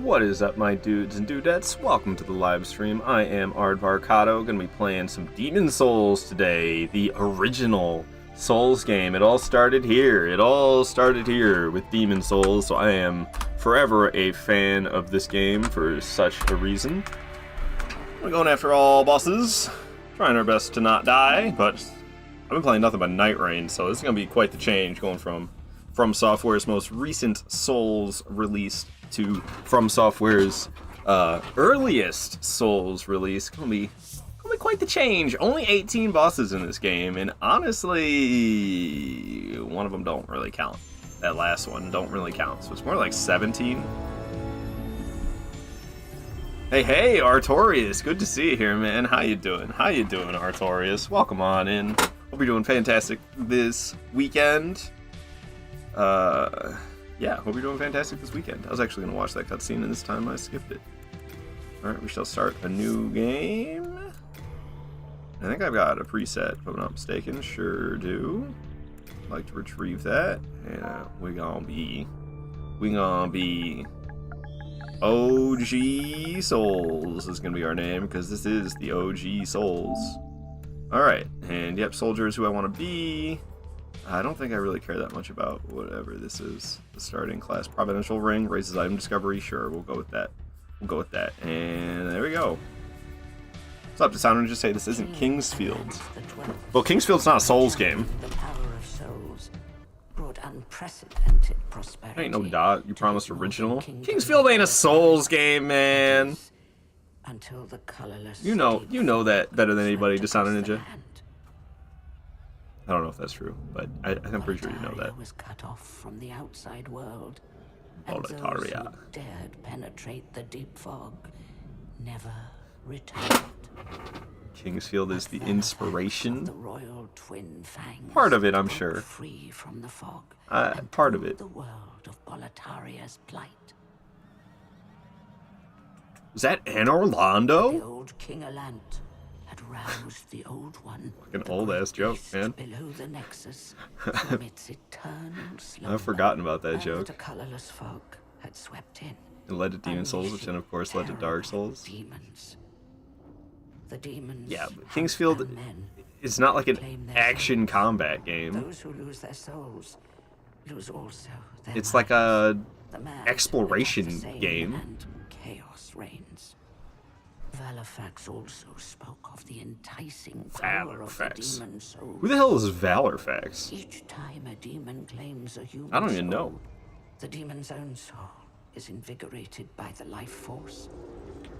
What is up, my dudes and dudettes? Welcome to the live stream. I am Aardvarkado, gonna be playing some Demon Souls today, the original Souls game. It all started here. It all started here with Demon Souls, so I am forever a fan of this game for such a reason. We're going after all bosses, trying our best to not die, but I've been playing nothing but Night Rain, so this is gonna be quite the change going from Software's most recent Souls release to From Software's earliest Souls release. Gonna be quite the change. Only 18 bosses in this game, and honestly, one of them don't really count. That last one don't really count, so it's more like 17. Hey, Artorias, good to see you here, man. How you doing? Artorias? Welcome on in. Hope you're doing fantastic this weekend. Yeah, hope you're doing fantastic this weekend. I was actually going to watch that cutscene, and this time I skipped it. Alright, we shall start a new game. I think I've got a preset, if I'm not mistaken. Sure do. I'd like to retrieve that. Yeah, we gonna be OG Souls is going to be our name, because this is the OG Souls. Alright, and yep, soldiers who I want to be. I don't think I really care that much about whatever this is. The starting class. Providential Ring, raises item discovery. Sure, we'll go with that. And there we go. What's up, Designer? Just say this isn't Kingsfield. Well, Kingsfield's not a Souls game. The power of souls brought unprecedented prosperity. Ain't no dot. You promised original. Kingsfield ain't a Souls game, man. Until the colorless You know that better than anybody, Designer Ninja. I don't know if that's true, but I'm pretty sure you know that. Was cut off from the outside world, and Boletaria. those who dared penetrate the deep fog never returned. Kingsfield is the inspiration. The royal twin fangs Part of it, I'm sure. Free from the fog. Part of it. The world of Boletaria's plight. Is that Anne Orlando? The old King Alant had roused the old one. Fucking old ass joke, man. Below the nexus, from its eternal slumber. I've forgotten about that And joke. the colorless fog had swept in. It led to Demon Souls, which then of course led to Dark Souls. Demons. The demons. Yeah, but Kingsfield and men is not like an claim their action souls. combat game. Those who lose their souls lose also their It's like a The man exploration the same, game. And chaos reigns. Valorfax also spoke of the enticing power of the Valorfax. demon soul. Who the hell is Valorfax? Each time a demon claims a human I don't even soul, know. the demon's own soul is invigorated by the life force.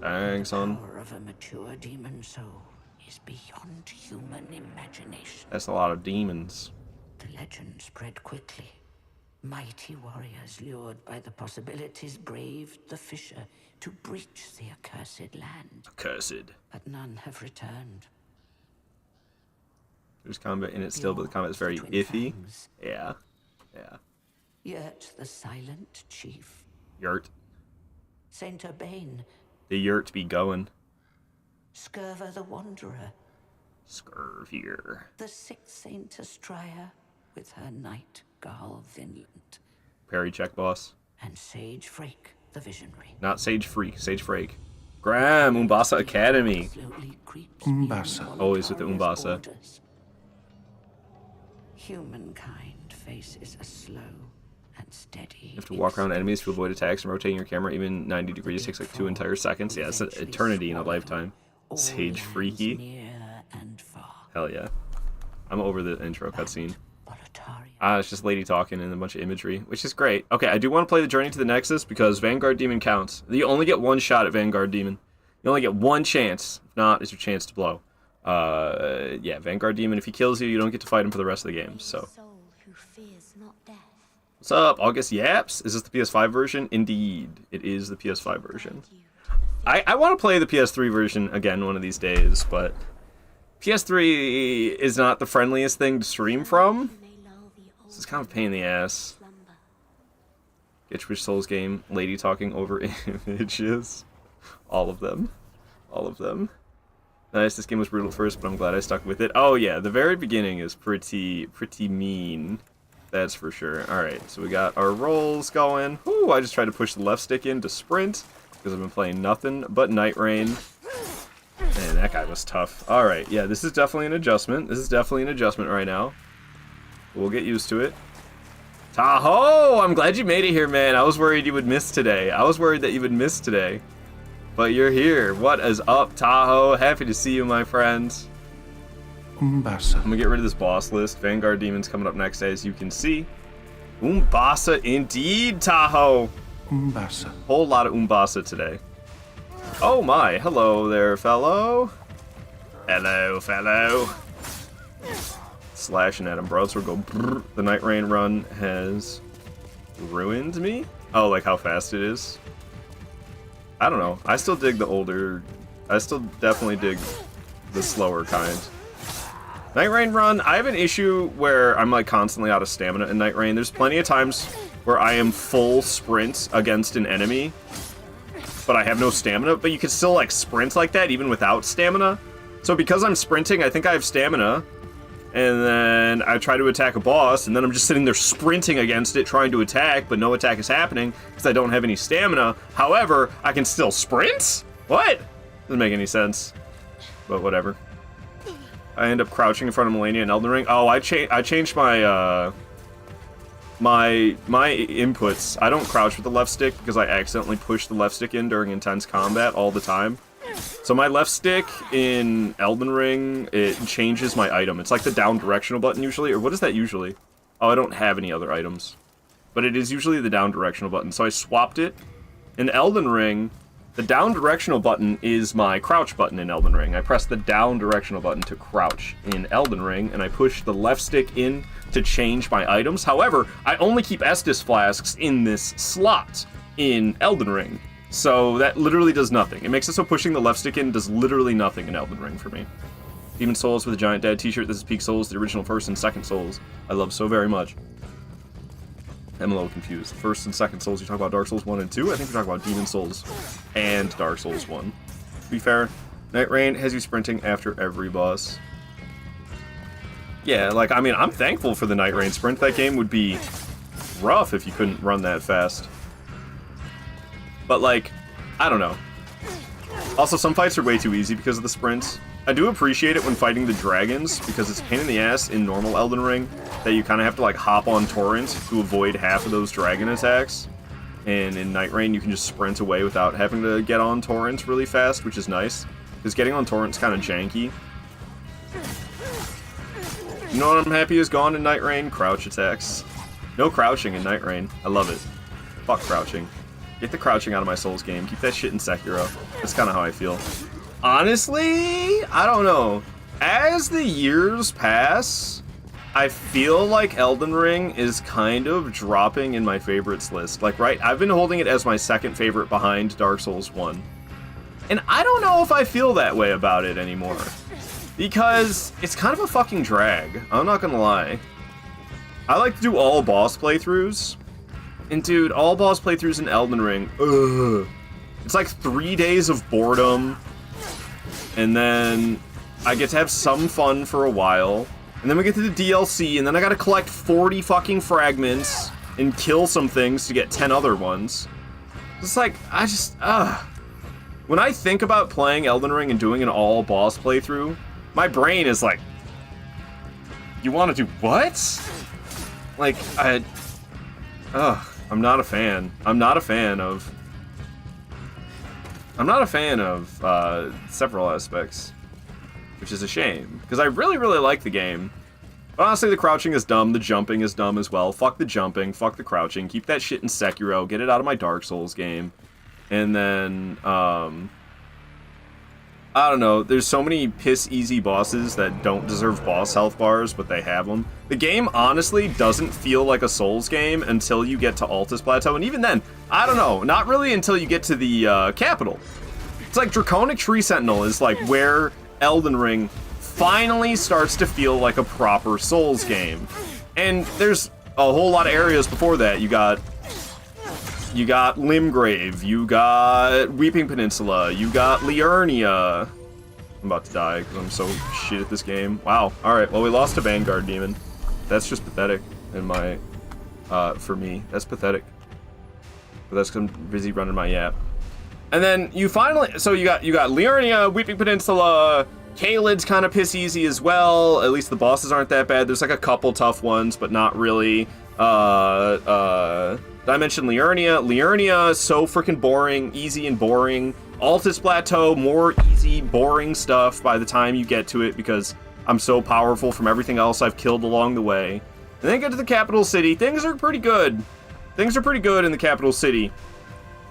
Dang, The son. power of a mature demon soul is beyond human imagination. That's a lot of demons. The legend spread quickly. Mighty warriors lured by the possibilities braved the fissure to breach the accursed land. Accursed. But none have returned. There's combat in it still, but the combat is very Twin iffy. fangs. Yeah. Yet the silent chief, Yurt. Saint Urbane, The yurt be going. Scurva the wanderer, Scurv here. the sixth Saint Astraea with her knight Garl Vinland, Parry check, boss. and Sage Frake the visionary. Not Sage Freak, Sage Frake. Graham, UMBASA Academy. Slowly creeps UMBASA. beyond Always with the Boletaria's UMBASA. borders. Humankind faces a slow and steady. You have to walk around enemies to avoid attacks, and rotating your camera even 90 degrees takes like 2 entire seconds. Yeah, it's an eternity in a lifetime. Sage Freaky. Near and far. Hell yeah. I'm over the intro cutscene. Boletaria. It's just lady talking and a bunch of imagery, which is great. Okay, I do want to play the Journey to the Nexus because Vanguard Demon counts. You only get one shot at Vanguard Demon. You only get one chance. If not, it's your chance to blow. Yeah, Vanguard Demon, if he kills you, you don't get to fight him for the rest of the game, so. Soul who fears not death. What's up, August Yaps? Is this the PS5 version? Indeed, it is the PS5 version. I want to play the PS3 version again one of these days, but PS3 is not the friendliest thing to stream from. This is kind of a pain in the ass. Get which Souls game, lady talking over images. All of them. Nice, this game was brutal at first, but I'm glad I stuck with it. Oh yeah, the very beginning is pretty mean. That's for sure. Alright, so we got our rolls going. Ooh, I just tried to push the left stick in to sprint. because I've been playing nothing but Night Rain. Man, that guy was tough. Alright, yeah, this is definitely an adjustment. This is definitely an adjustment right now. We'll get used to it. Tahoe! I'm glad you made it here, man. I was worried you would miss today. I was worried that you would miss today. But you're here. What is up, Tahoe? Happy to see you, my friends. UMBASA. I'm gonna get rid of this boss list. Vanguard Demon's coming up next, as you can see. UMBASA indeed, Tahoe! UMBASA. Whole lot of UMBASA today. Oh my, hello there, fellow. Hello, fellow. Slashing at him, bro. So we'll go brrr. The Night Rain run has ruined me? Oh, like how fast it is? I don't know. I still dig the older... I still definitely dig the slower kind. Night Rain run, I have an issue where I'm like constantly out of stamina in Night Rain. There's plenty of times where I am full sprint against an enemy, but I have no stamina. But you can still like sprint like that even without stamina. So because I'm sprinting, I think I have stamina. And then I try to attack a boss, and then I'm just sitting there sprinting against it, trying to attack, but no attack is happening because I don't have any stamina. However, I can still sprint? What? Doesn't make any sense. But whatever. I end up crouching in front of Melania and Elden Ring. Oh, I changed my my inputs. I don't crouch with the left stick because I accidentally push the left stick in during intense combat all the time. So my left stick in Elden Ring, it changes my item. It's like the down directional button usually, or what is that usually? Oh, I don't have any other items. But it is usually the down directional button. So I swapped it. In Elden Ring, the down directional button is my crouch button in Elden Ring. I press the down directional button to crouch in Elden Ring, and I push the left stick in to change my items. However, I only keep Estus flasks in this slot in Elden Ring. So that literally does nothing. It makes it so pushing the left stick in does literally nothing in Elden Ring for me. Demon Souls with a giant dad t-shirt. This is Peak Souls, the original first and second Souls. I love so very much. I'm a little confused. First and second Souls, you talk about Dark Souls 1 and 2? I think we're talking about Demon Souls and Dark Souls 1. To be fair, Night Rain has you sprinting after every boss. Yeah, like, I mean, I'm thankful for the Night Rain sprint. That game would be rough if you couldn't run that fast. But, like, I don't know. Also, some fights are way too easy because of the sprints. I do appreciate it when fighting the dragons, because it's a pain in the ass in normal Elden Ring that you kind of have to, like, hop on torrents to avoid half of those dragon attacks. And in Night Rain, you can just sprint away without having to get on torrents really fast, which is nice. Because getting on torrents kind of janky. You know what I'm happy is gone in Night Rain? Crouch attacks. No crouching in Night Rain. I love it. Fuck crouching. Get the crouching out of my Souls game. Keep that shit in Sekiro. That's kind of how I feel. Honestly, I don't know. As the years pass, I feel like Elden Ring is kind of dropping in my favorites list. Like, right, I've been holding it as my second favorite behind Dark Souls 1. And I don't know if I feel that way about it anymore. Because it's kind of a fucking drag. I'm not gonna lie. I like to do all boss playthroughs. And dude, all boss playthroughs in Elden Ring, ugh. It's like 3 days of boredom. And then I get to have some fun for a while. And then we get to the DLC, and then I gotta collect 40 fucking fragments and kill some things to get 10 other ones. It's like, I just, when I think about playing Elden Ring and doing an all boss playthrough, my brain is like, you wanna do what? Like, I'm not a fan. I'm not a fan of several aspects, which is a shame, because I really, really like the game. But honestly, the crouching is dumb, the jumping is dumb as well. Fuck the jumping, fuck the crouching, keep that shit in Sekiro, get it out of my Dark Souls game. And then, I don't know, there's so many piss-easy bosses that don't deserve boss health bars, but they have them. The game, honestly, doesn't feel like a Souls game until you get to Altus Plateau, and even then, I don't know, not really until you get to the, capital. It's like Draconic Tree Sentinel is like where Elden Ring finally starts to feel like a proper Souls game. And there's a whole lot of areas before that. You got Limgrave, you got Weeping Peninsula, you got Liurnia. I'm about to die because I'm so shit at this game. Wow. Alright, well, we lost to Vanguard Demon. That's just pathetic in my, for me. That's pathetic. But that's 'cause I'm busy running my yap. And then you finally, so you got Liurnia, Weeping Peninsula, Caelid's kind of piss easy as well. At least the bosses aren't that bad. There's like a couple tough ones, but not really. Did I mention Liurnia? Liurnia, so freaking boring, easy and boring. Altus Plateau, more easy, boring stuff by the time you get to it because I'm so powerful from everything else I've killed along the way. And then get to the capital city. Things are pretty good. Things are pretty good in the capital city.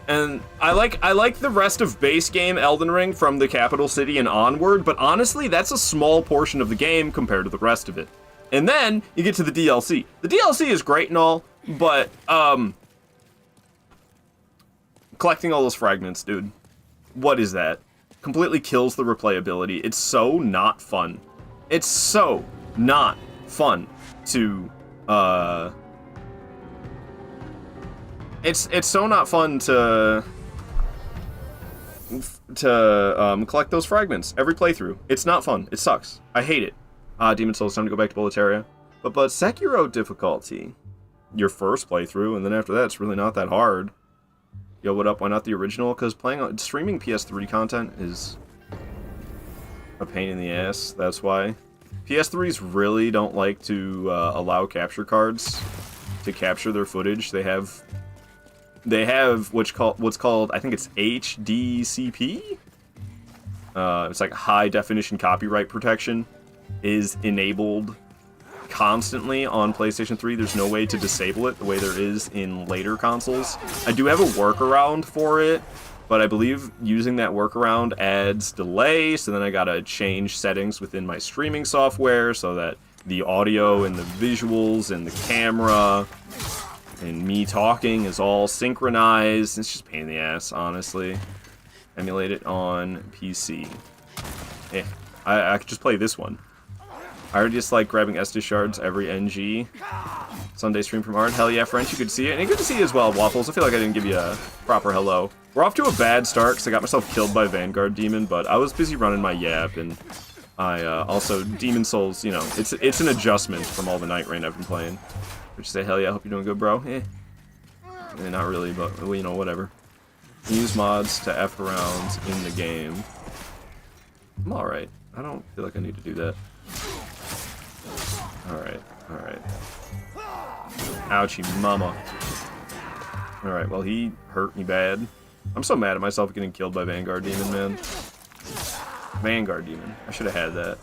And I like the rest of base game Elden Ring from the capital city and onward, but honestly, that's a small portion of the game compared to the rest of it. And then you get to the DLC. The DLC is great and all, but collecting all those fragments, dude. What is that? Completely kills the replayability. It's so not fun. It's so not fun to It's so not fun to collect those fragments every playthrough. It's not fun. It sucks. I hate it. Demon Souls, time to go back to Boletaria. But Sekiro difficulty, your first playthrough, and then after that, it's really not that hard. Yo, what up? Why not the original? Because streaming PS3 content is a pain in the ass. That's why. PS3s really don't like to allow capture cards to capture their footage. They have what's called, I think it's HDCP. It's like high definition copyright protection is enabled constantly on PlayStation 3. There's no way to disable it the way there is in later consoles. I do have a workaround for it, but I believe using that workaround adds delay, so then I gotta change settings within my streaming software so that the audio and the visuals and the camera and me talking is all synchronized. It's just a pain in the ass, honestly. Emulate it on PC. I could just play this one. I already just like grabbing Estus shards every NG. Sunday stream from Art. Hell yeah, French, you could see it. And good to see you as well, Waffles. I feel like I didn't give you a proper hello. We're off to a bad start because I got myself killed by Vanguard Demon, but I was busy running my Yap, and I also, Demon Souls, you know, it's an adjustment from all the Night Rain I've been playing. Would you say, hell yeah, I hope you're doing good, bro? Not really, but, you know, whatever. Use mods to F around in the game. I'm alright. I don't feel like I need to do that. Alright, alright. Ouchie mama. Alright, well, he hurt me bad. I'm so mad at myself getting killed by Vanguard Demon, man. Vanguard Demon. I should have had that.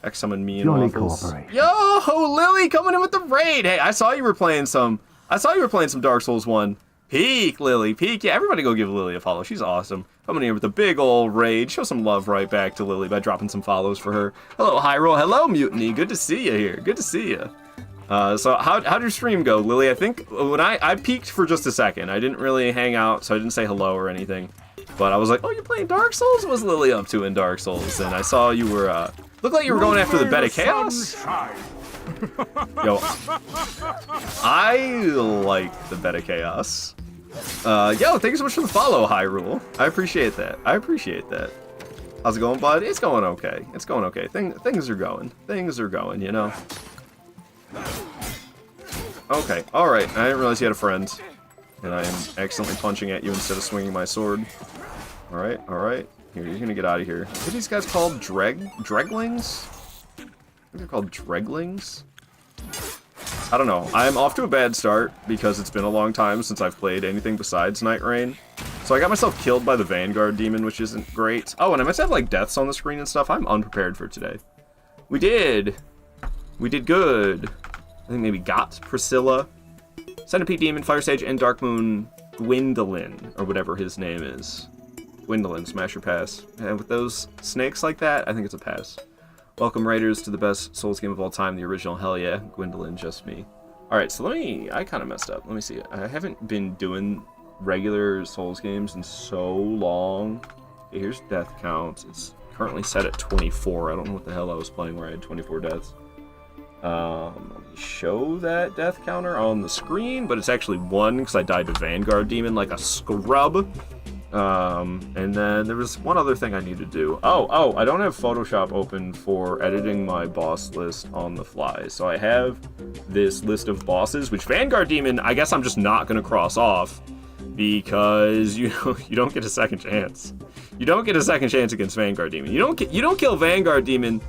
X-summon me and Waffles. Yo, Lily coming in with the raid. Hey, I saw you were playing some Dark Souls 1. Peak, Lily, peak. Yeah, everybody go give Lily a follow. She's awesome. Coming in with a big old raid. Show some love right back to Lily by dropping some follows for her. Hello, Hyrule. Hello, Mutiny. Good to see you here. Good to see you. So how'd your stream go, Lily? I think when I peeked for just a second. I didn't really hang out, so I didn't say hello or anything. But I was like, oh, you're playing Dark Souls? What was Lily up to in Dark Souls? And I saw you were, looked like you were going after the Bed of Chaos. Yo, I like the Bed of Chaos. Yo, thank you so much for the follow, Hyrule. I appreciate that. I appreciate that. How's it going, bud? It's going okay. It's going okay. Things are going. Things are going, you know? Okay, alright. I didn't realize you had a friend. And I am accidentally punching at you instead of swinging my sword. Alright, alright. Here, you're gonna get out of here. What are these guys called? Dreglings? I think they're called Dreglings? I don't know. I'm off to a bad start because it's been a long time since I've played anything besides Night Rain. So I got myself killed by the Vanguard Demon, which isn't great. Oh, and I must have, like, deaths on the screen and stuff. I'm unprepared for today. We did. We did good. I think maybe got Priscilla. Centipede Demon, Fire Sage, and Dark Moon Gwendolyn, or whatever his name is. Gwendolyn, smash your pass. And with those snakes like that, I think it's a pass. Welcome, Raiders, to the best Souls game of all time, the original. Hell yeah, Gwendolyn, just me. Alright, so I kind of messed up. Let me see. I haven't been doing regular Souls games in so long. Okay, here's death count. It's currently set at 24. I don't know what the hell I was playing where I had 24 deaths. Let me show that death counter on the screen, but it's actually 1 because I died to Vanguard Demon like a scrub. And then there was one other thing I need to do. Oh, I don't have Photoshop open for editing my boss list on the fly. So I have this list of bosses, which Vanguard Demon, I guess I'm just not going to cross off because you don't get a second chance. You don't get a second chance against Vanguard Demon. You don't kill Vanguard Demon,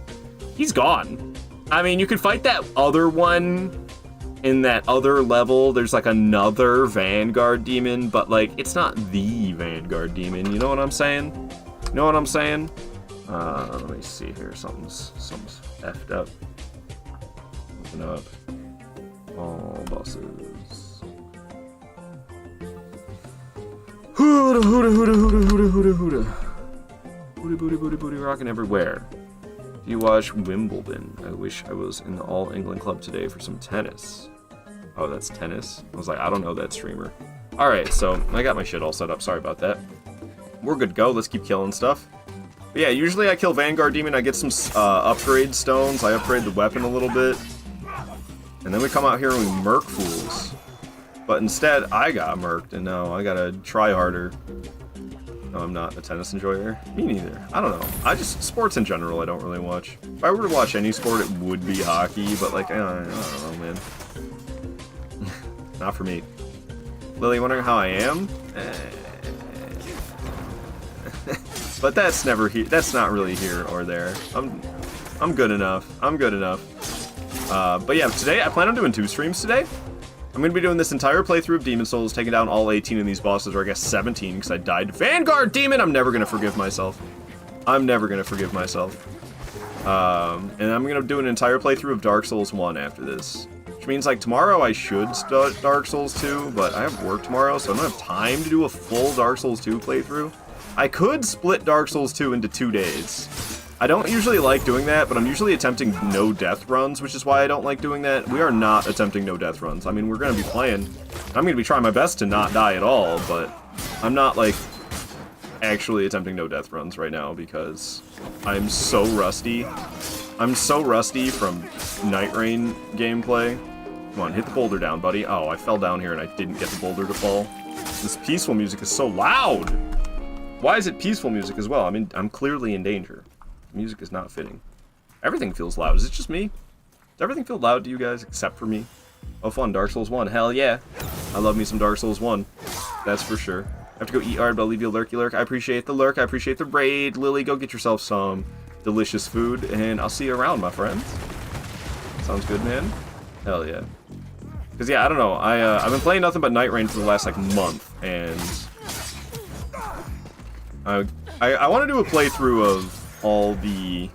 he's gone. I mean, you could fight that other one in that other level. There's like another Vanguard Demon, but like it's not the Vanguard Demon. You know what I'm saying? You know what I'm saying? Let me see here. Something's effed up. Open up all bosses. Hooda hooda hooda hooda hooda hooda hooda. Booty booty booty booty rocking everywhere. Do you watch Wimbledon? I wish I was in the All England Club today for some tennis. Oh, that's tennis? I was like, I don't know that streamer. Alright, so I got my shit all set up. Sorry about that. We're good to go. Let's keep killing stuff. But yeah, usually I kill Vanguard Demon. I get some upgrade stones. I upgrade the weapon a little bit. And then we come out here and we murk fools. But instead, I got murked, and now I gotta try harder. No, I'm not a tennis enjoyer. Me neither. I don't know. Sports in general, I don't really watch. If I were to watch any sport, it would be hockey, but like, I don't know, man. Not for me. Lily, wondering how I am? But that's never here. That's not really here or there. I'm good enough. I'm good enough. But yeah, today I plan on doing 2 streams today. I'm going to be doing this entire playthrough of Demon Souls, taking down all 18 of these bosses, or I guess 17, because I died. Vanguard Demon! I'm never going to forgive myself. I'm never going to forgive myself. And I'm going to do an entire playthrough of Dark Souls 1 after this. Which means, like, tomorrow I should start Dark Souls 2, but I have work tomorrow, so I don't have time to do a full Dark Souls 2 playthrough. I could split Dark Souls 2 into 2 days. I don't usually like doing that, but I'm usually attempting no death runs, which is why I don't like doing that. We are not attempting no death runs. I mean, we're going to be playing. I'm going to be trying my best to not die at all, but I'm not, like, actually attempting no death runs right now because I'm so rusty. I'm so rusty from Night Rain gameplay. Come on, hit the boulder down, buddy. Oh, I fell down here and I didn't get the boulder to fall. This peaceful music is so loud. Why is it peaceful music as well? I mean, I'm clearly in danger. Music is not fitting. Everything feels loud. Is it just me? Does everything feel loud to you guys except for me? Oh, fun. Dark Souls 1. Hell yeah. I love me some Dark Souls 1. That's for sure. I have to go eat hard, but I'll leave you a lurky lurk. I appreciate the lurk. I appreciate the raid. Lily, go get yourself some delicious food, and I'll see you around, my friends. Sounds good, man. Hell yeah. Because, yeah, I don't know. I've been playing nothing but Night Rain for the last, like, month, and I want to do a playthrough of all the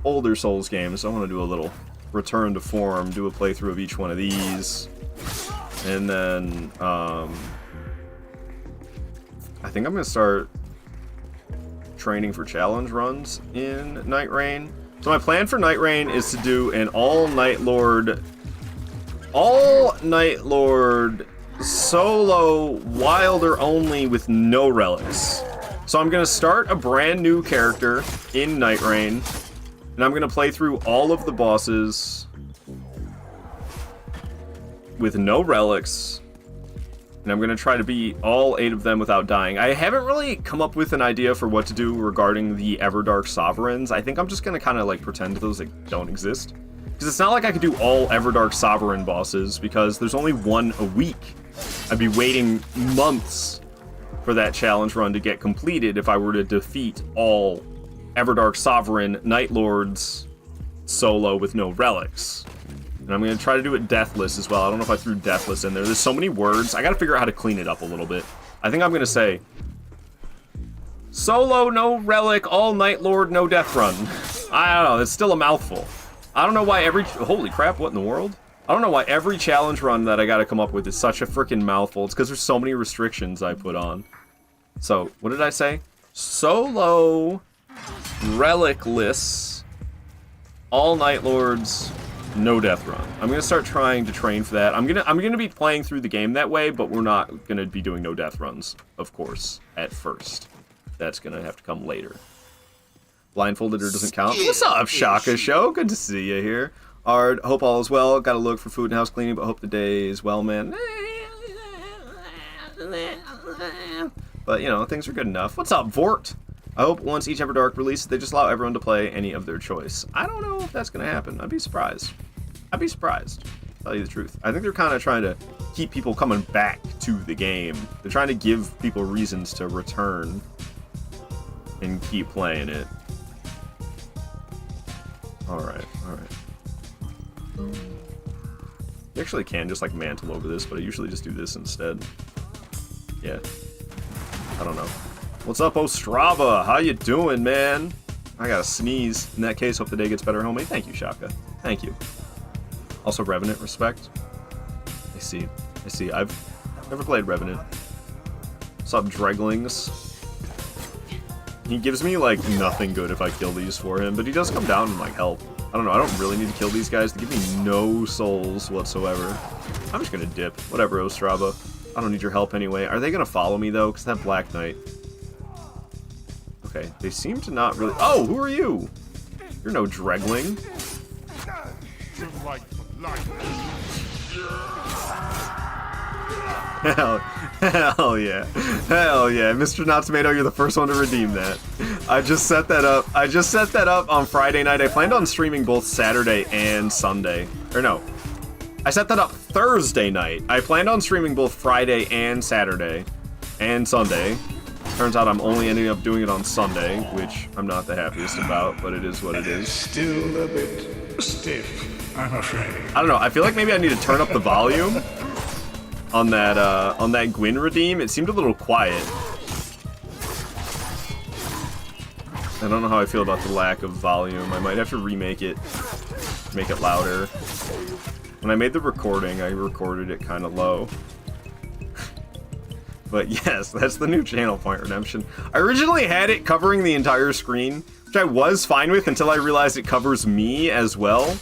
older Souls games. I want to do a little return to form, do a playthrough of each one of these, and then I think I'm gonna start training for challenge runs in Night Rain. So my plan for Night Rain is to do an all Night Lord solo Wilder only with no relics. So I'm going to start a brand new character in Night Rain, and I'm going to play through all of the bosses with no relics, and I'm going to try to beat all 8 of them without dying. I haven't really come up with an idea for what to do regarding the Everdark Sovereigns. I think I'm just going to kind of like pretend those like, don't exist. Because it's not like I could do all Everdark Sovereign bosses, because there's only one a week. I'd be waiting months for that challenge run to get completed if I were to defeat all Everdark Sovereign Night Lords solo with no relics. And I'm going to try to do it deathless as well. I don't know if I threw deathless in there. There's so many words. I got to figure out how to clean it up a little bit. I think I'm going to say solo, no relic, all Night Lord, no death run. I don't know. It's still a mouthful. I don't know why holy crap, what in the world? I don't know why every challenge run that I gotta come up with is such a freaking mouthful. It's because there's so many restrictions I put on. So, what did I say? Solo, relicless, all Night Lords, no death run. I'm gonna start trying to train for that. I'm gonna be playing through the game that way, but we're not gonna be doing no death runs, of course, at first. That's gonna have to come later. Blindfolded or doesn't count. What's up, Shaka Show? Good to see you here. Ard, hope all is well. Gotta look for food and house cleaning, but hope the day is well, man. But, you know, things are good enough. What's up, Vort? I hope once each Everdark releases, they just allow everyone to play any of their choice. I don't know if that's gonna happen. I'd be surprised. I'd be surprised. tell you the truth. I think they're kind of trying to keep people coming back to the game. They're trying to give people reasons to return and keep playing it. Alright, alright. You actually can just like mantle over this, but I usually just do this instead. Yeah. I don't know. What's up, Ostrava? How you doing, man? I gotta sneeze. In that case, hope the day gets better, homie. Thank you, Shaka. Thank you. Also, Revenant, respect. I see. I see. I've never played Revenant. What's up, Dreglings? He gives me, like, nothing good if I kill these for him, but he does come down and, like, help. I don't know. I don't really need to kill these guys. They give me no souls whatsoever. I'm just gonna dip. Whatever, Ostrava. I don't need your help anyway. Are they gonna follow me, though? Because that Black Knight... Okay, they seem to not really... Oh, who are you? You're no Dregling. Hell yeah. Hell yeah. Mr. Not Tomato, you're the first one to redeem that. I just set that up. I just set that up on Friday night. I planned on streaming both Saturday and Sunday. Or no. I set that up Thursday night. I planned on streaming both Friday and Saturday and Sunday. Turns out I'm only ending up doing it on Sunday, which I'm not the happiest about, but it is what it is. Still a bit stiff, I'm afraid. I don't know. I feel like maybe I need to turn up the volume on that Gwyn redeem. It seemed a little quiet. I don't know how I feel about the lack of volume. I might have to remake it, make it louder. When I made the recording, I recorded it kind of low. But yes, that's the new channel point redemption. I originally had it covering the entire screen, which I was fine with until I realized it covers me as well.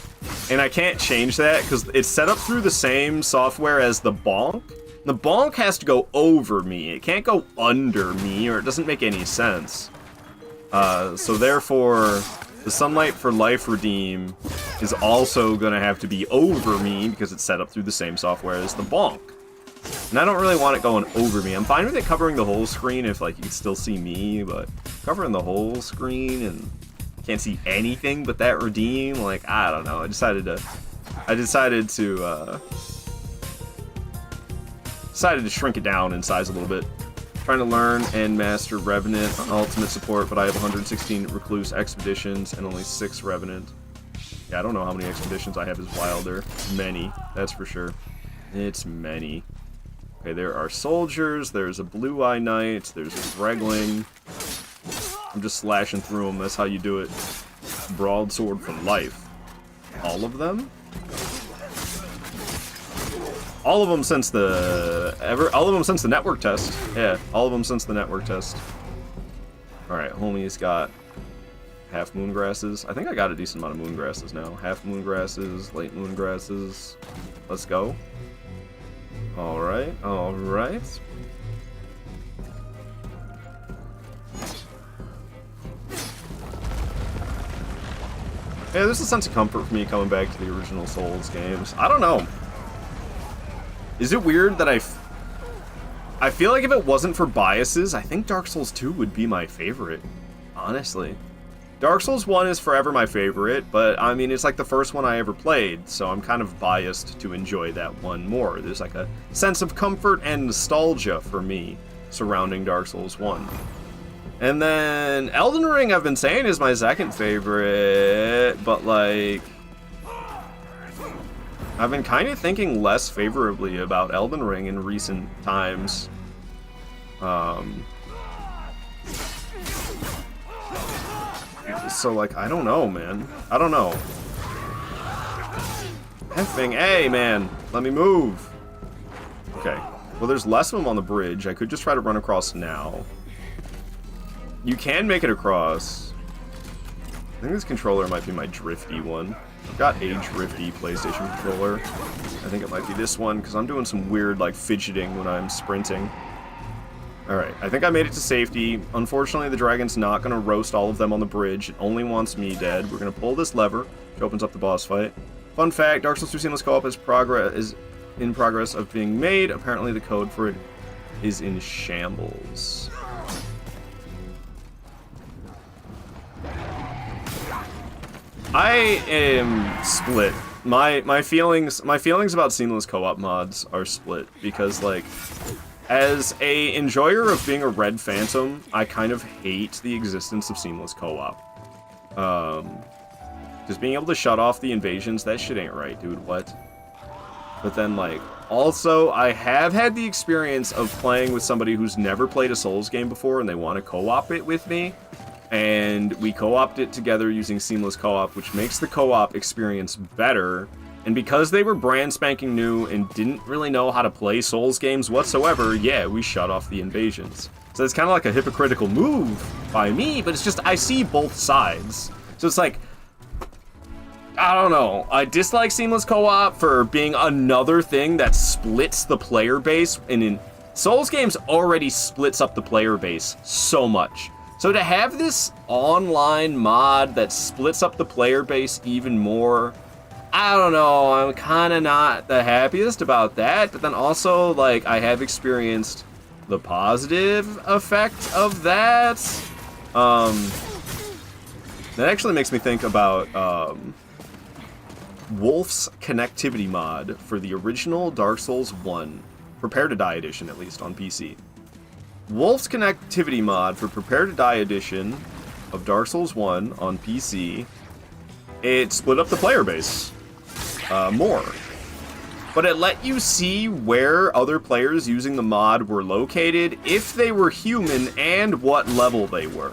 And I can't change that because it's set up through the same software as the bonk. The bonk has to go over me. It can't go under me or it doesn't make any sense. So therefore, the Sunlight for Life redeem is also going to have to be over me because it's set up through the same software as the bonk. And I don't really want it going over me. I'm fine with it covering the whole screen if, like, you can still see me, but covering the whole screen and can't see anything but that redeem, like, I don't know. I decided to shrink it down in size a little bit. Trying to learn and master Revenant ultimate support, but I have 116 Recluse expeditions and only 6 Revenant. Yeah, I don't know how many expeditions I have as Wilder. Many, that's for sure. It's many. Okay, there are soldiers, there's a Blue-Eye Knight, there's a Dregling. I'm just slashing through them, that's how you do it. Broadsword for life. All of them? All of them since the... all of them since the network test. Yeah, all of them since the network test. Alright, homie's got half moongrasses. I think I got a decent amount of moongrasses now. Half moongrasses, late moongrasses. Let's go. Alright, alright. Yeah, there's a sense of comfort for me coming back to the original Souls games. I don't know. Is it weird that I feel like if it wasn't for biases, I think Dark Souls 2 would be my favorite, honestly. Dark Souls 1 is forever my favorite, but I mean, it's like the first one I ever played, so I'm kind of biased to enjoy that one more. There's like a sense of comfort and nostalgia for me surrounding Dark Souls 1. And then Elden Ring, I've been saying, is my second favorite, but like, I've been kind of thinking less favorably about Elden Ring in recent times. So, like, I don't know, man. I don't know. Effing A, man. Let me move. Okay. Well, there's less of them on the bridge. I could just try to run across now. You can make it across. I think this controller might be my drifty one. I've got a drifty PlayStation controller. I think it might be this one, because I'm doing some weird, like, fidgeting when I'm sprinting. Alright, I think I made it to safety. Unfortunately, the dragon's not going to roast all of them on the bridge. It only wants me dead. We're going to pull this lever, which opens up the boss fight. Fun fact, Dark Souls 2 Seamless Co-op is in progress of being made. Apparently, the code for it is in shambles. I am split my feelings about seamless co-op mods are split because like as a enjoyer of being a Red Phantom, I kind of hate the existence of seamless co-op. Just being able to shut off the invasions, that shit ain't right, dude. What? But then like also I have had the experience of playing with somebody who's never played a Souls game before and they want to co-op it with me. And we co-opted it together using seamless co-op, which makes the co-op experience better. And because they were brand spanking new and didn't really know how to play Souls games whatsoever, yeah, we shut off the invasions. So it's kind of like a hypocritical move by me, but it's just, I see both sides. So it's like, I don't know. I dislike seamless co-op for being another thing that splits the player base. And in Souls games already splits up the player base so much. So to have this online mod that splits up the player base even more, I don't know, I'm kind of not the happiest about that, but then also, like, I have experienced the positive effect of that. That actually makes me think about Wolf's connectivity mod for the original Dark Souls 1, Prepare to Die edition, at least, on PC. Wolf's connectivity mod for Prepare to Die edition of Dark Souls 1 on PC, it split up the player base more. But it let you see where other players using the mod were located, if they were human, and what level they were.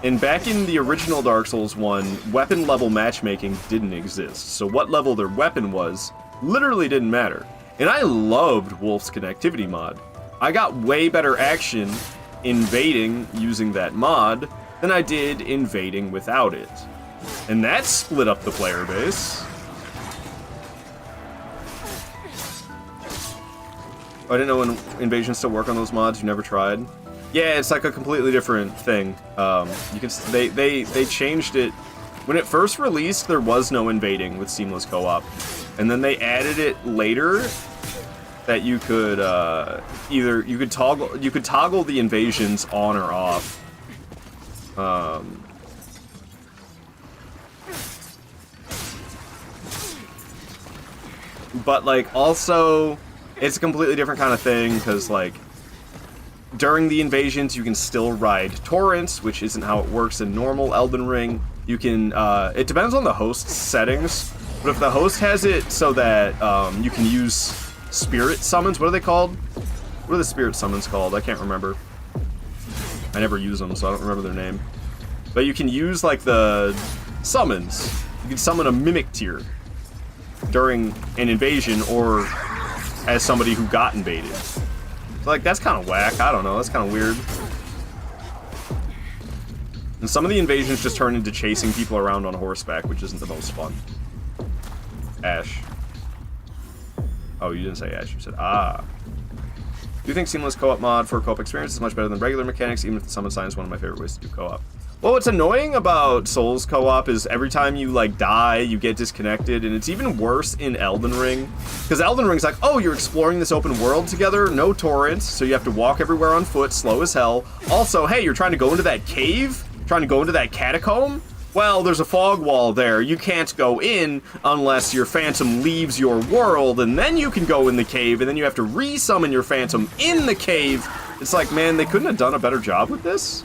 And back in the original Dark Souls 1, weapon level matchmaking didn't exist, so what level their weapon was literally didn't matter. And I loved Wolf's connectivity mod. I got way better action invading using that mod than I did invading without it. And that split up the player base. I didn't know when invasions still work on those mods. You never tried? Yeah, it's like a completely different thing. You can they changed it when it first released. There was no invading with seamless co-op, and then they added it later that you could either you could toggle the invasions on or off. But like also, it's a completely different kind of thing because like during the invasions you can still ride torrents, which isn't how it works in normal Elden Ring. You can it depends on the host's settings, but if the host has it so that you can use spirit summons, what are they called? What are the spirit summons called? I can't remember. I never use them, so I don't remember their name. But you can use like the summons. You can summon a mimic tier during an invasion or as somebody who got invaded. So like that's kind of whack. I don't know. That's kind of weird. And some of the invasions just turn into chasing people around on horseback, which isn't the most fun. Ash. Oh, you didn't say Ash, you said Do you think seamless co-op mod for co-op experience is much better than regular mechanics, even if the summon sign is one of my favorite ways to do co-op? Well, what's annoying about Souls co-op is every time you like die, you get disconnected, and it's even worse in Elden Ring. Because Elden Ring's like, oh, you're exploring this open world together, no torrents, so you have to walk everywhere on foot, slow as hell. Also, hey, you're trying to go into that cave? Trying to go into that catacomb? Well, there's a fog wall there. You can't go in unless your phantom leaves your world, and then you can go in the cave, and then you have to re-summon your phantom in the cave. It's like, man, they couldn't have done a better job with this.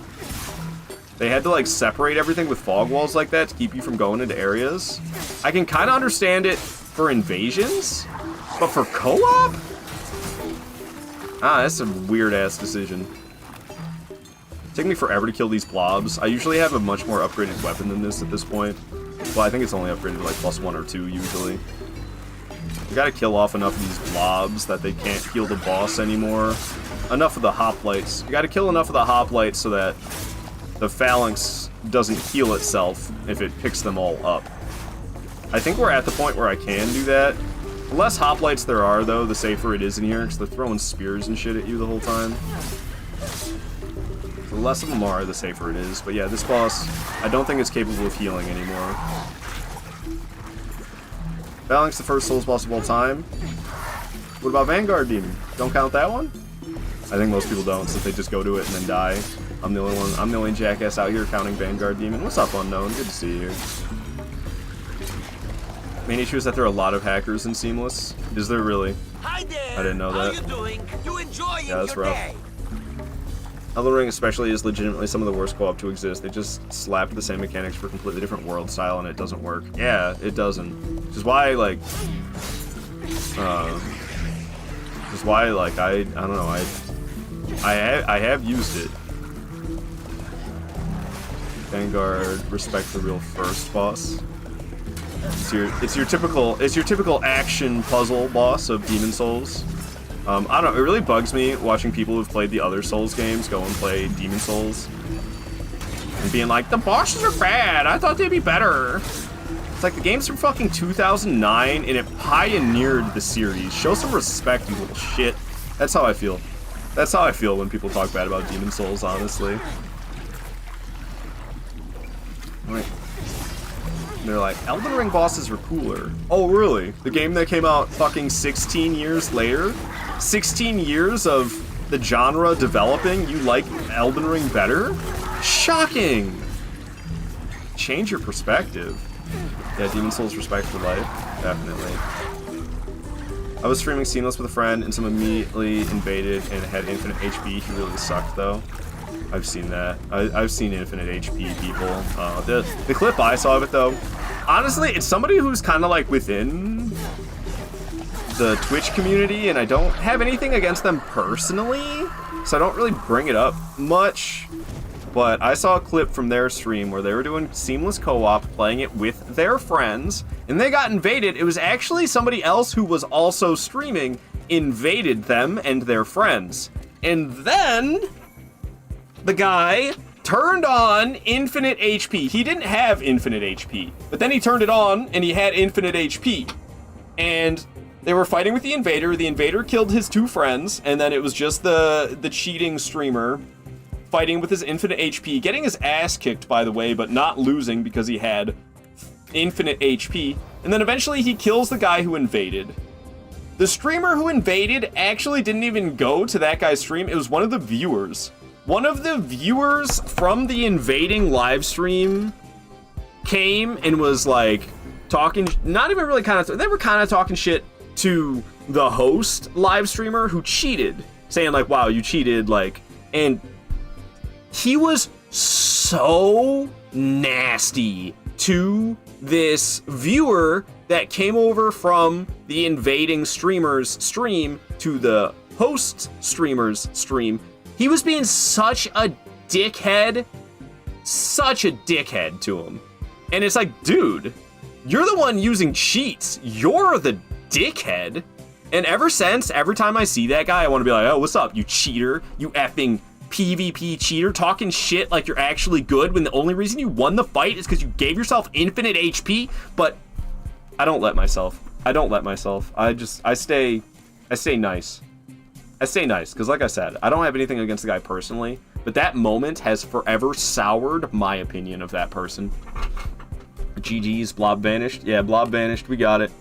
They had to, like, separate everything with fog walls like that to keep you from going into areas. I can kind of understand it for invasions, but for co-op? That's a weird-ass decision. Take me forever to kill these blobs. I usually have a much more upgraded weapon than this at this point. Well, I think it's only upgraded to like +1 or 2 usually. We gotta kill off enough of these blobs that they can't heal the boss anymore. Enough of the hoplites. You gotta kill enough of the hoplites so that the phalanx doesn't heal itself if it picks them all up. I think we're at the point where I can do that. The less hoplites there are, though, the safer it is in here, because they're throwing spears and shit at you the whole time. The less of them are, the safer it is. But yeah, this boss, I don't think it's capable of healing anymore. Phalanx, the first Souls boss of all time. What about Vanguard Demon? Don't count that one? I think most people don't, since they just go to it and then die. I'm the only jackass out here counting Vanguard Demon. What's up, Unknown? Good to see you here. Main issue is that there are a lot of hackers in Seamless. Is there really? Hi there. I didn't know that. How you doing? You enjoying Yeah, that's your rough. day? Elden Ring especially is legitimately some of the worst co-op to exist. They just slapped the same mechanics for a completely different world style and it doesn't work. Yeah, it doesn't. Which is why, like... I don't know, I have used it. Vanguard, respect the real first boss. It's your typical action puzzle boss of Demon Souls. I don't know, it really bugs me watching people who've played the other Souls games go and play Demon Souls. And being like, the bosses are bad, I thought they'd be better. It's like, the game's from fucking 2009 and it pioneered the series. Show some respect, you little shit. That's how I feel. That's how I feel when people talk bad about Demon Souls, honestly. Right. They're like, Elden Ring bosses are cooler. Oh, really? The game that came out fucking 16 years later? 16 years of the genre developing, you like Elden Ring better? Shocking! Change your perspective. Yeah, Demon Souls respect for life. Definitely. I was streaming Seamless with a friend and someone immediately invaded and had infinite HP. He really sucked though. I've seen that. I've seen infinite HP people. The clip I saw of it though, honestly, it's somebody who's kind of like within the Twitch community, and I don't have anything against them personally, so I don't really bring it up much. But I saw a clip from their stream where they were doing Seamless co-op, playing it with their friends, and they got invaded. It was actually somebody else who was also streaming invaded them and their friends. And then the guy turned on infinite HP. He didn't have infinite HP, but then he turned it on and he had infinite HP. And they were fighting with the invader. The invader killed his two friends, and then it was just the cheating streamer fighting with his infinite HP, getting his ass kicked, by the way, but not losing because he had infinite HP. And then eventually he kills the guy who invaded. The streamer who invaded actually didn't even go to that guy's stream. It was one of the viewers. One of the viewers from the invading live stream came and was like talking, not even really kind of, they were kind of talking shit to the host live streamer who cheated, saying like, wow, you cheated, like, and he was so nasty to this viewer that came over from the invading streamer's stream to the host streamer's stream. He was being such a dickhead to him. And it's like, dude, you're the one using cheats. You're the dickhead. And ever since, every time I see that guy, I want to be like, oh, what's up, you cheater, you effing PvP cheater, talking shit like you're actually good when the only reason you won the fight is because you gave yourself infinite HP. But I don't let myself. I stay nice. I stay nice, because like I said, I don't have anything against the guy personally, but that moment has forever soured my opinion of that person. GG's, Blob vanished. Yeah, Blob vanished, we got it.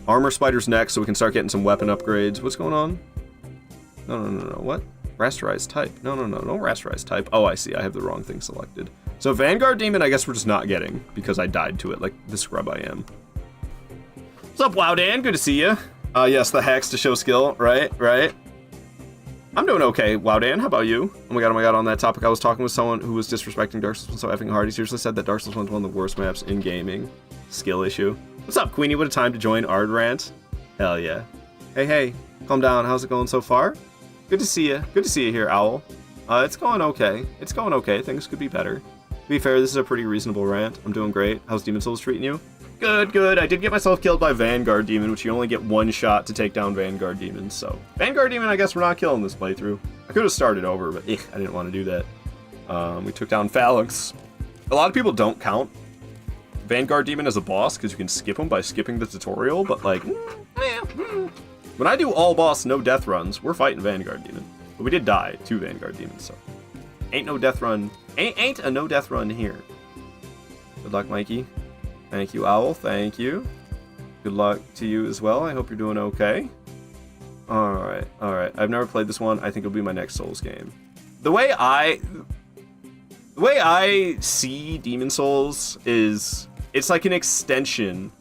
Armor Spider's next, so we can start getting some weapon upgrades. What's going on? No, what? Rasterize type. No rasterize type. Oh, I see, I have the wrong thing selected. So Vanguard Demon, I guess we're just not getting, because I died to it like the scrub I am. What's up, Wowdan? Good to see you. Yes, the hacks to show skill, right? I'm doing okay, Wowdan, how about you? Oh my god, on that topic, I was talking with someone who was disrespecting Dark Souls 1 so effing hard. He seriously said that Dark Souls 1 is one of the worst maps in gaming. Skill issue. What's up, Queenie? What a time to join Ard Rant. Hell yeah. Hey, calm down. How's it going so far? Good to see you. Good to see you here, Owl. It's going okay. Things could be better. To be fair, this is a pretty reasonable rant. I'm doing great. How's Demon Souls treating you? Good. I did get myself killed by Vanguard Demon, which you only get one shot to take down Vanguard Demon, so. Vanguard Demon, I guess we're not killing this playthrough. I could have started over, but I didn't want to do that. We took down Phalanx. A lot of people don't count Vanguard Demon as a boss, because you can skip him by skipping the tutorial, but like, when I do all boss, no death runs, we're fighting Vanguard Demon. But we did die to Vanguard Demon, so. Ain't no death run, ain't a no death run here. Good luck, Mikey. Thank you, Owl. Thank you. Good luck to you as well. I hope you're doing okay. Alright. I've never played this one. I think it'll be my next Souls game. The way I see Demon Souls is, it's like an extension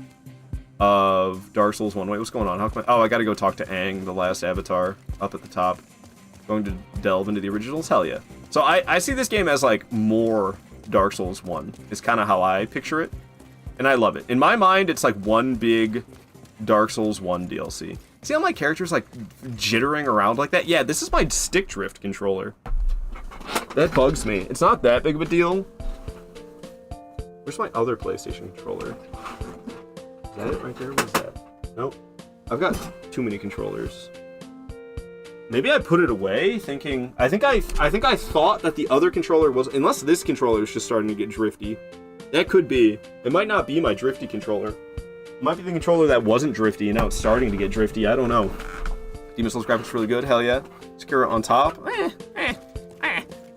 of Dark Souls 1. Wait, what's going on? How come I gotta go talk to Aang, the last avatar, up at the top. Going to delve into the originals? Hell yeah. So I see this game as, like, more Dark Souls 1. It's kind of how I picture it. And I love it. In my mind, it's like one big Dark Souls 1 DLC. See how my character's, like, jittering around like that? Yeah, this is my stick drift controller. That bugs me. It's not that big of a deal. Where's my other PlayStation controller? Is that it right there? What is that? Nope. I've got too many controllers. Maybe I put it away, thinking... I think I thought that the other controller was... Unless this controller is just starting to get drifty. That could be. It might not be my drifty controller. It might be the controller that wasn't drifty, and now it's starting to get drifty. I don't know. Demon Souls graphics really good. Hell yeah. Sekiro on top.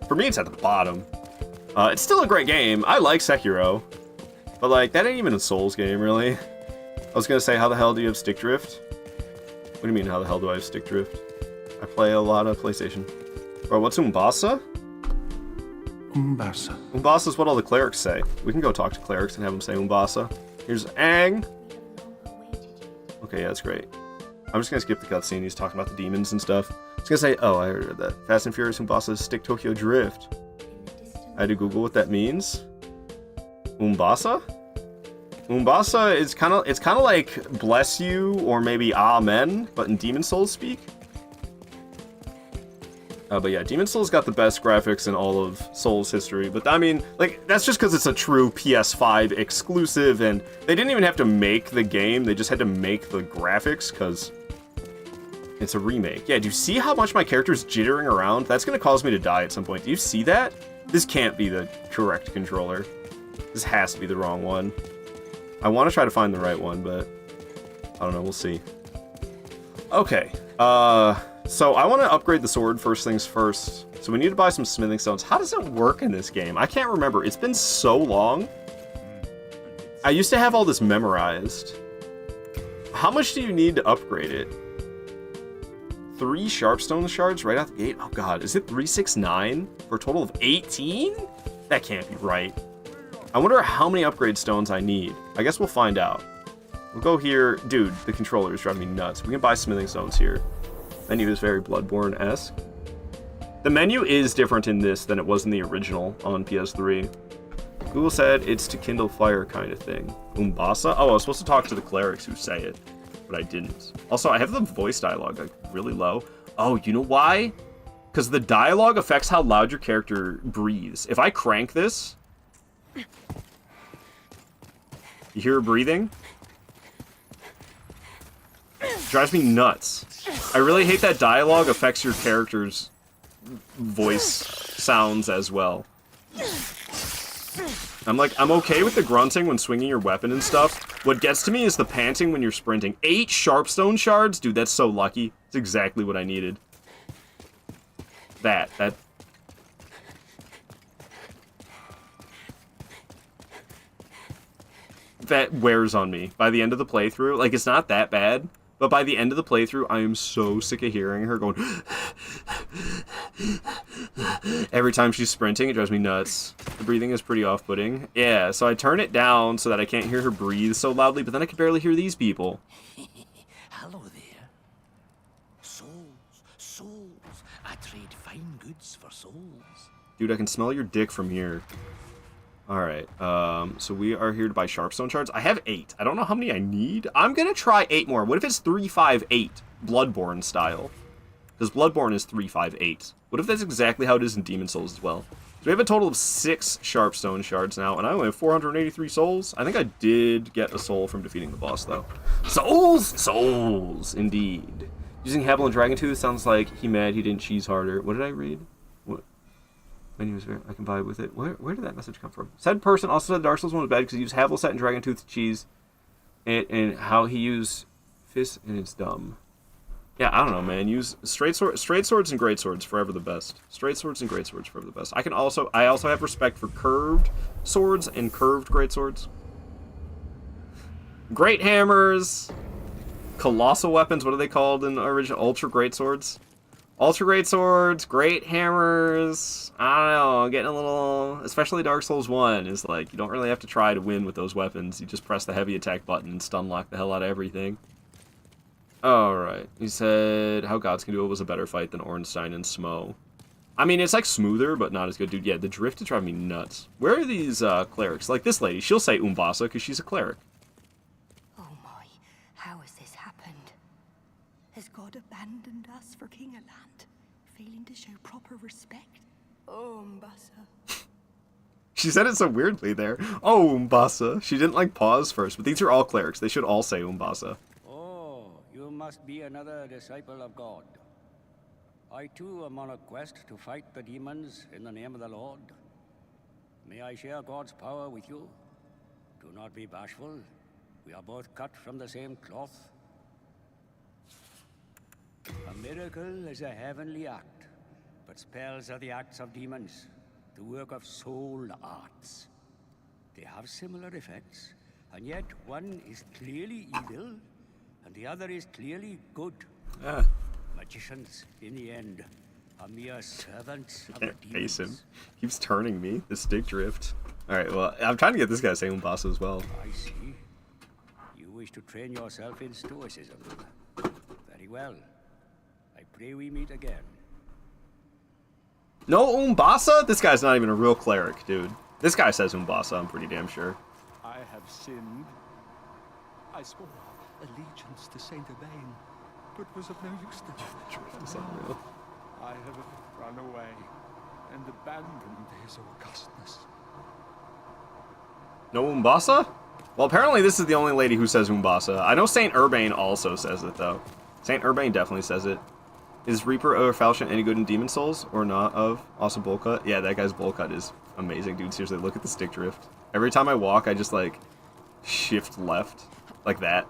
For me, it's at the bottom. It's still a great game. I like Sekiro. But, like, that ain't even a Souls game, really. I was gonna say, how the hell do you have stick drift? What do you mean, how the hell do I have stick drift? I play a lot of PlayStation. Bro, what's UMBASA? UMBASA. UMBASA is what all the clerics say. We can go talk to clerics and have them say UMBASA. Here's Aang. Okay, yeah, that's great. I'm just gonna skip the cutscene. He's talking about the demons and stuff. I was gonna say, oh, I heard that. Fast and Furious UMBASA Stick Tokyo Drift. I had to Google what that means. UMBASA? UMBASA is kind of like bless you or maybe amen, but in Demon Souls speak. But yeah, Demon Souls got the best graphics in all of Souls history. But I mean, like, that's just because it's a true PS5 exclusive, and they didn't even have to make the game. They just had to make the graphics because it's a remake. Yeah, do you see how much my character's jittering around? That's going to cause me to die at some point. Do you see that? This can't be the correct controller. This has to be the wrong one. I want to try to find the right one, but I don't know. We'll see. Okay. So I want to upgrade the sword first things first. So we need to buy some smithing stones. How does it work in this game? I can't remember. It's been so long. I used to have all this memorized. How much do you need to upgrade it? 3 sharpstone shards right out the gate? Oh god, is it 369 for a total of 18? That can't be right. I wonder how many upgrade stones I need. I guess we'll find out. We'll go here. Dude, the controller is driving me nuts. We can buy smithing stones here. Menu is very Bloodborne-esque. The menu is different in this than it was in the original on PS3. Google said it's to kindle fire kind of thing. UMBASA? Oh, I was supposed to talk to the clerics who say it, but I didn't. Also, I have the voice dialogue like really low. Oh, you know why? Because the dialogue affects how loud your character breathes. If I crank this... You hear her breathing? Drives me nuts. I really hate that dialogue affects your character's voice sounds as well. I'm okay with the grunting when swinging your weapon and stuff. What gets to me is the panting when you're sprinting. 8 sharpstone shards? Dude, that's so lucky. It's exactly what I needed. That wears on me by the end of the playthrough. Like, it's not that bad, but by the end of the playthrough, I am so sick of hearing her going every time she's sprinting. It drives me nuts. The breathing is pretty off-putting. Yeah, so I turn it down so that I can't hear her breathe so loudly, but then I can barely hear these people. Hello there. Souls. I trade fine goods for souls. Dude, I can smell your dick from here. Alright, so we are here to buy sharpstone shards. I have 8. I don't know how many I need. I'm gonna try 8 more. What if it's 358, Bloodborne style? Because Bloodborne is 358. What if that's exactly how it is in Demon Souls as well? So we have a total of 6 sharpstone shards now, and I only have 483 souls. I think I did get a soul from defeating the boss, though. Souls! Souls, indeed. Using Havel and Dragon Tooth sounds like he mad he didn't cheese harder. What did I read? What? Menu is very, I can vibe with it. Where did that message come from? Said person also said Dark Souls 1 was bad because he used Havel set and Dragon Tooth cheese, and how he used fist, and it's dumb. Yeah, I don't know, man. Use straight swords and great swords forever the best. Straight swords and great swords forever the best. I also have respect for curved swords and curved great swords. Great hammers, colossal weapons. What are they called in the original? Ultra great swords. Ultra great swords, great hammers. I don't know, getting a little, especially Dark Souls 1 is like, you don't really have to try to win with those weapons. You just press the heavy attack button and stun lock the hell out of everything. Alright, he said How Gods Can Do It was a better fight than Ornstein and Smo. I mean, it's like smoother, but not as good, dude. Yeah, the drift is driving me nuts. Where are these clerics? Like this lady, she'll say UMBASA because she's a cleric. Oh my, how has this happened? Has God abandoned us for King Aland, failing to show proper respect? Oh, UMBASA. She said it so weirdly there. Oh, UMBASA. She didn't like pause first, but these are all clerics. They should all say UMBASA. Oh, you must be another disciple of God. I too am on a quest to fight the demons in the name of the Lord. May I share God's power with you? Do not be bashful. We are both cut from the same cloth. A miracle is a heavenly act, but spells are the acts of demons, the work of soul arts. They have similar effects, and yet one is clearly evil, and the other is clearly good. Ah. Magicians, in the end, are mere servants of Can't the face him. demons. Keeps turning me. The stick drift. Alright, well, I'm trying to get this guy to say UMBASA as well. I see. You wish to train yourself in stoicism. Very well. I pray we meet again. No UMBASA? This guy's not even a real cleric, dude. This guy says UMBASA, I'm pretty damn sure. I have sinned. I swore allegiance to Saint Urbain, but was of no use to me. Drift is unreal. I have run away and abandoned his augustness. No UMBASA? Well, apparently this is the only lady who says UMBASA. I know Saint Urbain also says it, though. Saint Urbain definitely says it. Is Reaper or Falchion any good in Demon Souls or not of? Also bowl cut? Yeah, that guy's bowl cut is amazing, dude. Seriously, look at the stick drift. Every time I walk, I just, like, shift left. Like that.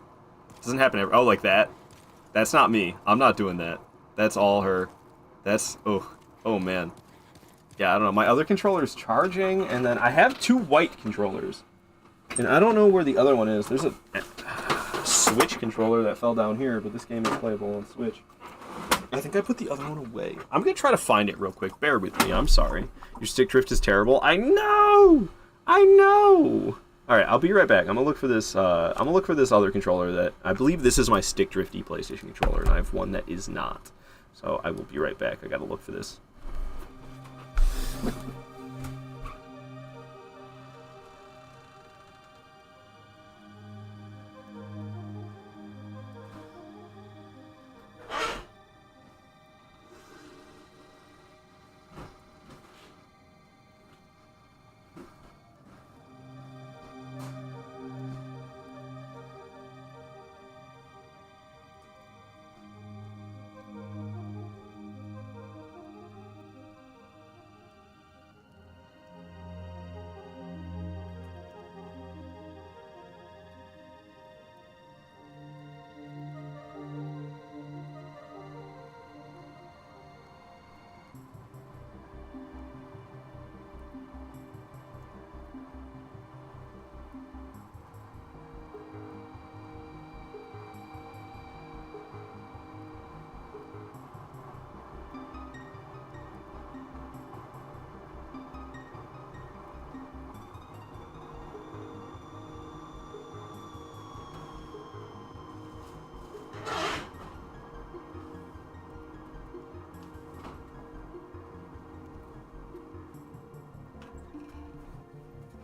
Doesn't happen ever. Oh, like that. That's not me. I'm not doing that. That's all her. That's... Oh, man. Yeah, I don't know. My other controller is charging, and then I have two white controllers. And I don't know where the other one is. There's a Switch controller that fell down here, but this game is playable on Switch. I think I put the other one away. I'm going to try to find it real quick. Bear with me. I'm sorry. Your stick drift is terrible. I know! I know! Alright, I'll be right back. I'm gonna look for this. I'm gonna look for this other controller that I believe this is my stick drifty PlayStation controller, and I have one that is not. So I will be right back. I gotta look for this.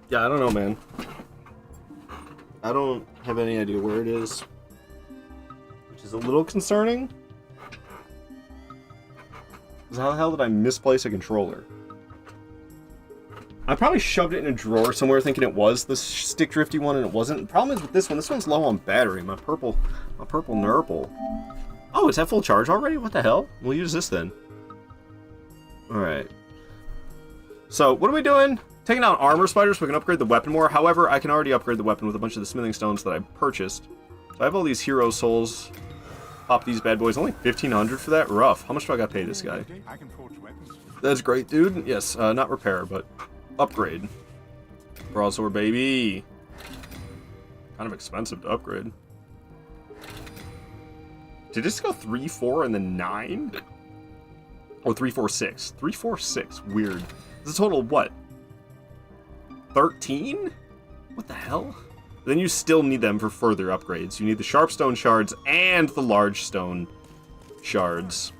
Yeah, I don't know, man. I don't have any idea where it is, which is a little concerning. Because how the hell did I misplace a controller? I probably shoved it in a drawer somewhere thinking it was the stick drifty one, and it wasn't. The problem is with this one. This one's low on battery. My purple nurple. Oh, it's at full charge already? What the hell? We'll use this then. Alright. So, what are we doing? Taking out armor spiders so we can upgrade the weapon more. However, I can already upgrade the weapon with a bunch of the smithing stones that I purchased. So I have all these hero souls. Pop these bad boys. Only 1,500 for that? Rough. How much do I gotta pay this guy? I can forge weapons. That's great, dude. Yes, not repair, but upgrade. Broadsword, baby. Kind of expensive to upgrade. Did this go 3, 4, and then 9? Oh, 346. 346. Weird. It's a total of what? 13? What the hell? Then you still need them for further upgrades. You need the sharpstone shards and the large stone shards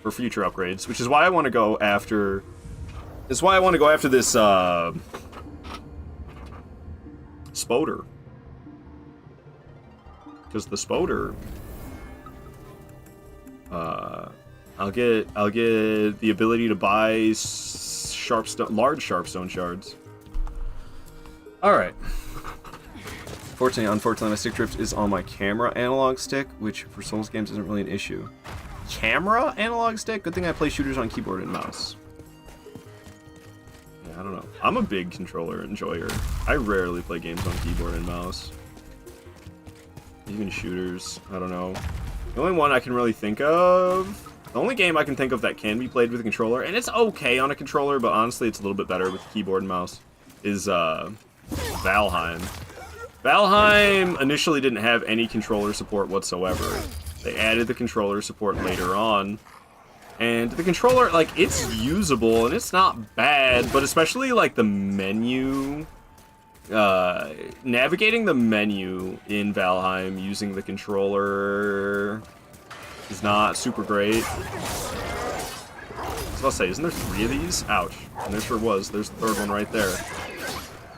for future upgrades, which is why I want to go after. That's why I want to go after this Spoder. Because the Spoder, I'll get the ability to buy large sharpstone shards. All right. Unfortunately, my stick drift is on my camera analog stick, which for Souls games isn't really an issue. Camera analog stick? Good thing I play shooters on keyboard and mouse. Yeah, I don't know. I'm a big controller enjoyer. I rarely play games on keyboard and mouse. Even shooters, I don't know. The only one I can really think of, the only game I can think of that can be played with a controller, and it's okay on a controller, but honestly it's a little bit better with the keyboard and mouse, is Valheim. Valheim initially didn't have any controller support whatsoever. They added the controller support later on. And the controller, like, it's usable and it's not bad, but especially like the menu, navigating the menu in Valheim using the controller is not super great. So I'll say, isn't there 3 of these? Ouch. And there sure was. There's the 3rd one right there.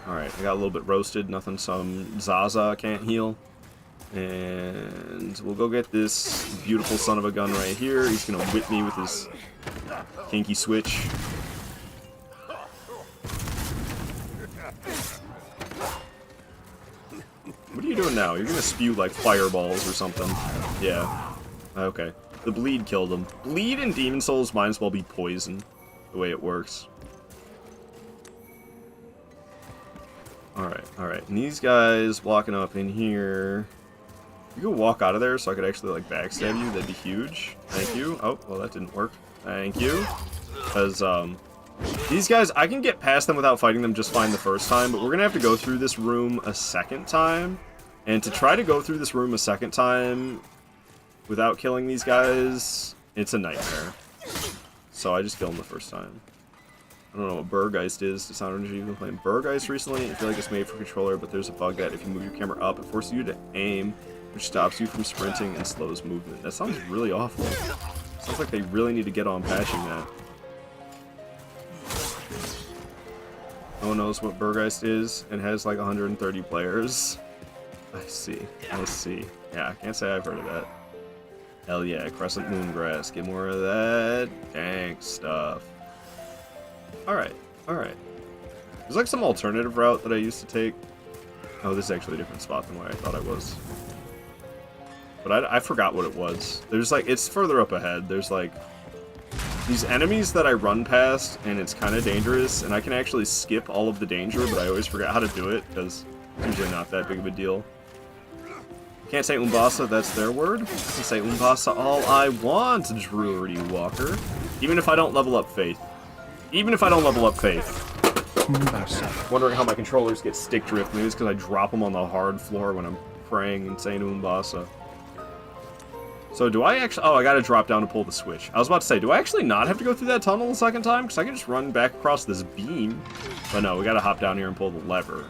Alright, I got a little bit roasted. Nothing some Zaza can't heal. And we'll go get this beautiful son of a gun right here. He's gonna whip me with his kinky switch. What are you doing now? You're gonna spew like fireballs or something. Yeah. Okay. The bleed killed him. Bleed in Demon Souls might as well be poison, the way it works. Alright. And these guys walking up in here. You could walk out of there so I could actually, like, backstab you. That'd be huge. Thank you. Oh, well, that didn't work. Thank you. Because, these guys, I can get past them without fighting them just fine the first time, but we're gonna have to go through this room a second time. And to try to go through this room a second time without killing these guys, it's a nightmare. So I just kill them the first time. I don't know what Burgeist is. Dishonored Energy. You've been playing Burgeist recently. I feel like it's made for controller, but there's a bug that if you move your camera up, it forces you to aim, which stops you from sprinting and slows movement. That sounds really awful. Sounds like they really need to get on patching that. No one knows what Burgeist is and has like 130 players. I see. Yeah, I can't say I've heard of that. Hell yeah, Crescent Moongrass. Get more of that dank stuff. Alright. There's like some alternative route that I used to take. Oh, this is actually a different spot than where I thought I was. But I forgot what it was. There's like, it's further up ahead. There's like these enemies that I run past, and it's kind of dangerous, and I can actually skip all of the danger, but I always forget how to do it, because it's usually not that big of a deal. Can't say UMBASA, that's their word. I can say UMBASA all I want, Drury Walker. Even if I don't level up Faith. Wondering how my controllers get stick drift. Maybe it's because I drop them on the hard floor when I'm praying and saying UMBASA. So do I actually... Oh, I gotta drop down to pull the switch. I was about to say, do I actually not have to go through that tunnel the second time? Because I can just run back across this beam. But no, we gotta hop down here and pull the lever.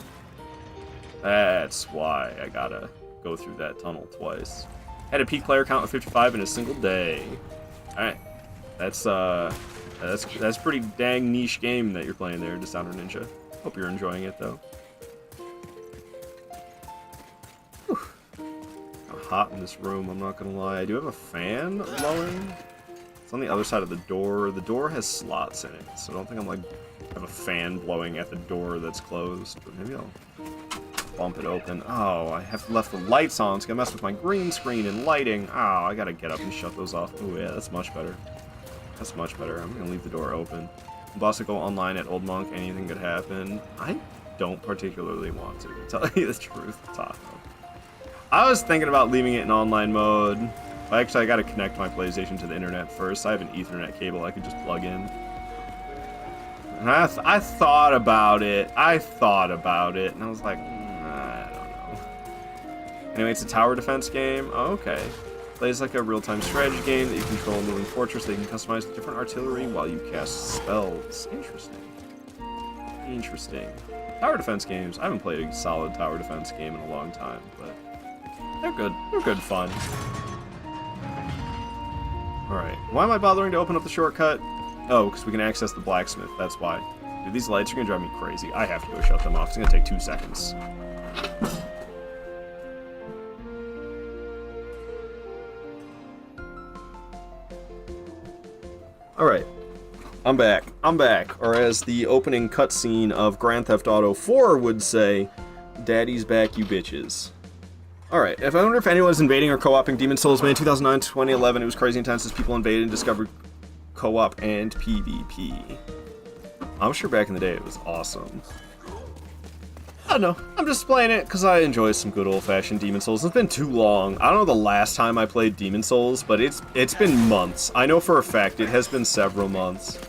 That's why I gotta go through that tunnel twice. Had a peak player count of 55 in a single day. Alright. That's pretty dang niche game that you're playing there, Dishonored Ninja. Hope you're enjoying it, though. Hot in this room, I'm not gonna lie. I do have a fan blowing. It's on the other side of the door. The door has slots in it, so I don't think I'm like have a fan blowing at the door that's closed. But maybe I'll bump it open. Oh, I have left the lights on. It's gonna mess with my green screen and lighting. Oh, I gotta get up and shut those off. Oh yeah, that's much better. That's much better. I'm gonna leave the door open. Boss go online at Old Monk. Anything could happen. I don't particularly want to tell you the truth, Taco. I was thinking about leaving it in online mode. Actually, I gotta connect my PlayStation to the internet first. I have an Ethernet cable I could just plug in. And I thought about it. And I was like, I don't know. Anyway, it's a tower defense game. Oh, okay. Plays like a real-time strategy game that you control a moving fortress that you can customize with different artillery while you cast spells. Interesting. Interesting. Tower defense games. I haven't played a solid tower defense game in a long time, but they're good. They're good fun. Alright. Why am I bothering to open up the shortcut? Oh, because we can access the blacksmith. That's why. Dude, these lights are going to drive me crazy. I have to go shut them off. It's going to take 2 seconds. Alright. I'm back. Or as the opening cutscene of Grand Theft Auto 4 would say, Daddy's back, you bitches. Alright, I wonder if anyone was invading or co-oping Demon Souls, man. 2009 to 2011, it was crazy intense as people invaded and discovered co-op and PvP. I'm sure back in the day it was awesome. I don't know, I'm just playing it because I enjoy some good old-fashioned Demon Souls. It's been too long. I don't know the last time I played Demon Souls, but it's been months. I know for a fact it has been several months.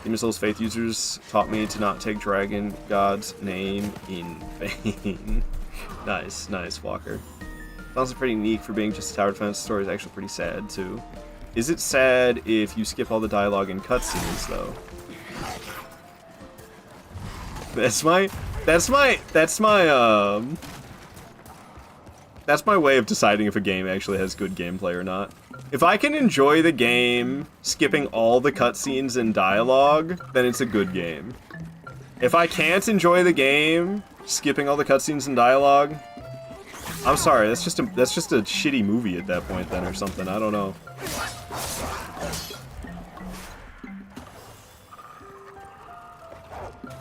Demon Souls faith users taught me to not take Dragon God's name in vain. Nice, Walker. Sounds pretty unique for being just a tower defense. The story is actually pretty sad, too. Is it sad if you skip all the dialogue and cutscenes, though? That's my way of deciding if a game actually has good gameplay or not. If I can enjoy the game skipping all the cutscenes and dialogue, then it's a good game. If I can't enjoy the game skipping all the cutscenes and dialogue, I'm sorry, that's just a shitty movie at that point then or something. I don't know.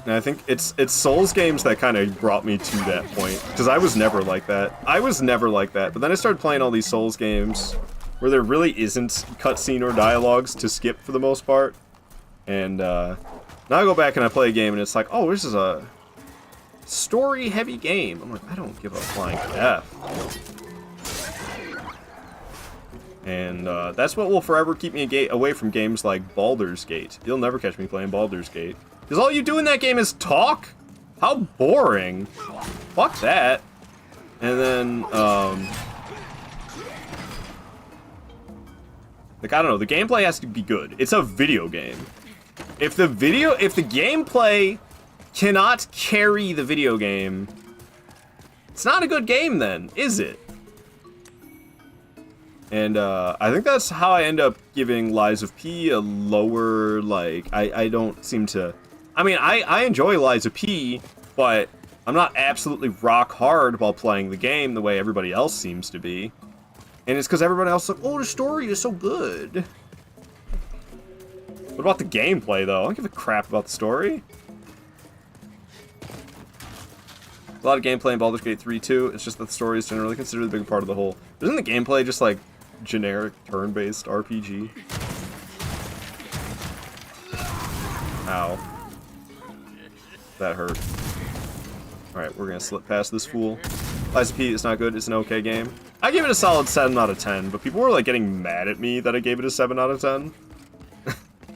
And I think it's Souls games that kind of brought me to that point, because I was never like that. But then I started playing all these Souls games where there really isn't cutscene or dialogues to skip for the most part. And now I go back and I play a game and it's like, oh, this is a story-heavy game. I'm like, I don't give a flying F. And that's what will forever keep me away from games like Baldur's Gate. You'll never catch me playing Baldur's Gate. Because all you do in that game is talk? How boring. Fuck that. And then, like, I don't know, the gameplay has to be good. It's a video game. If the gameplay cannot carry the video game, it's not a good game then, is it? And, I think that's how I end up giving Lies of P a lower, like, I don't seem to... I mean, I enjoy Lies of P, but I'm not absolutely rock hard while playing the game the way everybody else seems to be. And it's because everybody else is like, oh, the story is so good. What about the gameplay, though? I don't give a crap about the story. A lot of gameplay in Baldur's Gate 3, too. It's just that the story is generally considered a big part of the whole. Isn't the gameplay just, like, generic turn-based RPG? Ow. That hurt. Alright, we're gonna slip past this fool. Lies of P is not good, it's an okay game. I gave it a solid 7 out of 10, but people were like getting mad at me that I gave it a 7 out of 10.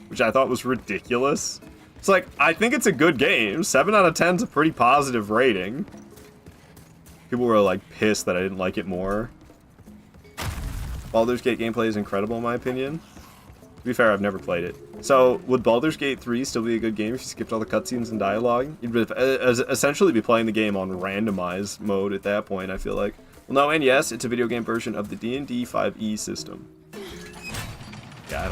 Which I thought was ridiculous. It's like, I think it's a good game. 7 out of 10 is a pretty positive rating. People were like pissed that I didn't like it more. Baldur's Gate gameplay is incredible in my opinion. To be fair, I've never played it. So, would Baldur's Gate 3 still be a good game if you skipped all the cutscenes and dialogue? You'd essentially be playing the game on randomized mode at that point, I feel like. Well, no, and yes, it's a video game version of the D&D 5e system. Yeah, I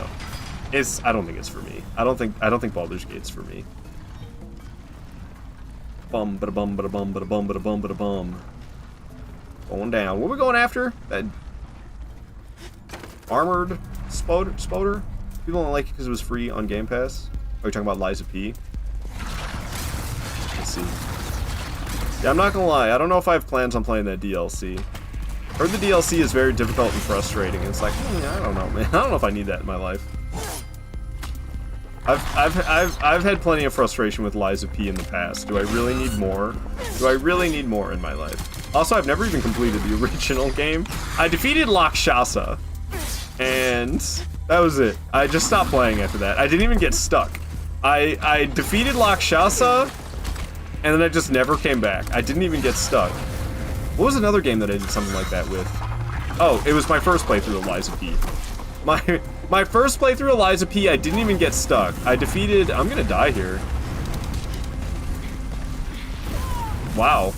don't think it's for me. I don't think Baldur's Gate's for me. Bum bada bum bada bum bada bum bada bum bada bum. Going down. What are we going after? That armored spoder? People don't like it because it was free on Game Pass. Are you talking about Lies of P? Let's see. Yeah, I'm not gonna lie. I don't know if I have plans on playing that DLC. Heard the DLC is very difficult and frustrating. It's like, I don't know, man. I don't know if I need that in my life. I've had plenty of frustration with Lies of P in the past. Do I really need more? Do I really need more in my life? Also, I've never even completed the original game. I defeated Lakshasa, and that was it. I just stopped playing after that. I didn't even get stuck. I defeated Lakshasa, and then I just never came back. I didn't even get stuck. What was another game that I did something like that with? Oh, it was my first playthrough of Liza P. My first playthrough of Liza P, I didn't even get stuck. I defeated... I'm gonna die here. Wow.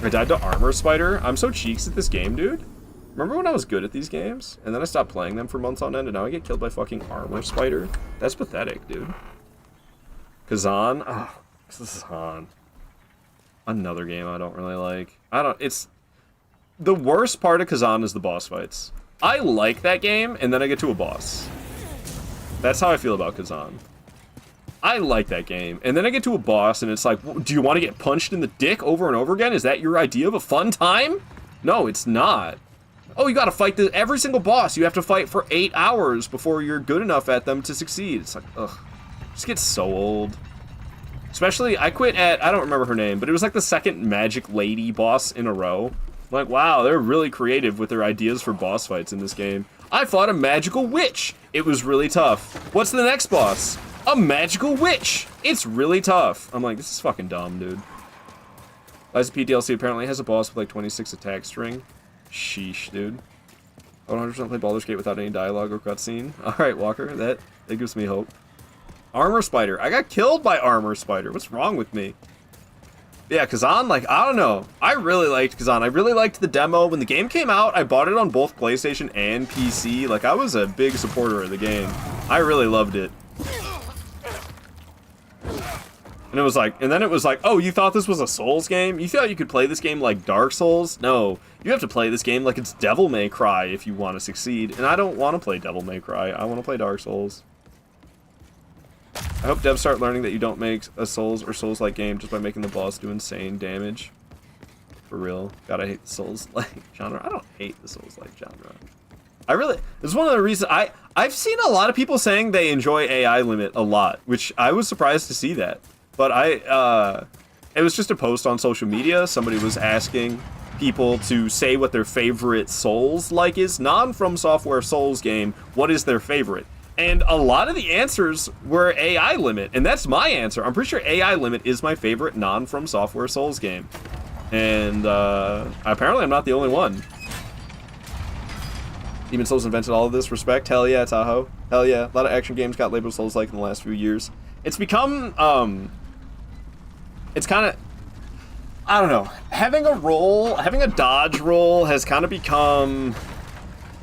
I died to Armor Spider. I'm so cheeks at this game, dude. Remember when I was good at these games? And then I stopped playing them for months on end, and now I get killed by fucking Armor Spider? That's pathetic, dude. Kazan? Oh, Kazan. Another game I don't really like. It's... The worst part of Kazan is the boss fights. I like that game, and then I get to a boss. That's how I feel about Kazan. I like that game, and then I get to a boss, and it's like, do you want to get punched in the dick over and over again? Is that your idea of a fun time? No, it's not. Oh, you gotta fight every single boss. You have to fight for 8 hours before you're good enough at them to succeed. It's like, ugh. It just gets so old. Especially, I quit at, I don't remember her name, but it was like the second Magic Lady boss in a row. I'm like, wow, they're really creative with their ideas for boss fights in this game. I fought a magical witch. It was really tough. What's the next boss? A magical witch. It's really tough. I'm like, this is fucking dumb, dude. Liza P DLC apparently has a boss with like 26 attack string. Sheesh, dude. I 100% play Baldur's Gate without any dialogue or cutscene. Alright, Walker, that gives me hope. Armor Spider. I got killed by Armor Spider. What's wrong with me? Yeah, Kazan, like, I don't know. I really liked Kazan. I really liked the demo. When the game came out, I bought it on both PlayStation and PC. Like, I was a big supporter of the game. I really loved it. And it was like, and then it was like, oh, you thought this was a Souls game? You thought you could play this game like Dark Souls? No, you have to play this game like it's Devil May Cry if you want to succeed. And I don't want to play Devil May Cry. I want to play Dark Souls. I hope devs start learning that you don't make a Souls or Souls-like game just by making the boss do insane damage. For real. God, I hate the Souls-like genre. I don't hate the Souls-like genre. I really... It's one of the reasons... I've seen a lot of people saying they enjoy AI Limit a lot, which I was surprised to see that. But it was just a post on social media. Somebody was asking people to say what their favorite Souls-like is. Non-From Software Souls game, what is their favorite? And a lot of the answers were AI Limit, and that's my answer. I'm pretty sure AI Limit is my favorite non-From Software Souls game. And apparently I'm not the only one. Demon Souls invented all of this. Respect. Hell yeah, Tahoe. Hell yeah. A lot of action games got labeled Souls-like in the last few years. It's become, it's kind of, I don't know. Having a dodge roll has kind of become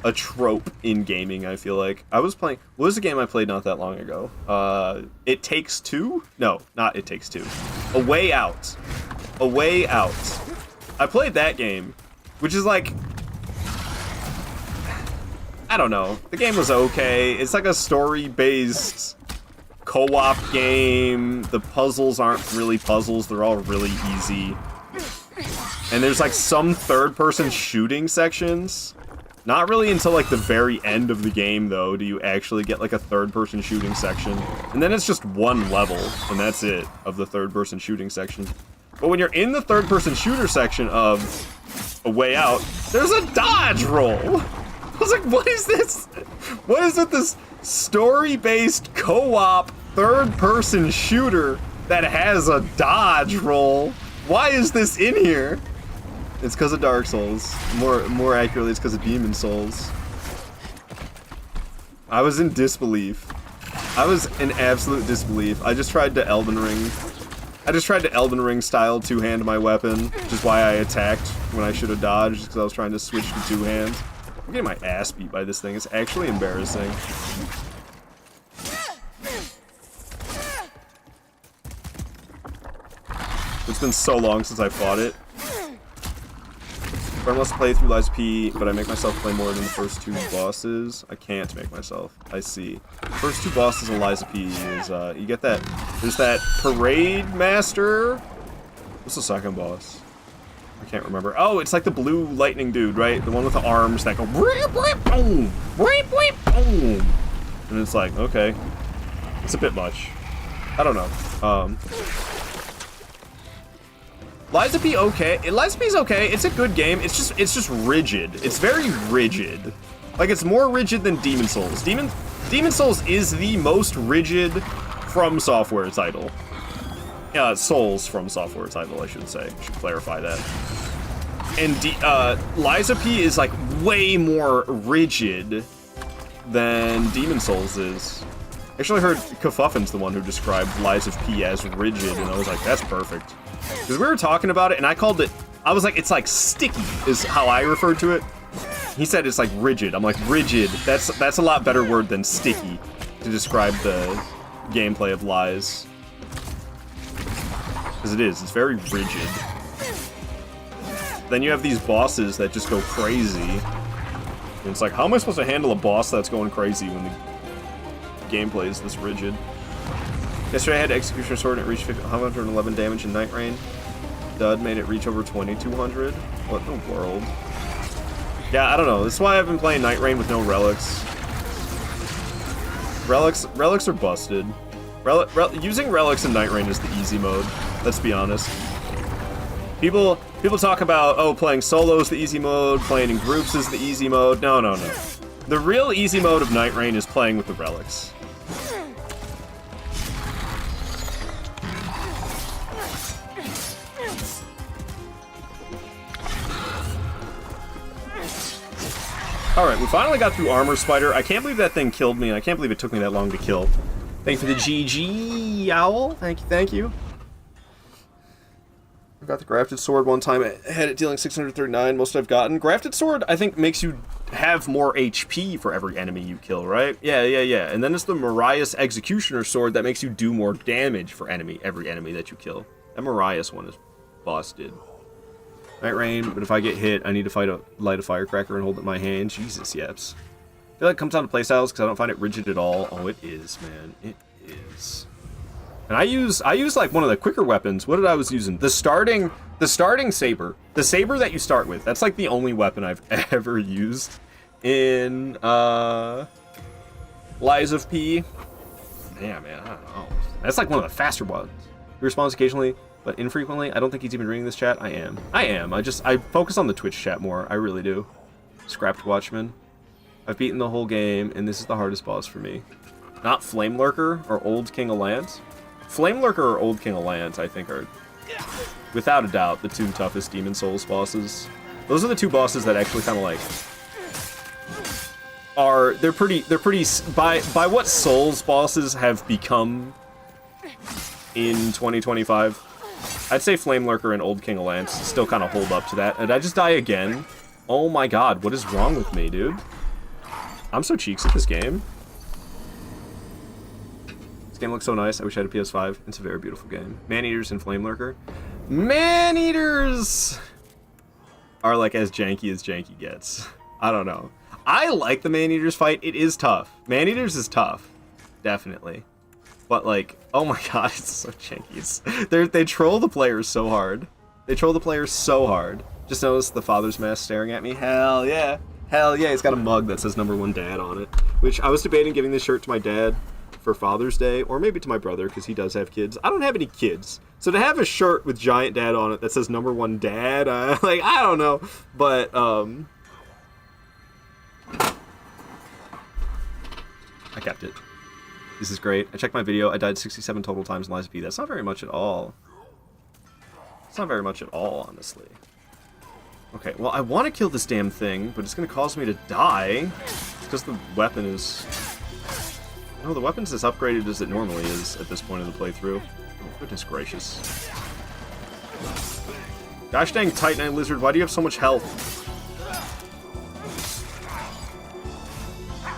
a trope in gaming, I feel like. I was playing, what was the game I played not that long ago? It Takes Two? No, not It Takes Two. A Way Out. A Way Out. I played that game, which is like, I don't know. The game was okay. It's like a story-based co-op game. The puzzles aren't really puzzles. They're all really easy. And there's like some third-person shooting sections. Not really until like the very end of the game, though, do you actually get like a third-person shooting section. And then it's just one level, and that's it, of the third-person shooting section. But when you're in the third-person shooter section of A Way Out, there's a dodge roll! I was like, what is this? What is with this story-based co-op third-person shooter that has a dodge roll? Why is this in here? It's because of Dark Souls. More accurately, it's because of Demon Souls. I was in disbelief. I was in absolute disbelief. I just tried to Elden Ring. I just tried to Elden Ring style two-hand my weapon, which is why I attacked when I should have dodged, because I was trying to switch to two-hand. I'm getting my ass beat by this thing. It's actually embarrassing. It's been so long since I fought it. If I must play through Liza P, but I make myself play more than the first two bosses. I can't make myself. I see. The first two bosses in Liza P is, you get that. There's that Parade Master. What's the second boss? I can't remember. Oh, it's like the blue lightning dude, right? The one with the arms that go boom, boom. And it's like, okay. It's a bit much. I don't know. Liza P okay. Liza P's okay. It's a good game. It's just rigid. It's very rigid. Like, it's more rigid than Demon Souls. Demon Souls is the most rigid From Software title. Souls From Software title, I should say. I should clarify that. Liza P is like way more rigid than Demon Souls is. Actually, I heard Kafuffin's the one who described Lies of P as rigid, and I was like, that's perfect. Because we were talking about it, and I called it, I was like, it's like sticky, is how I referred to it. He said it's like rigid. I'm like, rigid, that's a lot better word than sticky to describe the gameplay of Lies. Because it's very rigid. Then you have these bosses that just go crazy. And it's like, how am I supposed to handle a boss that's going crazy when the gameplay is this rigid? Yesterday I had Executioner Sword and it reached 111 damage in Night Rain. Dud made it reach over 2200. What in the world? Yeah, I don't know. That's why I've been playing Night Rain with no relics. Relics are busted. Using relics in Night Rain is the easy mode. Let's be honest. People talk about, oh, playing solo is the easy mode, playing in groups is the easy mode. No. The real easy mode of Night Rain is playing with the relics. Alright, we finally got through Armor Spider. I can't believe that thing killed me. I can't believe it took me that long to kill. Thank you for the GG, Owl. Thank you. I got the Grafted Sword one time. I had it dealing 639, most I've gotten. Grafted Sword, I think, makes you have more HP for every enemy you kill, right? Yeah. And then it's the Mariah's Executioner Sword that makes you do more damage for every enemy that you kill. That Mariah's one is busted. Night Rain, but if I get hit, I need to light a firecracker and hold it in my hand. Jesus, yeps. I feel like it comes down to playstyles because I don't find it rigid at all. Oh, it is, man. It is. And I use like one of the quicker weapons. What did I was using? The starting saber. The saber that you start with. That's like the only weapon I've ever used in Lies of P. Yeah, man, I don't know. That's like one of the faster ones. He responds occasionally, but infrequently. I don't think he's even reading this chat. I am. I focus on the Twitch chat more. I really do. Scrapped Watchman. I've beaten the whole game, and this is the hardest boss for me. Not Flame Lurker or Old King of Lands. Flame Lurker or Old King of Lands, I think, are, without a doubt, the two toughest Demon Souls bosses. Those are the two bosses that actually kind of like they're pretty by what Souls bosses have become in 2025. I'd say Flame Lurker and Old King of Lands still kind of hold up to that. And I just die again. Oh my god, what is wrong with me, dude? I'm so cheeks at this game. This game looks so nice. I wish I had a PS5. It's a very beautiful game. Man-Eaters and Flame Lurker. Man-Eaters are like as janky gets. I don't know. I like the Man-Eaters fight. It is tough. Man-Eaters is tough. Definitely. But like, oh my god, it's so janky. They troll the players so hard. They troll the players so hard. Just notice the father's mask staring at me. Hell yeah. Hell yeah, he's got a mug that says #1 dad on it. Which I was debating giving this shirt to my dad for Father's Day, or maybe to my brother, because he does have kids. I don't have any kids. So to have a shirt with Giant Dad on it that says #1 dad, like, I don't know. But, I kept it. This is great. I checked my video. I died 67 total times in Lies of P. That's not very much at all. It's not very much at all, honestly. Okay, well, I want to kill this damn thing, but it's going to cause me to die. Because the weapon is... No, the weapon's as upgraded as it normally is at this point in the playthrough. Oh, goodness gracious. Gosh dang Titanite Lizard, why do you have so much health?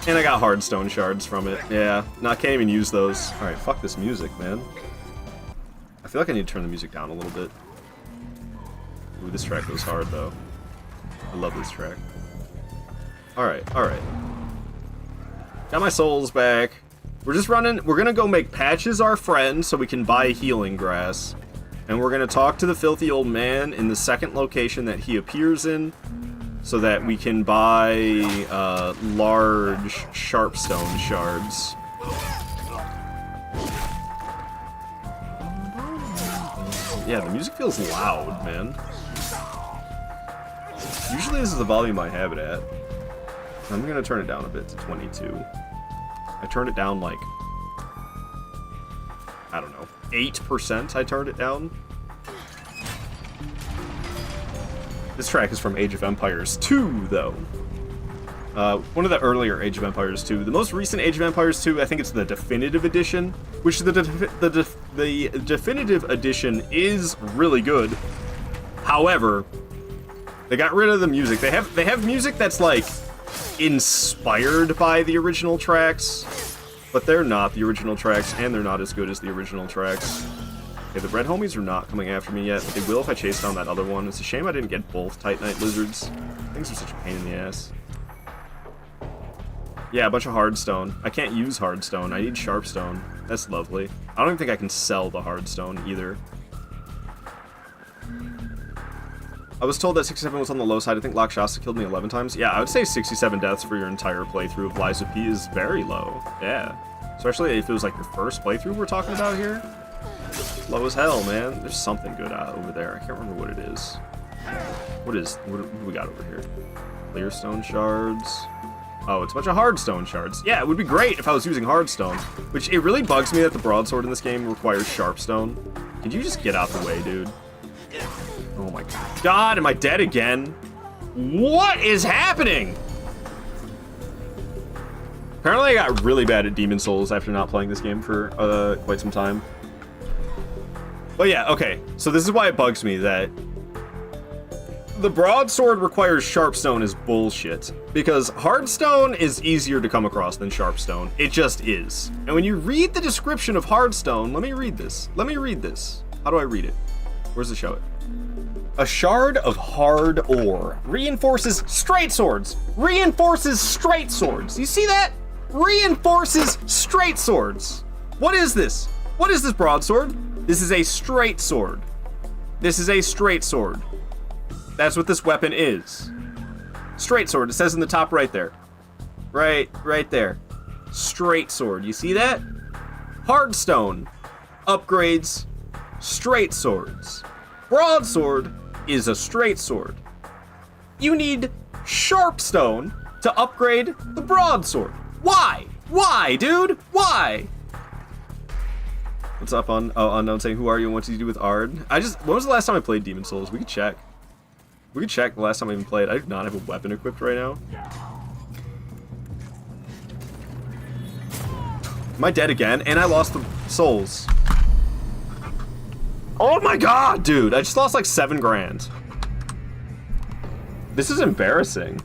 And I got hardstone shards from it. Yeah, no, I can't even use those. Alright, fuck this music, man. I feel like I need to turn the music down a little bit. Ooh, this track goes hard, though. I love this track. Alright. Got my souls back. We're just running. We're gonna go make Patches our friend so we can buy healing grass. And we're gonna talk to the filthy old man in the second location that he appears in so that we can buy large sharpstone shards. Yeah, the music feels loud, man. Usually this is the volume I have it at. I'm gonna turn it down a bit to 22. I turned it down like, I don't know, 8% I turned it down. This track is from Age of Empires 2, though. One of the earlier Age of Empires 2. The most recent Age of Empires 2, I think it's the Definitive Edition, which the Definitive Edition is really good. However, they got rid of the music. They have music that's like inspired by the original tracks, but they're not the original tracks, and they're not as good as the original tracks. Okay, the red homies are not coming after me yet, but they will if I chase down that other one. It's a shame I didn't get both Titanite lizards. Things are such a pain in the ass. Yeah, a bunch of hardstone. I can't use hardstone. I need sharpstone. That's lovely. I don't even think I can sell the hardstone either. I was told that 67 was on the low side. I think Lakshasa killed me 11 times. Yeah, I would say 67 deaths for your entire playthrough of Lies of P is very low. Yeah. Especially if it was like your first playthrough we're talking about here. Low as hell, man. There's something good out over there. I can't remember what it is. What do we got over here? Clear stone shards. Oh, it's a bunch of hardstone shards. Yeah, it would be great if I was using hardstone, which it really bugs me that the broadsword in this game requires sharpstone. Could you just get out the way, dude? Oh my god, am I dead again? What is happening? Apparently I got really bad at Demon Souls after not playing this game for quite some time. But yeah, okay, so this is why it bugs me that the broadsword requires sharpstone is bullshit. Because hardstone is easier to come across than sharpstone. It just is. And when you read the description of hardstone, let me read this. How do I read it? Where's the show it? A shard of hard ore reinforces straight swords. Reinforces straight swords. You see that? Reinforces straight swords. What is this? What is this broadsword? This is a straight sword. This is a straight sword. That's what this weapon is. Straight sword. It says in the top right there. Right there. Straight sword. You see that? Hardstone upgrades straight swords. Broadsword is a straight sword. You need sharpstone to upgrade the broadsword. Why? Why, dude? Why? What's up on Unknown saying, who are you and what did you do with Ard? When was the last time I played Demon Souls? We could check. We could check the last time I even played. I do not have a weapon equipped right now. Am I dead again? And I lost the souls. Oh my god, dude! I just lost like 7 grand. This is embarrassing.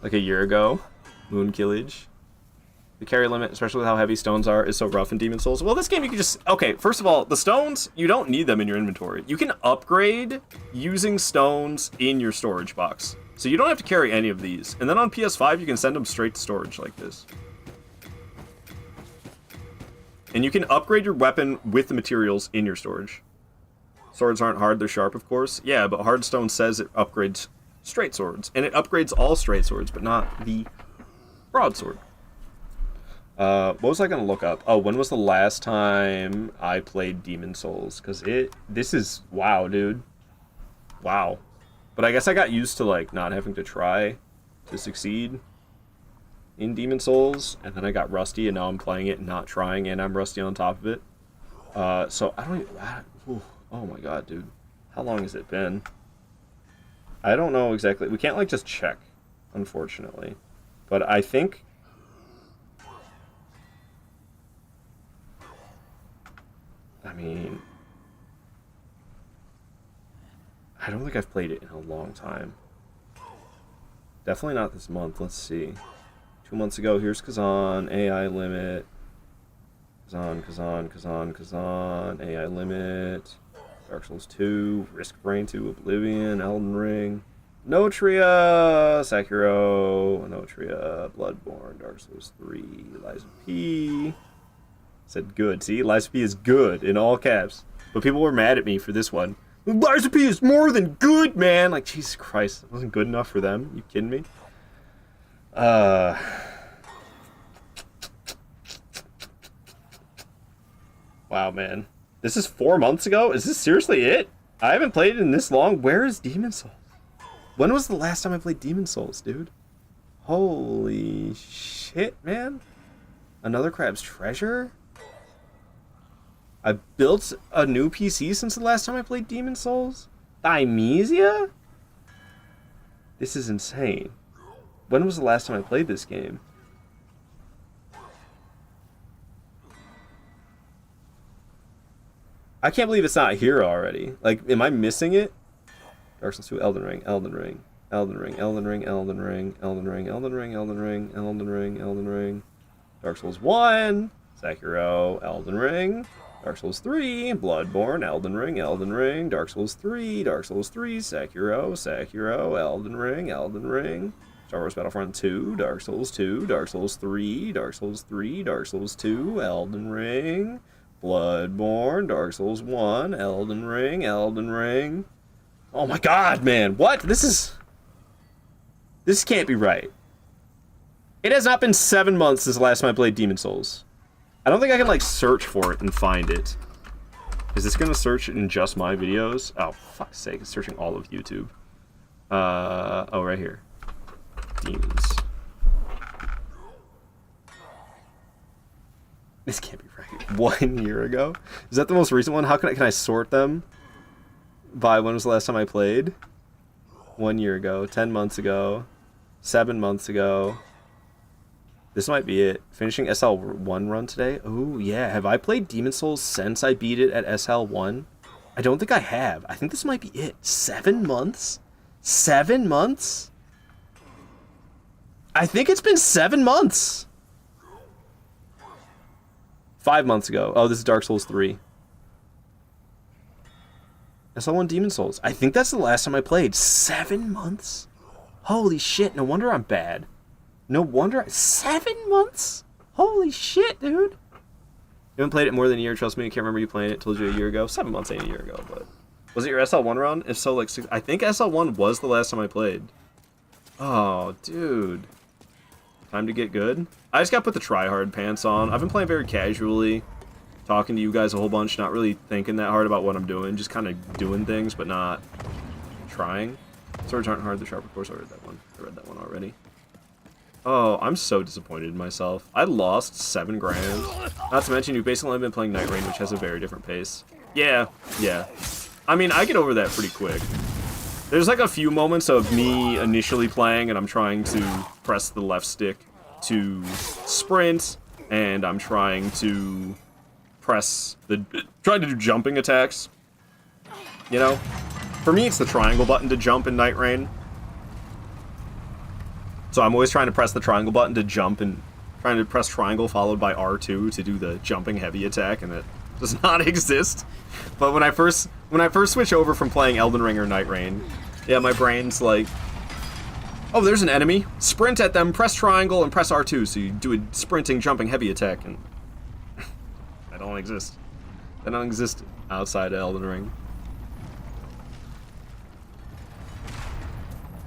Like a year ago. Moon Killage. The carry limit, especially with how heavy stones are, is so rough in Demon Souls. Well, this game you can just... Okay, first of all, the stones, you don't need them in your inventory. You can upgrade using stones in your storage box. So you don't have to carry any of these. And then on PS5, you can send them straight to storage like this. And you can upgrade your weapon with the materials in your storage. Swords aren't hard, they're sharp, of course. Yeah, but Hardstone says it upgrades straight swords. And it upgrades all straight swords, but not the broadsword. What was I gonna look up? Oh, when was the last time I played Demon Souls? Because this is... Wow, dude. Wow. But I guess I got used to, like, not having to try to succeed in Demon Souls, and then I got rusty, and now I'm playing it and not trying, and I'm rusty on top of it. So I don't even... Oh my god, dude. How long has it been? I don't know exactly. We can't, like, just check, unfortunately. But I think... I mean... I don't think I've played it in a long time. Definitely not this month. Let's see. 2 months ago, here's Kazan, AI limit. Kazan, AI limit. Dark Souls 2, Risk Brain 2, Oblivion, Elden Ring. Notria, Sekiro, Notria, Bloodborne, Dark Souls 3, Lies of P. Said good. See, Lies of P is good in all caps. But people were mad at me for this one. Lies of P is more than good, man! Like, Jesus Christ, it wasn't good enough for them. You kidding me? Wow, man. This is 4 months ago? Is this seriously it? I haven't played it in this long. Where is Demon Souls? When was the last time I played Demon Souls, dude? Holy shit, man. Another Crab's Treasure? I built a new PC since the last time I played Demon Souls? Thymesia? This is insane. When was the last time I played this game? I can't believe it's not here already. Like, am I missing it? Dark Souls 2, Elden Ring, Elden Ring, Elden Ring, Elden Ring, Elden Ring, Elden Ring, Elden Ring, Elden Ring, Elden Ring, Elden Ring. Dark Souls 1, Sekiro, Elden Ring. Dark Souls 3, Bloodborne, Elden Ring, Elden Ring. Dark Souls 3, Dark Souls 3, Sekiro, Sekiro, Elden Ring, Elden Ring. Star Wars Battlefront 2, Dark Souls 2, Dark Souls 3, Dark Souls 3, Dark Souls 2, Elden Ring. Bloodborne, Dark Souls 1, Elden Ring, Elden Ring. Oh my god, man. What? This can't be right. It has not been 7 months since the last time I played Demon Souls. I don't think I can, like, search for it and find it. Is this gonna search in just my videos? Oh, fuck's sake. It's searching all of YouTube. Oh, right here. Demons. This can't be right. 1 year ago? Is that the most recent one? How can I sort them by when was the last time I played? 1 year ago, 10 months ago, 7 months ago. This might be it. Finishing SL1 run today. Oh, yeah. Have I played Demon Souls since I beat it at SL1? I don't think I have. I think this might be it. 7 months? 7 months? I think it's been 7 months. 5 months ago. Oh, this is Dark Souls 3. SL1 Demon Souls. I think that's the last time I played. 7 months? Holy shit. No wonder I'm bad. No wonder. 7 months? Holy shit, dude. You haven't played it more than a year. Trust me, I can't remember you playing it. Told you a year ago. 7 months ain't a year ago, but... Was it your SL1 run? If so, like... I think SL1 was the last time I played. Oh, dude. Time to get good. I just gotta put the try-hard pants on. I've been playing very casually. Talking to you guys a whole bunch. Not really thinking that hard about what I'm doing. Just kind of doing things, but not trying. Swords aren't hard. The sharp, of course. I read that one. I read that one already. Oh, I'm so disappointed in myself. I lost 7 grand. Not to mention, you've basically only been playing Night Rain, which has a very different pace. Yeah. I mean, I get over that pretty quick. There's like a few moments of me initially playing, and I'm trying to press the left stick to sprint, and I'm trying to trying to do jumping attacks. You know? For me, it's the triangle button to jump in Night Rain. So I'm always trying to press the triangle button to jump and trying to press triangle followed by R2 to do the jumping heavy attack, and it does not exist. But when I first switch over from playing Elden Ring or Night Rain, yeah, my brain's like, oh, there's an enemy. Sprint at them, press triangle, and press R2, so you do a sprinting, jumping heavy attack, and that don't exist. That don't exist outside of Elden Ring.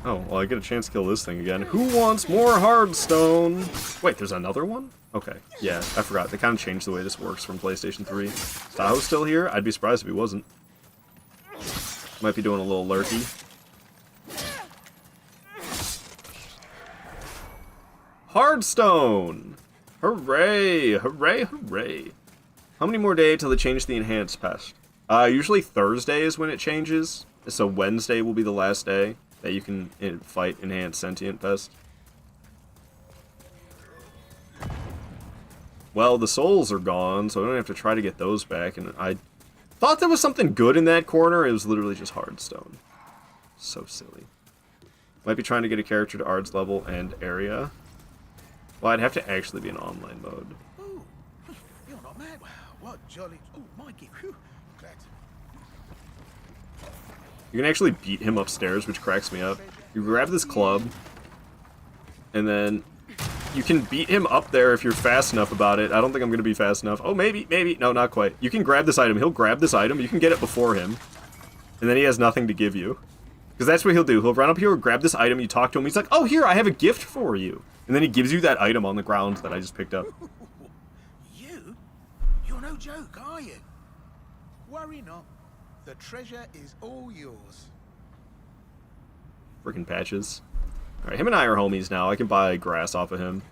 Oh, well, I get a chance to kill this thing again. Who wants more Hearthstone? Wait, there's another one? Okay, yeah, I forgot. They kind of changed the way this works from PlayStation 3. Is Tahoe still here? I'd be surprised if he wasn't. Might be doing a little lurky. Hearthstone! Hooray! Hooray, hooray. How many more days till they change the enhanced pest? Usually Thursday is when it changes. So Wednesday will be the last day that you can fight enhanced sentient pest. Well, the souls are gone, so I don't have to try to get those back, and I thought there was something good in that corner. It was literally just Hardstone. So silly. Might be trying to get a character to Ard's level and area. Well, I'd have to actually be in online mode. Oh, you're not mad. Wow, what jolly... Oh, Mikey, whew. Glad. You can actually beat him upstairs, which cracks me up. You grab this club, and then you can beat him up there if you're fast enough about it. I don't think I'm going to be fast enough. Oh, maybe. No, not quite. You can grab this item. He'll grab this item. You can get it before him. And then he has nothing to give you. Because that's what he'll do. He'll run up here, grab this item, you talk to him. He's like, oh, here, I have a gift for you. And then he gives you that item on the ground that I just picked up. You? You're no joke, are you? Worry not. The treasure is all yours. Freaking Patches. Alright, him and I are homies now. I can buy grass off of him.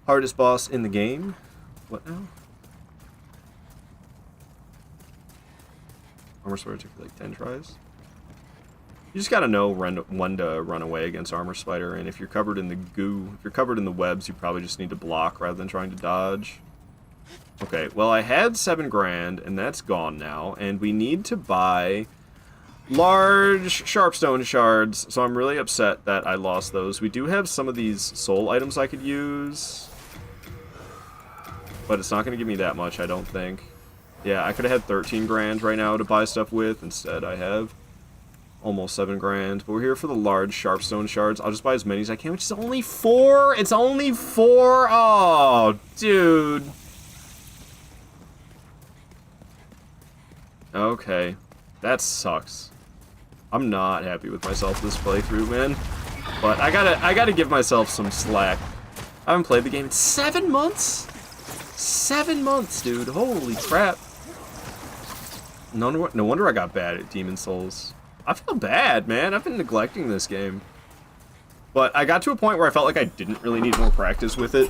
Hardest boss in the game. What now? Armor sword took like 10 tries. You just gotta know when to run away against Armor Spider, and if you're covered in the goo, if you're covered in the webs, you probably just need to block rather than trying to dodge. Okay, well I had 7 grand, and that's gone now, and we need to buy large Sharpstone shards, so I'm really upset that I lost those. We do have some of these soul items I could use, but it's not going to give me that much, I don't think. Yeah, I could have had 13 grand right now to buy stuff with. Instead, I have almost 7 grand. But we're here for the large Sharpstone shards. I'll just buy as many as I can, which is only 4. It's only 4. Oh, dude. Okay. That sucks. I'm not happy with myself this playthrough, man. But I gotta give myself some slack. I haven't played the game in 7 months? 7 months, dude. Holy crap. No wonder I got bad at Demon Souls. I feel bad, man. I've been neglecting this game. But I got to a point where I felt like I didn't really need more practice with it.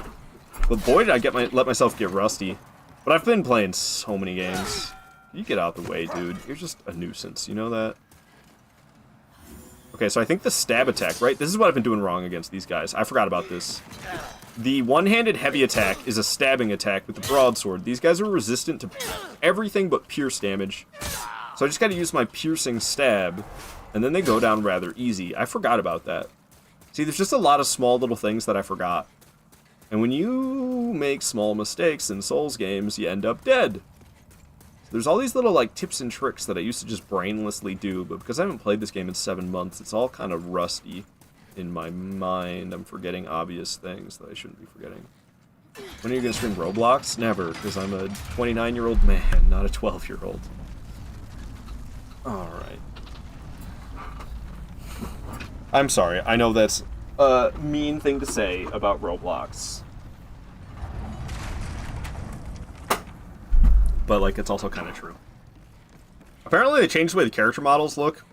But boy, did I let myself get rusty. But I've been playing so many games. You get out the way, dude. You're just a nuisance. You know that? Okay, so I think the stab attack, right? This is what I've been doing wrong against these guys. I forgot about this. The one-handed heavy attack is a stabbing attack with the broadsword. These guys are resistant to everything but pierce damage. So I just gotta use my piercing stab, and then they go down rather easy. I forgot about that. See, there's just a lot of small little things that I forgot. And when you make small mistakes in Souls games, you end up dead. There's all these little, like, tips and tricks that I used to just brainlessly do, but because I haven't played this game in 7 months, it's all kind of rusty in my mind. I'm forgetting obvious things that I shouldn't be forgetting. When are you going to stream Roblox? Never, because I'm a 29-year-old man, not a 12-year-old. Alright. I'm sorry, I know that's a mean thing to say about Roblox. But, like, it's also kind of true. Apparently they changed the way the character models look,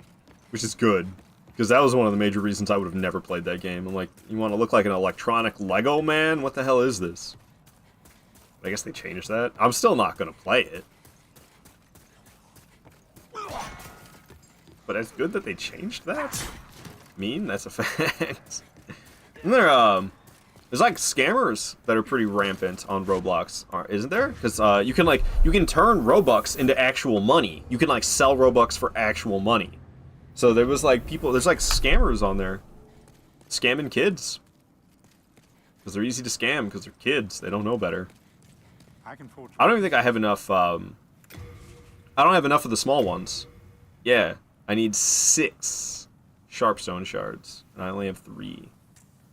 which is good. Because that was one of the major reasons I would have never played that game. I'm like, you want to look like an electronic Lego man? What the hell is this? I guess they changed that. I'm still not going to play it. But it's good that they changed that. That's a fact. And there's like scammers that are pretty rampant on Roblox, isn't there? Because you can turn Robux into actual money. You can like sell Robux for actual money. So there's like scammers on there, scamming kids. Because they're easy to scam because they're kids. They don't know better. I don't even think I have enough. I don't have enough of the small ones. Yeah, I need 6 Sharpstone shards, and I only have 3.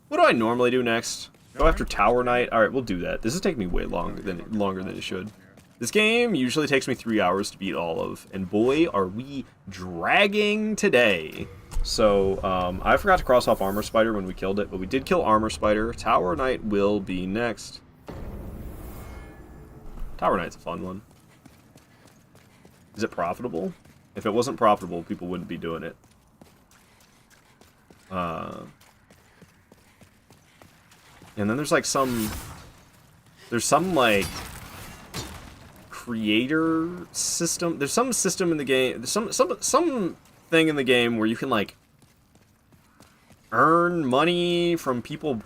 What do I normally do next? Go after Tower Knight? Alright, we'll do that. This is taking me way longer than it should. This game usually takes me 3 hours to beat all of, and boy, are we dragging today. So, I forgot to cross off Armor Spider when we killed it, but we did kill Armor Spider. Tower Knight will be next. Tower Knight's a fun one. Is it profitable? If it wasn't profitable, people wouldn't be doing it. And then there's like some like creator system. There's some system in the game. There's some thing in the game where you can like earn money from people.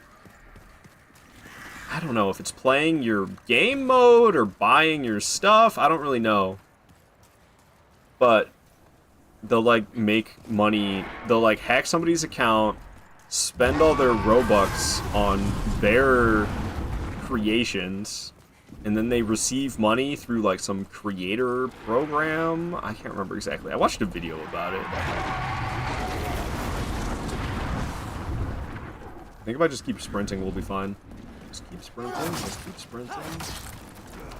I don't know if it's playing your game mode or buying your stuff. I don't really know. But they'll like make money. They'll like hack somebody's account, spend all their Robux on their creations, and then they receive money through like some creator program. I can't remember exactly. I watched a video about it. I think if I just keep sprinting, we'll be fine. Just keep sprinting, just keep sprinting.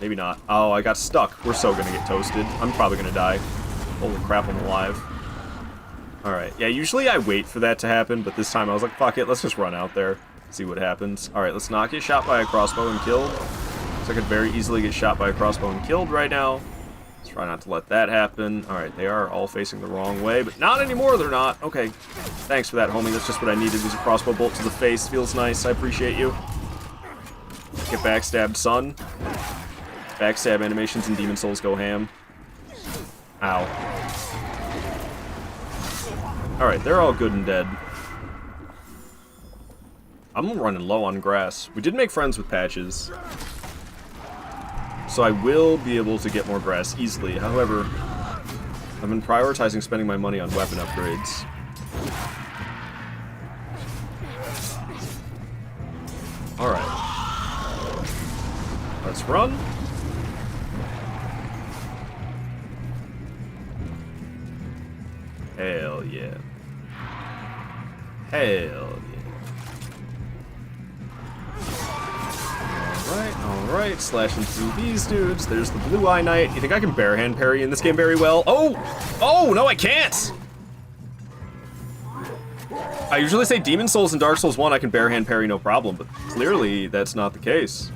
Maybe not. Oh, I got stuck. We're so gonna get toasted. I'm probably gonna die. Holy crap, I'm alive. Alright, yeah, usually I wait for that to happen, but this time I was like, fuck it, let's just run out there, see what happens. Alright, let's not get shot by a crossbow and killed. So I could very easily get shot by a crossbow and killed right now. Let's try not to let that happen. Alright, they are all facing the wrong way, but not anymore, they're not. Okay, thanks for that, homie. That's just what I needed, was a crossbow bolt to the face. Feels nice, I appreciate you. Get backstabbed, son. Backstab animations in Demon Souls go ham. Ow. Alright, they're all good and dead. I'm running low on grass. We did make friends with Patches, so I will be able to get more grass easily. However, I've been prioritizing spending my money on weapon upgrades. Alright. Let's run. Hell yeah. Hell yeah. Alright, slashing through these dudes. There's the Blue Eye Knight. You think I can barehand parry in this game very well? Oh! Oh, no, I can't! I usually say Demon Souls and Dark Souls 1 I can barehand parry no problem, but clearly that's not the case.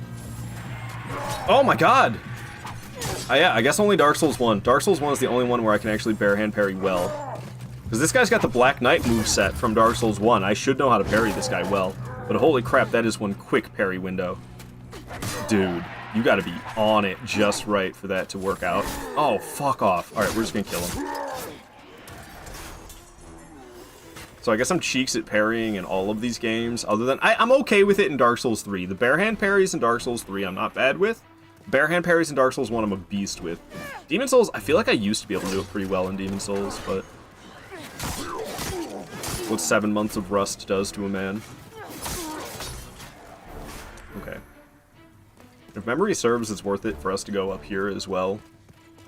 Oh my god! Yeah, I guess only Dark Souls 1. Dark Souls 1 is the only one where I can actually barehand parry well. Because this guy's got the Black Knight moveset from Dark Souls 1. I should know how to parry this guy well. But holy crap, that is one quick parry window. Dude, you gotta be on it just right for that to work out. Oh, fuck off. Alright, we're just gonna kill him. So I guess I'm cheeks at parrying in all of these games, other than... I'm okay with it in Dark Souls 3. The barehand parries in Dark Souls 3 I'm not bad with. Barehand parries in Dark Souls 1 I'm a beast with. Demon Souls, I feel like I used to be able to do it pretty well in Demon Souls, but... what 7 months of rust does to a man. Okay. If memory serves, it's worth it for us to go up here as well.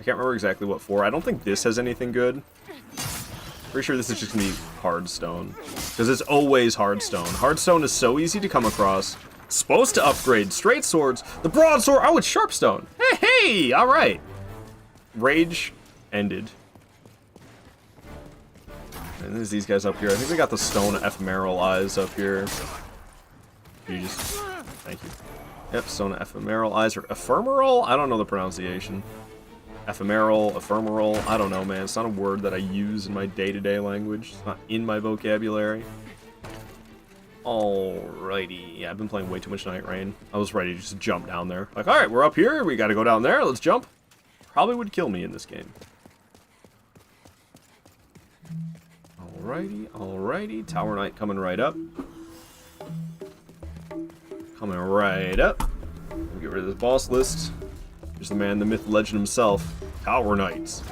I can't remember exactly what for. I don't think this has anything good. Pretty sure this is just gonna be hardstone. Because it's always hardstone. Hardstone is so easy to come across. Supposed to upgrade straight swords. The broadsword, oh, it's sharpstone. Hey, hey, alright. Rage ended. And there's these guys up here. I think they got the stone ephemeral eyes up here. You just... thank you. Yep, stone ephemeral eyes, or ephemeral? I don't know the pronunciation. Ephemeral, ephemeral, I don't know, man. It's not a word that I use in my day-to-day language. It's not in my vocabulary. Alrighty. Yeah, I've been playing way too much Night Rain. I was ready to just jump down there. Like, alright, we're up here. We gotta go down there. Let's jump. Probably would kill me in this game. Alrighty, alrighty. Tower Knight coming right up. Coming right up. We'll get rid of this boss list. Here's the man, the myth, legend himself. Tower Knights.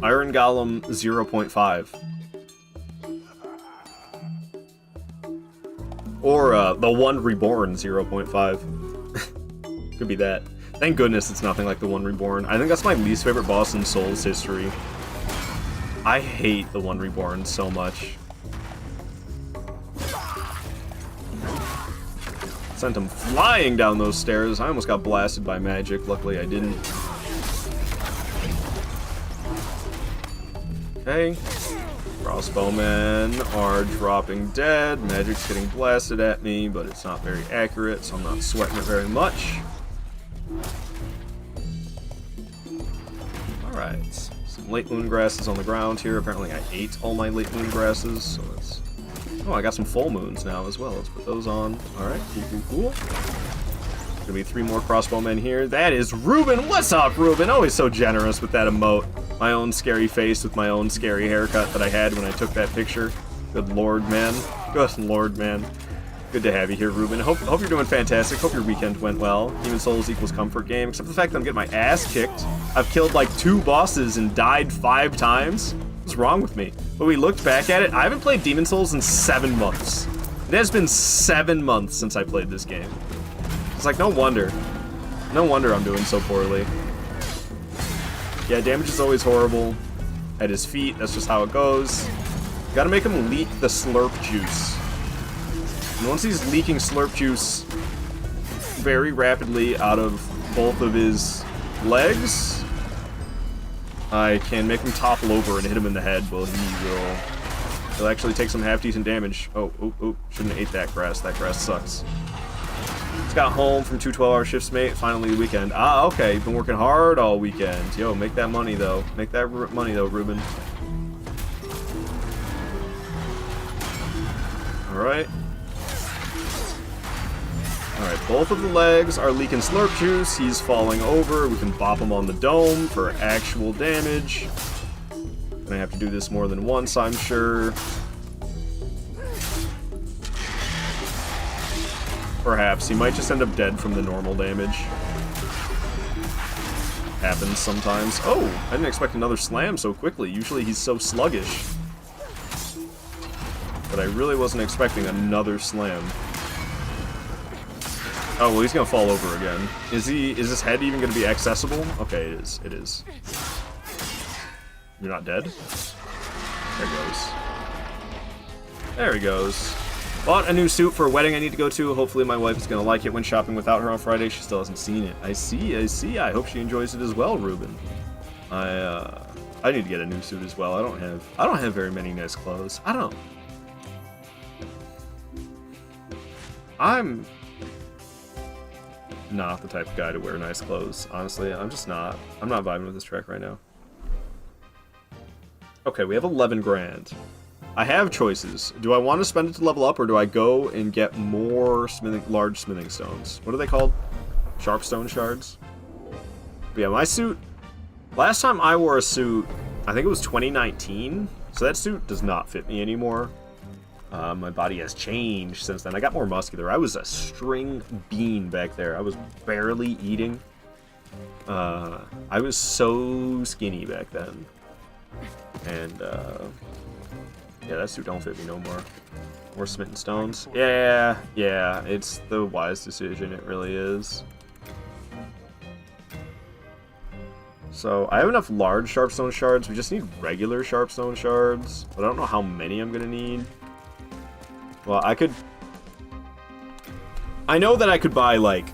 Iron Golem 0.5. Or the One Reborn 0.5. Could be that. Thank goodness it's nothing like the One Reborn. I think that's my least favorite boss in Souls history. I hate the One Reborn so much. Sent him flying down those stairs. I almost got blasted by magic. Luckily I didn't. Okay. Crossbowmen are dropping dead. Magic's getting blasted at me, but it's not very accurate, so I'm not sweating it very much. Alright. Some late moon grasses on the ground here. Apparently I ate all my late moon grasses, so let's... oh, I got some full moons now as well. Let's put those on. Alright, cool, cool, cool. Gonna be 3 more crossbowmen here. That is Ruben! What's up, Ruben? Always so generous with that emote. My own scary face with my own scary haircut that I had when I took that picture. Good lord, man. Good lord, man. Good to have you here, Ruben. Hope you're doing fantastic. Hope your weekend went well. Demon Souls equals comfort game, except for the fact that I'm getting my ass kicked. I've killed like 2 bosses and died 5 times. What's wrong with me? But we looked back at it. I haven't played Demon Souls in 7 months. It has been 7 months since I played this game. It's like, no wonder. No wonder I'm doing so poorly. Yeah, damage is always horrible. At his feet, that's just how it goes. Gotta make him leak the slurp juice. And once he's leaking slurp juice very rapidly out of both of his legs, I can make him topple over and hit him in the head, but he'll actually take some half-decent damage. Oh, shouldn't have ate that grass. That grass sucks. Just got home from 2 12-hour shifts, mate. Finally the weekend. Ah, okay. You've been working hard all weekend. Yo, make that money, though. Make that money, though, Ruben. Alright. Alright, both of the legs are leaking slurp juice. He's falling over. We can bop him on the dome for actual damage. Gonna have to do this more than once, I'm sure. Perhaps. He might just end up dead from the normal damage. Happens sometimes. Oh, I didn't expect another slam so quickly. Usually he's so sluggish. But I really wasn't expecting another slam. Oh, well, he's gonna fall over again. Is his head even gonna be accessible? Okay, it is. It is. You're not dead? There he goes. There he goes. Bought a new suit for a wedding I need to go to. Hopefully my wife is going to like it when shopping without her on Friday. She still hasn't seen it. I see. I hope she enjoys it as well, Ruben. I need to get a new suit as well. I don't have very many nice clothes. I'm not the type of guy to wear nice clothes, honestly. I'm just not. I'm not vibing with this track right now. Okay, we have 11 grand. I have choices. Do I want to spend it to level up, or do I go and get more large smithing stones? What are they called? Sharpstone shards? But yeah, my suit... Last time I wore a suit, I think it was 2019. So that suit does not fit me anymore. My body has changed since then. I got more muscular. I was a string bean back there. I was barely eating. I was so skinny back then. And, yeah, that suit don't fit me no more. More smitten stones. Yeah, it's the wise decision. It really is. So, I have enough large sharpstone shards. We just need regular sharpstone shards. But I don't know how many I'm gonna need. Well, I know that I could buy, like,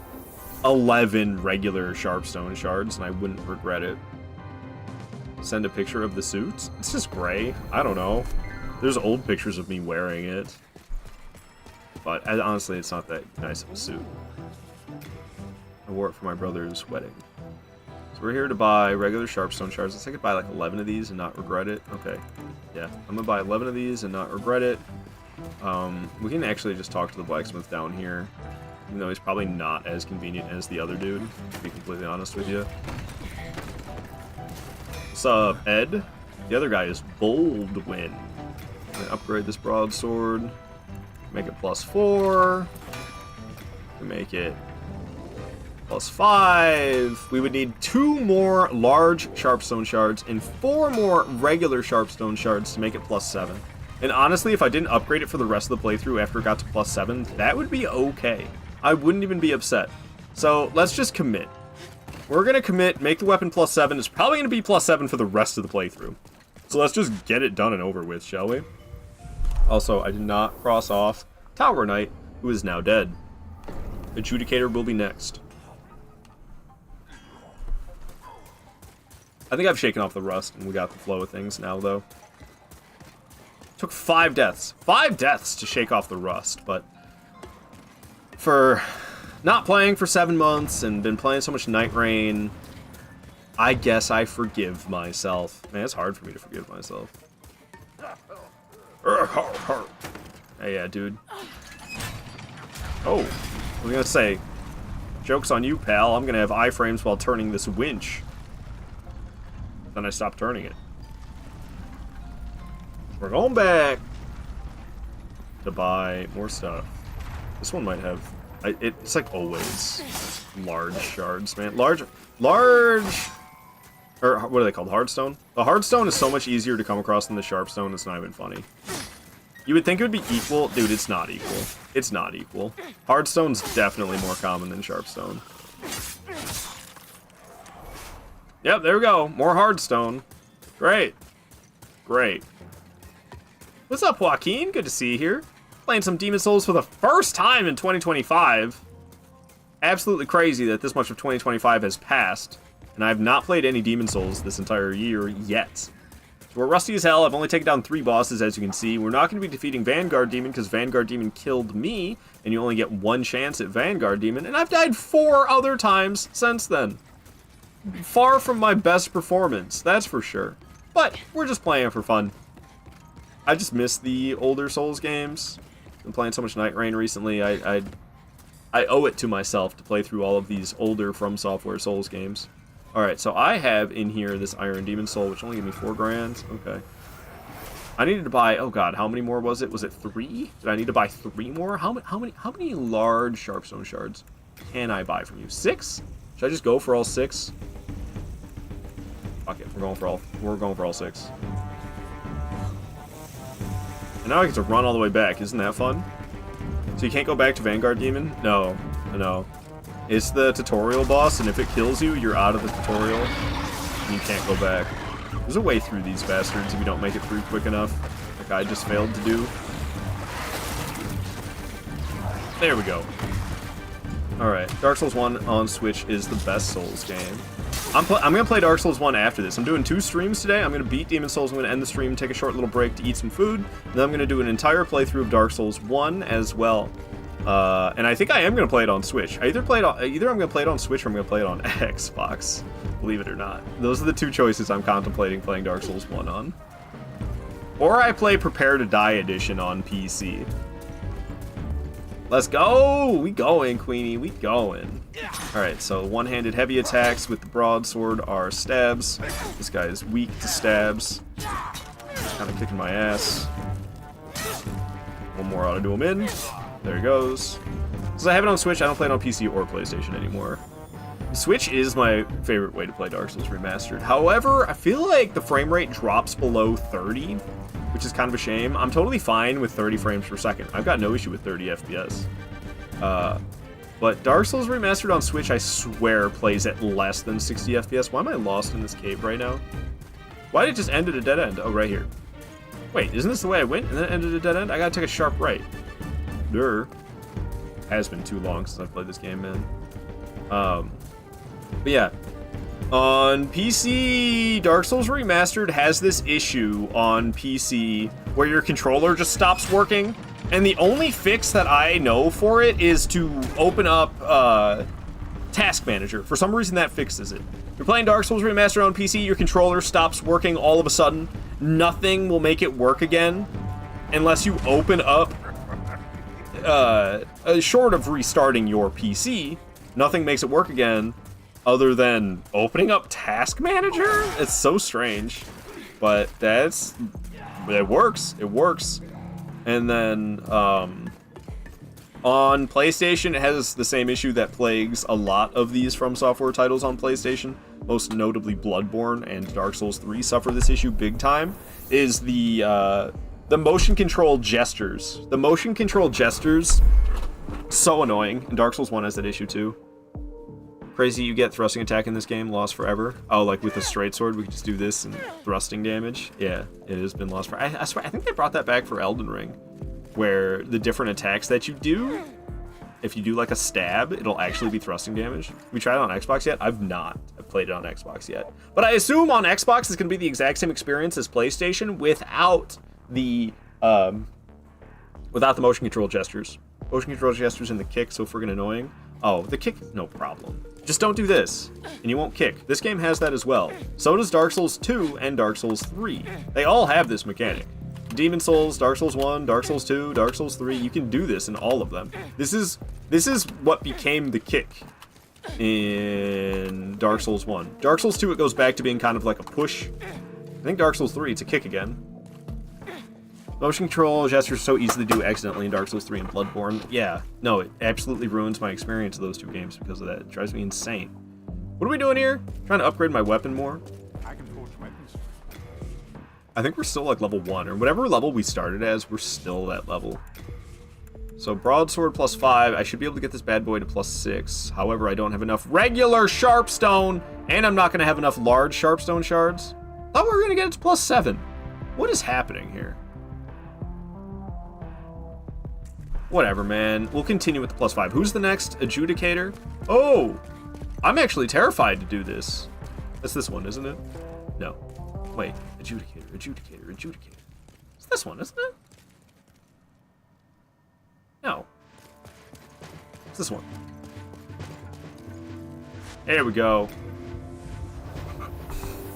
11 regular sharpstone shards, and I wouldn't regret it. Send a picture of the suit? It's just gray. I don't know. There's old pictures of me wearing it. But honestly, it's not that nice of a suit. I wore it for my brother's wedding. So we're here to buy regular sharpstone shards. Let's say I could buy like 11 of these and not regret it. Okay. Yeah, I'm gonna buy 11 of these and not regret it. We can actually just talk to the blacksmith down here. Even though he's probably not as convenient as the other dude, to be completely honest with you. What's up, Ed? The other guy is Boldwin. I'm gonna upgrade this broadsword. Make it +4. Make it +5. We would need 2 more large sharpstone shards and 4 more regular sharpstone shards to make it +7. And honestly, if I didn't upgrade it for the rest of the playthrough after it got to +7, that would be okay. I wouldn't even be upset. So let's just commit. We're gonna commit, make the weapon +7. It's probably gonna be +7 for the rest of the playthrough. So let's just get it done and over with, shall we? Also, I did not cross off Tower Knight, who is now dead. Adjudicator will be next. I think I've shaken off the rust, and we got the flow of things now, though. Took 5 deaths. 5 deaths to shake off the rust, but... for not playing for 7 months and been playing so much Night Rain, I guess I forgive myself. Man, it's hard for me to forgive myself. Hey, yeah, dude. Oh, I was gonna say, joke's on you, pal. I'm gonna have iframes while turning this winch. Then I stopped turning it. We're going back to buy more stuff. This one might have... it's like always large shards, man. Large... Or what are they called? Hardstone? The hardstone is so much easier to come across than the sharpstone. It's not even funny. You would think it would be equal. Dude, it's not equal. It's not equal. Hardstone's definitely more common than sharpstone. Yep, there we go. More hardstone. Great. Great. What's up, Joaquin? Good to see you here. Playing some Demon Souls for the first time in 2025. Absolutely crazy that this much of 2025 has passed. And I have not played any Demon Souls this entire year yet. So we're rusty as hell. I've only taken down 3 bosses, as you can see. We're not going to be defeating Vanguard Demon, because Vanguard Demon killed me, and you only get 1 chance at Vanguard Demon, and I've died 4 other times since then. Far from my best performance, that's for sure. But we're just playing for fun. I just miss the older Souls games. Been playing so much Night Rain recently, I owe it to myself to play through all of these older From Software Souls games. Alright, so I have in here this Iron Demon Soul, which only gave me 4 grand. Okay. I needed to buy, oh god, how many more was it? Was it 3? Did I need to buy 3 more? How many large Sharpstone shards can I buy from you? 6? Should I just go for all 6? Fuck it, we're going for all 6. And now I get to run all the way back. Isn't that fun? So you can't go back to Vanguard Demon? No. No. It's the tutorial boss, and if it kills you, you're out of the tutorial. And you can't go back. There's a way through these bastards if you don't make it through quick enough. Like I just failed to do. There we go. Alright, Dark Souls 1 on Switch is the best Souls game. I'm gonna play Dark Souls 1 after this. I'm doing 2 streams today. I'm gonna beat Demon Souls. I'm gonna end the stream, take a short little break to eat some food. And then I'm gonna do an entire playthrough of Dark Souls 1 as well. And I think I am gonna play it on Switch. Either I'm gonna play it on Switch or I'm gonna play it on Xbox. Believe it or not. Those are the 2 choices I'm contemplating playing Dark Souls 1 on. Or I play Prepare to Die Edition on PC. Let's go! We going, Queenie. We going. Alright, so one-handed heavy attacks with the broadsword are stabs. This guy is weak to stabs. Kind of kicking my ass. One more ought to do him in. There he goes. Since I have it on Switch, I don't play it on PC or PlayStation anymore. Switch is my favorite way to play Dark Souls Remastered. However, I feel like the frame rate drops below 30, which is kind of a shame. I'm totally fine with 30 frames per second. I've got no issue with 30 FPS. But Dark Souls Remastered on Switch, I swear, plays at less than 60 FPS. Why am I lost in this cave right now? Why did it just end at a dead end? Oh, right here. Wait, isn't this the way I went and then it ended at a dead end? I gotta take a sharp right. Has been too long since I've played this game, man. But yeah, on PC, Dark Souls Remastered has this issue on PC where your controller just stops working, and the only fix that I know for it is to open up Task Manager. For some reason, that fixes it. You're playing Dark Souls Remastered on PC, your controller stops working all of a sudden. Nothing will make it work again unless you open up short of restarting your PC, nothing makes it work again other than opening up Task Manager? It's so strange, but it works. It works. And then on PlayStation, it has the same issue that plagues a lot of these From Software titles on PlayStation. Most notably Bloodborne and Dark Souls 3 suffer this issue big time, is the motion control gestures. The motion control gestures, so annoying. And Dark Souls 1 has that issue too. Crazy you get thrusting attack in this game, lost forever. Oh, like with a straight sword, we could just do this and thrusting damage. Yeah, it has been lost forever. I swear, I think they brought that back for Elden Ring, where the different attacks that you do, if you do like a stab, it'll actually be thrusting damage. Have we tried it on Xbox yet? I've not. I've played it on Xbox yet. But I assume on Xbox it's going to be the exact same experience as PlayStation without the motion control gestures. Motion control gestures and the kick so freaking annoying. Oh, the kick, no problem. Just don't do this, and you won't kick. This game has that as well. So does Dark Souls 2 and Dark Souls 3. They all have this mechanic. Demon Souls, Dark Souls 1, Dark Souls 2, Dark Souls 3, you can do this in all of them. This is what became the kick in Dark Souls 1. Dark Souls 2, it goes back to being kind of like a push. I think Dark Souls 3, it's a kick again. Motion control gestures so easy to do accidentally in Dark Souls 3 and Bloodborne. Yeah, no, it absolutely ruins my experience of those 2 games because of that. It drives me insane. What are we doing here? Trying to upgrade my weapon more? I can forge weapons. I think we're still like level 1, or whatever level we started as, we're still that level. So broadsword plus 5, I should be able to get this bad boy to plus 6. However, I don't have enough regular sharpstone, and I'm not going to have enough large sharpstone shards. Thought we were going to get it to plus 7. What is happening here? Whatever, man. We'll continue with the plus 5. Who's the next adjudicator? Oh! I'm actually terrified to do this. That's this one, isn't it? No. Wait. Adjudicator. It's this one, isn't it? No. It's this one. There we go.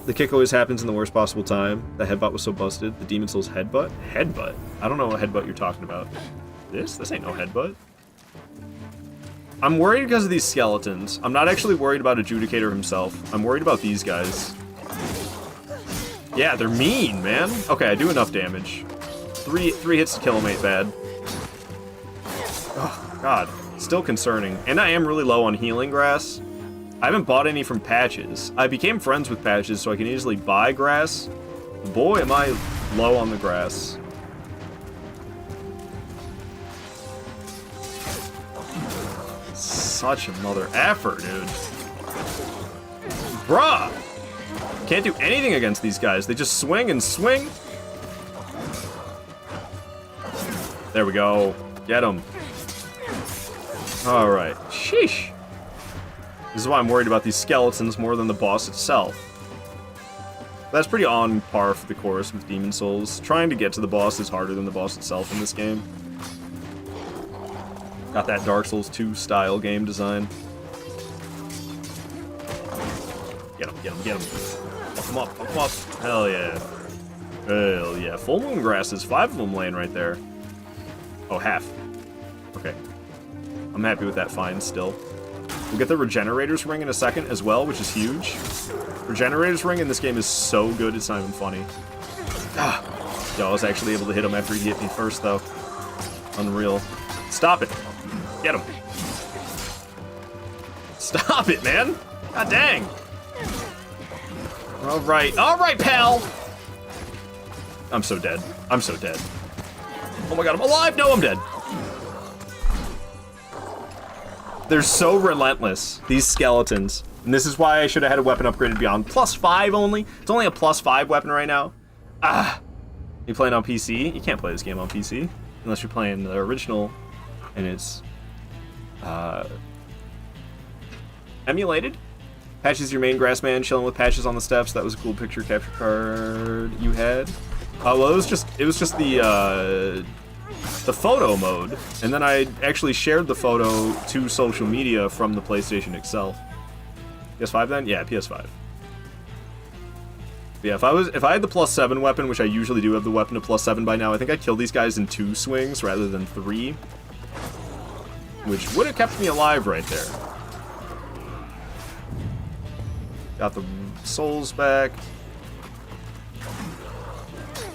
The kick always happens in the worst possible time. The headbutt was so busted. The Demon Souls headbutt? Headbutt? I don't know what headbutt you're talking about. This ain't no headbutt. I'm worried because of these skeletons. I'm not actually worried about Adjudicator himself. I'm worried about these guys. Yeah, they're mean, man. Okay, I do enough damage. Three hits to kill him ain't bad. Oh, God. Still concerning. And I am really low on healing grass. I haven't bought any from Patches. I became friends with Patches, so I can easily buy grass. Boy, am I low on the grass. Such a mother effer, dude. Bruh! Can't do anything against these guys. They just swing and swing. There we go. Get him. Alright. Sheesh. This is why I'm worried about these skeletons more than the boss itself. That's pretty on par for the course with Demon Souls. Trying to get to the boss is harder than the boss itself in this game. Got that Dark Souls 2 style game design. Get him, get him, get him. Fuck him up, fuck him up. Hell yeah. Hell yeah. Full moon grasses, 5 of them laying right there. Oh, half. Okay. I'm happy with that find still. We'll get the Regenerator's Ring in a second as well, which is huge. Regenerator's Ring in this game is so good, it's not even funny. Ah. Yo, I was actually able to hit him after he hit me first, though. Unreal. Stop it. Get him. Stop it, man. God dang. All right, pal. I'm so dead. I'm so dead. Oh my god, I'm alive. No, I'm dead. They're so relentless, these skeletons. And this is why I should have had a weapon upgraded beyond +5 only. It's only a +5 weapon right now. Ah. You playing on PC? You can't play this game on PC unless you're playing the original and it's emulated. Patches, your main grass man, chilling with Patches on the steps. That was a cool picture capture card you had. Well, it was just the photo mode, and then I actually shared the photo to social media from the PlayStation itself. PS5 then? Yeah, PS5. Yeah, if I had the +7 weapon, which I usually do have the weapon to +7 by now, I think I'd kill these guys in 2 swings rather than 3. Which would have kept me alive right there. Got the souls back.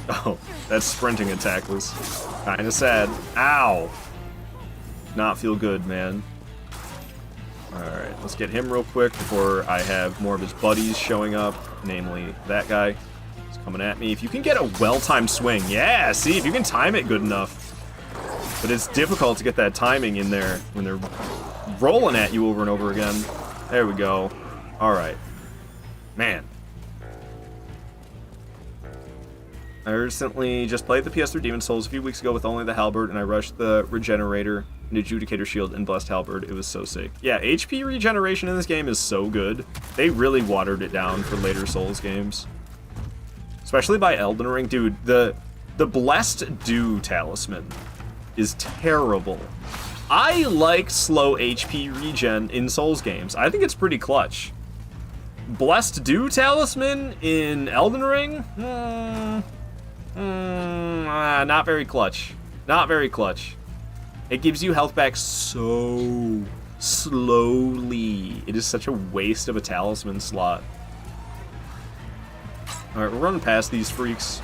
Oh, that sprinting attack was kinda sad. Ow! Not feel good, man. Alright, let's get him real quick before I have more of his buddies showing up, namely that guy. He's coming at me. If you can get a well-timed swing, yeah, see, if you can time it good enough. But it's difficult to get that timing in there when they're rolling at you over and over again. There we go. Alright. Man. I recently just played the PS3 Demon Souls a few weeks ago with only the Halberd, and I rushed the Regenerator and Adjudicator Shield and Blessed Halberd. It was so sick. Yeah, HP regeneration in this game is so good. They really watered it down for later Souls games. Especially by Elden Ring. Dude, the Blessed Dew Talisman is terrible. I like slow HP regen in Souls games. I think it's pretty clutch. Blessed Dew Talisman in Elden Ring? Not very clutch. Not very clutch. It gives you health back so slowly. It is such a waste of a talisman slot. Alright, we're running past these freaks.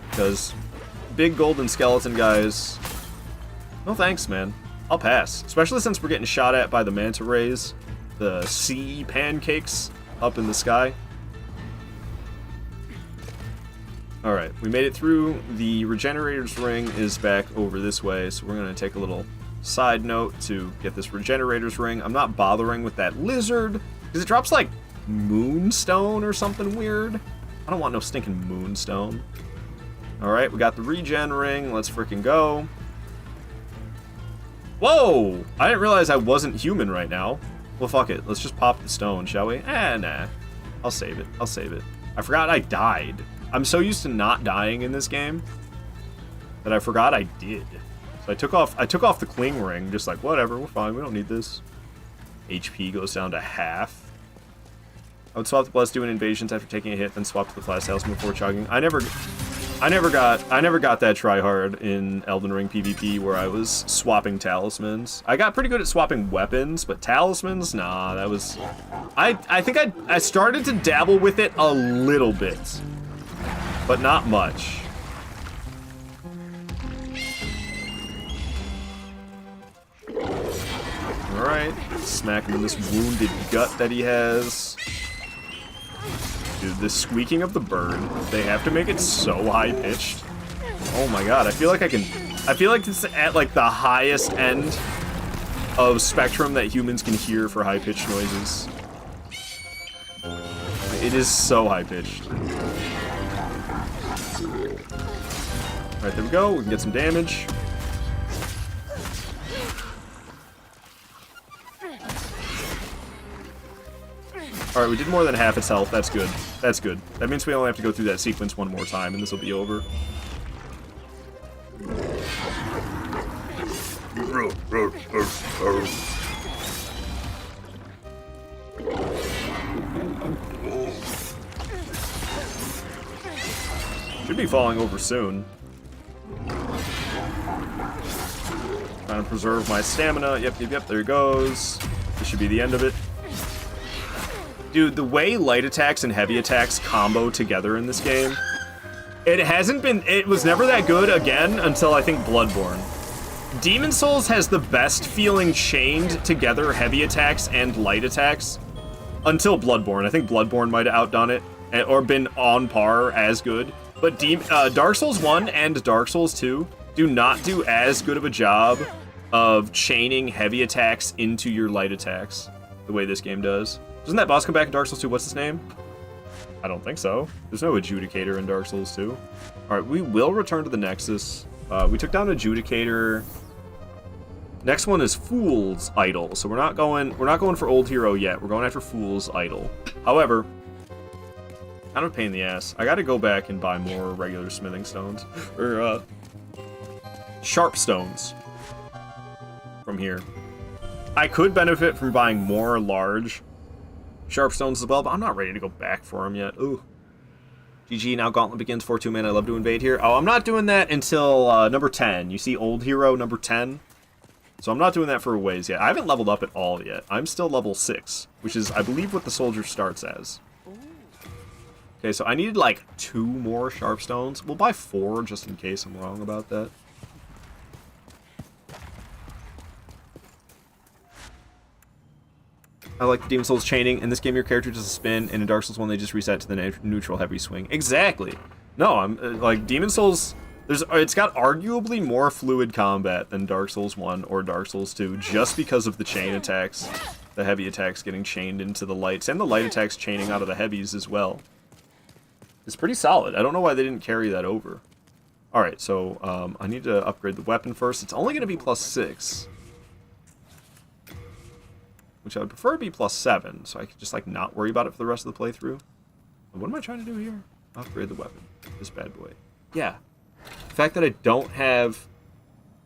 Because big golden skeleton guys... No thanks, man. I'll pass. Especially since we're getting shot at by the manta rays. The sea pancakes up in the sky. Alright, we made it through. The Regenerator's Ring is back over this way, so we're going to take a little side note to get this Regenerator's Ring. I'm not bothering with that lizard, because it drops like moonstone or something weird. I don't want no stinking moonstone. Alright, we got the Regen Ring. Let's freaking go. Whoa! I didn't realize I wasn't human right now. Well, fuck it. Let's just pop the stone, shall we? Nah. I'll save it. I'll save it. I forgot I died. I'm so used to not dying in this game that I forgot I did. So I took off the Cling Ring, just like, whatever, we're fine, we don't need this. HP goes down to half. I would swap the Blessed Dew in Invasions after taking a hit, then swap to the Flash Talisman before chugging. I never I never got that try hard in Elden Ring PvP where I was swapping talismans. I got pretty good at swapping weapons, but talismans, nah, that was... I think I started to dabble with it a little bit, but not much. Alright, smack him in this wounded gut that he has. Dude, the squeaking of the bird, they have to make it so high-pitched. Oh my god, I feel like it's at like the highest end of spectrum that humans can hear for high-pitched noises. It is so high-pitched. Alright, there we go, we can get some damage. Alright, we did more than half its health. That's good. That's good. That means we only have to go through that sequence one more time, and this will be over. Should be falling over soon. Trying to preserve my stamina. Yep, there it goes. This should be the end of it. Dude, the way light attacks and heavy attacks combo together in this game, it was never that good again until I think Bloodborne. Demon Souls has the best feeling chained together heavy attacks and light attacks until Bloodborne. I think Bloodborne might have outdone it or been on par as good. But Dark Souls 1 and Dark Souls 2 do not do as good of a job of chaining heavy attacks into your light attacks the way this game does. Doesn't that boss come back in Dark Souls 2? What's his name? I don't think so. There's no Adjudicator in Dark Souls 2. Alright, we will return to the Nexus. We took down Adjudicator. Next one is Fool's Idol. So we're not going for Old Hero yet. We're going after Fool's Idol. However, kind of a pain in the ass. I gotta go back and buy more regular smithing stones. Or, sharp stones. From here. I could benefit from buying more large sharp stones as well, but I'm not ready to go back for them yet. Ooh. GG, now Gauntlet begins, 4-2 man. I love to invade here. Oh, I'm not doing that until number 10. You see Old Hero number 10? So I'm not doing that for a ways yet. I haven't leveled up at all yet. I'm still level 6, which is, I believe, what the soldier starts as. Okay, so I needed like 2 more sharp stones. We'll buy 4 just in case I'm wrong about that. I like Demon Souls chaining. In this game, your character does a spin, and in Dark Souls 1, they just reset to the neutral heavy swing. Exactly. No, I'm like Demon Souls. It's got arguably more fluid combat than Dark Souls 1 or Dark Souls 2, just because of the chain attacks, the heavy attacks getting chained into the lights, and the light attacks chaining out of the heavies as well. It's pretty solid. I don't know why they didn't carry that over. All right, so I need to upgrade the weapon first. It's only going to be +6. Which I would prefer to be +7, so I could just, like, not worry about it for the rest of the playthrough. What am I trying to do here? Upgrade the weapon. This bad boy. Yeah. The fact that I don't have...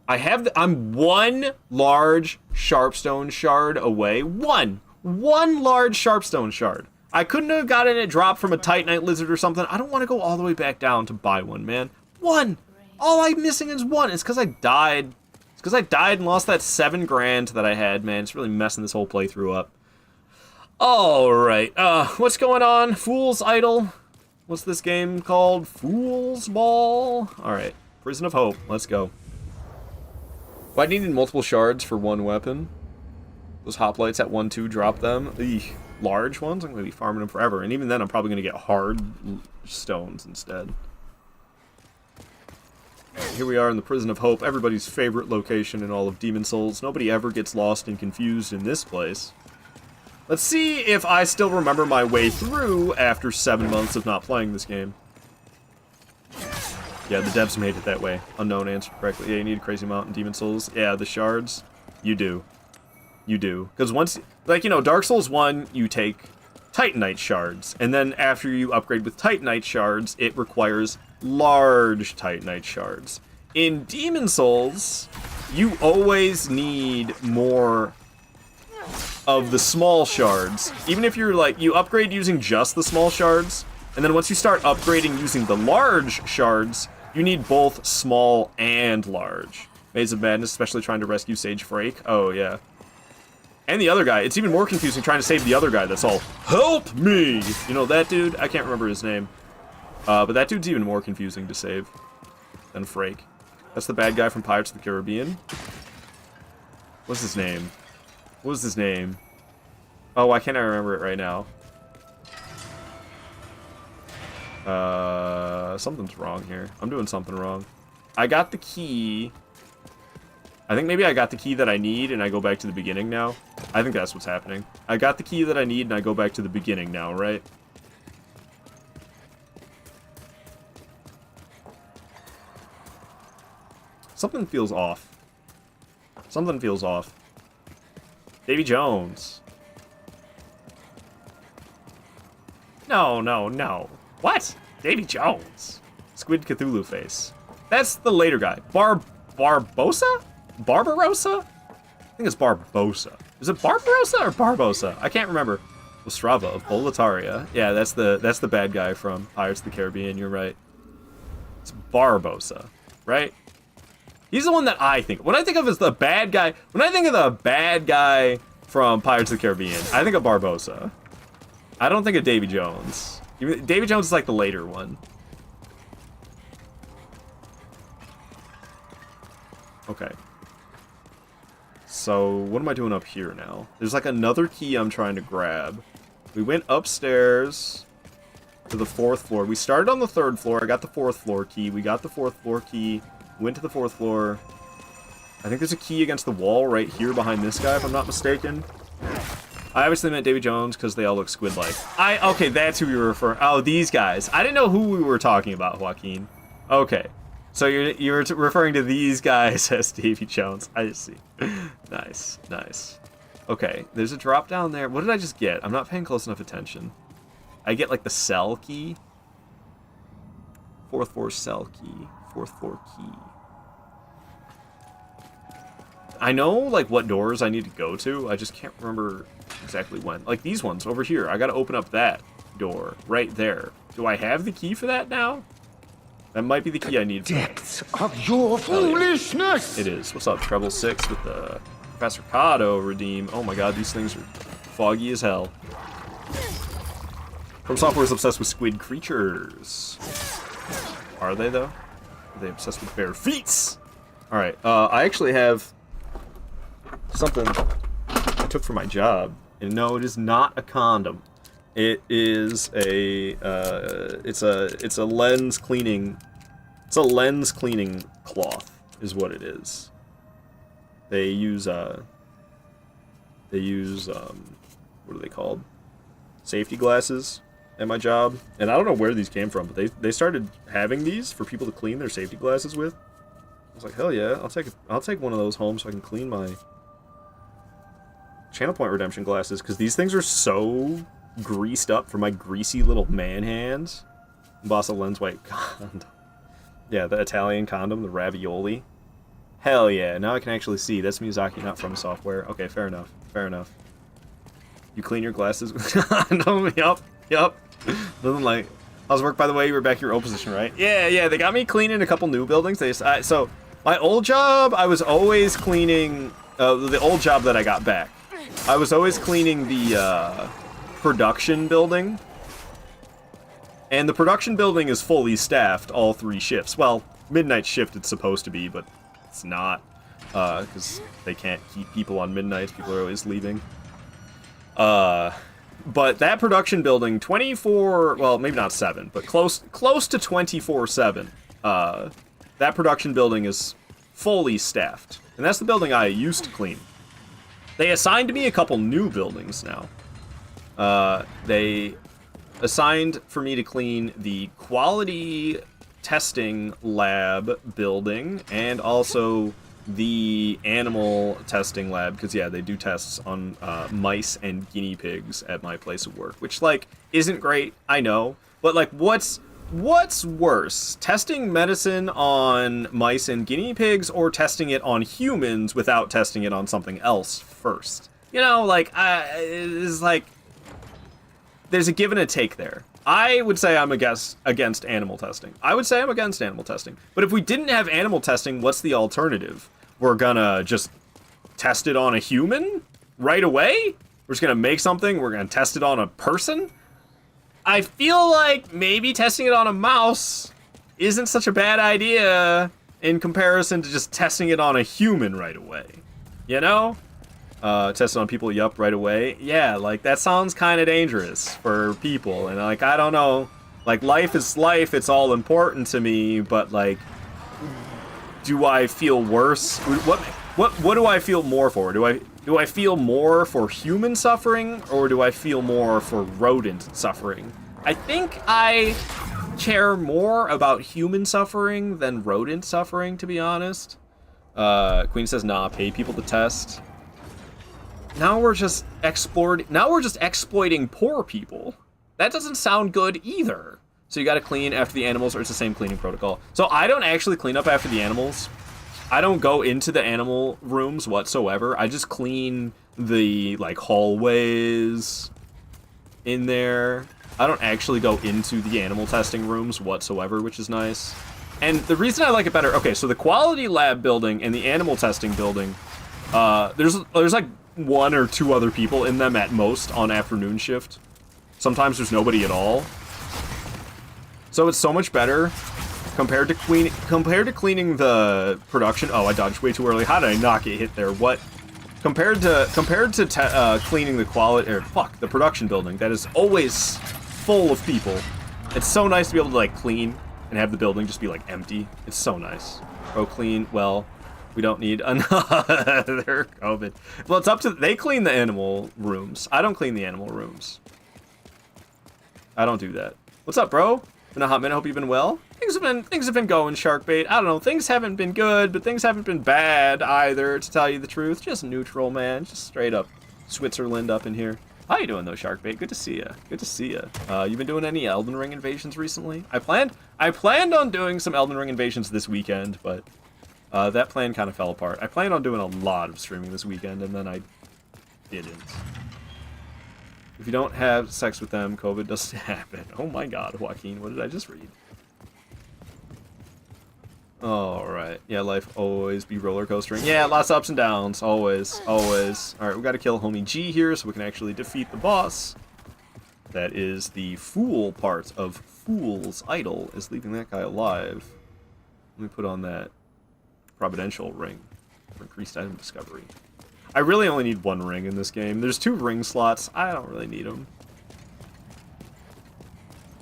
I'm 1 large Sharpstone shard away. One large Sharpstone shard. I couldn't have gotten it dropped from a Titanite Lizard or something. I don't want to go all the way back down to buy one, man. 1! All I'm missing is 1. It's because I died... It's because I died and lost that 7 grand that I had, man. It's really messing this whole playthrough up. Alright, what's going on? Fool's Idol? What's this game called? Fool's Ball? Alright, Prison of Hope. Let's go. Well, I needed multiple shards for 1 weapon. Those hoplites at 1-2, drop them. Eesh. Large ones? I'm going to be farming them forever. And even then, I'm probably going to get hard stones instead. Here we are in the Prison of Hope, everybody's favorite location in all of Demon Souls. Nobody ever gets lost and confused in this place. Let's see if I still remember my way through after 7 months of not playing this game. Yeah, the devs made it that way. Unknown answer correctly. Yeah, you need a crazy amount in Demon Souls. Yeah, the shards. You do. You do. Because once, like, you know, Dark Souls 1, you take Titanite shards. And then after you upgrade with Titanite shards, it requires large Titanite shards. In Demon Souls, you always need more of the small shards. Even if you're like, you upgrade using just the small shards, And then once you start upgrading using the large shards, you need both small and large. Maze of Madness, especially trying to rescue Sage Frake. Oh, yeah. And the other guy. It's even more confusing trying to save the other guy that's all, help me! You know, that dude? I can't remember his name. But that dude's even more confusing to save than Frake. That's the bad guy from Pirates of the Caribbean. What's his name? What was his name? Oh, why can't I remember it right now? Something's wrong here. I'm doing something wrong. I got the key. I think maybe I got the key that I need and I go back to the beginning now. I think that's what's happening. I got the key that I need and I go back to the beginning now, right? Something feels off. Something feels off. Davy Jones. No, no, no. What? Davy Jones. Squid Cthulhu face. That's the later guy. Barbosa? Barbarossa? I think it's Barbosa. Is it Barbarossa or Barbosa? I can't remember. Ostrava of Boletaria. Yeah, that's the bad guy from Pirates of the Caribbean. You're right. It's Barbosa, right? He's the one that I think. When I think of as the bad guy, when I think of the bad guy from Pirates of the Caribbean, I think of Barbosa. I don't think of Davy Jones. Davy Jones is like the later one. Okay. So, what am I doing up here now? There's like another key I'm trying to grab. We went upstairs to the 4th floor. We started on the 3rd floor. I got the 4th floor key. We got the 4th floor key. Went to the 4th floor. I think there's a key against the wall right here behind this guy, if I'm not mistaken. I obviously meant Davy Jones because they all look squid-like. Okay, that's who we were referring. Oh, these guys. I didn't know who we were talking about, Joaquin. Okay. So you're referring to these guys as Davy Jones. I see. Nice, nice. Okay, there's a drop down there. What did I just get? I'm not paying close enough attention. I get like the cell key. 4th floor cell key. 4th floor key. I know like what doors I need to go to. I just can't remember exactly when. Like these ones over here. I gotta open up that door right there. Do I have the key for that now? That might be the key I need. Depths of your foolishness! It is. What's up, Treble 6 with the Professor Cado redeem. Oh my god, these things are foggy as hell. From Software is obsessed with squid creatures. Are they though? Are they obsessed with bare feet? Alright, I actually have something I took for my job. And no, it is not a condom. It is a it's a lens cleaning cloth is what it is. They use what are they called? Safety glasses at my job. And I don't know where these came from, but they started having these for people to clean their safety glasses with. I was like, hell yeah, I'll take one of those home so I can clean my Channel Point Redemption glasses, because these things are so greased up for my greasy little man hands. UMBASA lens white condom. Yeah, the Italian condom, the ravioli. Hell yeah, now I can actually see. That's Miyazaki, not From Software. Okay, fair enough. Fair enough. You clean your glasses with condom? Yup. Nothing like... How's work, by the way? You were back in your old position, right? Yeah, they got me cleaning a couple new buildings. So, my old job, I was always cleaning... the old job that I got back. I was always cleaning the, production building. And the production building is fully staffed, all 3 shifts. Well, midnight shift it's supposed to be, but it's not. Because they can't keep people on midnights. People are always leaving. But that production building, 24... Well, maybe not 7, but close to 24/7. That production building is fully staffed. And that's the building I used to clean. They assigned me a couple new buildings now. They assigned for me to clean the quality testing lab building and also the animal testing lab, because yeah, they do tests on mice and guinea pigs at my place of work, which like isn't great, I know, but like what's worse, testing medicine on mice and guinea pigs or testing it on humans without testing it on something else first? You know, like it's like there's a give and a take there. I would say I'm against animal testing. I would say I'm against animal testing. But if we didn't have animal testing, what's the alternative? We're gonna just test it on a human right away? We're just gonna make something, we're gonna test it on a person? I feel like maybe testing it on a mouse isn't such a bad idea in comparison to just testing it on a human right away. You know? Test it on people, yup, right away. Yeah, like, that sounds kind of dangerous for people. And, like, I don't know. Like, life is life, it's all important to me, but, like, do I feel worse? What do I feel more for? Do I feel more for human suffering, or do I feel more for rodent suffering? I think I care more about human suffering than rodent suffering, to be honest. Queen says, nah, pay people to test. Now we're just exploiting poor people. That doesn't sound good either. So you gotta clean after the animals, or it's the same cleaning protocol. So I don't actually clean up after the animals. I don't go into the animal rooms whatsoever. I just clean the, like, hallways in there. I don't actually go into the animal testing rooms whatsoever, which is nice. And the reason I like it better, okay, so the quality lab building and the animal testing building, there's like 1 or 2 other people in them at most on afternoon shift. Sometimes there's nobody at all. So it's so much better compared to cleaning the production. Oh, I dodged way too early. How did I not get hit there? What? Compared to cleaning the quality, or the production building that is always full of people. It's so nice to be able to, like, clean and have the building just be, like, empty. It's so nice. Pro clean. Well, we don't need another COVID. Well, it's up to, they clean the animal rooms. I don't clean the animal rooms. I don't do that. What's up, bro? Been a hot minute. Hope you've been well. Things have been going, Sharkbait. I don't know. Things haven't been good, but things haven't been bad either, to tell you the truth. Just neutral, man. Just straight up Switzerland up in here. How you doing, though, Sharkbait? Good to see ya. Good to see ya. You been doing any Elden Ring invasions recently? I planned on doing some Elden Ring invasions this weekend, but that plan kind of fell apart. I planned on doing a lot of streaming this weekend, and then I didn't. If you don't have sex with them, COVID doesn't happen. Oh my god, Joaquin, what did I just read? Alright. Yeah, life always be roller coastering. Yeah, lots of ups and downs. Always. Always. Alright, we gotta kill homie G here so we can actually defeat the boss. That is the fool part of Fool's Idol, is leaving that guy alive. Let me put on that providential ring for increased item discovery. I really only need 1 ring in this game. There's 2 ring slots. I don't really need them.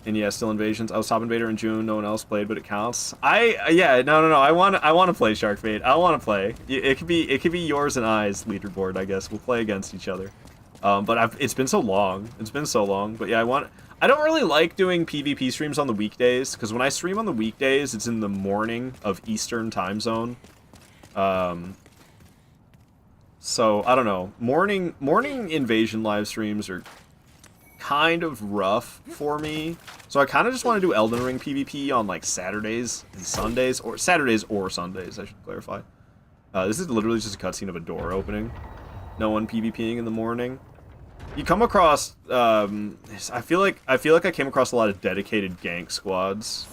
And yeah, still invasions. I was top invader in June. No one else played, but it counts. Yeah, no. I want to play Sharkbait. I want to play. It could be yours and I's leaderboard, I guess. We'll play against each other. But it's been so long. It's been so long. But yeah, I don't really like doing PvP streams on the weekdays, because when I stream on the weekdays, it's in the morning of Eastern time zone. So I don't know. Morning invasion live streams are kind of rough for me. So I kind of just want to do Elden Ring PvP on, like, Saturdays and Sundays, or Saturdays or Sundays, I should clarify. This is literally just a cutscene of a door opening. No one PvPing in the morning. You come across, I feel like I came across a lot of dedicated gank squads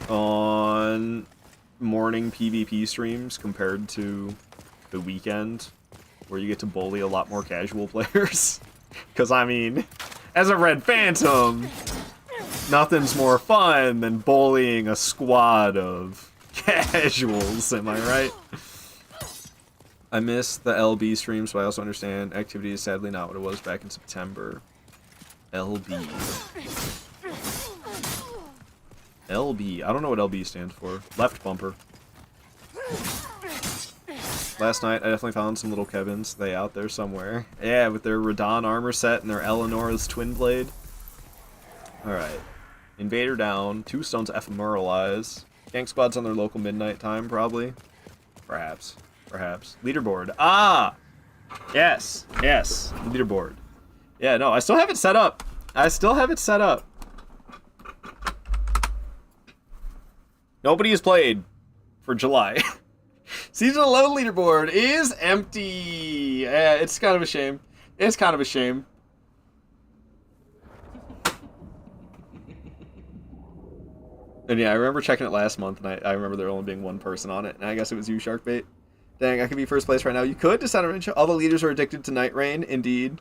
on morning PvP streams compared to the weekend, where you get to bully a lot more casual players. Because, I mean, as a Red Phantom, nothing's more fun than bullying a squad of casuals, am I right? I miss the LB streams, but I also understand activity is sadly not what it was back in September. LB. LB. I don't know what LB stands for. Left bumper. Last night, I definitely found some little Kevins. They out there somewhere. Yeah, with their Radon armor set and their Eleanor's twin blade. Alright. Invader down. 2 stones ephemeralize. Gank squads on their local midnight time, probably. Perhaps. Perhaps. Leaderboard. Ah! Yes. Yes. Leaderboard. Yeah, no, I still have it set up. I still have it set up. Nobody has played for July. Season 11 leaderboard is empty. Yeah, it's kind of a shame. It's kind of a shame. And yeah, I remember checking it last month, and I remember there only being one person on it, and I guess it was you, Sharkbait. Dang, I could be first place right now. You could decide on all the leaders are addicted to Night Rain, indeed.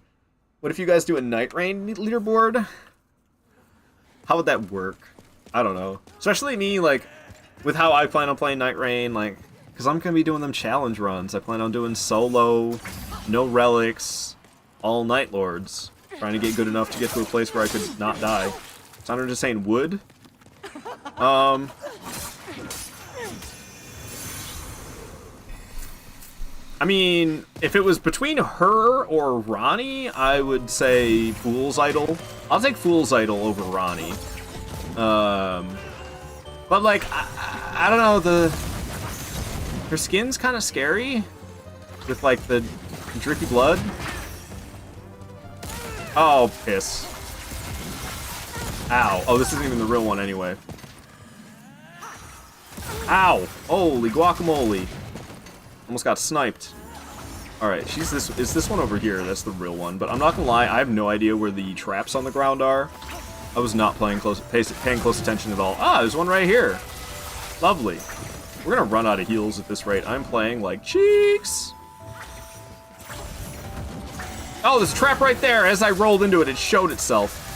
What if you guys do a Night Rain leaderboard? How would that work? I don't know. Especially me, like, with how I plan on playing Night Rain, like, because I'm going to be doing them challenge runs. I plan on doing solo, no relics, all Night Lords. Trying to get good enough to get to a place where I could not die. Sandra just saying wood? I mean, if it was between her or Ronnie, I would say Fool's Idol. I'll take Fool's Idol over Ronnie. But like, I don't know, her skin's kind of scary with like the drippy blood. Oh, piss. Ow. Oh, this isn't even the real one anyway. Ow. Holy guacamole. Almost got sniped. Alright, is this one over here. That's the real one. But I'm not gonna lie, I have no idea where the traps on the ground are. I was not paying close attention at all. Ah, there's one right here. Lovely. We're gonna run out of heals at this rate. I'm playing like cheeks. Oh, there's a trap right there. As I rolled into it, it showed itself.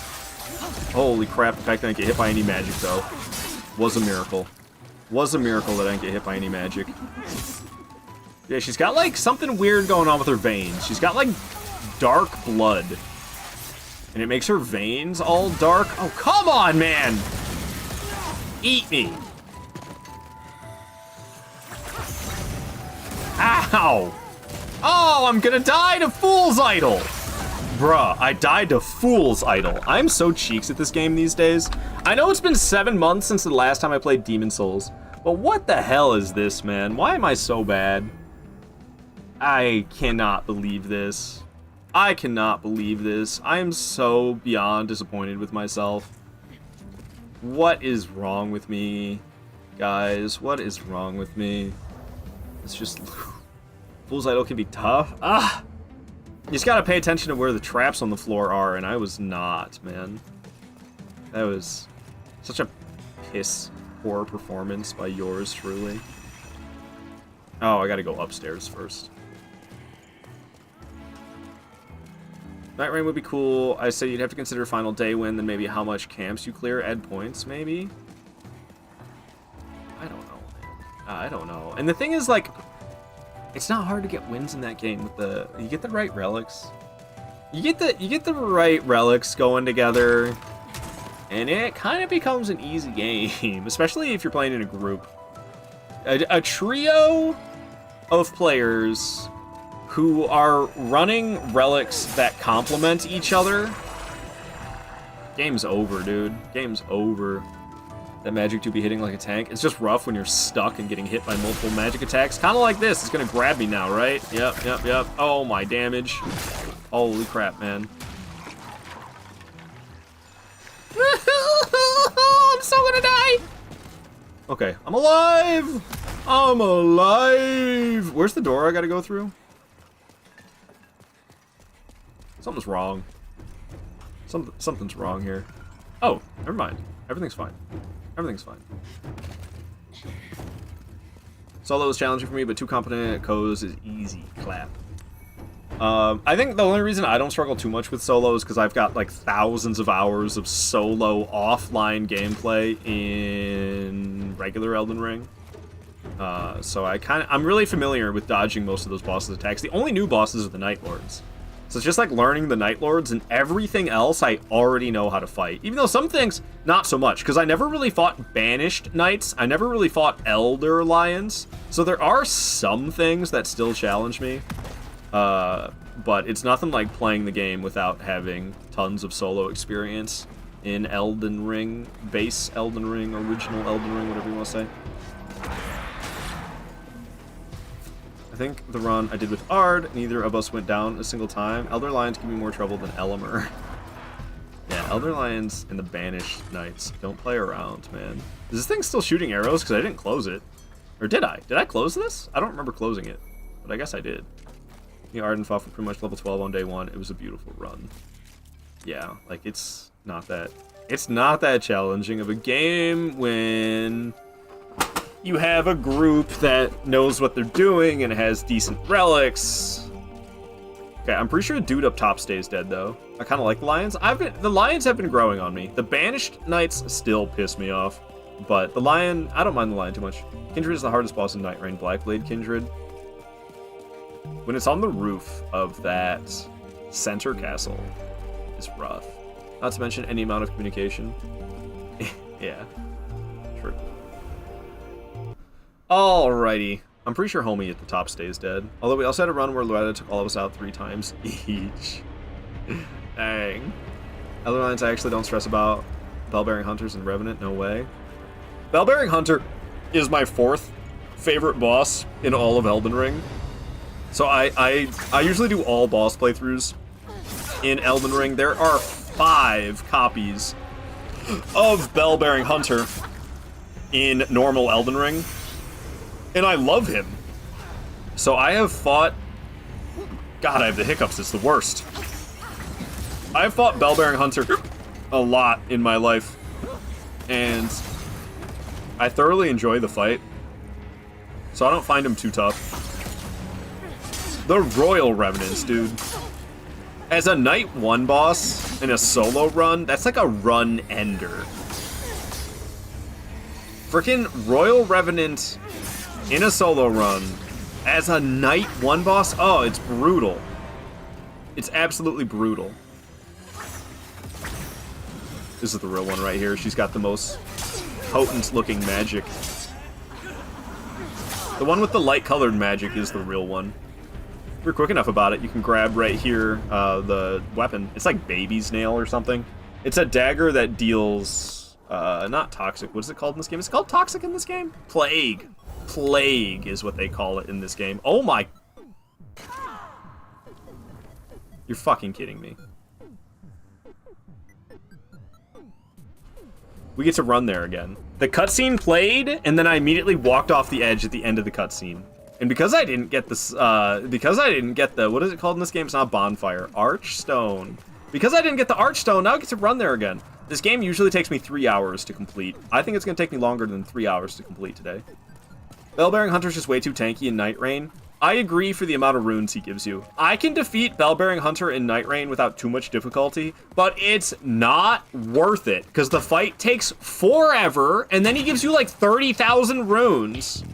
Holy crap, the fact that I didn't get hit by any magic, though, was a miracle. Was a miracle that I didn't get hit by any magic. Yeah, she's got, like, something weird going on with her veins. She's got, like, dark blood. And it makes her veins all dark. Oh, come on, man! Eat me! Ow! Oh, I'm gonna die to Fool's Idol! Bruh, I died to Fool's Idol. I'm so cheeks at this game these days. I know it's been 7 months since the last time I played Demon Souls, but what the hell is this, man? Why am I so bad? I cannot believe this. I cannot believe this. I am so beyond disappointed with myself. What is wrong with me, guys? What is wrong with me? It's just... Fool's Idol can be tough. Ah! You just gotta pay attention to where the traps on the floor are, and I was not, man. That was such a piss-poor performance by yours truly. Oh, I gotta go upstairs first. Night Rain would be cool. I said you'd have to consider final day win, then maybe how much camps you clear, add points, maybe? I don't know, man. I don't know. And the thing is, like, it's not hard to get wins in that game with you get the right relics. You get the right relics going together, and it kind of becomes an easy game, especially if you're playing in a group. A trio of players who are running relics that complement each other. Game's over, dude. Game's over. That magic do be hitting like a tank. It's just rough when you're stuck and getting hit by multiple magic attacks. Kind of like this. It's gonna grab me now, right? Yep, yep, yep. Oh, my damage. Holy crap, man. I'm so gonna die! Okay, I'm alive! I'm alive! Where's the door I gotta go through? Something's wrong. Something's wrong here. Oh, never mind. Everything's fine. Everything's fine. Solo is challenging for me, but 2 competent codes is easy. Clap. I think the only reason I don't struggle too much with solo is because I've got like thousands of hours of solo offline gameplay in regular Elden Ring. So I'm really familiar with dodging most of those bosses' attacks. The only new bosses are the Night Lords. So it's just like learning the Night Lords, and everything else I already know how to fight. Even though some things, not so much, because I never really fought Banished Knights. I never really fought Elder Lions. So there are some things that still challenge me. But it's nothing like playing the game without having tons of solo experience in Elden Ring, base Elden Ring, original Elden Ring, whatever you want to say. I think the run I did with Ard, neither of us went down a single time. Elder Lions give me more trouble than Elimer. Yeah, Elder Lions and the Banished Knights don't play around, man. Is this thing still shooting arrows? Because I didn't close it. Or did I? Did I close this? I don't remember closing it, but I guess I did. The Arden fought for pretty much level 12 on day 1. It was a beautiful run. Yeah, like, it's not that It's not that challenging of a game when you have a group that knows what they're doing and has decent relics. Okay, I'm pretty sure the dude up top stays dead, though. I kind of like the lions. The lions have been growing on me. The banished knights still piss me off, but the lion, I don't mind the lion too much. Kindred is the hardest boss in Night Rain. Blackblade Kindred. When it's on the roof of that center castle, it's rough. Not to mention any amount of communication. Yeah, true. Alrighty. I'm pretty sure Homie at the top stays dead. Although we also had a run where Loretta took all of us out 3 times each. Dang. Other lines I actually don't stress about. Bellbearing Hunters and Revenant, no way. Bellbearing Hunter is my 4th favorite boss in all of Elden Ring. So I usually do all boss playthroughs in Elden Ring. There are 5 copies of Bellbearing Hunter in normal Elden Ring. And I love him. So I have fought... God, I have the hiccups. It's the worst. I've fought Bellbearing Hunter a lot in my life. And I thoroughly enjoy the fight. So I don't find him too tough. The Royal Revenants, dude. As a Night 1 boss in a solo run, that's like a run ender. Freaking Royal Revenant... in a solo run, as a Night 1 boss, oh, it's brutal. It's absolutely brutal. This is the real one right here. She's got the most potent looking magic. The one with the light colored magic is the real one. If you're quick enough about it, you can grab right here the weapon. It's like baby's nail or something. It's a dagger that deals, not toxic. What is it called in this game? Is it called toxic in this game? Plague. Plague is what they call it in this game. Oh my... You're fucking kidding me. We get to run there again. The cutscene played, and then I immediately walked off the edge at the end of the cutscene. And because I didn't get this, what is it called in this game? It's not bonfire. Archstone. Because I didn't get the Archstone, now I get to run there again. This game usually takes me 3 hours to complete. I think it's going to take me longer than 3 hours to complete today. Bellbearing Hunter's just way too tanky in Night Rain. I agree for the amount of runes he gives you. I can defeat Bellbearing Hunter in Night Rain without too much difficulty, but it's not worth it, because the fight takes forever, and then he gives you like 30,000 runes.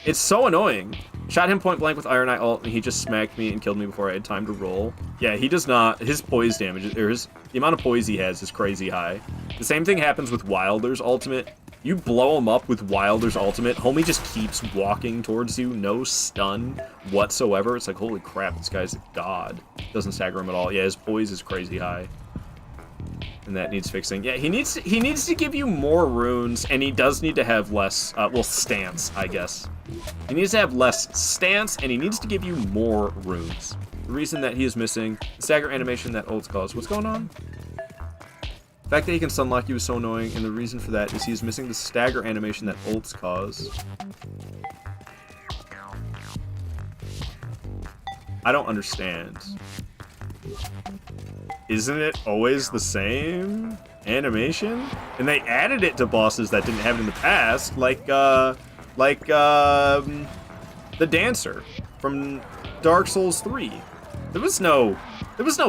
It's so annoying. Shot him point blank with Iron Eye ult, and he just smacked me and killed me before I had time to roll. Yeah, he does not. His poise damage, or the amount of poise he has is crazy high. The same thing happens with Wilder's ultimate. You blow him up with Wilder's ultimate, homie just keeps walking towards you, no stun whatsoever. It's like, holy crap, this guy's a god. Doesn't stagger him at all. Yeah, his poise is crazy high. And that needs fixing. Yeah, he needs to give you more runes, and he does need to have less, well, stance, I guess. He needs to have less stance, and he needs to give you more runes. The reason that he is missing the stagger animation that ults cause. What's going on? The fact that he can stunlock you is so annoying, and the reason for that is he's missing the stagger animation that ults cause. I don't understand. Isn't it always the same animation? And they added it to bosses that didn't have it in the past, like the Dancer from Dark Souls 3. There was no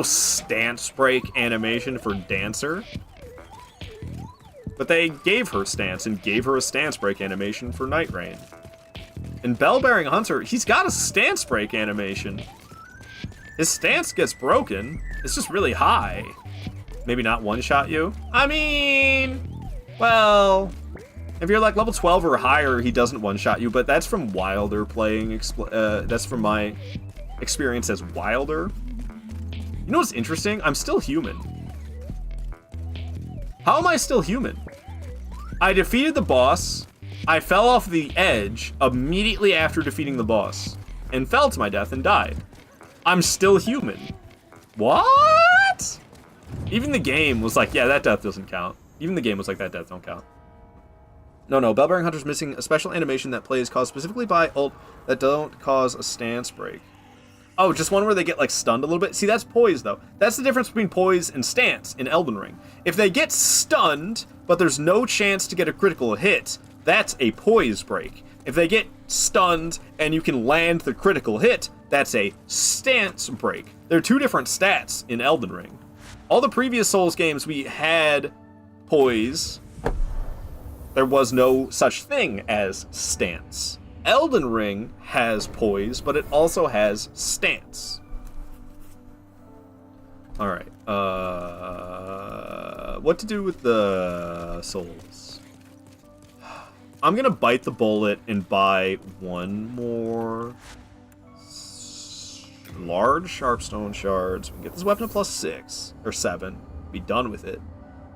stance break animation for Dancer. But they gave her stance and gave her a stance break animation for Night Rain. And Bellbearing Hunter, he's got a stance break animation. His stance gets broken. It's just really high. Maybe not one-shot you. I mean, well, if you're like level 12 or higher, he doesn't one-shot you, but that's from Wilder playing, that's from my experience as Wilder. You know what's interesting? I'm still human. How am I still human? I defeated the boss, I fell off the edge immediately after defeating the boss, and fell to my death and died. I'm still human. What? Even the game was like, yeah, that death doesn't count. Even the game was like, that death don't count. No, Bellbearing Hunter's missing a special animation that plays caused specifically by ult that don't cause a stance break. Oh, just one where they get, like, stunned a little bit? See, that's poise, though. That's the difference between poise and stance in Elden Ring. If they get stunned, but there's no chance to get a critical hit, that's a poise break. If they get stunned and you can land the critical hit, that's a stance break. There are two different stats in Elden Ring. All the previous Souls games, we had poise. There was no such thing as stance. Elden Ring has poise, but it also has stance. Alright, what to do with the souls? I'm gonna bite the bullet and buy one more large sharpstone shards. We can get this weapon to +6 or 7. Be done with it.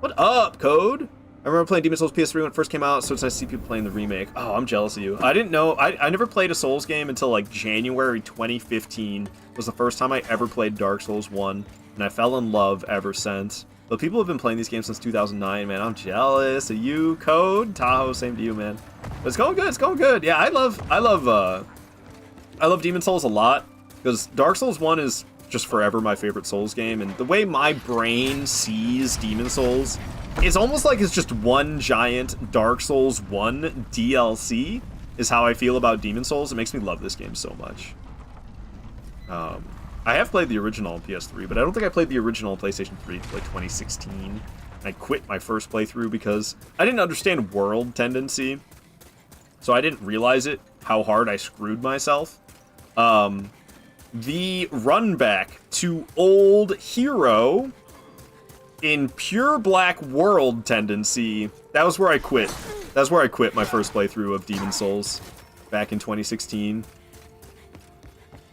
What up, Code? I remember playing Demon's Souls PS3 when it first came out, so it's nice to see people playing the remake. Oh, I'm jealous of you. I didn't know. I never played a Souls game until like January 2015. It was the first time I ever played Dark Souls 1, and I fell in love ever since. But people have been playing these games since 2009, man. I'm jealous of you, Code. Tahoe, same to you, man. But it's going good. It's going good. Yeah, I love Demon's Souls a lot because Dark Souls 1 is just forever my favorite Souls game, and the way my brain sees Demon's Souls, it's almost like it's just one giant Dark Souls 1 DLC is how I feel about Demon's Souls. It makes me love this game so much. I have played the original on PS3, but I don't think I played the original on PlayStation 3 until like 2016. I quit my first playthrough because I didn't understand world tendency, so I didn't realize how hard I screwed myself. The run back to old hero in pure black world tendency, that was where I quit. That's where I quit my first playthrough of Demon's Souls back in 2016.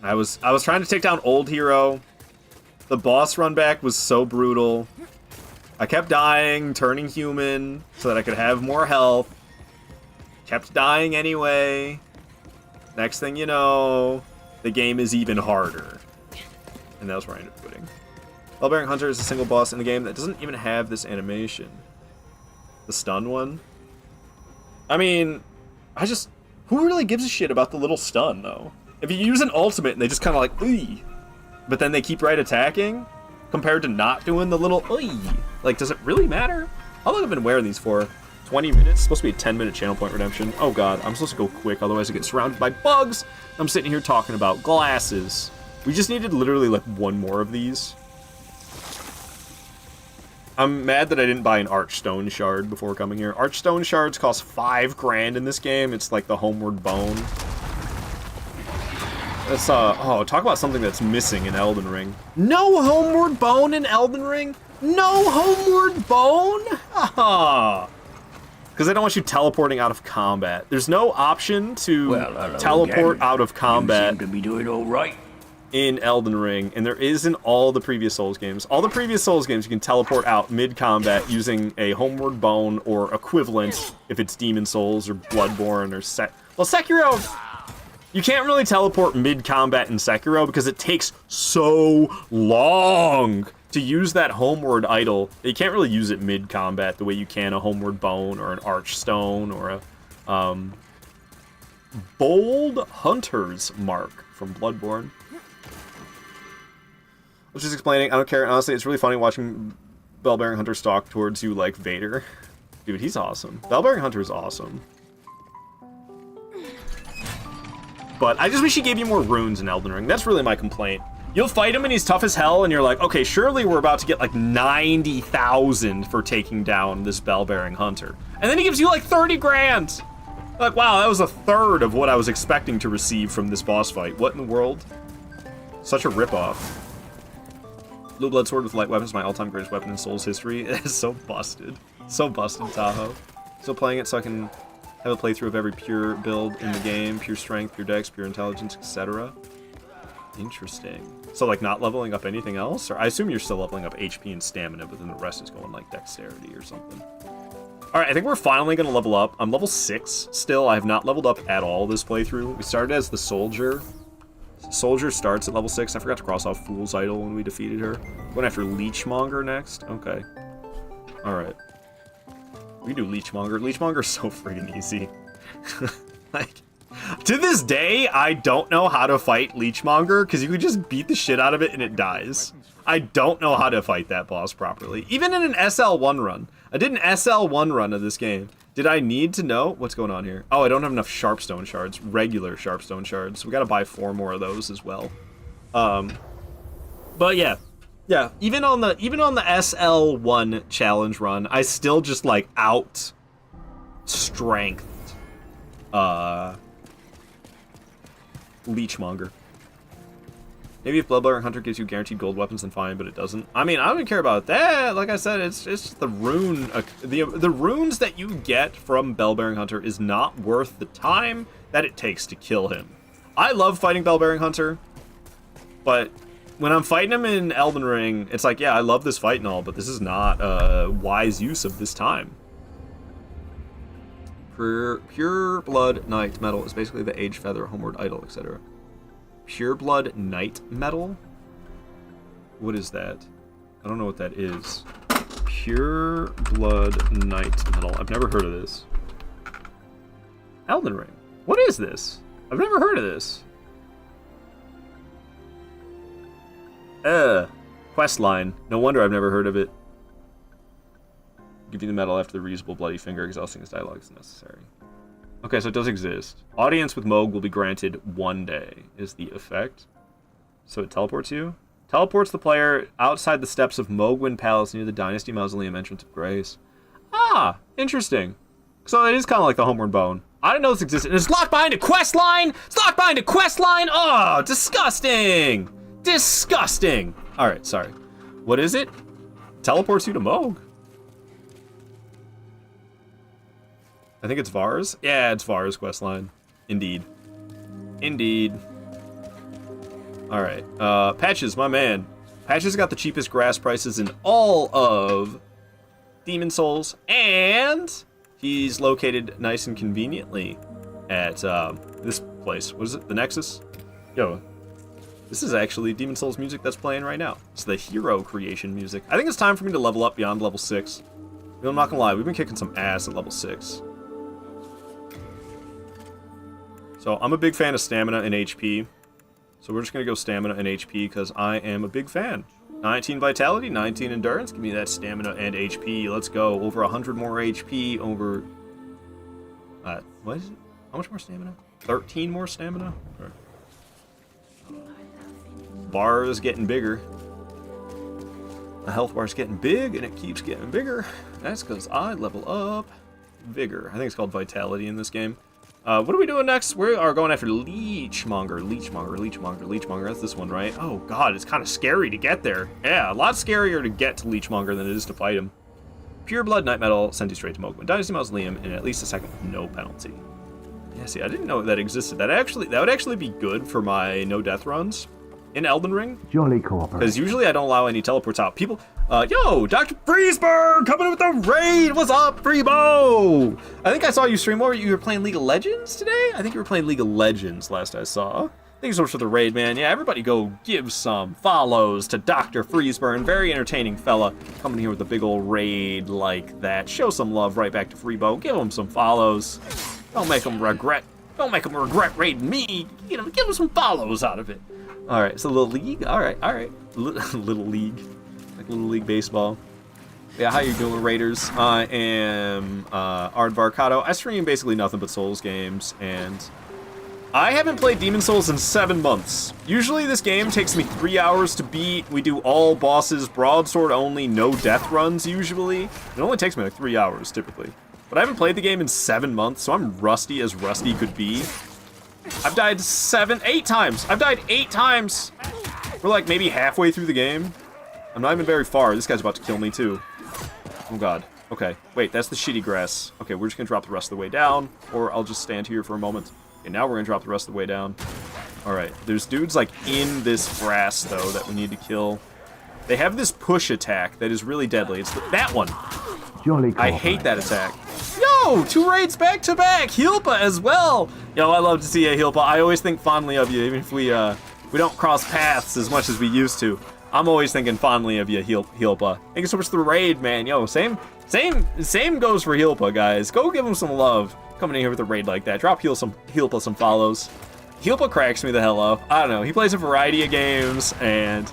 I was trying to take down old hero. The boss run back was so brutal. I kept dying, turning human so that I could have more health. Kept dying anyway. Next thing you know, the game is even harder. And that was where I ended up quitting. Bellbearing Hunter is a single boss in the game that doesn't even have this animation. The stun one. I mean, who really gives a shit about the little stun, though? If you use an ultimate and they just kind of like, "Ee," but then they keep right attacking, compared to not doing the little, "Ee," like, does it really matter? How long have I been wearing these for? 20 minutes? It's supposed to be a 10-minute channel point redemption. Oh god, I'm supposed to go quick, otherwise I get surrounded by bugs. I'm sitting here talking about glasses. We just needed literally like one more of these. I'm mad that I didn't buy an Archstone shard before coming here. Archstone shards cost $5 grand in this game. It's like the Homeward Bone. Let's, oh, talk about something that's missing in Elden Ring. No Homeward Bone in Elden Ring? No Homeward Bone? Ah. Because I don't want you teleporting out of combat. There's no option to teleport out of combat. You seem to be doing all right. In Elden Ring, and there is in all the previous Souls games. All the previous Souls games, you can teleport out mid-combat using a Homeward Bone or equivalent if it's Demon's Souls or Bloodborne or well, Sekiro, you can't really teleport mid-combat in Sekiro because it takes so long to use that Homeward idol. You can't really use it mid-combat the way you can a Homeward Bone or an Archstone or a Bold Hunter's Mark from Bloodborne. I was just explaining, I don't care, honestly, it's really funny watching Bellbearing Hunter stalk towards you like Vader. Dude, he's awesome. Bellbearing Hunter is awesome. But I just wish he gave you more runes in Elden Ring. That's really my complaint. You'll fight him and he's tough as hell, and you're like, okay, surely we're about to get like 90,000 for taking down this Bellbearing Hunter. And then he gives you like 30 grand! Like, wow, that was a third of what I was expecting to receive from this boss fight. What in the world? Such a ripoff. Blue Blood Sword with light weapons is my all-time greatest weapon in Souls history. It is so busted. So busted, Tahoe. Still playing it so I can have a playthrough of every pure build in the game. Pure strength, pure dex, pure intelligence, etc. Interesting. So, like, not leveling up anything else? Or I assume you're still leveling up HP and stamina, but then the rest is going, like, dexterity or something. Alright, I think we're finally going to level up. I'm level 6 still. I have not leveled up at all this playthrough. We started as the Soldier. Soldier starts at level 6. I forgot to cross off Fool's Idol when we defeated her. Going after Leechmonger next. Okay. Alright. We do Leechmonger. Leechmonger's so friggin' easy. Like, To this day, I don't know how to fight Leechmonger, because you could just beat the shit out of it and it dies. I don't know how to fight that boss properly. Even in an SL1 run. I did an SL1 run of this game. Did I need to know? What's going on here? Oh, I don't have enough Sharpstone shards. Regular Sharpstone shards. We gotta buy 4 more of those as well. But yeah. Yeah, even on the SL1 challenge run, I still just like out strength Leechmonger. Maybe if Bloodbearing Hunter gives you guaranteed gold weapons, then fine, but it doesn't. I mean, I don't care about that. Like I said, it's just the rune. The runes that you get from Bellbearing Hunter is not worth the time that it takes to kill him. I love fighting Bellbearing Hunter, but when I'm fighting him in Elden Ring, it's like, yeah, I love this fight and all, but this is not a wise use of this time. Pure Blood Knight Metal is basically the Age Feather, Homeward Idol, etc. Pure Blood Knight Metal? What is that? I don't know what that is. Pure Blood Knight Metal. I've never heard of this. Elden Ring. What is this? I've never heard of this. Quest line. No wonder I've never heard of it. Give you the medal after the reusable bloody finger. Exhausting his dialogue is necessary. Okay, so it does exist. Audience with Moog will be granted 1 day, is the effect. So it teleports you? Teleports the player outside the steps of Mogwin Palace near the Dynasty Mausoleum entrance of Grace. Ah, interesting. So it is kind of like the Homeward Bone. I didn't know this existed. And it's locked behind a quest line! It's locked behind a quest line! Oh, disgusting! Disgusting! Alright, sorry. What is it? Teleports you to Moog. I think it's Vars. Yeah, it's Vars questline. Indeed. Indeed. Alright. Patches, my man. Patches got the cheapest grass prices in all of Demon Souls, and he's located nice and conveniently at this place. What is it? The Nexus? Yo, this is actually Demon Souls music that's playing right now. It's the hero creation music. I think it's time for me to level up beyond level 6. I'm not gonna lie, we've been kicking some ass at level 6. So I'm a big fan of stamina and HP. So we're just going to go stamina and HP because I am a big fan. 19 vitality, 19 endurance. Give me that stamina and HP. Let's go. Over 100 more HP. Over... what is it? How much more stamina? 13 more stamina? Bar is getting bigger. The health bar is getting big and it keeps getting bigger. That's because I level up vigor. I think it's called vitality in this game. What are we doing next? We are going after Leechmonger. Leechmonger. That's this one, right? Oh, God, it's kind of scary to get there. Yeah, a lot scarier to get to Leechmonger than it is to fight him. Pure Blood Night Metal sent you straight to Mogwin Dynasty Mausoleum in at least a second with no penalty. Yeah, see, I didn't know that existed. That would actually be good for my no-death runs in Elden Ring. Jolly cooperation. Because usually I don't allow any teleports out. People... yo, Dr. Freezeburg coming with the raid. What's up, Freebo? I think I saw you stream. You were playing League of Legends today? I think you were playing League of Legends last I saw. Thank you so much for the raid, man. Yeah, everybody go give some follows to Dr. Freezeburg. Very entertaining fella coming here with a big old raid like that. Show some love right back to Freebo. Give him some follows. Don't make him regret raiding me. Give him some follows out of it. All right, so Little League. All right. Little League. Like Little League Baseball. Yeah, how you doing, Raiders? I am Aardvarkado. I stream basically nothing but Souls games, and I haven't played Demon Souls in 7 months. Usually this game takes me 3 hours to beat. We do all bosses, broadsword only, no death runs usually. It only takes me like 3 hours typically. But I haven't played the game in 7 months, so I'm rusty as rusty could be. I've died 8 times. I've died 8 times. We're like maybe halfway through the game. I'm not even very far. This guy's about to kill me, too. Oh, God. Okay. Wait, that's the shitty grass. Okay, we're just going to drop the rest of the way down, or I'll just stand here for a moment. Okay, now we're going to drop the rest of the way down. All right. There's dudes, like, in this grass, though, that we need to kill. They have this push attack that is really deadly. It's that one. I hate that attack. Yo, 2 raids back-to-back. Hilpa as well. Yo, I love to see you, Hilpa. I always think fondly of you, even if we don't cross paths as much as we used to. I'm always thinking fondly of you, Hilpa. Thank you so much for the raid, man. Yo, same goes for Hilpa, guys. Go give him some love. coming in here with a raid like that. Drop Healpa some follows. Healpa cracks me the hell up. I don't know. He plays a variety of games, and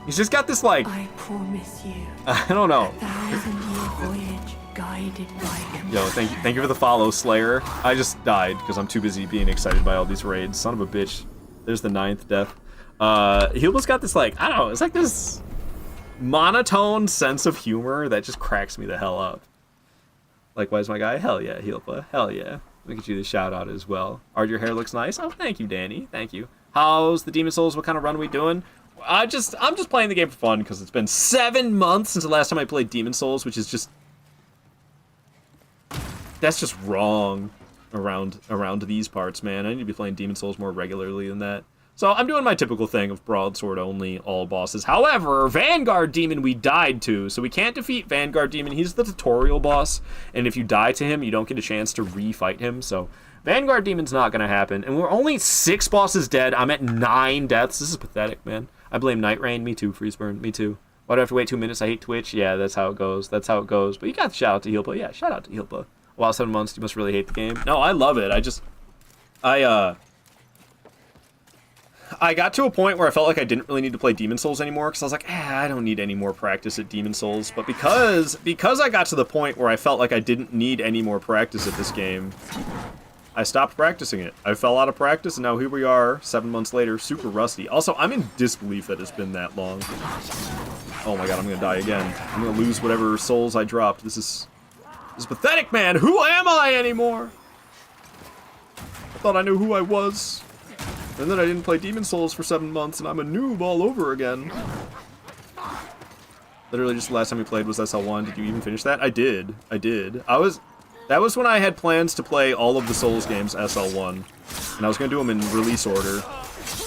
he's just got this, like... I promise you. I don't know. 1,000-year voyage guided by... Yo, thank you for the follow, Slayer. I just died because I'm too busy being excited by all these raids. Son of a bitch. There's the 9th death. Healpa's got this, like, I don't know. It's like this monotone sense of humor that just cracks me the hell up. Likewise, my guy. Hell yeah, Healpa. Hell yeah. Let me get you the shout out as well. Art, your hair looks nice. Oh, thank you, Danny. Thank you. How's the Demon Souls? What kind of run are we doing? I'm just playing the game for fun because it's been 7 months since the last time I played Demon Souls, which is just... That's just wrong around these parts, man. I need to be playing Demon Souls more regularly than that. So I'm doing my typical thing of broadsword only, all bosses. However, Vanguard Demon we died to, so we can't defeat Vanguard Demon. He's the tutorial boss, and if you die to him, you don't get a chance to refight him. So Vanguard Demon's not gonna happen, and we're only 6 bosses dead. I'm at 9 deaths. This is pathetic, man. I blame Night Rain. Me too, Freezeburn. Me too. Why do I have to wait 2 minutes? I hate Twitch. Yeah, that's how it goes. That's how it goes. But you got the shout out to Healpa. Yeah, shout out to Healpa. Wow, 7 months. You must really hate the game. No, I love it. I got to a point where I felt like I didn't really need to play Demon Souls anymore because I was like, I don't need any more practice at Demon Souls. But because I got to the point where I felt like I didn't need any more practice at this game, I stopped practicing it. I fell out of practice, and now here we are, 7 months later, super rusty. Also, I'm in disbelief that it's been that long. Oh my god, I'm gonna die again. I'm gonna lose whatever souls I dropped. This is pathetic, man. Who am I anymore? I thought I knew who I was. And then I didn't play Demon Souls for 7 months, and I'm a noob all over again. Literally just the last time we played was SL1. Did you even finish that? I did. That was when I had plans to play all of the Souls games SL1. And I was going to do them in release order.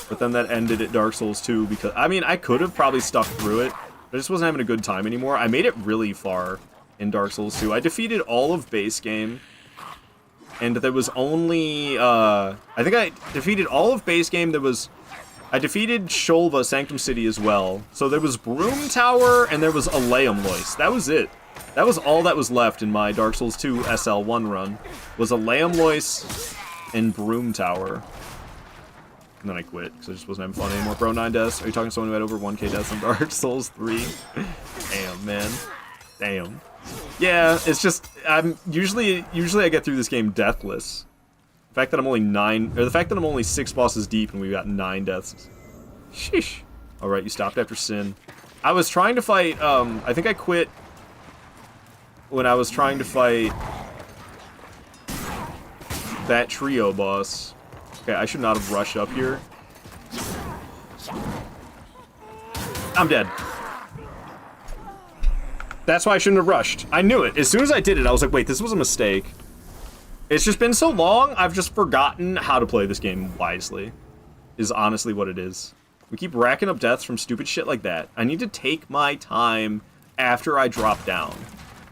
But then that ended at Dark Souls 2 because, I mean, I could have probably stuck through it. But I just wasn't having a good time anymore. I made it really far in Dark Souls 2. I defeated all of base game. And there was only, I think I defeated all of base game. I defeated Sholva, Sanctum City as well. So there was Broom Tower and there was Aleum-Lois. That was it. That was all that was left in my Dark Souls 2 SL1 run. Was Aleum-Lois and Broom Tower. And then I quit because I just wasn't having fun anymore. Bro, 9 deaths. Are you talking to someone who had over 1k deaths in Dark Souls 3? Damn, man. Damn. Yeah, it's just usually I get through this game deathless. The fact that I'm only 6 bosses deep and we've got 9 deaths. Sheesh. All right, you stopped after Sin. I was trying to fight. I think I quit when I was trying to fight that trio boss. Okay, I should not have rushed up here. I'm dead. That's why I shouldn't have rushed. I knew it. As soon as I did it, I was like, wait, this was a mistake. It's just been so long, I've just forgotten how to play this game wisely. Is honestly what it is. We keep racking up deaths from stupid shit like that. I need to take my time after I drop down.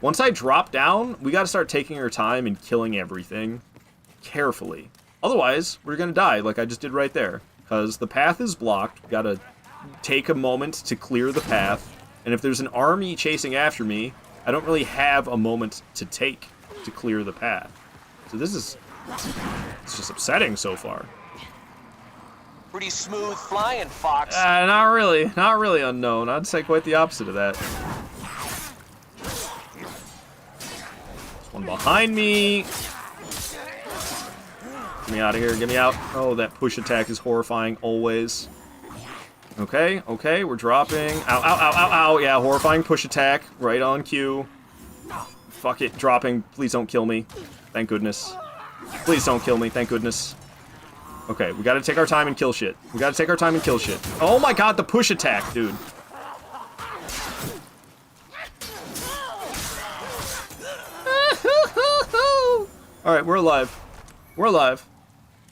Once I drop down, we gotta start taking our time and killing everything carefully. Otherwise, we're gonna die like I just did right there. Because the path is blocked. We gotta take a moment to clear the path. And if there's an army chasing after me, I don't really have a moment to take to clear the path. So it's just upsetting so far. Pretty smooth flying, Fox. Not really unknown. I'd say quite the opposite of that. There's one behind me. Get me out of here, get me out. Oh, that push attack is horrifying always. Okay, we're dropping. Ow, ow, ow, ow, ow. Yeah, horrifying push attack. Right on cue. Fuck it, dropping. Please don't kill me. Thank goodness. Please don't kill me, thank goodness. Okay, we gotta take our time and kill shit. Oh my god, the push attack, dude. Alright, we're alive.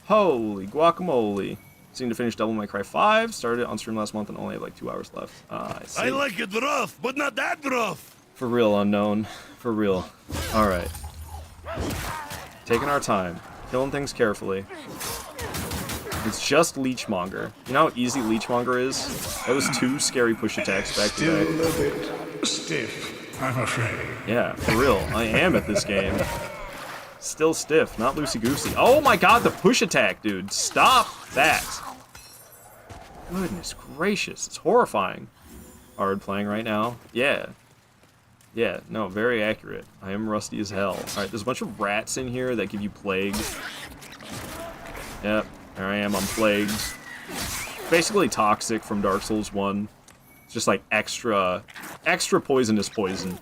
Holy guacamole. Seem to finish Devil May Cry 5. Started on stream last month and only have like 2 hours left. I see. I like it rough, but not that rough. For real, unknown. For real. Alright. Taking our time. Killing things carefully. It's just Leechmonger. You know how easy Leechmonger is? That was 2 scary push attacks back to back. Still a bit stiff, I'm afraid. Yeah, for real. I am at this game. Still stiff, not loosey-goosey. Oh my god, the push attack, dude. Stop that. Goodness gracious, it's horrifying. Hard playing right now. Yeah. Yeah, no, very accurate. I am rusty as hell. Alright, there's a bunch of rats in here that give you plague. Yep, there I am, I'm plagued. Basically toxic from Dark Souls 1. It's just like extra poisonous poison.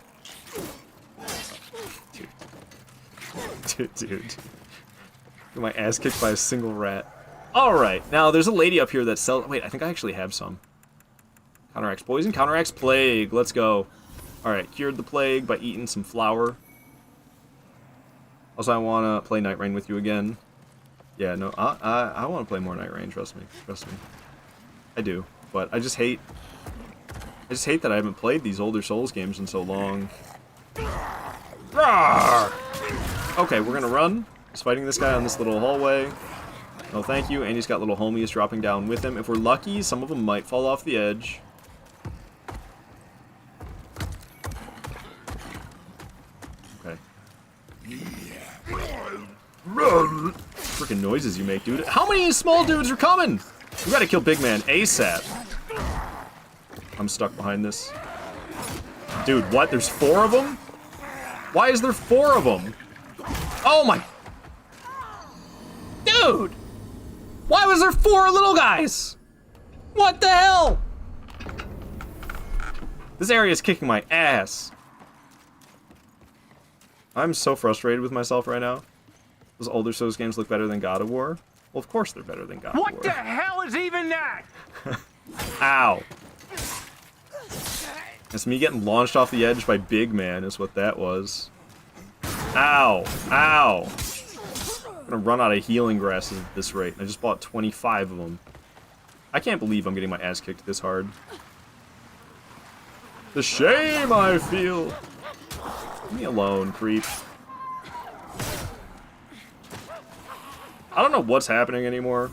Dude. Get my ass kicked by a single rat. Alright, now there's a lady up here that sells... Wait, I think I actually have some. Counteracts poison, counteracts plague. Let's go. Alright, cured the plague by eating some flour. Also, I want to play Night Rain with you again. Yeah, no, I want to play more Night Rain, trust me. Trust me. I do, but I just hate that I haven't played these older Souls games in so long. Rawr! Okay, we're gonna run. He's fighting this guy on this little hallway. No, thank you. And he's got little homies dropping down with him. If we're lucky, some of them might fall off the edge. Okay. Freaking noises you make, dude. How many small dudes are coming? We gotta kill Big Man ASAP. I'm stuck behind this. Dude, what? There's 4 of them? Why is there 4 of them? Oh my... Dude! Why was there 4 little guys? What the hell? This area is kicking my ass. I'm so frustrated with myself right now. Those older Souls games look better than God of War. Well, of course they're better than God of War. What the hell is even that? Ow. It's me getting launched off the edge by Big Man is what that was. Ow. Ow. I'm gonna run out of healing grasses at this rate. I just bought 25 of them. I can't believe I'm getting my ass kicked this hard. The shame I feel. Leave me alone, creep. I don't know what's happening anymore.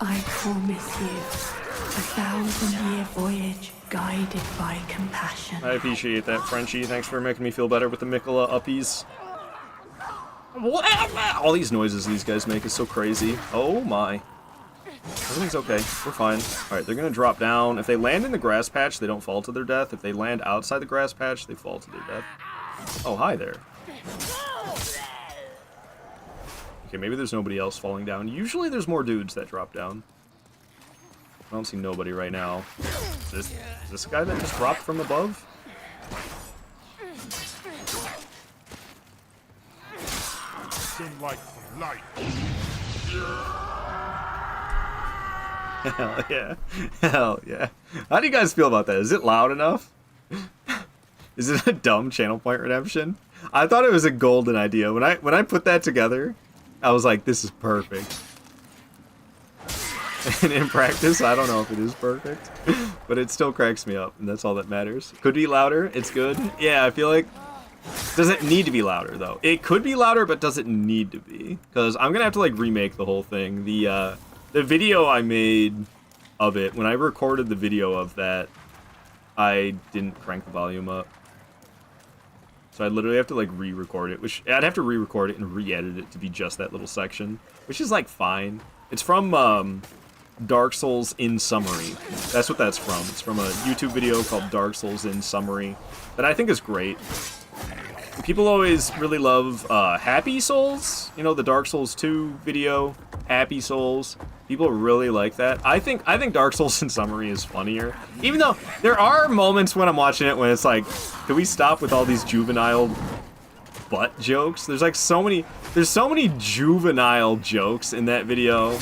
I promise you, 1,000-year voyage guided by compassion. I appreciate that, Frenchie. Thanks for making me feel better with the Mikola uppies. All these noises these guys make is so crazy. Oh my. Everything's okay. We're fine. Alright, they're gonna drop down. If they land in the grass patch, they don't fall to their death. If they land outside the grass patch, they fall to their death. Oh, hi there. Okay, maybe there's nobody else falling down. Usually there's more dudes that drop down. I don't see nobody right now. Is this a guy that just dropped from above? Like light. Hell yeah. Hell yeah. How do you guys feel about that? Is it loud enough? Is it a dumb channel point redemption? I thought it was a golden idea. When I put that together, I was like, this is perfect. And in practice, I don't know if it is perfect, but it still cracks me up, and that's all that matters. Could be louder, it's good. Yeah, I feel like, does it need to be louder, though? It could be louder, but does it need to be? Because I'm gonna have to, like, remake the whole thing. The video I made of it, when I recorded the video of that, I didn't crank the volume up. So I literally have to, like, re-record it, which, I'd have to re-record it and re-edit it to be just that little section, which is, like, fine. It's from, Dark Souls in Summary. That's what that's from. It's from a YouTube video called Dark Souls in Summary that I think is great. People always really love Happy Souls, you know, the Dark Souls 2 video, Happy Souls. People really like that. I think Dark Souls in Summary is funnier. Even though there are moments when I'm watching it when it's like, can we stop with all these juvenile butt jokes? There's like so many juvenile jokes in that video.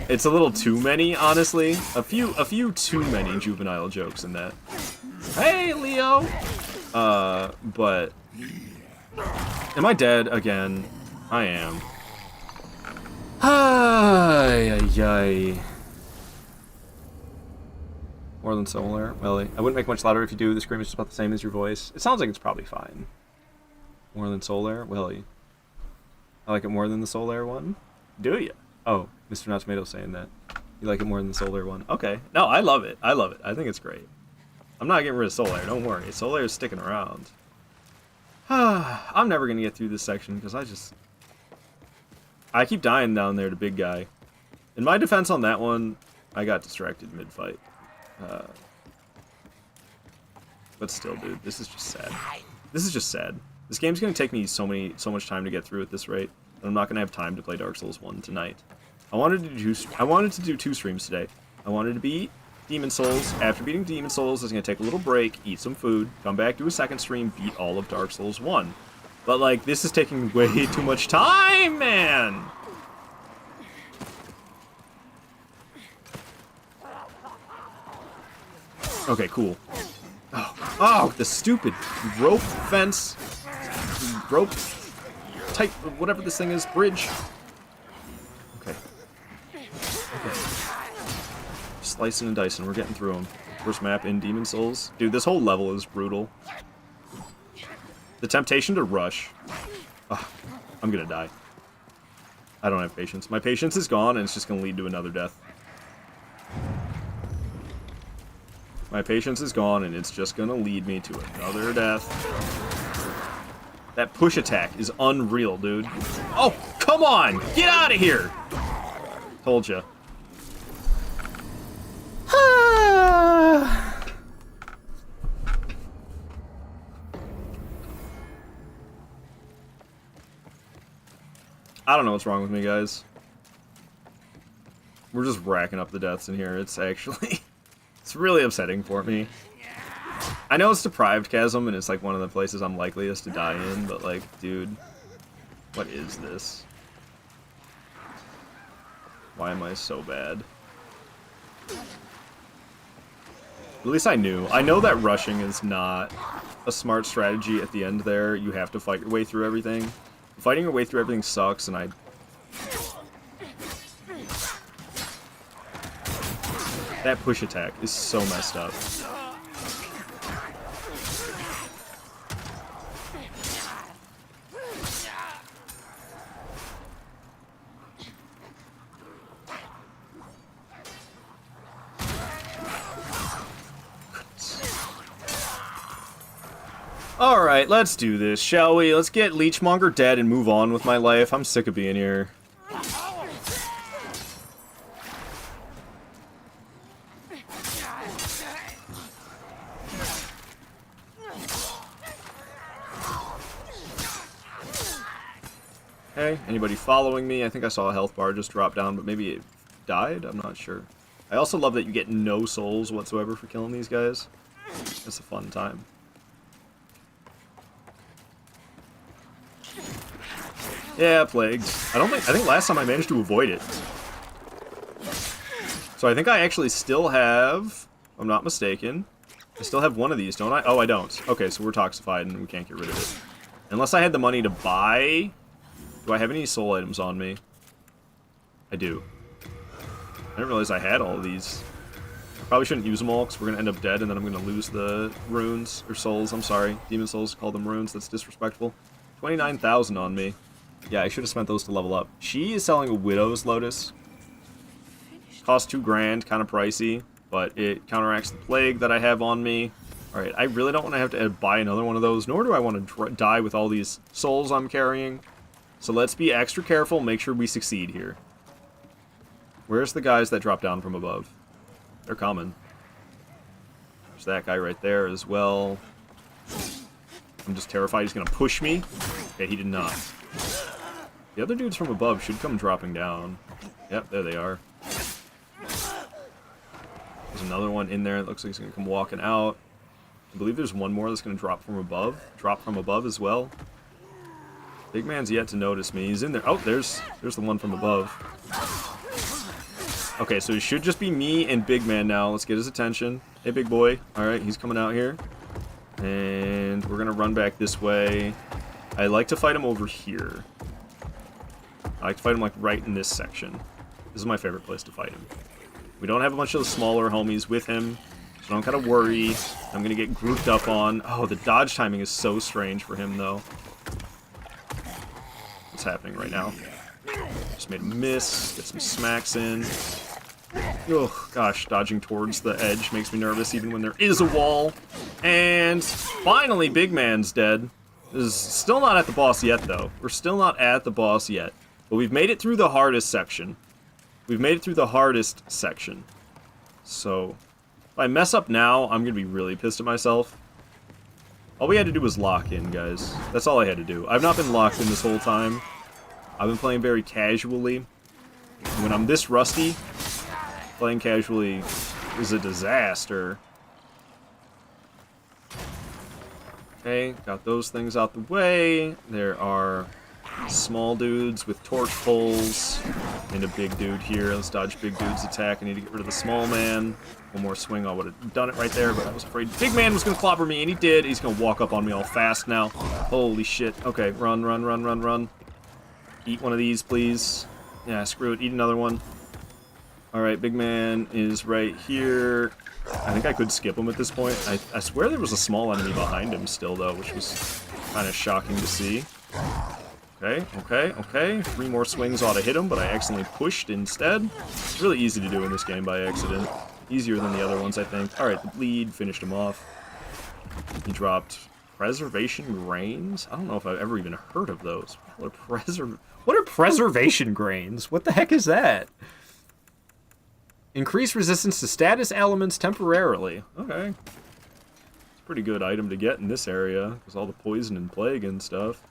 It's a little too many, honestly. A few too many juvenile jokes in that. Hey, Leo! But... Am I dead again? I am. Ay, ay, ay. More than solar? Well, I wouldn't make much louder if you do. The scream is just about the same as your voice. It sounds like it's probably fine. More than solar? Well, I like it more than the solar one. Do you? Oh, Mr. Not Tomato saying that. You like it more than the solar one. Okay. No, I love it. I love it. I think it's great. I'm not getting rid of solar. Don't worry. Solar is sticking around. I I'm never gonna get through this section because I keep dying down there to big guy. In my defense on that one, I got distracted mid-fight. But still, dude, this is just sad. This is just sad. This game's gonna take me so much time to get through at this rate, and I'm not gonna have time to play Dark Souls 1 tonight. I wanted to do 2 streams today. I wanted to beat Demon Souls. After beating Demon Souls, I was gonna take a little break, eat some food, come back, do a second stream, beat all of Dark Souls 1. But like, this is taking way too much time, man! Okay, cool. Oh, the stupid rope fence, rope type, whatever this thing is, bridge. Okay. Slicing and dicing, we're getting through them. First map in Demon Souls. Dude, this whole level is brutal. The temptation to rush. Ugh, I'm gonna die. I don't have patience. My patience is gone, and it's just gonna lead to another death. My patience is gone, and it's just gonna lead me to another death. That push attack is unreal, dude. Oh, come on! Get out of here! Told ya. I don't know what's wrong with me, guys. We're just racking up the deaths in here. It's actually... it's really upsetting for me. I know it's Deprived Chasm, and it's like one of the places I'm likeliest to die in, but like, dude, what is this? Why am I so bad? At least I knew. I know that rushing is not a smart strategy at the end there. You have to fight your way through everything. Fighting your way through everything sucks, and that push attack is so messed up. Alright, let's do this, shall we? Let's get Leechmonger dead and move on with my life. I'm sick of being here. Hey, anybody following me? I think I saw a health bar just drop down, but maybe it died? I'm not sure. I also love that you get no souls whatsoever for killing these guys. It's a fun time. Yeah, plagues. I think last time I managed to avoid it. So I think I actually still have, if I'm not mistaken, I still have one of these, don't I? Oh, I don't. Okay, so we're toxified and we can't get rid of it. Unless I had the money to buy... Do I have any soul items on me? I do. I didn't realize I had all of these. Probably shouldn't use them all, because we're going to end up dead, and then I'm going to lose the runes, or souls, I'm sorry. Demon souls, call them runes, that's disrespectful. 29,000 on me. Yeah, I should have spent those to level up. She is selling a Widow's Lotus. Costs 2 grand, kind of pricey, but it counteracts the plague that I have on me. Alright, I really don't want to have to buy another one of those, nor do I want to die with all these souls I'm carrying. So let's be extra careful, make sure we succeed here. Where's the guys that drop down from above? They're coming. There's that guy right there as well. I'm just terrified he's going to push me. Okay, he did not. The other dudes from above should come dropping down. Yep, there they are. There's another one in there that looks like he's going to come walking out. I believe there's one more that's going to drop from above. Drop from above as well. Big man's yet to notice me. He's in there. Oh, there's the one from above. Okay, so it should just be me and Big Man now. Let's get his attention. Hey, big boy. Alright, he's coming out here. And we're going to run back this way. I like to fight him over here. I like to fight him, like, right in this section. This is my favorite place to fight him. We don't have a bunch of the smaller homies with him, so don't kind of worry. I'm going to get grouped up on. Oh, the dodge timing is so strange for him, though. What's happening right now? Just made a miss. Get some smacks in. Oh, gosh, dodging towards the edge makes me nervous even when there is a wall. And finally, Big Man's dead. This is still not at the boss yet, though. We're still not at the boss yet. But we've made it through the hardest section. We've made it through the hardest section. So, if I mess up now, I'm going to be really pissed at myself. All we had to do was lock in, guys. That's all I had to do. I've not been locked in this whole time. I've been playing very casually. And when I'm this rusty, playing casually is a disaster. Okay, got those things out the way. There are small dudes with torch poles and a big dude here. Let's dodge big dude's attack. I need to get rid of the small man. One more swing, I would have done it right there, but I was afraid big man was going to clobber me, and he did. He's going to walk up on me all fast now. Holy shit. Okay, run, run, run, run, run. Eat one of these, please. Yeah, screw it. Eat another one. Alright, big man is right here. I think I could skip him at this point. I swear there was a small enemy behind him still, though, which was kind of shocking to see. Okay, okay, okay. 3 more swings ought to hit him, but I accidentally pushed instead. It's really easy to do in this game by accident. Easier than the other ones, I think. Alright, the bleed finished him off. He dropped preservation grains? I don't know if I've ever even heard of those. What are preservation grains? What the heck is that? Increase resistance to status elements temporarily. Okay. It's a pretty good item to get in this area, because all the poison and plague and stuff.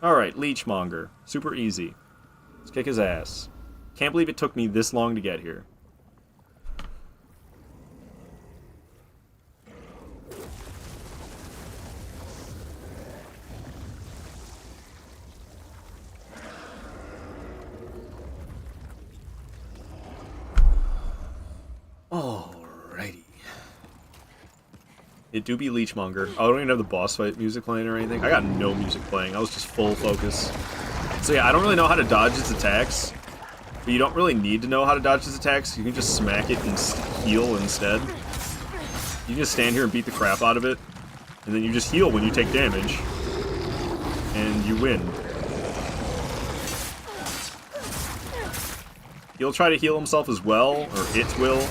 Alright, Leechmonger. Super easy. Let's kick his ass. Can't believe it took me this long to get here. Alrighty. It do be Leechmonger. I don't even have the boss fight music playing or anything. I got no music playing. I was just full focus. So yeah, I don't really know how to dodge its attacks. But you don't really need to know how to dodge its attacks. You can just smack it and heal instead. You can just stand here and beat the crap out of it. And then you just heal when you take damage. And you win. He'll try to heal himself as well, or it will,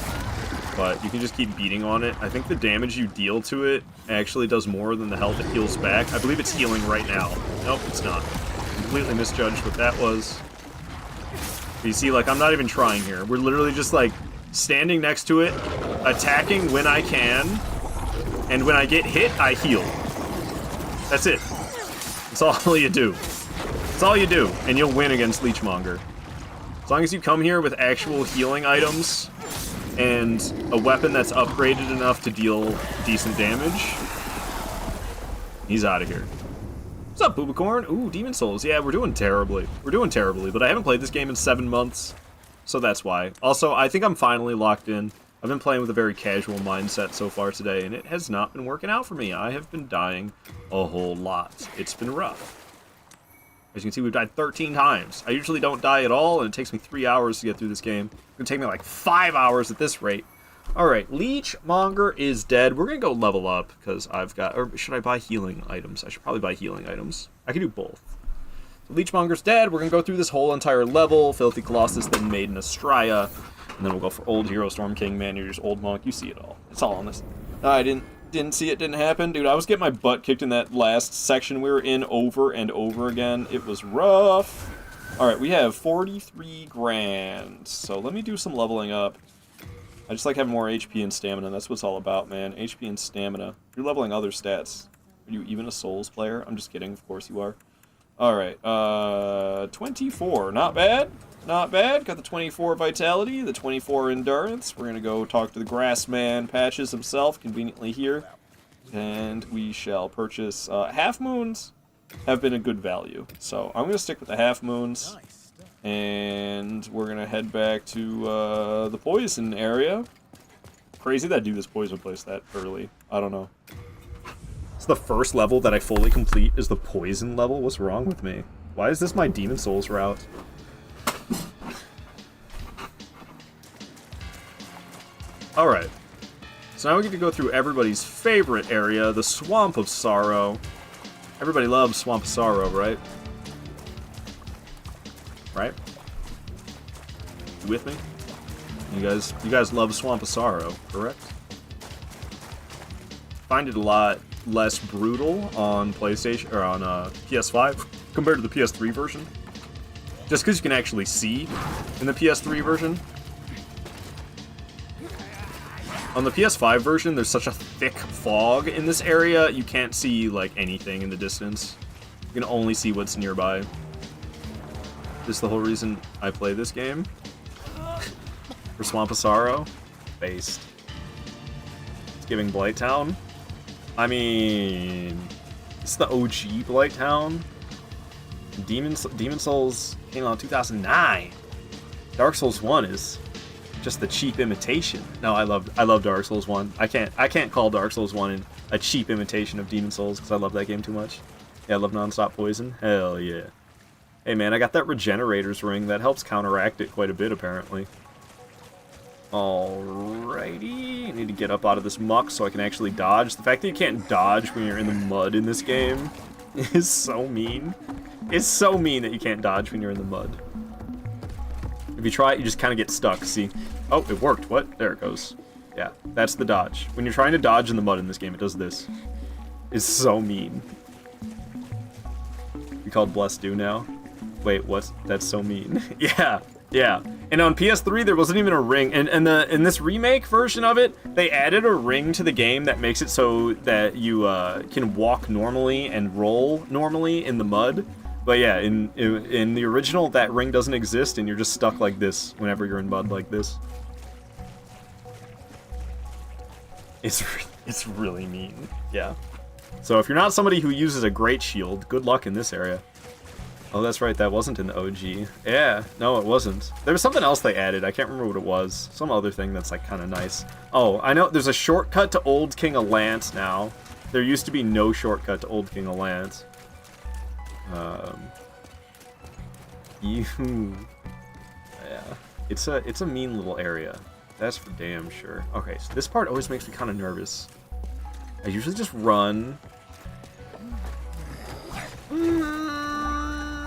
but you can just keep beating on it. I think the damage you deal to it actually does more than the health it heals back. I believe it's healing right now. Nope, it's not. Completely misjudged what that was. But you see, like, I'm not even trying here. We're literally just, like, standing next to it, attacking when I can, and when I get hit, I heal. That's it. That's all you do. That's all you do, and you'll win against Leechmonger. As long as you come here with actual healing items and a weapon that's upgraded enough to deal decent damage, he's out of here. What's up, Boobacorn? Ooh, Demon Souls. Yeah, we're doing terribly. We're doing terribly, but I haven't played this game in 7 months, so that's why. Also, I think I'm finally locked in. I've been playing with a very casual mindset so far today, and it has not been working out for me. I have been dying a whole lot. It's been rough. As you can see, we've died 13 times. I usually don't die at all, and it takes me 3 hours to get through this game. It's going to take me like 5 hours at this rate. Alright, Leechmonger is dead. We're going to go level up, because I've got... Or should I buy healing items? I should probably buy healing items. I can do both. So Leechmonger's dead. We're going to go through this whole entire level. Filthy Colossus, then Maiden Astraea. And then we'll go for Old Hero, Storm King, Man Eaters, Old Monk. You see it all. It's all on this. I didn't see it, didn't happen. Dude, I was getting my butt kicked in that last section we were in over and over again. It was rough. Alright, we have 43 grand. So let me do some leveling up. I just like having more HP and stamina. That's what it's all about, man. HP and stamina. You're leveling other stats. Are you even a Souls player? I'm just kidding. Of course you are. Alright, 24. Not bad. Not bad. Got the 24 Vitality, the 24 Endurance. We're going to go talk to the Grassman Patches himself, conveniently here. And we shall purchase Half Moons. Have been a good value. So I'm going to stick with the Half Moons. And we're going to head back to the Poison area. Crazy that I do this Poison place that early. I don't know. It's the first level that I fully complete is the Poison level. What's wrong with me? Why is this my Demon Souls route? Alright, so now we get to go through everybody's favorite area, the Swamp of Sorrow. Everybody loves Swamp of Sorrow, right? Right? You with me? You guys love Swamp of Sorrow, correct? Find it a lot less brutal on PlayStation or on PS5 compared to the PS3 version. Just because you can actually see in the PS3 version. On the PS5 version, there's such a thick fog in this area, you can't see like anything in the distance. You can only see what's nearby. This is the whole reason I play this game. For Swamp of Sorrow, based. It's giving Blighttown. I mean, it's the OG Blighttown. Demon Souls came out in 2009. Dark Souls 1 is just the cheap imitation. No, I love Dark Souls 1. I can't call Dark Souls 1 a cheap imitation of Demon Souls because I love that game too much. Yeah, I love non-stop poison. Hell yeah. Hey man, I got that Regenerator's Ring. That helps counteract it quite a bit, apparently. Alrighty. I need to get up out of this muck so I can actually dodge. The fact that you can't dodge when you're in the mud in this game is so mean. It's so mean that you can't dodge when you're in the mud. If you try it, you just kind of get stuck, see? Oh, it worked. What? There it goes. Yeah, that's the dodge. When you're trying to dodge in the mud in this game, it does this. It's so mean. You called Blessed Do now? Wait, what? That's so mean. Yeah, yeah. And on PS3, there wasn't even a ring. And in this remake version of it, they added a ring to the game that makes it so that you can walk normally and roll normally in the mud. But yeah, in the original, that ring doesn't exist, and you're just stuck like this whenever you're in mud like this. It's really mean. Yeah. So if you're not somebody who uses a great shield, good luck in this area. Oh, that's right, that wasn't in the OG. Yeah, no, it wasn't. There was something else they added. I can't remember what it was. Some other thing that's like kind of nice. Oh, I know. There's a shortcut to Old King of Lance now. There used to be no shortcut to Old King of Lance. Yeah, it's a mean little area. That's for damn sure. Okay, so this part always makes me kind of nervous. I usually just run.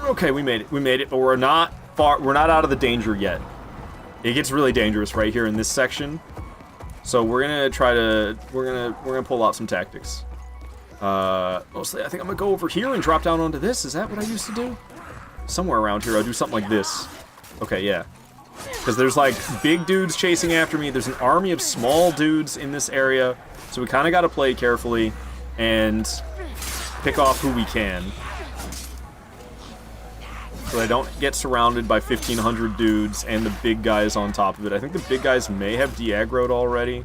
Okay, we made it, but we're not out of the danger yet. It gets really dangerous right here in this section. So we're gonna pull out some tactics. Mostly I think I'm gonna go over here and drop down onto this. Is that what I used to do? Somewhere around here I'll do something like this. Okay, yeah. Because there's like big dudes chasing after me. There's an army of small dudes in this area. So we kind of got to play carefully and pick off who we can. So I don't get surrounded by 1,500 dudes and the big guys on top of it. I think the big guys may have de-aggroed already.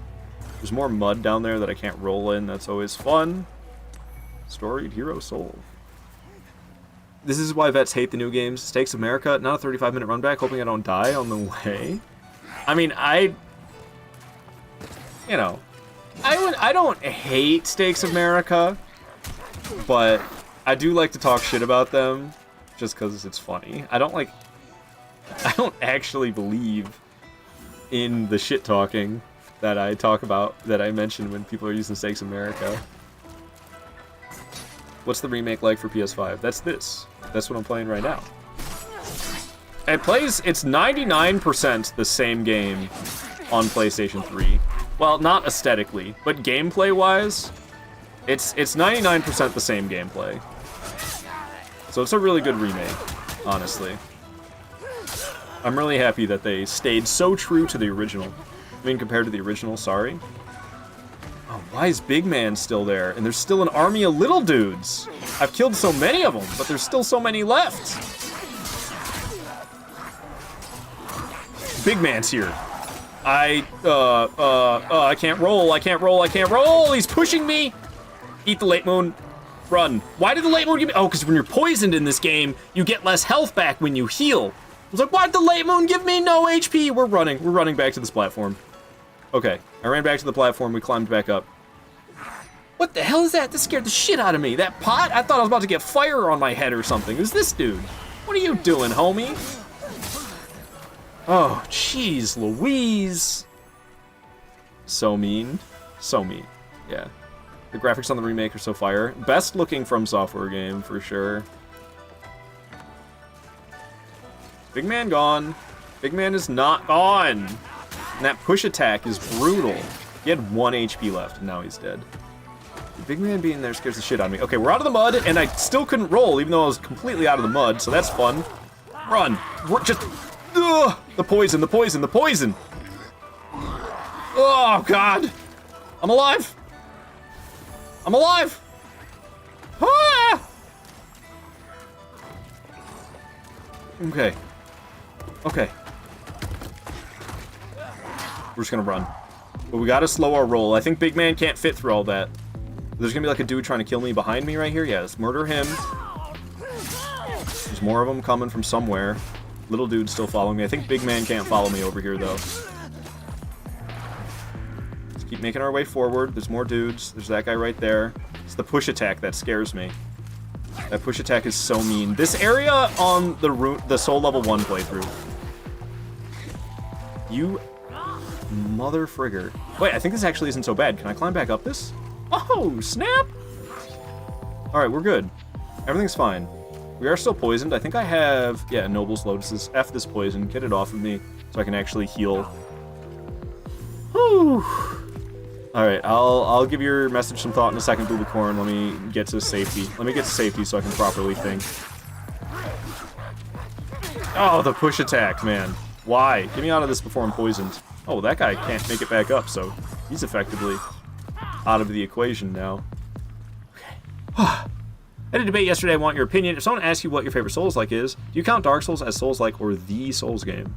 There's more mud down there that I can't roll in. That's always fun. Storied Hero Soul. This is why vets hate the new games. Stakes of America, not a 35-minute run back, hoping I don't die on the way. I mean, I don't hate Stakes of America, but I do like to talk shit about them just because it's funny. I don't actually believe in the shit talking that I talk about, that I mention when people are using Stakes of America. What's the remake like for PS5? That's this. That's what I'm playing right now. It's 99% the same game on PlayStation 3. Well, not aesthetically, but gameplay-wise, it's 99% the same gameplay. So it's a really good remake, honestly. I'm really happy that they stayed so true to the original. I mean, compared to the original, sorry. Oh, why is Big Man still there? And there's still an army of little dudes. I've killed so many of them, but there's still so many left. Big Man's here. I can't roll, I can't roll, I can't roll! He's pushing me! Eat the Late Moon. Run. Why did the Late Moon give me... Oh, because when you're poisoned in this game, you get less health back when you heal. I was like, why'd the Late Moon give me no HP? We're running back to this platform. Okay, I ran back to the platform, we climbed back up. What the hell is that? That scared the shit out of me. That pot? I thought I was about to get fire on my head or something. Who's this dude? What are you doing, homie? Oh, jeez, Louise. So mean. So mean. Yeah. The graphics on the remake are so fire. Best looking From Software game, for sure. Big Man gone. Big Man is not gone. And that push attack is brutal. He had 1 HP left, and now he's dead. Big man being there scares the shit out of me. Okay, we're out of the mud, and I still couldn't roll, even though I was completely out of the mud, so that's fun. Run. We're just... Ugh, the poison, the poison, the poison! Oh, God! I'm alive! I'm alive! Ah! Okay. Okay. We're just gonna run. But we gotta slow our roll. I think Big Man can't fit through all that. There's gonna be like a dude trying to kill me behind me right here. Yeah, let's murder him. There's more of them coming from somewhere. Little dude's still following me. I think Big Man can't follow me over here, though. Let's keep making our way forward. There's more dudes. There's that guy right there. It's the push attack that scares me. That push attack is so mean. This area on the Soul Level 1 playthrough. You mother frigger. Wait, I think this actually isn't so bad. Can I climb back up this? Oh, snap! Alright, we're good. Everything's fine. We are still poisoned. I think I have... Yeah, Noble's Lotuses. F this poison. Get it off of me so I can actually heal. Whew. Alright, I'll give your message some thought in a second, Boobicorn. Let me get to safety. Let me get to safety so I can properly think. Oh, the push attack, man. Why? Get me out of this before I'm poisoned. Oh, that guy can't make it back up, so he's effectively out of the equation now. Okay. I had a debate yesterday. I want your opinion. If someone asks you what your favorite Souls-like is, do you count Dark Souls as Souls-like or the Souls game?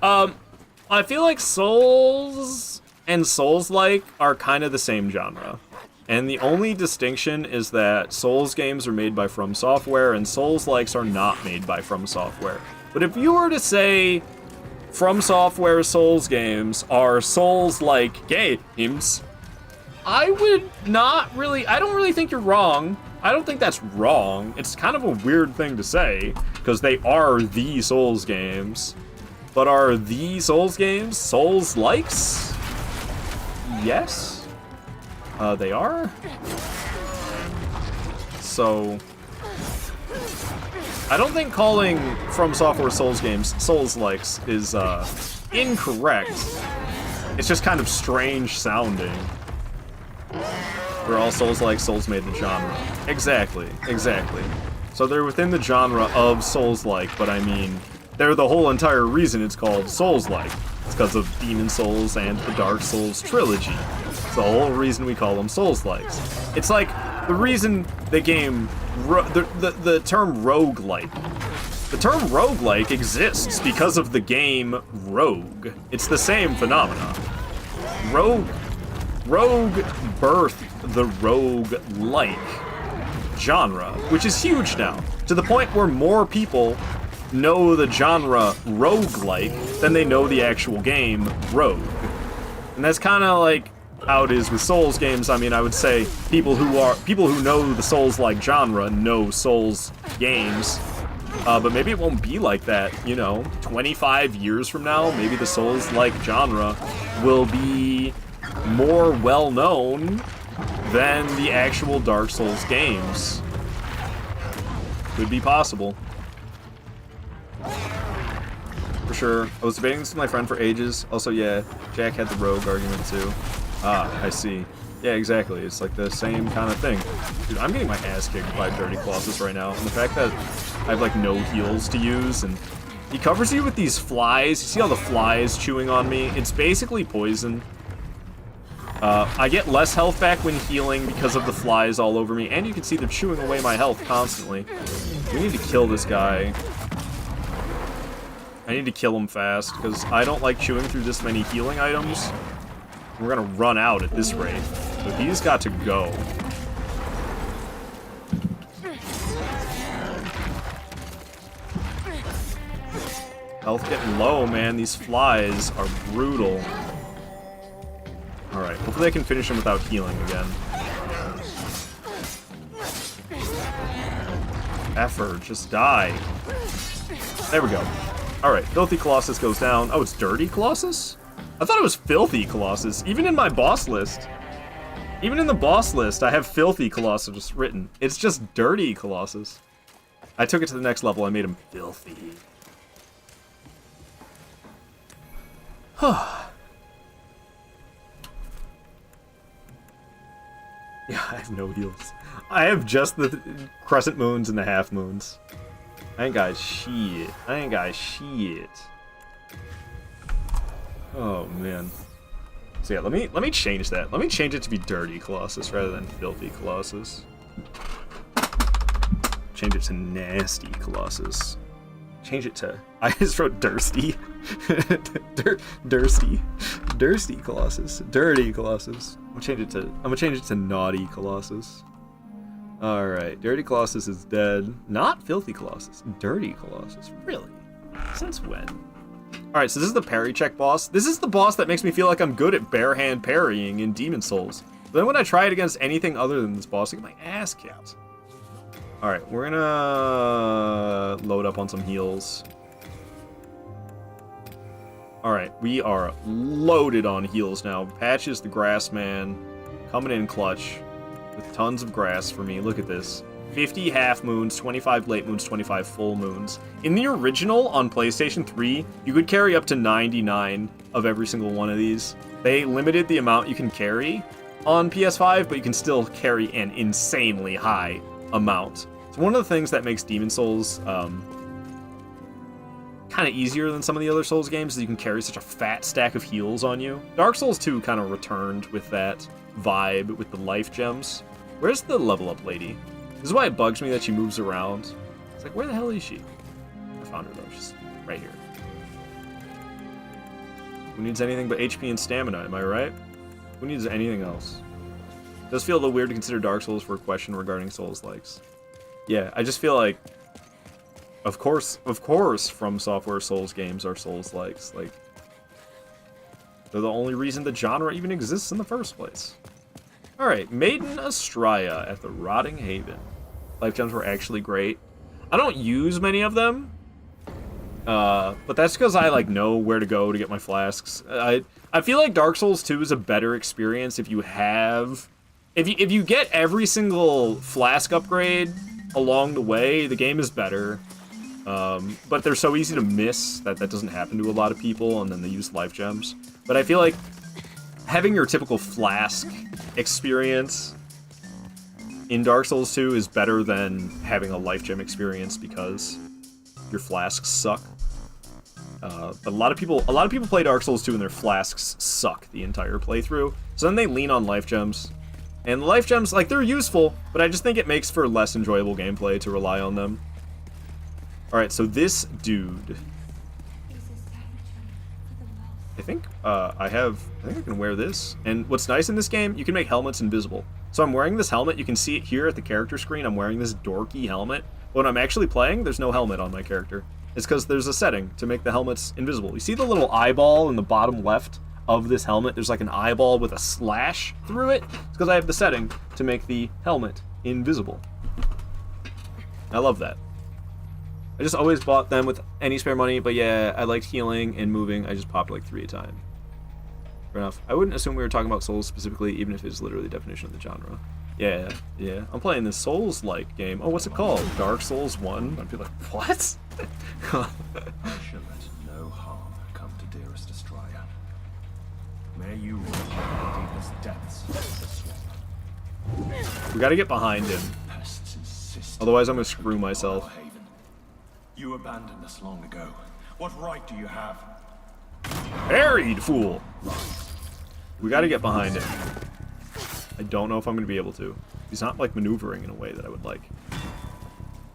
I feel like Souls and Souls-like are kind of the same genre. And the only distinction is that Souls games are made by From Software and Souls-likes are not made by From Software. But if you were to say From Software Souls games are Souls-like games, I would not really... I don't really think you're wrong. I don't think that's wrong. It's kind of a weird thing to say, because they are the Souls games. But are the Souls games Souls-likes? Yes. They are. So... I don't think calling From Software Souls games Souls-likes is, incorrect. It's just kind of strange sounding. We're all Souls-like, Souls made the genre. Exactly, exactly. So they're within the genre of Souls-like, but I mean, they're the whole entire reason it's called Souls-like. It's because of Demon Souls and the Dark Souls trilogy. It's the whole reason we call them Souls-likes. It's like the reason the game, the term roguelike. The term roguelike exists because of the game Rogue. It's the same phenomenon. Rogue birthed the rogue-like genre, which is huge now, to the point where more people know the genre roguelike than they know the actual game Rogue. And that's kind of like how it is with Souls games. I mean, I would say people who know the Souls-like genre know Souls games. But maybe it won't be like that, you know, 25 years from now, maybe the Souls-like genre will be more well-known than the actual Dark Souls games. Could be possible. For sure. I was debating this with my friend for ages. Also, yeah, Jack had the rogue argument too. Ah, I see. Yeah, exactly. It's like the same kind of thing. Dude, I'm getting my ass kicked by Dirty Colossus right now. And the fact that I have like no heals to use, and he covers you with these flies. You see all the flies chewing on me? It's basically poison. I get less health back when healing because of the flies all over me, and you can see they're chewing away my health constantly. We need to kill this guy. I need to kill him fast, because I don't like chewing through this many healing items. We're gonna run out at this rate, so he's got to go. Health getting low, man. These flies are brutal. Alright, hopefully I can finish him without healing again. Effort, just die. There we go. Alright, Filthy Colossus goes down. Oh, it's Dirty Colossus? I thought it was Filthy Colossus, even in my boss list. Even in the boss list, I have Filthy Colossus written. It's just Dirty Colossus. I took it to the next level, I made him filthy. Yeah, I have no heals. I have just the crescent moons and the half moons. I ain't got shit. I ain't got shit. Oh man. So yeah, let me change that. Let me change it to be Dirty Colossus rather than Filthy Colossus. Change it to Nasty Colossus. Change it to... I just wrote Dursty. Dursty Colossus. Dirty Colossus. I'm gonna change it to Naughty Colossus. Alright, Dirty Colossus is dead. Not Filthy Colossus. Dirty Colossus. Really? Since when? Alright, so this is the parry check boss. This is the boss that makes me feel like I'm good at bare hand parrying in Demon Souls. But then when I try it against anything other than this boss, I get my ass kicked. Alright, we're gonna load up on some heals. Alright, we are loaded on heals now. Patch is the grass man, coming in clutch with tons of grass for me. Look at this. 50 half moons, 25 late moons, 25 full moons. In the original on PlayStation 3, you could carry up to 99 of every single one of these. They limited the amount you can carry on PS5, but you can still carry an insanely high amount. It's one of the things that makes Demon Souls kind of easier than some of the other Souls games is you can carry such a fat stack of heals on you. Dark Souls 2 kind of returned with that vibe with the life gems. Where's the level up lady? This is why it bugs me that she moves around. It's like, where the hell is she? I found her though, she's right here. Who needs anything but HP and stamina, am I right? Who needs anything else? It does feel a little weird to consider Dark Souls for a question regarding Souls likes. Yeah, I just feel like, of course, From Software Souls games are Souls likes. Like, they're the only reason the genre even exists in the first place. Alright, Maiden Astraea at the Rotting Haven. Life gems were actually great. I don't use many of them, but that's because I like know where to go to get my flasks. I feel like Dark Souls 2 is a better experience if you have, if you get every single flask upgrade along the way, the game is better. But they're so easy to miss that doesn't happen to a lot of people, and then they use life gems. But I feel like having your typical flask experience in Dark Souls 2 is better than having a life gem experience because your flasks suck. But a lot of people play Dark Souls 2 and their flasks suck the entire playthrough. So then they lean on life gems. And the life gems, like, they're useful, but I just think it makes for less enjoyable gameplay to rely on them. Alright, so this dude... I think I can wear this. And what's nice in this game, you can make helmets invisible. So I'm wearing this helmet, you can see it here at the character screen, I'm wearing this dorky helmet. When I'm actually playing, there's no helmet on my character. It's because there's a setting to make the helmets invisible. You see the little eyeball in the bottom left of this helmet? There's like an eyeball with a slash through it. It's because I have the setting to make the helmet invisible. I love that. I just always bought them with any spare money, but yeah, I liked healing and moving. I just popped like 3 a time. Fair enough. I wouldn't assume we were talking about Souls specifically, even if it's literally the definition of the genre. Yeah. I'm playing this Souls-like game. Oh, what's it called? Dark Souls 1? I'd be like, what? I shall let no harm come to dearest Astraea. May you rot in the deepest depths of the swamp. We gotta get behind him. Otherwise I'm gonna screw myself. You abandoned us long ago. What right do you have? Parried, fool! We gotta get behind him. I don't know if I'm gonna be able to. He's not, like, maneuvering in a way that I would like.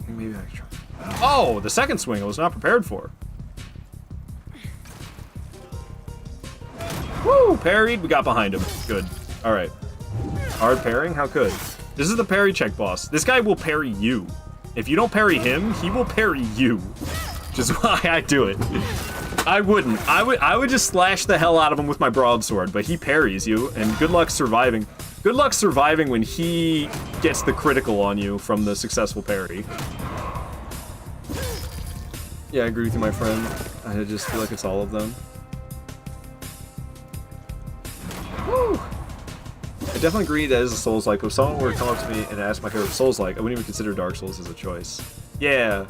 Maybe I can try. Oh! The second swing I was not prepared for. Woo! Parried, we got behind him. Good. Alright. Hard parrying? How good? This is the parry check boss. This guy will parry you. If you don't parry him, he will parry you. Which is why I do it. I wouldn't. I would just slash the hell out of him with my broadsword, but he parries you, and good luck surviving. Good luck surviving when he gets the critical on you from the successful parry. Yeah, I agree with you, my friend. I just feel like it's all of them. Woo! I definitely agree that is a Souls-like, but if someone were to come up to me and ask my favorite Souls-like, I wouldn't even consider Dark Souls as a choice. Yeah.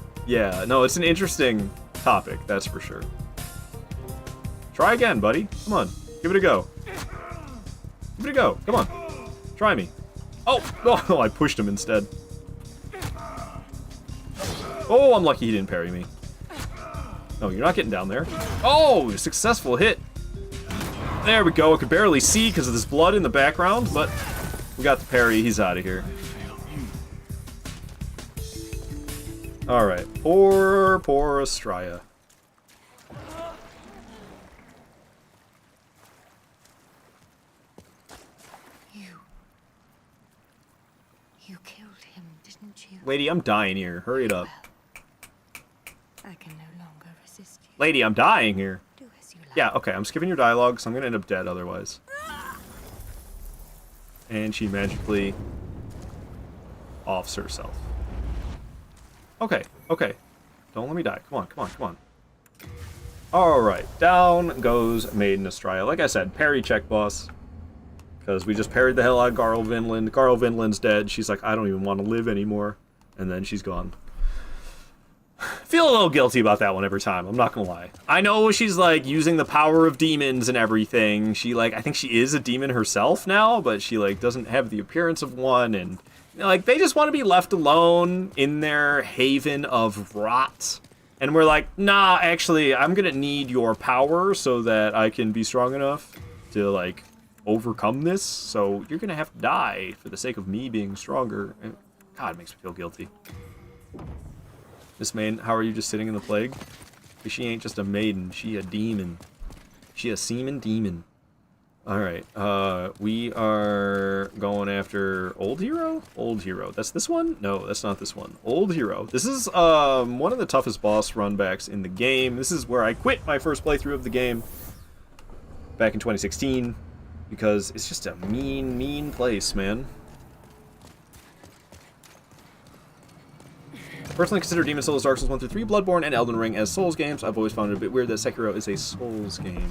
No, it's an interesting topic, that's for sure. Try again, buddy. Come on. Give it a go. Give it a go. Come on. Try me. Oh, I pushed him instead. Oh, I'm lucky he didn't parry me. No, you're not getting down there. Oh, successful hit. There we go. I could barely see because of this blood in the background, but we got the parry. He's out of here. Alright. Poor Estrella. You killed him, didn't you? Lady, I'm dying here. Hurry it up. I can no longer resist you. Lady, I'm dying here. Do as you like. Yeah, okay, I'm skipping your dialogue, because I'm going to end up dead otherwise. And she magically offs herself. Okay, okay. Don't let me die. Come on, come on, come on. Alright, down goes Maiden Estrella. Like I said, parry check, boss. Because we just parried the hell out of Garl Vinland. Garl Vinland's dead. She's like, I don't even want to live anymore. And then she's gone. Feel a little guilty about that one every time, I'm not gonna lie. I know she's like using the power of demons and everything. She like, I think she is a demon herself now, but she like doesn't have the appearance of one, and you know, like they just want to be left alone in their haven of rot. And we're like, nah, actually, I'm gonna need your power so that I can be strong enough to like overcome this. So you're gonna have to die for the sake of me being stronger. And God, it makes me feel guilty. Miss Maiden, how are you just sitting in the plague? Because she ain't just a maiden, she a demon. She a semen demon. Alright, we are going after Old Hero? Old Hero. That's this one? No, that's not this one. Old Hero. This is one of the toughest boss runbacks in the game. This is where I quit my first playthrough of the game back in 2016. Because it's just a mean, mean place, man. Personally consider Demon Souls, Dark Souls 1 through 3, Bloodborne, and Elden Ring as Souls games. I've always found it a bit weird that Sekiro is a Souls game.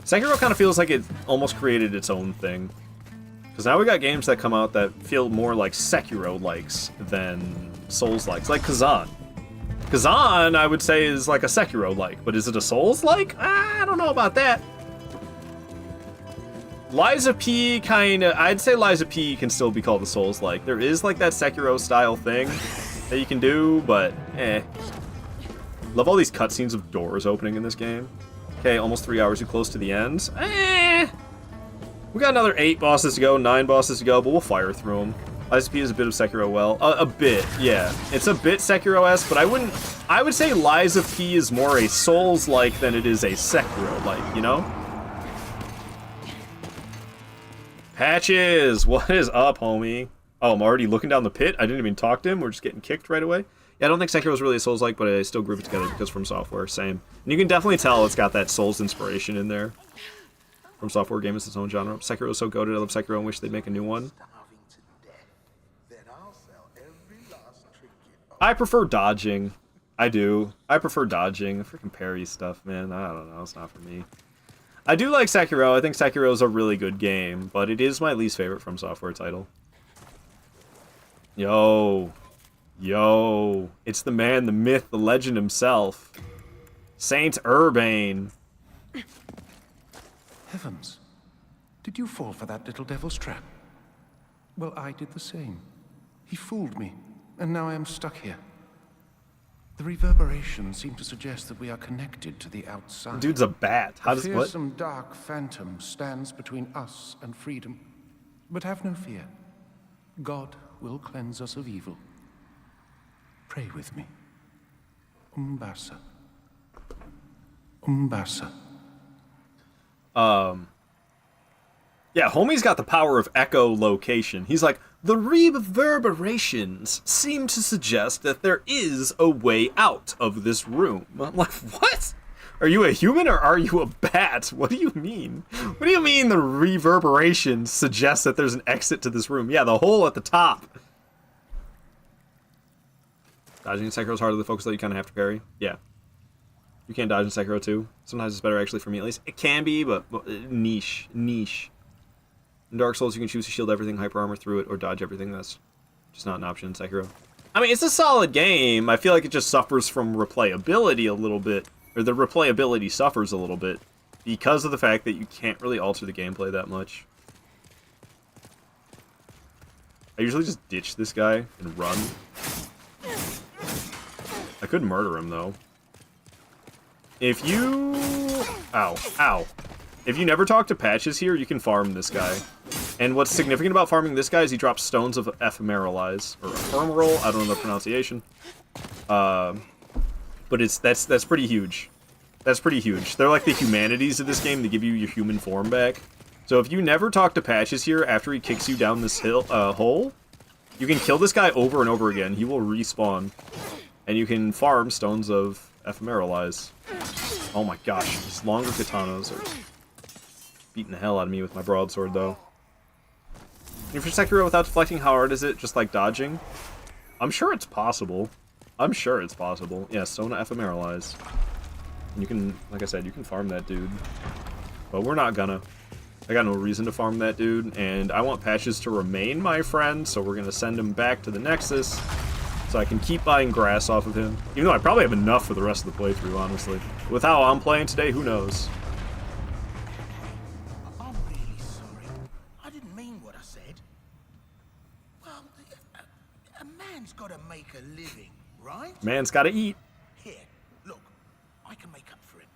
Sekiro kind of feels like it almost created its own thing. Because now we got games that come out that feel more like Sekiro-likes than Souls-likes. Like Kazan. Kazan, I would say, is like a Sekiro-like. But is it a Souls-like? I don't know about that. Liza P kinda... I'd say Liza P can still be called a Souls-like. There is like that Sekiro-style thing that you can do, but love all these cutscenes of doors opening in this game. Okay, almost 3 hours too close to the end. We got another 8 bosses to go, 9 bosses to go, but we'll fire through them. Liza P is a bit of Sekiro well. A bit, yeah. It's a bit Sekiro-esque, but I would say Liza P is more a Souls-like than it is a Sekiro-like, you know? Patches, what is up, homie? Oh, I'm already looking down the pit. I didn't even talk to him. We're just getting kicked right away. Yeah, I don't think Sekiro is really a Souls-like, but I still group it together because From Software, same. And you can definitely tell it's got that Souls inspiration in there. From Software game is its own genre. Sekiro is so goated. I love Sekiro and wish they'd make a new one. I prefer dodging. I do. I prefer dodging. Freaking parry stuff, man. I don't know. It's not for me. I do like Sekiro. I think Sekiro is a really good game, but it is my least favorite From Software title. Yo. Yo. It's the man, the myth, the legend himself. Saint Urbane. Heavens. Did you fall for that little devil's trap? Well, I did the same. He fooled me, and now I am stuck here. The reverberations seem to suggest that we are connected to the outside. Dude's a bat. How does what? A fearsome dark phantom stands between us and freedom. But have no fear. God will cleanse us of evil. Pray with me. UMBASA. UMBASA. Yeah, homie's got the power of echolocation. He's like, the reverberations seem to suggest that there is a way out of this room. I'm like, what? Are you a human or are you a bat? What do you mean? What do you mean the reverberations suggest that there's an exit to this room? Yeah, the hole at the top. Dodging in Sekiro is harder to focus, though you kind of have to parry. Yeah. You can't dodge in Sekiro too. Sometimes it's better, actually, for me at least. It can be, but niche. Niche. In Dark Souls, you can choose to shield everything, hyper armor through it, or dodge everything. That's just not an option in Sekiro. I mean, it's a solid game. I feel like it just suffers from replayability a little bit. Or the replayability suffers a little bit. Because of the fact that you can't really alter the gameplay that much. I usually just ditch this guy and run. I could murder him, though. If you... Ow. Ow. If you never talk to Patches here, you can farm this guy. And what's significant about farming this guy is he drops stones of ephemeralize. Or ephemeral, I don't know the pronunciation. But that's pretty huge. That's pretty huge. They're like the humanities of this game. They give you your human form back. So if you never talk to Patches here after he kicks you down this hole, you can kill this guy over and over again. He will respawn. And you can farm stones of ephemeralize. Oh my gosh, these longer katanas are beating the hell out of me with my broadsword, though. And for Sekiro without deflecting, how hard is it? Just like dodging? I'm sure it's possible. I'm sure it's possible. Yeah, stone of ephemeralize. And you can, like I said, you can farm that dude. But we're not gonna. I got no reason to farm that dude, and I want Patches to remain my friend, so we're gonna send him back to the Nexus, so I can keep buying grass off of him. Even though I probably have enough for the rest of the playthrough, honestly. With how I'm playing today, who knows? I'm really sorry. I didn't mean what I said. Well, a man's got to make a living, right? Man's gotta eat. Here, look, I can make up for it.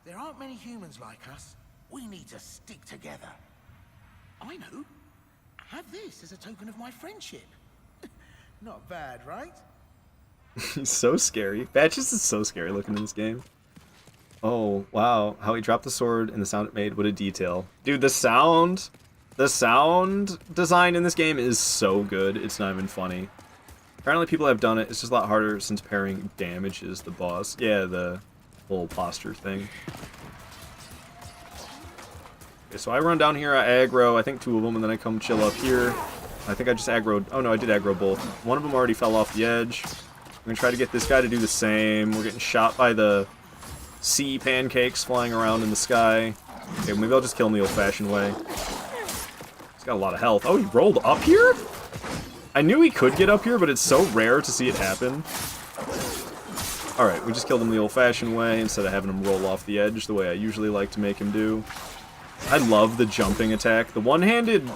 There aren't many humans like us. We need to stick together. I know. Have this as a token of my friendship. Not bad, right? He's so scary. Patches is so scary looking in this game. Oh, wow. How he dropped the sword and the sound it made. What a detail. Dude, the sound design in this game is so good. It's not even funny. Apparently people have done it. It's just a lot harder since parrying damages the boss. Yeah, the whole posture thing. Okay, so I run down here, I aggro, I think 2 of them, and then I come chill up here. I think I just aggroed... Oh, no, I did aggro both. One of them already fell off the edge. I'm going to try to get this guy to do the same. We're getting shot by the sea pancakes flying around in the sky. Okay, maybe I'll just kill him the old-fashioned way. He's got a lot of health. Oh, he rolled up here? I knew he could get up here, but it's so rare to see it happen. Alright, we just killed him the old-fashioned way instead of having him roll off the edge the way I usually like to make him do. I love the jumping attack. The one-handed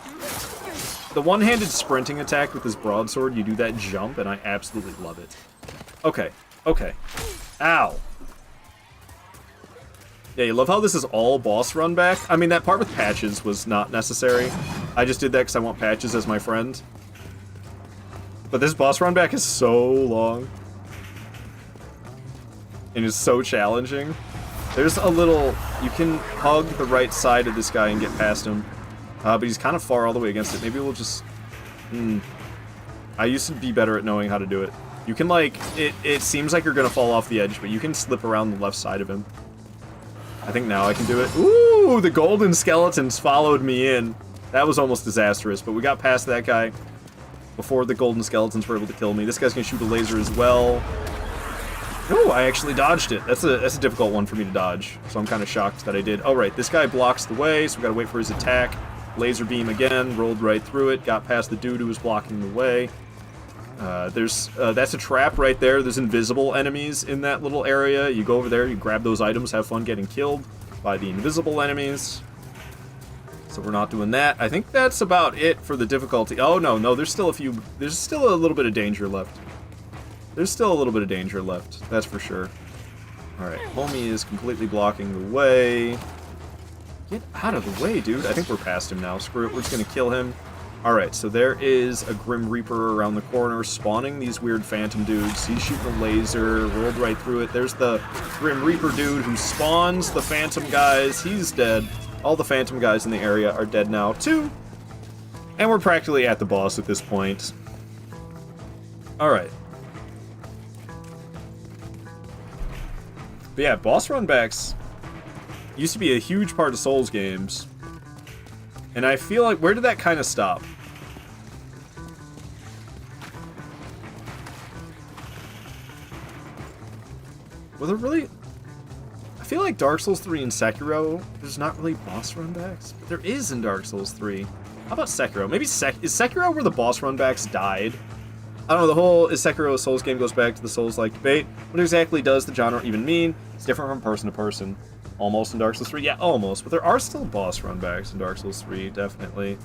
sprinting attack with his broadsword, you do that jump, and I absolutely love it. Okay, okay. Ow. Yeah, you love how this is all boss run back? I mean, that part with Patches was not necessary. I just did that because I want Patches as my friend. But this boss run back is so long. And is so challenging. There's a little... You can hug the right side of this guy and get past him. But he's kind of far all the way against it. Maybe we'll just... I used to be better at knowing how to do it. You can, like... It seems like you're going to fall off the edge, but you can slip around the left side of him. I think now I can do it. Ooh! The golden skeletons followed me in. That was almost disastrous, but we got past that guy before the golden skeletons were able to kill me. This guy's going to shoot a laser as well. Oh, I actually dodged it. That's a difficult one for me to dodge, so I'm kind of shocked that I did. Oh, right, this guy blocks the way, so we gotta wait for his attack. Laser beam again, rolled right through it, got past the dude who was blocking the way. That's a trap right there. There's invisible enemies in that little area. You go over there, you grab those items, have fun getting killed by the invisible enemies. So we're not doing that. I think that's about it for the difficulty. Oh, no, there's still a little bit of danger left. There's still a little bit of danger left, that's for sure. Alright, homie is completely blocking the way. Get out of the way, dude. I think we're past him now. Screw it, we're just gonna kill him. Alright, so there is a Grim Reaper around the corner spawning these weird phantom dudes. He's shooting a laser, rolled right through it. There's the Grim Reaper dude who spawns the phantom guys. He's dead. All the phantom guys in the area are dead now, too. And we're practically at the boss at this point. Alright. But yeah, boss runbacks used to be a huge part of Souls games. And I feel like, where did that kind of stop? Was it really... I feel like Dark Souls 3 and Sekiro, there's not really boss runbacks. But there is in Dark Souls 3. How about Sekiro? Maybe is Sekiro where the boss runbacks died? I don't know, the whole is Sekiro a Souls game goes back to the Souls-like debate. What exactly does the genre even mean? It's different from person to person. Almost in Dark Souls 3? Yeah, almost. But there are still boss runbacks in Dark Souls 3, definitely.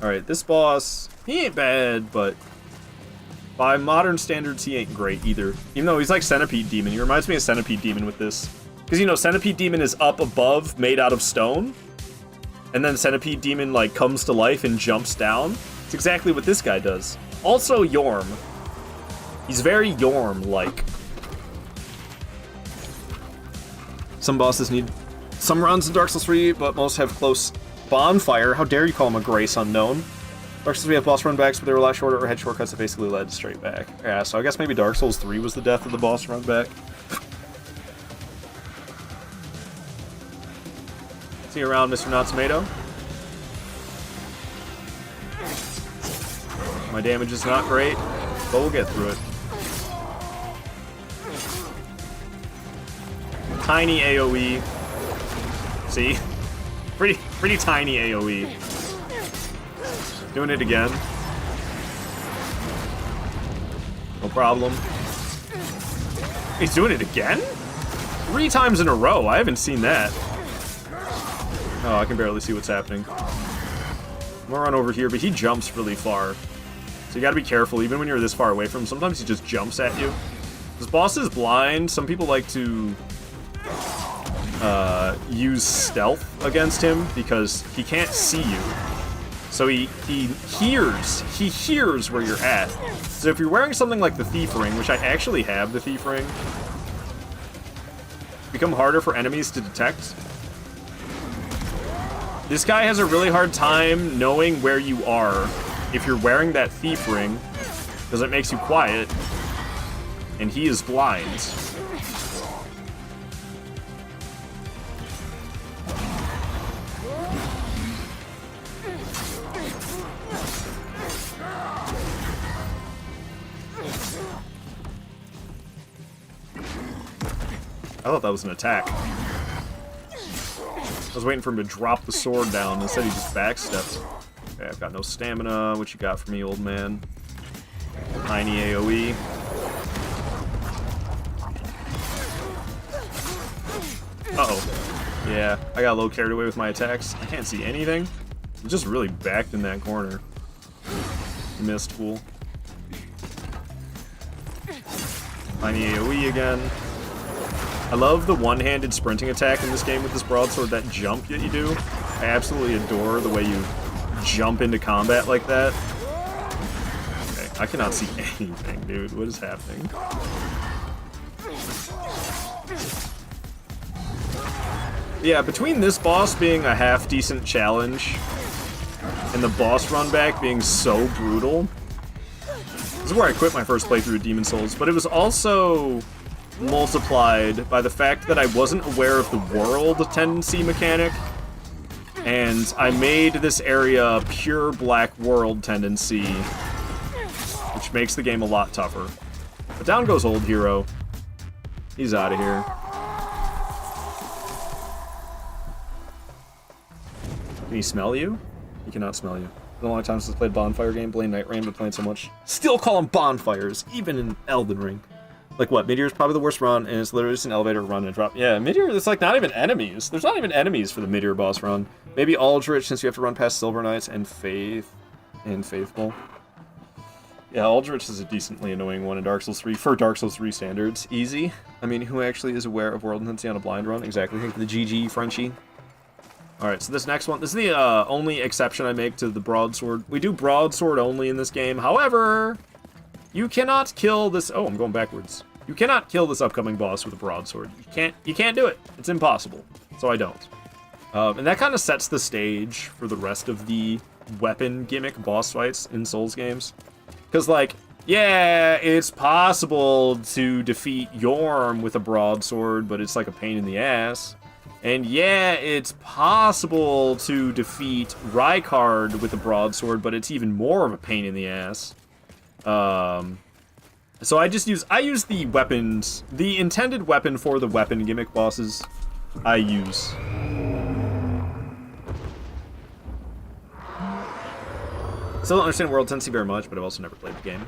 Alright, this boss, he ain't bad, but by modern standards, he ain't great either. Even though he's like Centipede Demon. He reminds me of Centipede Demon with this. Because, you know, Centipede Demon is up above, made out of stone. And then Centipede Demon, like, comes to life and jumps down. It's exactly what this guy does. Also Yorm. He's very Yorm-like. Some bosses need some runs in Dark Souls 3, but most have close bonfire. How dare you call him a Grace Unknown? Dark Souls 3 have boss run backs, but they were a lot shorter or had shortcuts that basically led straight back. Yeah, so I guess maybe Dark Souls 3 was the death of the boss run back. See you around, Mr. Not Tomato. My damage is not great, but we'll get through it. Tiny AoE. See? Pretty tiny AoE. Doing it again. No problem. He's doing it again? 3 times in a row. I haven't seen that. Oh, I can barely see what's happening. I'm gonna run over here, but he jumps really far. So you gotta be careful, even when you're this far away from him. Sometimes he just jumps at you. This boss is blind. Some people like to use stealth against him because he can't see you. So he hears where you're at. So if you're wearing something like the Thief Ring, which I actually have the Thief Ring, become harder for enemies to detect. This guy has a really hard time knowing where you are if you're wearing that Thief Ring, because it makes you quiet, and he is blind. I thought that was an attack. I was waiting for him to drop the sword down. Instead, he just backsteps. Okay, I've got no stamina. What you got for me, old man? Tiny AoE. Uh-oh. Yeah, I got a little carried away with my attacks. I can't see anything. I'm just really backed in that corner. You missed, fool. Tiny AoE again. I love the one-handed sprinting attack in this game with this broadsword, that jump that you do. I absolutely adore the way you jump into combat like that. Okay, I cannot see anything, dude. What is happening? Yeah, between this boss being a half-decent challenge and the boss run back being so brutal, this is where I quit my first playthrough of Demon Souls, but it was also multiplied by the fact that I wasn't aware of the world tendency mechanic, and I made this area pure black world tendency, which makes the game a lot tougher. But down goes old hero. He's out of here. Can he smell you? He cannot smell you. It's been a long time since I played Bonfire game. Blame Night Rain, but playing so much. Still call them bonfires, even in Elden Ring. Like what? Meteor's probably the worst run, and it's literally just an elevator run and drop. Yeah, Meteor, it's like not even enemies. There's not even enemies for the Meteor boss run. Maybe Aldrich, since you have to run past Silver Knights and Faithful. Yeah, Aldrich is a decently annoying one in Dark Souls 3, for Dark Souls 3 standards. Easy. I mean, who actually is aware of world intensity on a blind run? Exactly. Think of the GG, Frenchie. Alright, so this next one, this is the only exception I make to the broadsword. We do broadsword only in this game. However, you cannot kill this... Oh, I'm going backwards. You cannot kill this upcoming boss with a broadsword. You can't do it. It's impossible. So I don't. And that kind of sets the stage for the rest of the weapon gimmick boss fights in Souls games. Because, like, yeah, it's possible to defeat Yorm with a broadsword, but it's like a pain in the ass. And yeah, it's possible to defeat Rykard with a broadsword, but it's even more of a pain in the ass. So I use the weapons, the intended weapon for the weapon gimmick bosses. I use. Still don't understand world tendency very much, but I've also never played the game.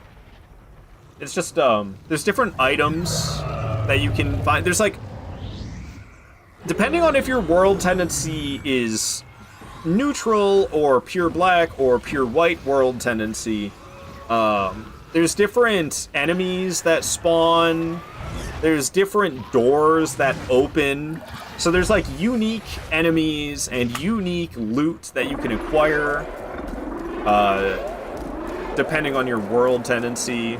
It's just, there's different items that you can find. There's like, depending on if your world tendency is neutral or pure black or pure white world tendency, there's different enemies that spawn. There's different doors that open. So there's like unique enemies and unique loot that you can acquire, depending on your world tendency.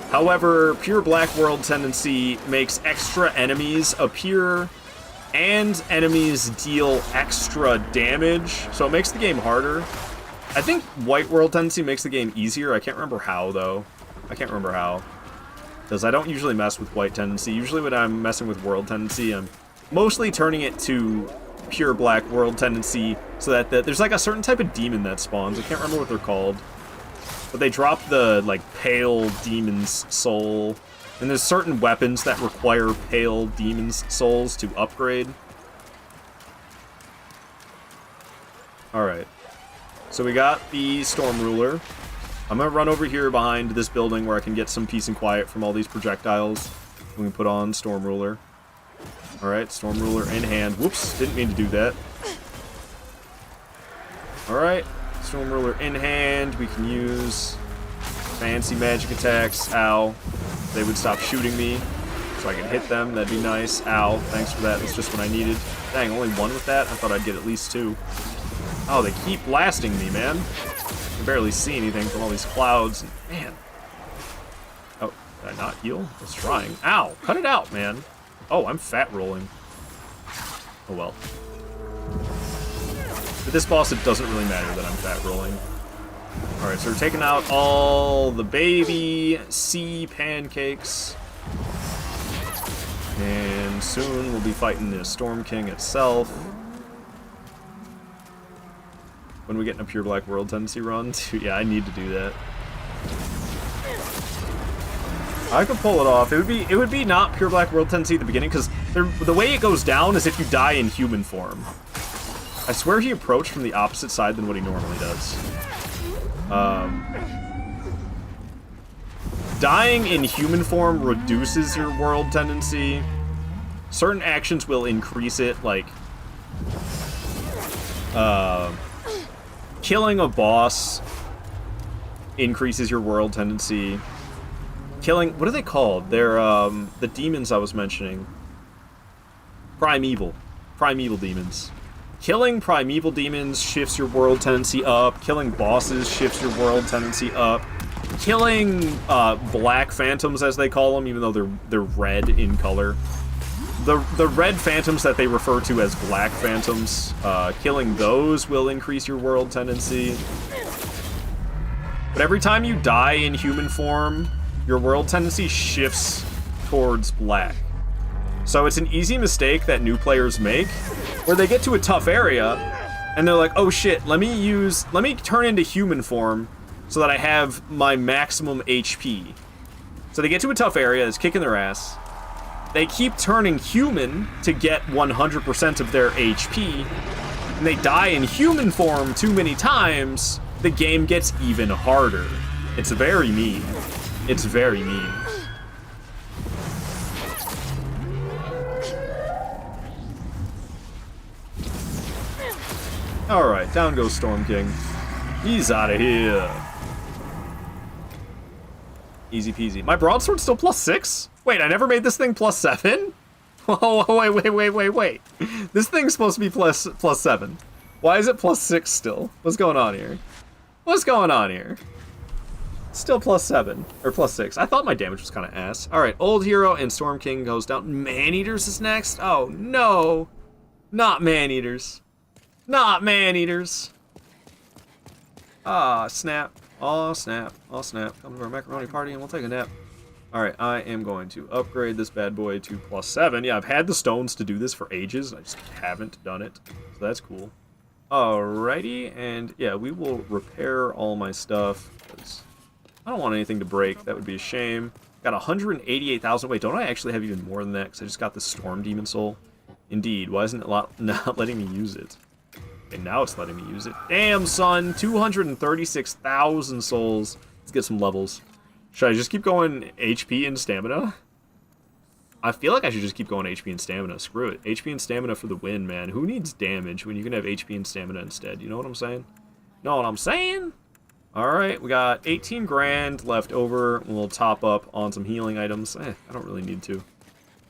However, pure black world tendency makes extra enemies appear and enemies deal extra damage, so it makes the game harder. I think white world tendency makes the game easier. I can't remember how, though. I can't remember how. Because I don't usually mess with white tendency. Usually when I'm messing with world tendency, I'm mostly turning it to pure black world tendency so that there's like a certain type of demon that spawns. I can't remember what they're called. But they drop the, like, pale demon's soul. And there's certain weapons that require pale demon's souls to upgrade. Alright. So we got the Storm Ruler. I'm gonna run over here behind this building where I can get some peace and quiet from all these projectiles. We can put on Storm Ruler. Alright, Storm Ruler in hand. Whoops, didn't mean to do that. Alright. Storm Ruler in hand, we can use fancy magic attacks. Ow. They would stop shooting me, so I can hit them. That'd be nice. Ow. Thanks for that. That's just what I needed. Dang, only one with that? I thought I'd get at least two. Oh, they keep blasting me, man. I can barely see anything from all these clouds. Man. Oh, did I not heal? I was trying. Ow. Cut it out, man. Oh, I'm fat rolling. Oh, well. For this boss, it doesn't really matter that I'm fat rolling. Alright, so we're taking out all the baby sea pancakes. And soon we'll be fighting the Storm King itself. When we get in a pure black world tendency run. Yeah, I need to do that. I could pull it off. It would be not pure black world tendency at the beginning, because the way it goes down is if you die in human form. I swear he approached from the opposite side than what he normally does. Dying in human form reduces your world tendency. Certain actions will increase it, like killing a boss increases your world tendency. Killing, what are they called? They're the demons I was mentioning. Primeval demons. Killing primeval demons shifts your world tendency up. Killing bosses shifts your world tendency up. Killing black phantoms, as they call them, even though they're red in color. The red phantoms that they refer to as black phantoms, killing those will increase your world tendency. But every time you die in human form, your world tendency shifts towards black. So it's an easy mistake that new players make, where they get to a tough area, and they're like, oh shit, let me turn into human form so that I have my maximum HP. So they get to a tough area that's kicking their ass. They keep turning human to get 100% of their HP, and they die in human form too many times, the game gets even harder. It's very mean. It's very mean. Alright, down goes Storm King. He's out of here. Easy peasy. My broadsword's still +6? Wait, I never made this thing +7? Oh, wait. This thing's supposed to be +7. Why is it +6 still? What's going on here? What's going on here? Still +7, or +6. I thought my damage was kind of ass. Alright, Old Hero and Storm King goes down. Man-Eaters is next? Oh, no. Not Man-Eaters. Not Man-Eaters. Ah, snap. Oh, snap. Oh, snap. Come to our macaroni party and we'll take a nap. Alright, I am going to upgrade this bad boy to +7. Yeah, I've had the stones to do this for ages, and I just haven't done it. So that's cool. Alrighty, and yeah, we will repair all my stuff, because I don't want anything to break. That would be a shame. Got 188,000. Wait, don't I actually have even more than that? Because I just got the Storm Demon Soul. Indeed. Why isn't it not letting me use it? Okay, now it's letting me use it. Damn, son. 236,000 souls. Let's get some levels. Should I just keep going HP and stamina? I feel like I should just keep going HP and stamina. Screw it. HP and stamina for the win, man. Who needs damage when you can have HP and stamina instead? You know what I'm saying? Know what I'm saying? Alright, we got 18 grand left over. We'll top up on some healing items. I don't really need to.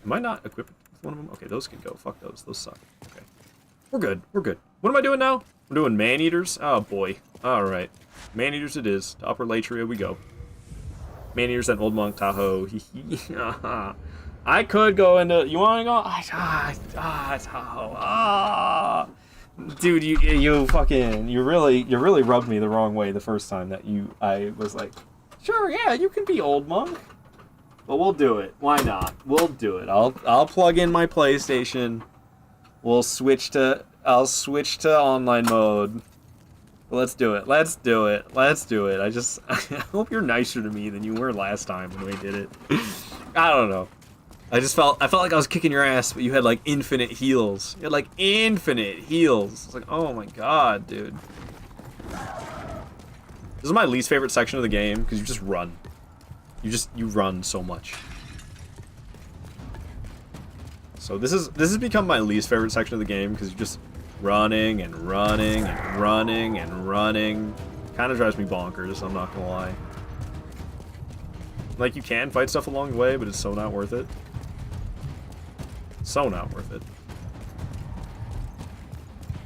Am I not equipped with one of them? Okay, those can go. Fuck those. Those suck. Okay. We're good. We're good. What am I doing now? We're doing man-eaters? Oh, boy. Alright. Man-eaters it is. To Upper Latria we go. Man-eaters at Old Monk Tahoe. I could go into... You want to go? Tahoe. Dude, you fucking... You really rubbed me the wrong way the first time that I was like, sure, yeah, you can be Old Monk. But we'll do it. Why not? We'll do it. I'll plug in my PlayStation. I'll switch to online mode. Let's do it. Let's do it. Let's do it. I hope you're nicer to me than you were last time when we did it. I don't know. I felt like I was kicking your ass, but you had like infinite heals. You had like infinite heals. It's like, oh my god, dude. This is my least favorite section of the game because you just run. You run so much. So this has become my least favorite section of the game because you're just running and running and running and running. Kind of drives me bonkers, I'm not gonna lie. Like, you can fight stuff along the way, but it's so not worth it. So not worth it.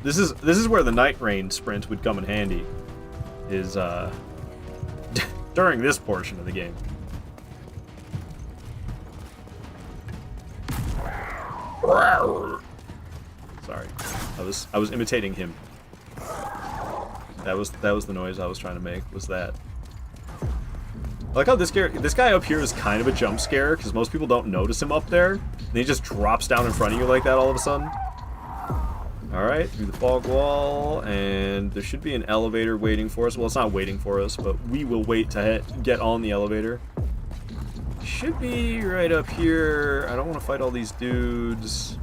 This is where the night rain sprint would come in handy. Is during this portion of the game. Sorry, I was imitating him. That was the noise I was trying to make. Was that? I like how this guy up here is kind of a jump scare because most people don't notice him up there. And he just drops down in front of you like that all of a sudden. All right, through the fog wall, and there should be an elevator waiting for us. Well, it's not waiting for us, but we will wait to get on the elevator. Should be right up here. I don't want to fight all these dudes.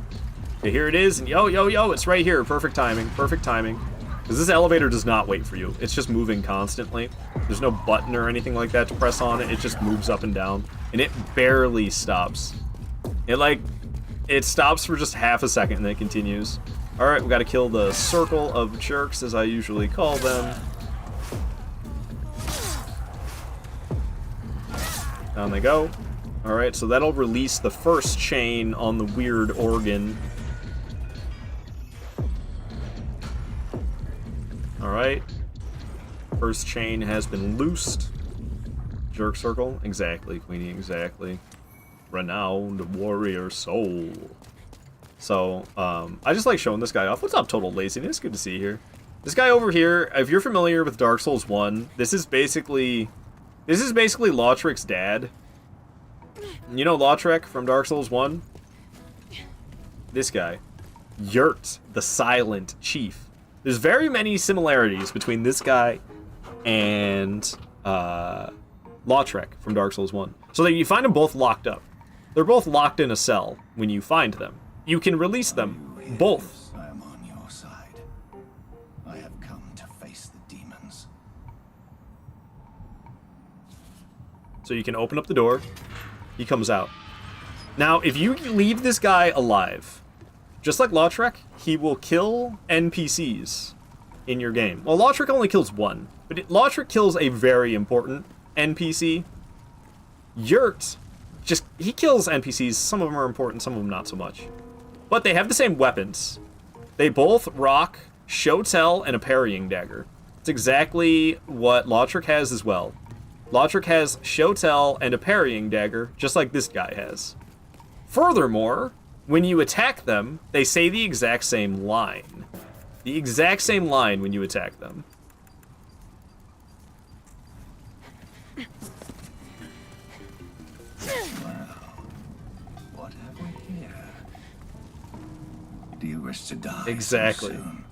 Okay, here it is, and yo, it's right here. Perfect timing, perfect timing. Because this elevator does not wait for you. It's just moving constantly. There's no button or anything like that to press on it. It just moves up and down, and it barely stops. It stops for just half a second, and then it continues. All right, we got to kill the circle of jerks, as I usually call them. Down they go. All right, so that'll release the first chain on the weird organ. All right. First chain has been loosed. Jerk circle. Exactly, Queenie, exactly. Renowned warrior soul. So, I just like showing this guy off. What's up, Total Laziness? Good to see you here. This guy over here, if you're familiar with Dark Souls 1, this is basically Lautric's dad. You know Lautrec from Dark Souls 1? This guy. Yurt, the Silent Chief. There's very many similarities between this guy and Lautrec from Dark Souls 1. So that you find them both locked up. They're both locked in a cell when you find them. You can release them, both. I am on your side. I have come to face the demons. So you can open up the door. He comes out. Now, if you leave this guy alive, just like Lautrec, he will kill NPCs in your game. Well, Lautrec only kills one, but Lautrec kills a very important NPC. Yurt, he kills NPCs. Some of them are important, some of them not so much. But they have the same weapons. They both rock Show Tell and a parrying dagger. It's exactly what Lautrec has as well. Lautrec has Show Tell and a parrying dagger, just like this guy has. Furthermore, when you attack them, they say the exact same line. The exact same line when you attack them. What have we here? Do you wish to die? Exactly. So soon?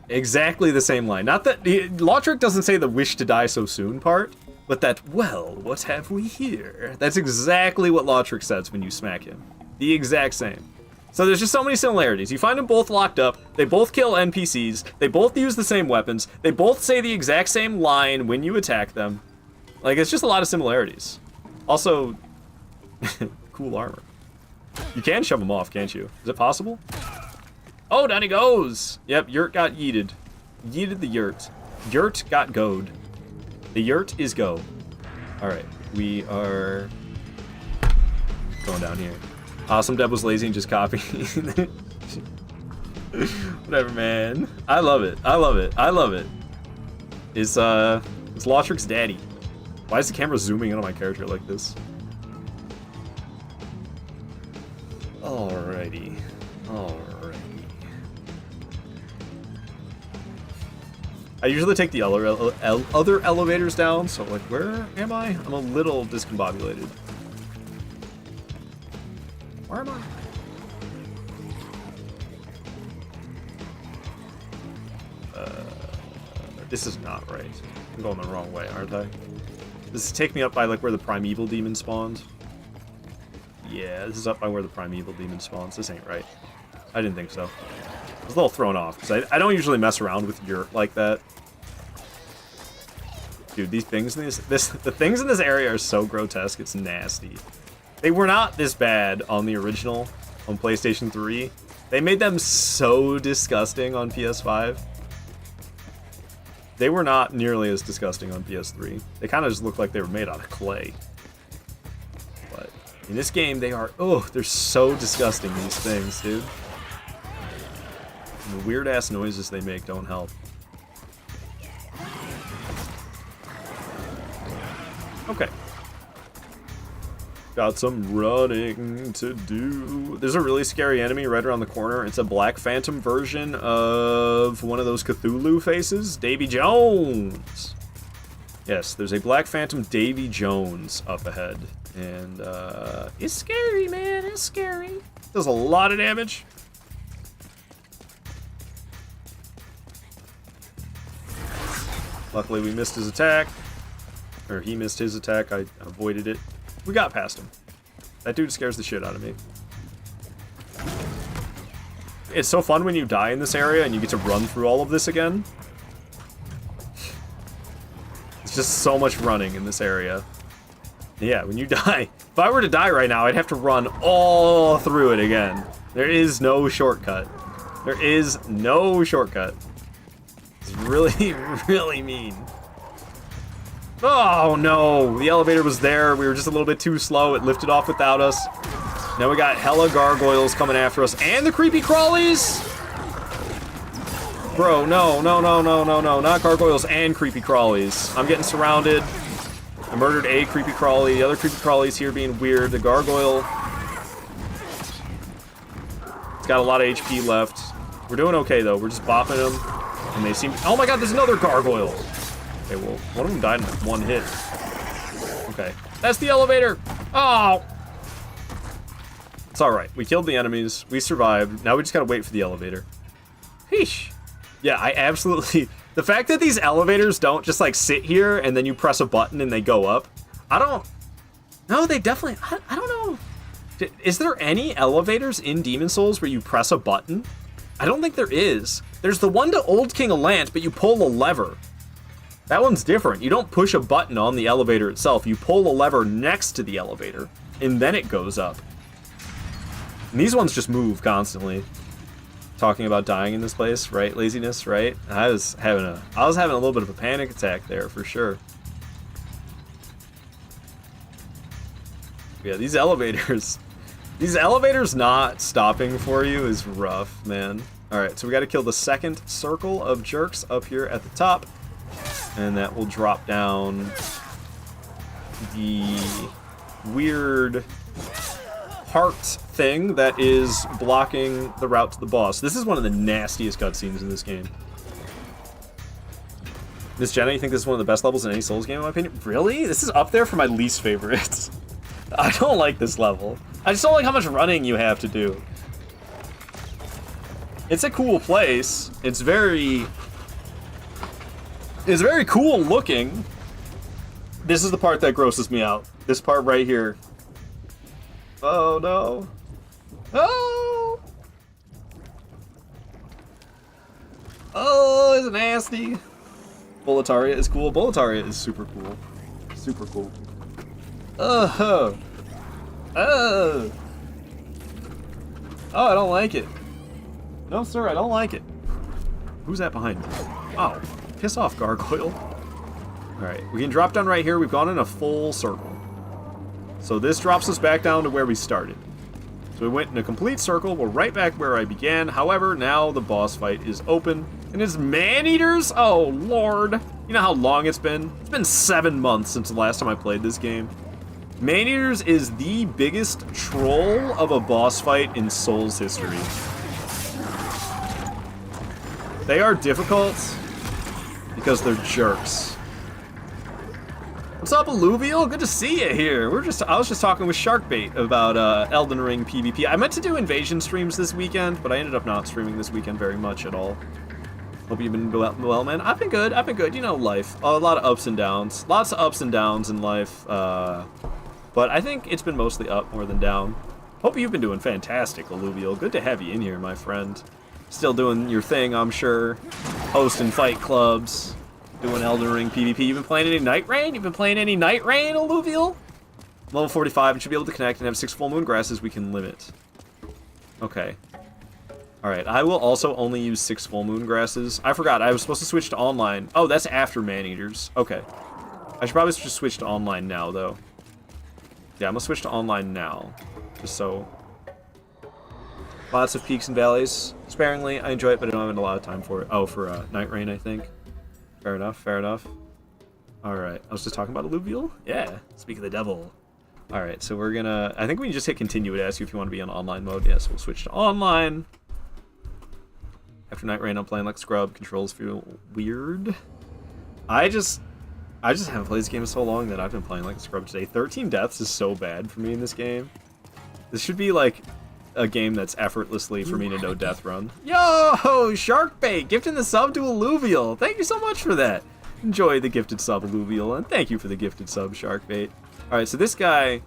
Exactly the same line. Not that Lautrec doesn't say the wish to die so soon part, but that, well, what have we here? That's exactly what Lautrec says when you smack him. The exact same. So there's just so many similarities. You find them both locked up. They both kill NPCs. They both use the same weapons. They both say the exact same line when you attack them. Like, it's just a lot of similarities. Also, cool armor. You can shove him off, can't you? Is it possible? Oh, down he goes! Yep, Yurt got yeeted. Yeeted the Yurt. Yurt got goed. The Yurt is go. Alright, we are going down here. Awesome Deb was lazy and just copied. Whatever, man. I love it. I love it. I love it. It's Lautric's daddy. Why is the camera zooming in on my character like this? Alrighty. Alrighty. I usually take the other elevators down, so like, where am I? I'm a little discombobulated. Where am I? This is not right. I'm going the wrong way, aren't I? This is take me up by like where the primeval demon spawned. Yeah, this is up by where the primeval demon spawns. This ain't right. I didn't think so. I was a little thrown off because I don't usually mess around with Yurt like that. Dude, these things in the things in this area are so grotesque. It's nasty. They were not this bad on the original on PlayStation 3. They made them so disgusting on PS5. They were not nearly as disgusting on PS3. They kind of just looked like they were made out of clay. But in this game, they are, oh, they're so disgusting, these things, dude. And the weird-ass noises they make don't help. Okay. Got some running to do. There's a really scary enemy right around the corner. It's a Black Phantom version of one of those Cthulhu faces. Davy Jones! Yes, there's a Black Phantom Davy Jones up ahead. And, it's scary, man. It's scary. Does a lot of damage. Luckily, we missed his attack. Or he missed his attack. I avoided it. We got past him. That dude scares the shit out of me. It's so fun when you die in this area and you get to run through all of this again. It's just so much running in this area. Yeah, when you die. If I were to die right now, I'd have to run all through it again. There is no shortcut. There is no shortcut. It's really, really mean. Oh no, the elevator was there. We were just a little bit too slow. It lifted off without us. Now we got hella gargoyles coming after us. And the creepy crawlies! Bro, no, no, no, no, no, no. Not gargoyles and creepy crawlies. I'm getting surrounded. I murdered a creepy crawly. The other creepy crawly's here being weird. The gargoyle. It's got a lot of HP left. We're doing okay though. We're just bopping them. And they seem... Oh my god, there's another gargoyle! Okay, well, one of them died in one hit. Okay. That's the elevator! Oh! It's alright. We killed the enemies. We survived. Now we just gotta wait for the elevator. Heesh. Yeah, I absolutely... The fact that these elevators don't just, like, sit here and then you press a button and they go up. I don't... No, they definitely... I don't know. Is there any elevators in Demon Souls where you press a button? I don't think there is. There's the one to Old King of Lant, but you pull a lever. That one's different. You don't push a button on the elevator itself. You pull a lever next to the elevator, and then it goes up. And these ones just move constantly. Talking about dying in this place, right? Laziness, right? I was having a little bit of a panic attack there for sure. Yeah, these elevators not stopping for you is rough, man. All right, so we got to kill the second circle of jerks up here at the top. And that will drop down the weird heart thing that is blocking the route to the boss. This is one of the nastiest cutscenes in this game. Miss Jenna, you think this is one of the best levels in any Souls game, in my opinion? Really? This is up there for my least favorites. I don't like this level. I just don't like how much running you have to do. It's a cool place. It's very cool looking. This is the part that grosses me out. This part right here. Oh no. Oh! Oh, it's nasty. Bulletaria is cool. Bulletaria is super cool. Super cool. Oh. Oh. Oh, I don't like it. No, sir, I don't like it. Who's that behind me? Oh, piss off, gargoyle. Alright, we can drop down right here. We've gone in a full circle. So this drops us back down to where we started. So we went in a complete circle. We're right back where I began. However, now the boss fight is open. And it's man-eaters? Oh, Lord. You know how long it's been? It's been 7 months since the last time I played this game. Man-eaters is the biggest troll of a boss fight in Souls history. They are difficult because they're jerks. What's up, Alluvial? Good to see you here. I was just talking with Sharkbait about Elden Ring PvP. I meant to do invasion streams this weekend, but I ended up not streaming this weekend very much at all. Hope you've been well, man. I've been good. You know, life. A lot of ups and downs. Lots of ups and downs in life. But I think it's been mostly up more than down. Hope you've been doing fantastic, Alluvial. Good to have you in here, my friend. Still doing your thing, I'm sure. Hosting fight clubs. Doing Elden Ring PvP. You've been playing any Night Rain? Alluvial? Level 45 and should be able to connect and have 6 full moon grasses we can limit. Okay. Alright, I will also only use 6 full moon grasses. I forgot, I was supposed to switch to online. Oh, that's after man-eaters. Okay. I should probably just switch to online now, though. Yeah, I'm gonna switch to online now. Just so... Lots of peaks and valleys. Sparingly, I enjoy it, but I don't have a lot of time for it. Oh, for Night Rain, I think. Fair enough, fair enough. Alright, I was just talking about Alluvial? Yeah, speak of the devil. Alright, so we're gonna... I think we can just hit continue to ask you if you want to be on online mode. Yes, we'll switch to online. After Night Rain, I'm playing like Scrub. Controls feel weird. I just haven't played this game in so long that I've been playing like a Scrub today. 13 deaths is so bad for me in this game. This should be like a game that's effortlessly for me to no death run. Yo, Sharkbait, gifting the sub to Alluvial. Thank you so much for that. Enjoy the gifted sub, Alluvial, and thank you for the gifted sub, Sharkbait. Alright, so this guy...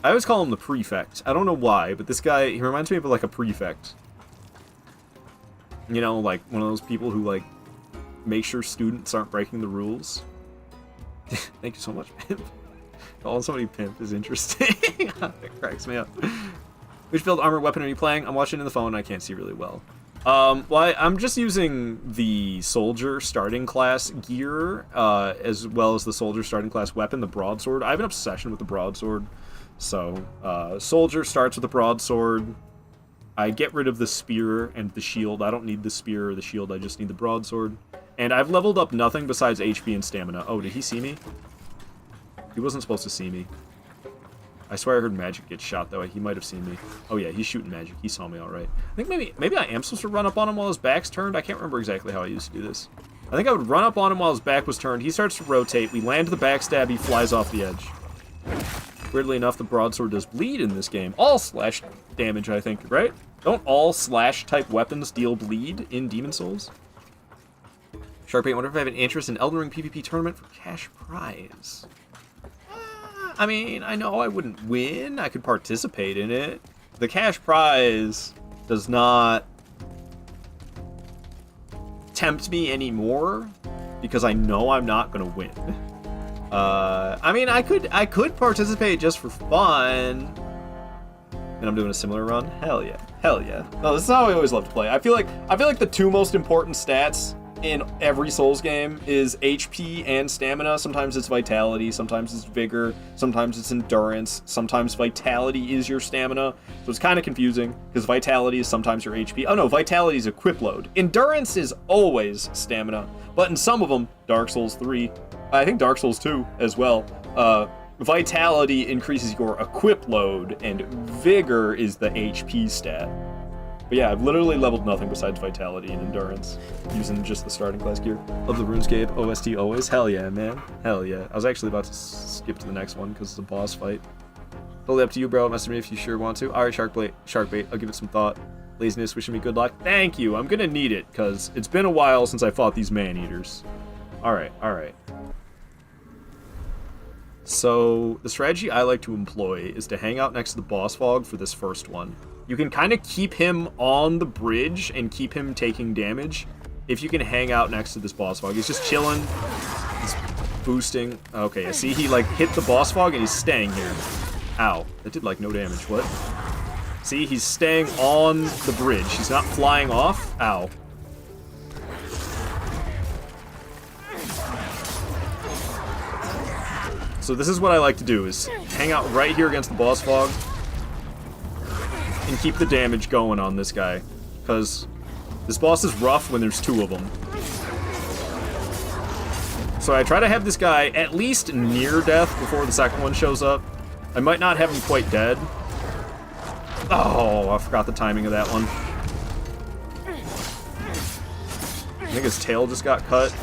I always call him the prefect. I don't know why, but this guy, he reminds me of like a prefect. You know, like one of those people who like make sure students aren't breaking the rules. Thank you so much, Pimp. Calling somebody Pimp is interesting. It cracks me up. Which build armor weapon are you playing? I'm watching in the phone and I can't see really well. Well, I'm just using the soldier starting class gear, as well as the soldier starting class weapon, the broadsword. I have an obsession with the broadsword. So, soldier starts with the broadsword. I get rid of the spear and the shield. I don't need the spear or the shield, I just need the broadsword. And I've leveled up nothing besides HP and stamina. Oh, did he see me? He wasn't supposed to see me. I swear I heard magic get shot, though. He might have seen me. Oh, yeah, he's shooting magic. He saw me all right. I think maybe I am supposed to run up on him while his back's turned. I can't remember exactly how I used to do this. I think I would run up on him while his back was turned. He starts to rotate. We land the backstab. He flies off the edge. Weirdly enough, the broadsword does bleed in this game. All slash damage, I think, right? Don't all slash-type weapons deal bleed in Demon Souls? Sharkbait, wonder if I have an interest in Elden Ring PvP tournament for cash prize. I mean, I know I wouldn't win. I could participate in it. The cash prize does not tempt me anymore because I know I'm not going to win. I mean, I could participate just for fun. And I'm doing a similar run. Hell yeah. Hell yeah. No, this is how I always love to play. I feel like the two most important stats in every Souls game is HP and stamina. Sometimes it's vitality, sometimes it's vigor, sometimes it's endurance, sometimes vitality is your stamina. So it's kind of confusing because vitality is sometimes your HP. Oh no, vitality is equip load. Endurance is always stamina, but in some of them, Dark Souls 3, I think Dark Souls 2 as well, vitality increases your equip load and vigor is the HP stat. But yeah, I've literally leveled nothing besides vitality and endurance, using just the starting class gear. Love the RuneScape OST always. Hell yeah, man. Hell yeah. I was actually about to skip to the next one because it's a boss fight. Totally up to you, bro. Message me if you sure want to. Alright, Sharkbait. I'll give it some thought. Laziness, wishing me good luck. Thank you. I'm gonna need it, because it's been a while since I fought these man-eaters. Alright. So, the strategy I like to employ is to hang out next to the boss fog for this first one. You can kind of keep him on the bridge and keep him taking damage if you can hang out next to this boss fog. He's just chilling. He's boosting. Okay, see, he like hit the boss fog and he's staying here. Ow. That did like no damage. What? See, he's staying on the bridge. He's not flying off. Ow. So this is what I like to do, is hang out right here against the boss fog and keep the damage going on this guy. Because this boss is rough when there's 2 of them. So I try to have this guy at least near death before the second one shows up. I might not have him quite dead. Oh, I forgot the timing of that one. I think his tail just got cut.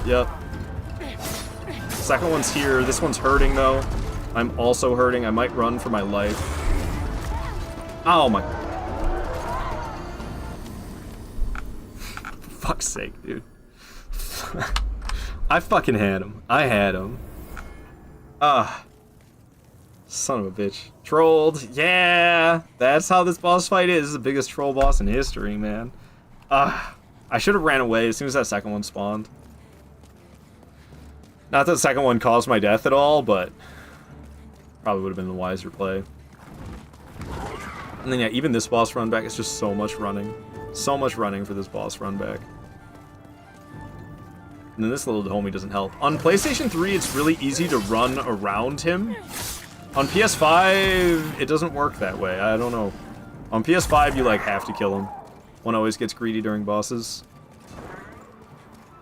Yep. Second one's here. This one's hurting, though. I'm also hurting. I might run for my life. Oh, my... For fuck's sake, dude. I fucking had him. I had him. Ah. Son of a bitch. Trolled. Yeah. That's how this boss fight is. This is the biggest troll boss in history, man. Ah. I should have ran away as soon as that second one spawned. Not that the second one caused my death at all, but probably would have been the wiser play. And then, yeah, even this boss run back is just so much running. So much running for this boss run back. And then this little homie doesn't help. On PlayStation 3, it's really easy to run around him. On PS5, it doesn't work that way. I don't know. On PS5, you, like, have to kill him. One always gets greedy during bosses.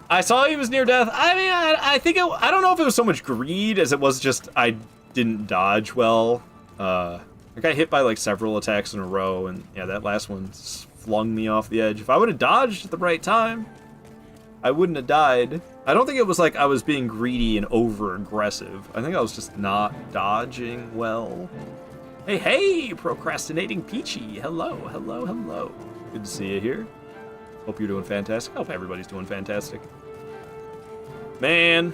I saw he was near death. I mean, I think I don't know if it was so much greed as it was just I didn't dodge well. I got hit by, like, several attacks in a row, and, yeah, that last one flung me off the edge. If I would have dodged at the right time, I wouldn't have died. I don't think it was like I was being greedy and over-aggressive. I think I was just not dodging well. Hey, hey, procrastinating Peachy. Hello, hello, hello. Good to see you here. Hope you're doing fantastic. Hope everybody's doing fantastic. Man.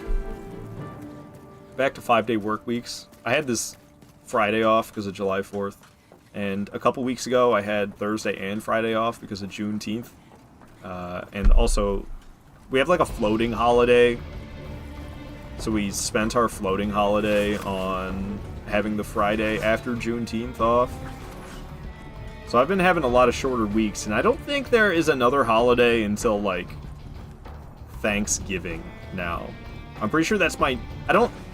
Back to 5-day work weeks. I had this Friday off because of July 4th. And a couple weeks ago, I had Thursday and Friday off because of Juneteenth. And also... we have like a floating holiday, so we spent our floating holiday on having the Friday after Juneteenth off. So I've been having a lot of shorter weeks, and I don't think there is another holiday until like Thanksgiving now. I'm pretty sure that's my...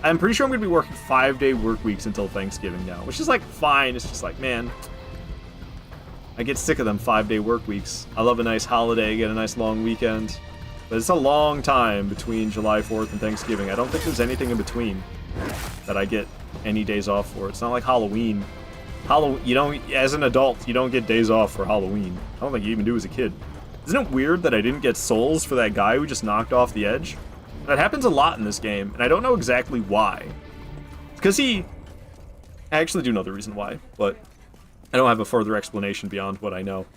I'm pretty sure I'm going to be working 5-day work weeks until Thanksgiving now, which is like fine. It's just like, man, I get sick of them 5-day work weeks. I love a nice holiday, get a nice long weekend. But it's a long time between July 4th and Thanksgiving. I don't think there's anything in between that I get any days off for. It's not like Halloween. You don't, as an adult, you don't get days off for Halloween. I don't think you even do as a kid. Isn't it weird that I didn't get souls for that guy who just knocked off the edge? That happens a lot in this game, and I don't know exactly why. Because I actually do know the reason why, but I don't have a further explanation beyond what I know.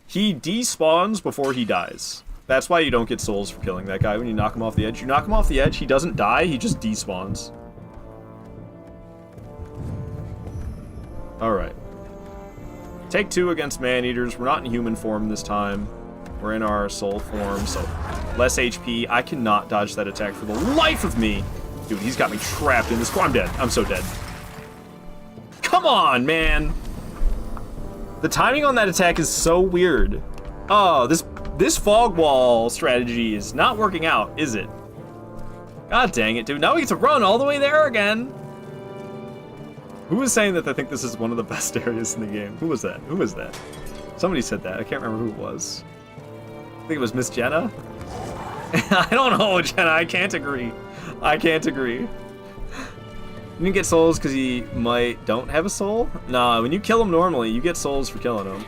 He despawns before he dies. That's why you don't get souls for killing that guy when you knock him off the edge. You knock him off the edge, he doesn't die, he just despawns. Alright. Take 2 against man-eaters. We're not in human form this time. We're in our soul form, so less HP. I cannot dodge that attack for the life of me. Dude, he's got me trapped in this... I'm dead. I'm so dead. Come on, man! The timing on that attack is so weird. Oh, this fog wall strategy is not working out, is it? God dang it, dude. Now we get to run all the way there again. Who was saying that they think this is one of the best areas in the game? Who was that? Who was that? Somebody said that. I can't remember who it was. I think it was Miss Jenna. I don't know, Jenna. I can't agree. I can't agree. You didn't get souls because he don't have a soul? Nah, when you kill him normally, you get souls for killing him.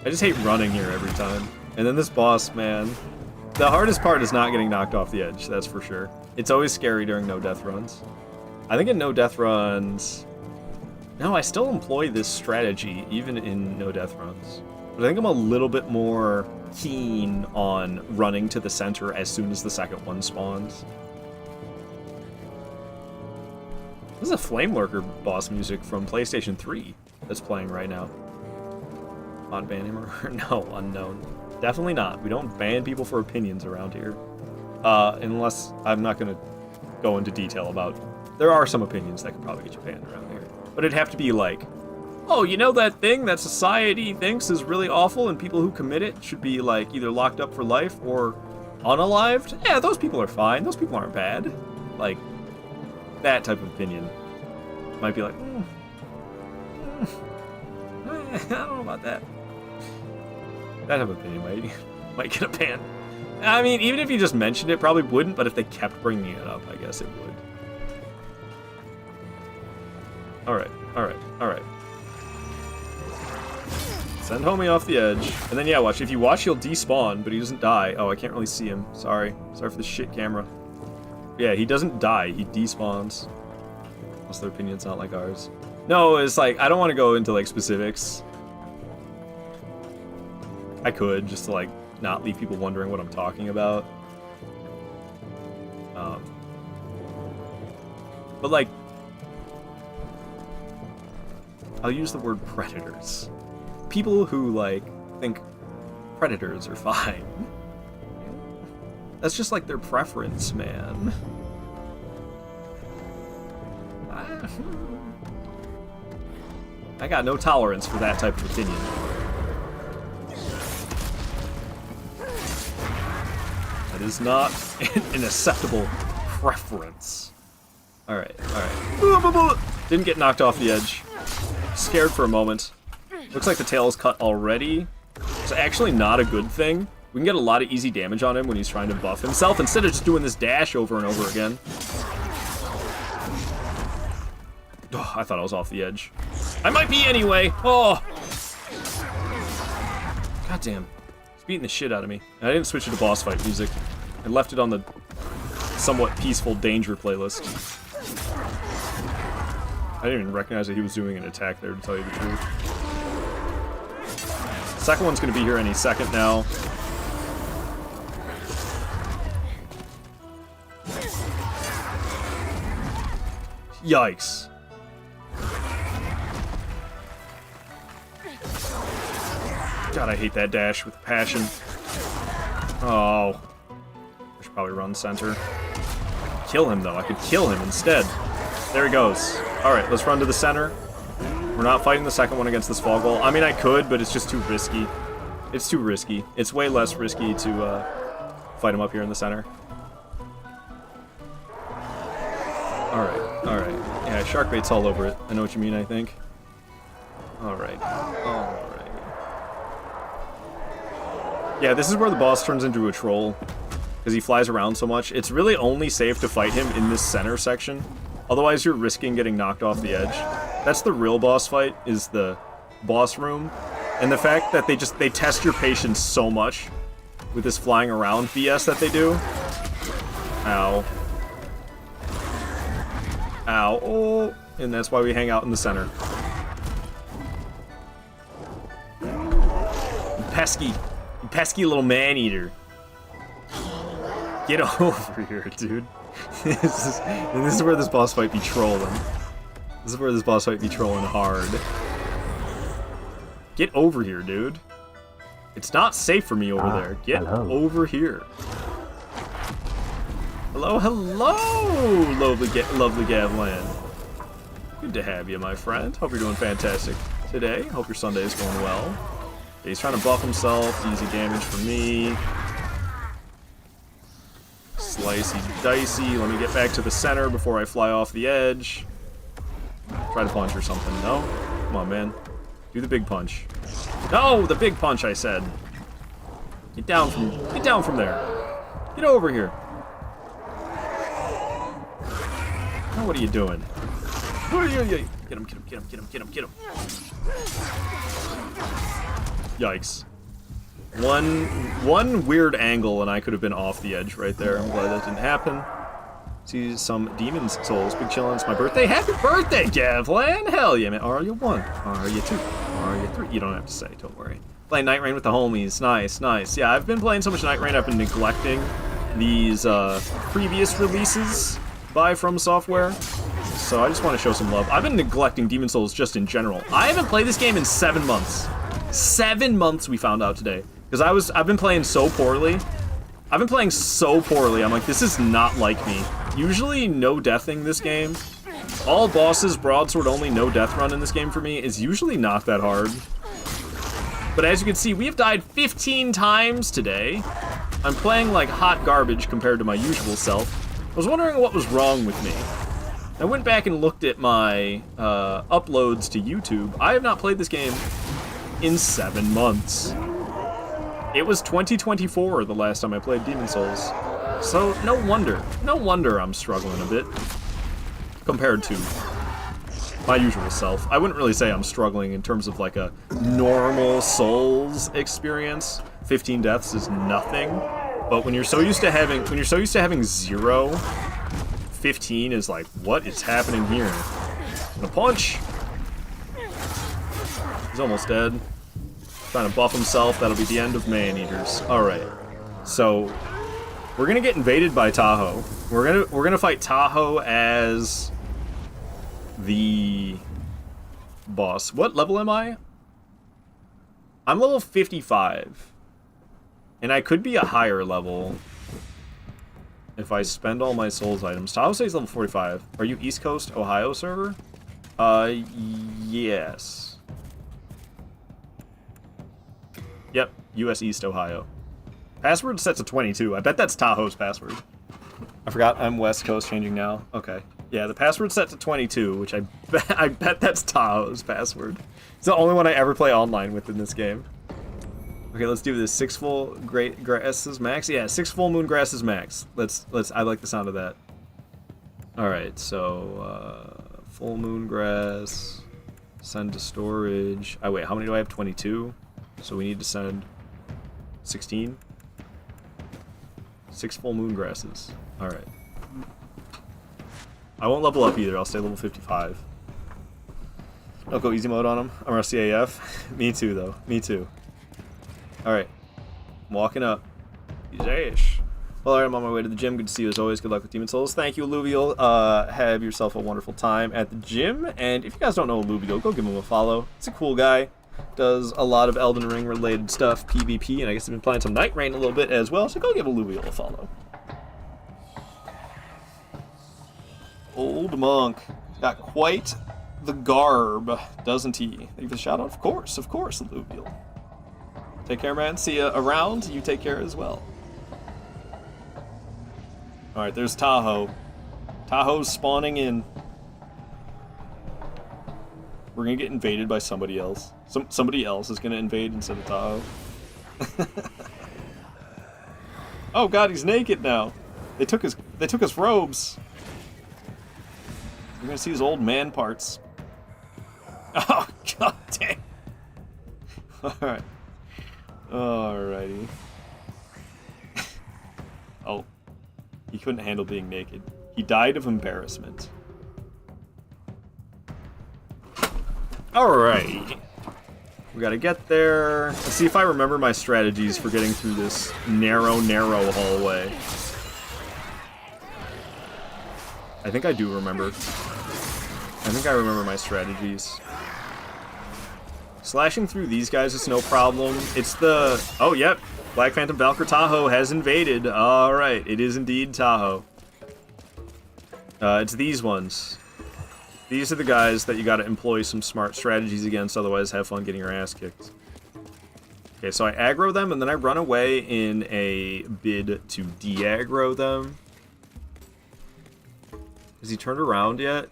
I just hate running here every time. And then this boss, man. The hardest part is not getting knocked off the edge, that's for sure. It's always scary during no-death runs. I think in no-death runs... No, I still employ this strategy, even in no-death runs. But I think I'm a little bit more keen on running to the center as soon as the second one spawns. This is a Flame Lurker boss music from PlayStation 3 that's playing right now. On ban him or no, unknown. Definitely not. We don't ban people for opinions around here. Unless I'm not going to go into detail about... There are some opinions that could probably get you banned around here. But it'd have to be like, oh, you know that thing that society thinks is really awful and people who commit it should be, like, either locked up for life or unalived? Yeah, those people are fine. Those people aren't bad. Like, that type of opinion might be like, I don't know about that. That type of opinion might get a ban. I mean, even if you just mentioned it, probably wouldn't, but if they kept bringing it up, I guess it would. Alright, alright, alright. Send homie off the edge. And then, yeah, watch. If you watch, he'll despawn, but he doesn't die. Oh, I can't really see him. Sorry. Sorry for the shit camera. Yeah, he doesn't die. He despawns. Unless their opinion's not like ours. No, it's like, I don't want to go into, like, specifics. I could, just to, like, not leave people wondering what I'm talking about. But, like, I'll use the word predators. People who, like, think predators are fine. That's just, like, their preference, man. I got no tolerance for that type of opinion. That is not an acceptable preference. Alright, alright. Didn't get knocked off the edge. Scared for a moment. Looks like the tail is cut already. It's actually not a good thing. We can get a lot of easy damage on him when he's trying to buff himself instead of just doing this dash over and over again. Oh, I thought I was off the edge. I might be anyway. Oh! God damn. He's beating the shit out of me. And I didn't switch it to boss fight music. I left it on the somewhat peaceful danger playlist. I didn't even recognize that he was doing an attack there, to tell you the truth. Second one's gonna be here any second now. Yikes. God, I hate that dash with passion. Oh. I should probably run center. Kill him, though. I could kill him instead. There he goes. Alright, let's run to the center. We're not fighting the second one against this fall goal. I mean, I could, but it's just too risky. It's too risky. It's way less risky to fight him up here in the center. Alright, alright. Yeah, shark bait's all over it. I know what you mean, I think. Alright. Alright. Yeah, this is where the boss turns into a troll. Because he flies around so much. It's really only safe to fight him in this center section. Otherwise, you're risking getting knocked off the edge. That's the real boss fight, is the boss room. And the fact that they test your patience so much with this flying around BS that they do. Ow. Ow. Oh. And that's why we hang out in the center. You pesky little man-eater. Get over here, dude. This is where this boss fight be trolling. This is where this boss fight be trolling hard. Get over here, dude. It's not safe for me over there. Get over here. Hello, hello, lovely Gavlan. Good to have you, my friend. Hope you're doing fantastic today. Hope your Sunday is going well. Yeah, he's trying to buff himself. Easy damage for me. Slicey dicey. Let me get back to the center before I fly off the edge. Try to punch or something. No? Come on, man. Do the big punch. No! The big punch, I said. Get down from there. Get over here. Now what are you doing? Get him. Yikes. One weird angle and I could have been off the edge right there. I'm glad that didn't happen. See some Demon's Souls. Big chillin'. It's my birthday. Happy birthday, Gavlan! Hell yeah, man. Are you 1? Are you 2? Are you 3? You don't have to say, don't worry. Playing Night Rain with the homies. Nice, nice. Yeah, I've been playing so much Night Rain, I've been neglecting these previous releases by From Software. So I just want to show some love. I've been neglecting Demon's Souls just in general. I haven't played this game in 7 months. 7 months, we found out today. Because I've been playing so poorly. I'm like, this is not like me. Usually no deathing this game all bosses, broadsword only, no death run in this game for me is usually not that hard. But as you can see, we have died 15 times today. I'm playing like hot garbage compared to my usual self. I was wondering what was wrong with me. I went back and looked at my uploads to YouTube. I have not played this game in 7 months. It was 2024 the last time I played Demon's Souls. So no wonder I'm struggling a bit compared to my usual self. I wouldn't really say I'm struggling in terms of like a normal Souls experience. 15 deaths is nothing, but when you're so used to having 0, 15 is like, what is happening here? Gonna punch. He's almost dead. Trying to buff himself. That'll be the end of Maneaters. All right. So we're gonna get invaded by Tahoe. We're gonna fight Tahoe as the boss. What level am I? I'm level 55. And I could be a higher level if I spend all my Souls items. Tahoe says level 45. Are you East Coast, Ohio server? Yes. Yep, US East, Ohio. Password set to 22. I bet that's Tahoe's password. I forgot I'm West Coast, changing now. Okay. Yeah, the password's set to 22, which I bet that's Tahoe's password. It's the only one I ever play online with in this game. Okay, let's do this. 6 full great grasses max. Yeah, 6 full moon grasses max. Let's. I like the sound of that. All right, so full moon grass. Send to storage. Oh wait, how many do I have? 22. So we need to send 16. 6 full moon grasses. All right. I won't level up either. I'll stay level 55. Don't go easy mode on him. I'm rusty AF. Me too, though. Me too. Alright. I'm walking up. Yeesh. Well, alright, I'm on my way to the gym. Good to see you as always. Good luck with Demon's Souls. Thank you, Alluvial. Have yourself a wonderful time at the gym. And if you guys don't know Alluvial, go give him a follow. He's a cool guy. Does a lot of Elden Ring related stuff, PvP, and I guess I've been playing some Night Rain a little bit as well, so go give Alluvial a follow. Old Monk. Got quite the garb, doesn't he? Thank you for the shout out. Of course, Alluvial. Take care, man. See you around. You take care as well. Alright, there's Tahoe. Tahoe's spawning in. We're gonna get invaded by somebody else. Somebody else is gonna invade instead of Tahoe. Oh god, he's naked now. They took his robes. We're gonna see his old man parts. Oh god dang. Alright. Alrighty. Oh. He couldn't handle being naked. He died of embarrassment. Alright. We gotta get there. Let's see if I remember my strategies for getting through this narrow hallway. I think I do remember. I think I remember my strategies. Slashing through these guys is no problem. It's the... Oh, yep. Black Phantom Valkyr Tahoe has invaded. Alright, it is indeed Tahoe. It's these ones. These are the guys that you gotta employ some smart strategies against, otherwise have fun getting your ass kicked. Okay, so I aggro them, and then I run away in a bid to de-aggro them. Has he turned around yet?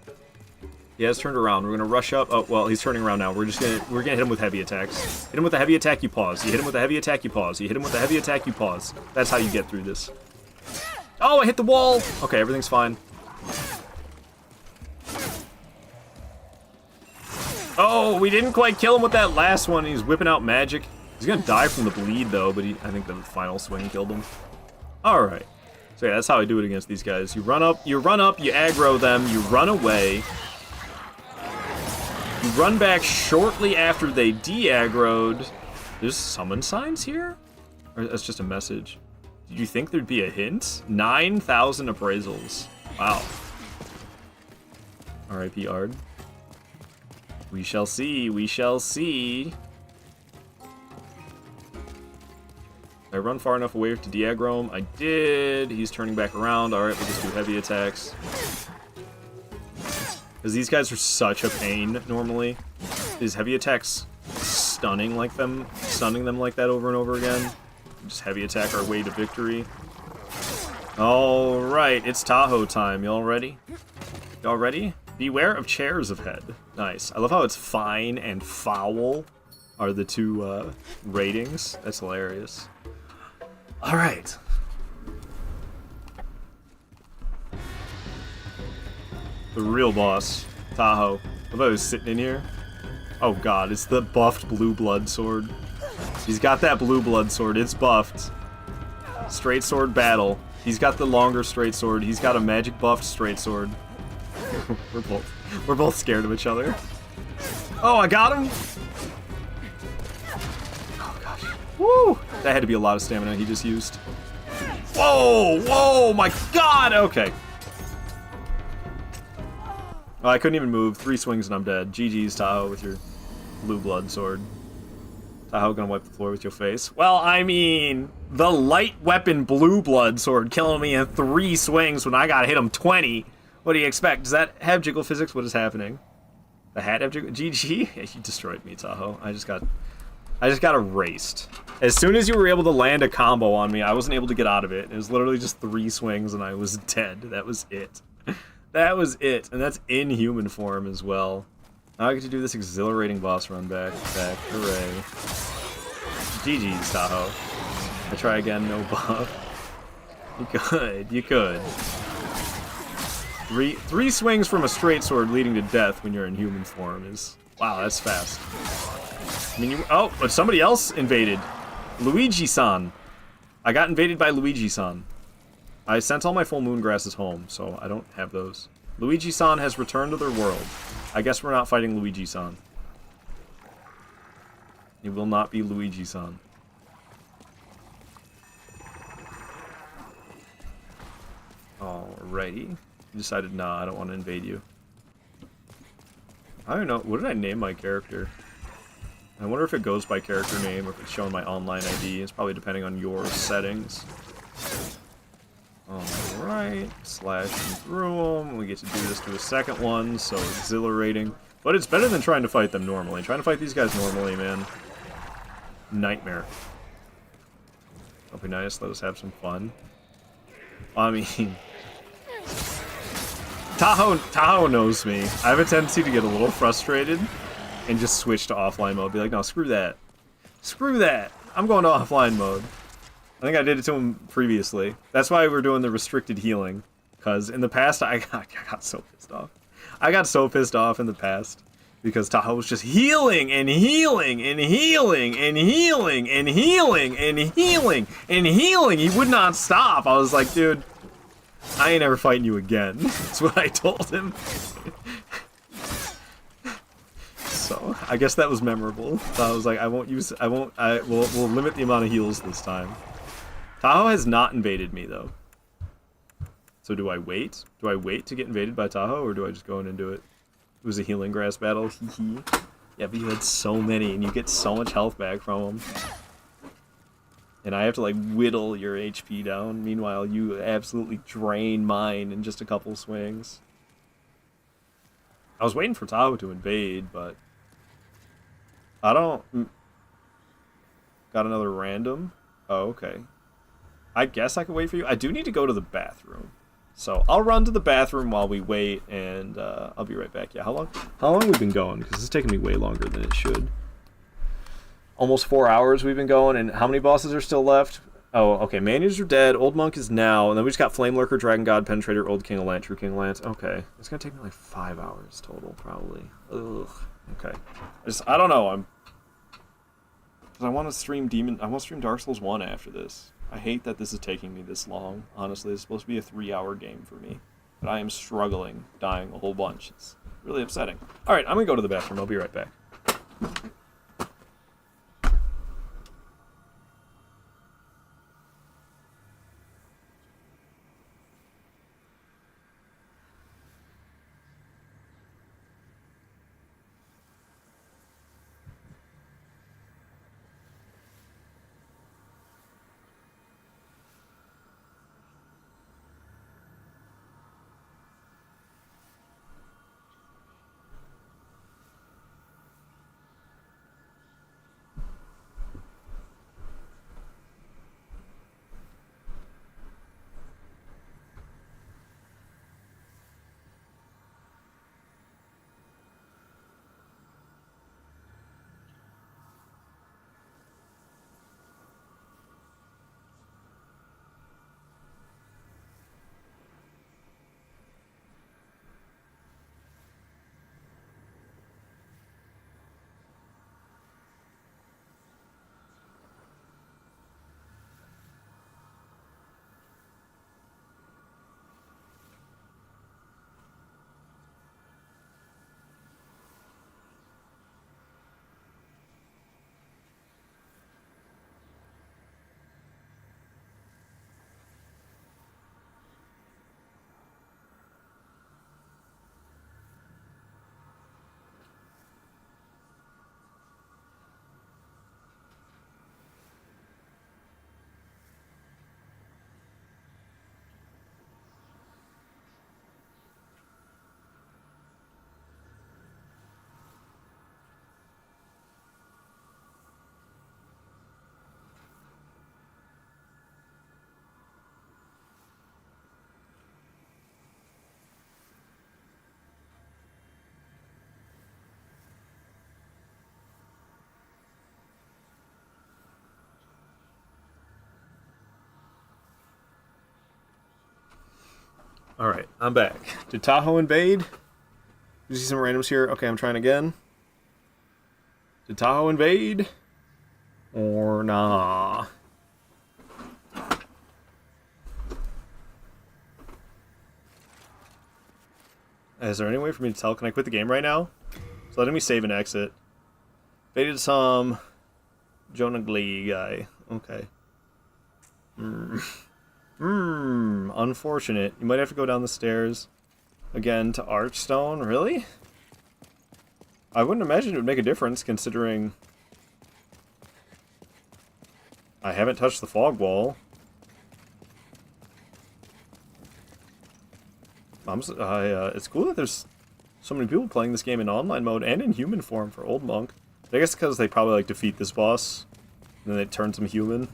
He has turned around. We're gonna rush up. Oh, well, he's turning around now. We're gonna hit him with heavy attacks. Hit him with a heavy attack, you pause. You hit him with a heavy attack, you pause. You hit him with a heavy attack, you pause. That's how you get through this. Oh, I hit the wall! Okay, everything's fine. Oh, we didn't quite kill him with that last one. He's whipping out magic. He's gonna die from the bleed, though, but I think the final swing killed him. Alright. So yeah, that's how I do it against these guys. You run up, you aggro them, you run away. You run back shortly after they de-aggroed. There's summon signs here? Or that's just a message. Did you think there'd be a hint? 9,000 appraisals. Wow. R.I.P. Ard. We shall see, we shall see. I run far enough away to de-aggro him. I did. He's turning back around. Alright, we'll just do heavy attacks. Because these guys are such a pain, normally. Is heavy attacks stunning like them, stunning them like that over and over again? Just heavy attack our way to victory. Alright, it's Tahoe time. Y'all ready? Y'all ready? Beware of chairs of head. Nice. I love how it's fine and foul are the two ratings. That's hilarious. Alright. The real boss, Tahoe. I thought he was sitting in here. Oh god, it's the buffed blue blood sword. He's got that blue blood sword, it's buffed. Straight sword battle. He's got the longer straight sword. He's got a magic buffed straight sword. We're both scared of each other. Oh, I got him! Oh gosh. Woo! That had to be a lot of stamina he just used. Whoa! Whoa! My god! Okay. Oh, I couldn't even move. 3 swings and I'm dead. GG's, Tahoe, with your blue blood sword. Tahoe gonna wipe the floor with your face. Well, I mean, the light weapon blue blood sword killing me in 3 swings when I gotta hit him 20. What do you expect? Does that have jiggle physics? What is happening? The hat have jiggle? GG? Yeah, you destroyed me, Tahoe. I just got erased. As soon as you were able to land a combo on me, I wasn't able to get out of it. It was literally just 3 swings and I was dead. That was it. That was it. And that's in human form as well. Now I get to do this exhilarating boss run back. Hooray. GG's, Tahoe. I try again, no buff. You could. You could. Three swings from a straight sword leading to death when you're in human form is... Wow, that's fast. I mean, oh, but somebody else invaded. Luigi-san. I got invaded by Luigi-san. I sent all my full moon grasses home, so I don't have those. Luigi-san has returned to their world. I guess we're not fighting Luigi-san. It will not be Luigi-san. Alrighty. Decided, nah, I don't want to invade you. I don't know. What did I name my character? I wonder if it goes by character name or if it's showing my online ID. It's probably depending on your settings. Alright, slashing through them. We get to do this to a second one, so exhilarating. But it's better than trying to fight them normally. Trying to fight these guys normally, man. Nightmare. Don't be nice, let us have some fun. I mean... Tahoe knows me. I have a tendency to get a little frustrated and just switch to offline mode. Be like, no, screw that. Screw that! I'm going to offline mode. I think I did it to him previously. That's why we're doing the restricted healing. Because in the past, I got so pissed off. I got so pissed off in the past. Because Tahoe was just healing and healing and healing and healing and healing and healing and healing. He would not stop. I was like, dude, I ain't ever fighting you again. That's what I told him. So, I guess that was memorable. So I was like, we'll limit the amount of heals this time. Tahoe has not invaded me, though. So do I wait? Do I wait to get invaded by Tahoe, or do I just go in and do it? It was a healing grass battle, hee. Yeah, but you had so many, and you get so much health back from them. And I have to, like, whittle your HP down. Meanwhile, you absolutely drain mine in just a couple swings. I was waiting for Tahoe to invade, but... I don't... Got another random? Oh, okay. I guess I can wait for you. I do need to go to the bathroom. So I'll run to the bathroom while we wait, and I'll be right back. Yeah, how long have we been going? Because it's taking me way longer than it should. Almost 4 hours we've been going, and how many bosses are still left? Oh, okay, Manuals are dead, Old Monk is now, and then we just got Flame Lurker, Dragon God, Penetrator, Old King of Lance, True King of Lance. Okay, it's gonna take me like 5 hours total, probably. Ugh. Okay. I don't know, I want to stream Dark Souls 1 after this. I hate that this is taking me this long. Honestly, it's supposed to be a 3-hour game for me. But I am struggling, dying a whole bunch. It's really upsetting. Alright, I'm gonna go to the bathroom. I'll be right back. Alright, I'm back. Did Tahoe invade? You see some randoms here? Okay, I'm trying again. Did Tahoe invade? Or nah? Is there any way for me to tell? Can I quit the game right now? It's letting me save and exit. Faded some Jonah Glee guy. Okay. Unfortunate. You might have to go down the stairs again to Archstone. Really? I wouldn't imagine it would make a difference considering I haven't touched the fog wall. It's cool that there's so many people playing this game in online mode and in human form for Old Monk. I guess because they probably like defeat this boss, and then it turns them human.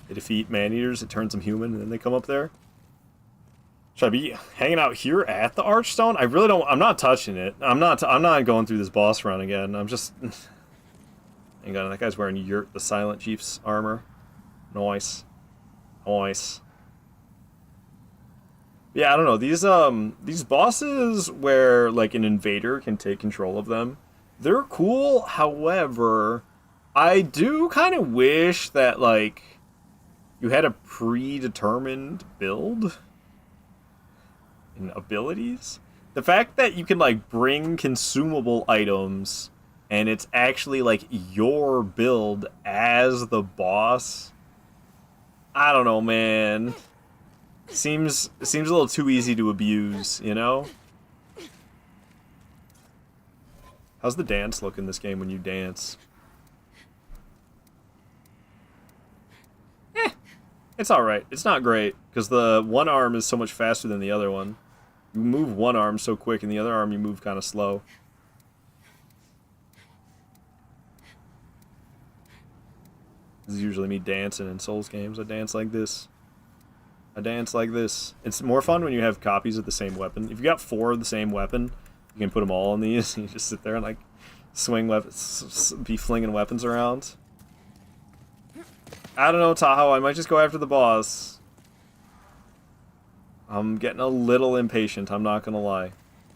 They defeat man-eaters, it turns them human, and then they come up there. Should I be hanging out here at the Archstone? I really don't. I'm not touching it. I'm not going through this boss run again. I'm just. Hang on, that guy's wearing the Silent Chief's armor. Nice. Nice. Yeah, I don't know. These bosses where like an invader can take control of them, they're cool. However, I do kind of wish that like you had a predetermined build and abilities. The fact that you can like bring consumable items and it's actually like your build as the boss. I don't know, man. Seems a little too easy to abuse, you know? How's the dance look in this game when you dance? It's alright. It's not great, because the one arm is so much faster than the other one. You move one arm so quick, and the other arm you move kind of slow. This is usually me dancing in Souls games. I dance like this. I dance like this. It's more fun when you have copies of the same weapon. If you got 4 of the same weapon, you can put them all in these, and you just sit there and like swing weapons, be flinging weapons around. I don't know, Tahoe. I might just go after the boss. I'm getting a little impatient, I'm not gonna lie.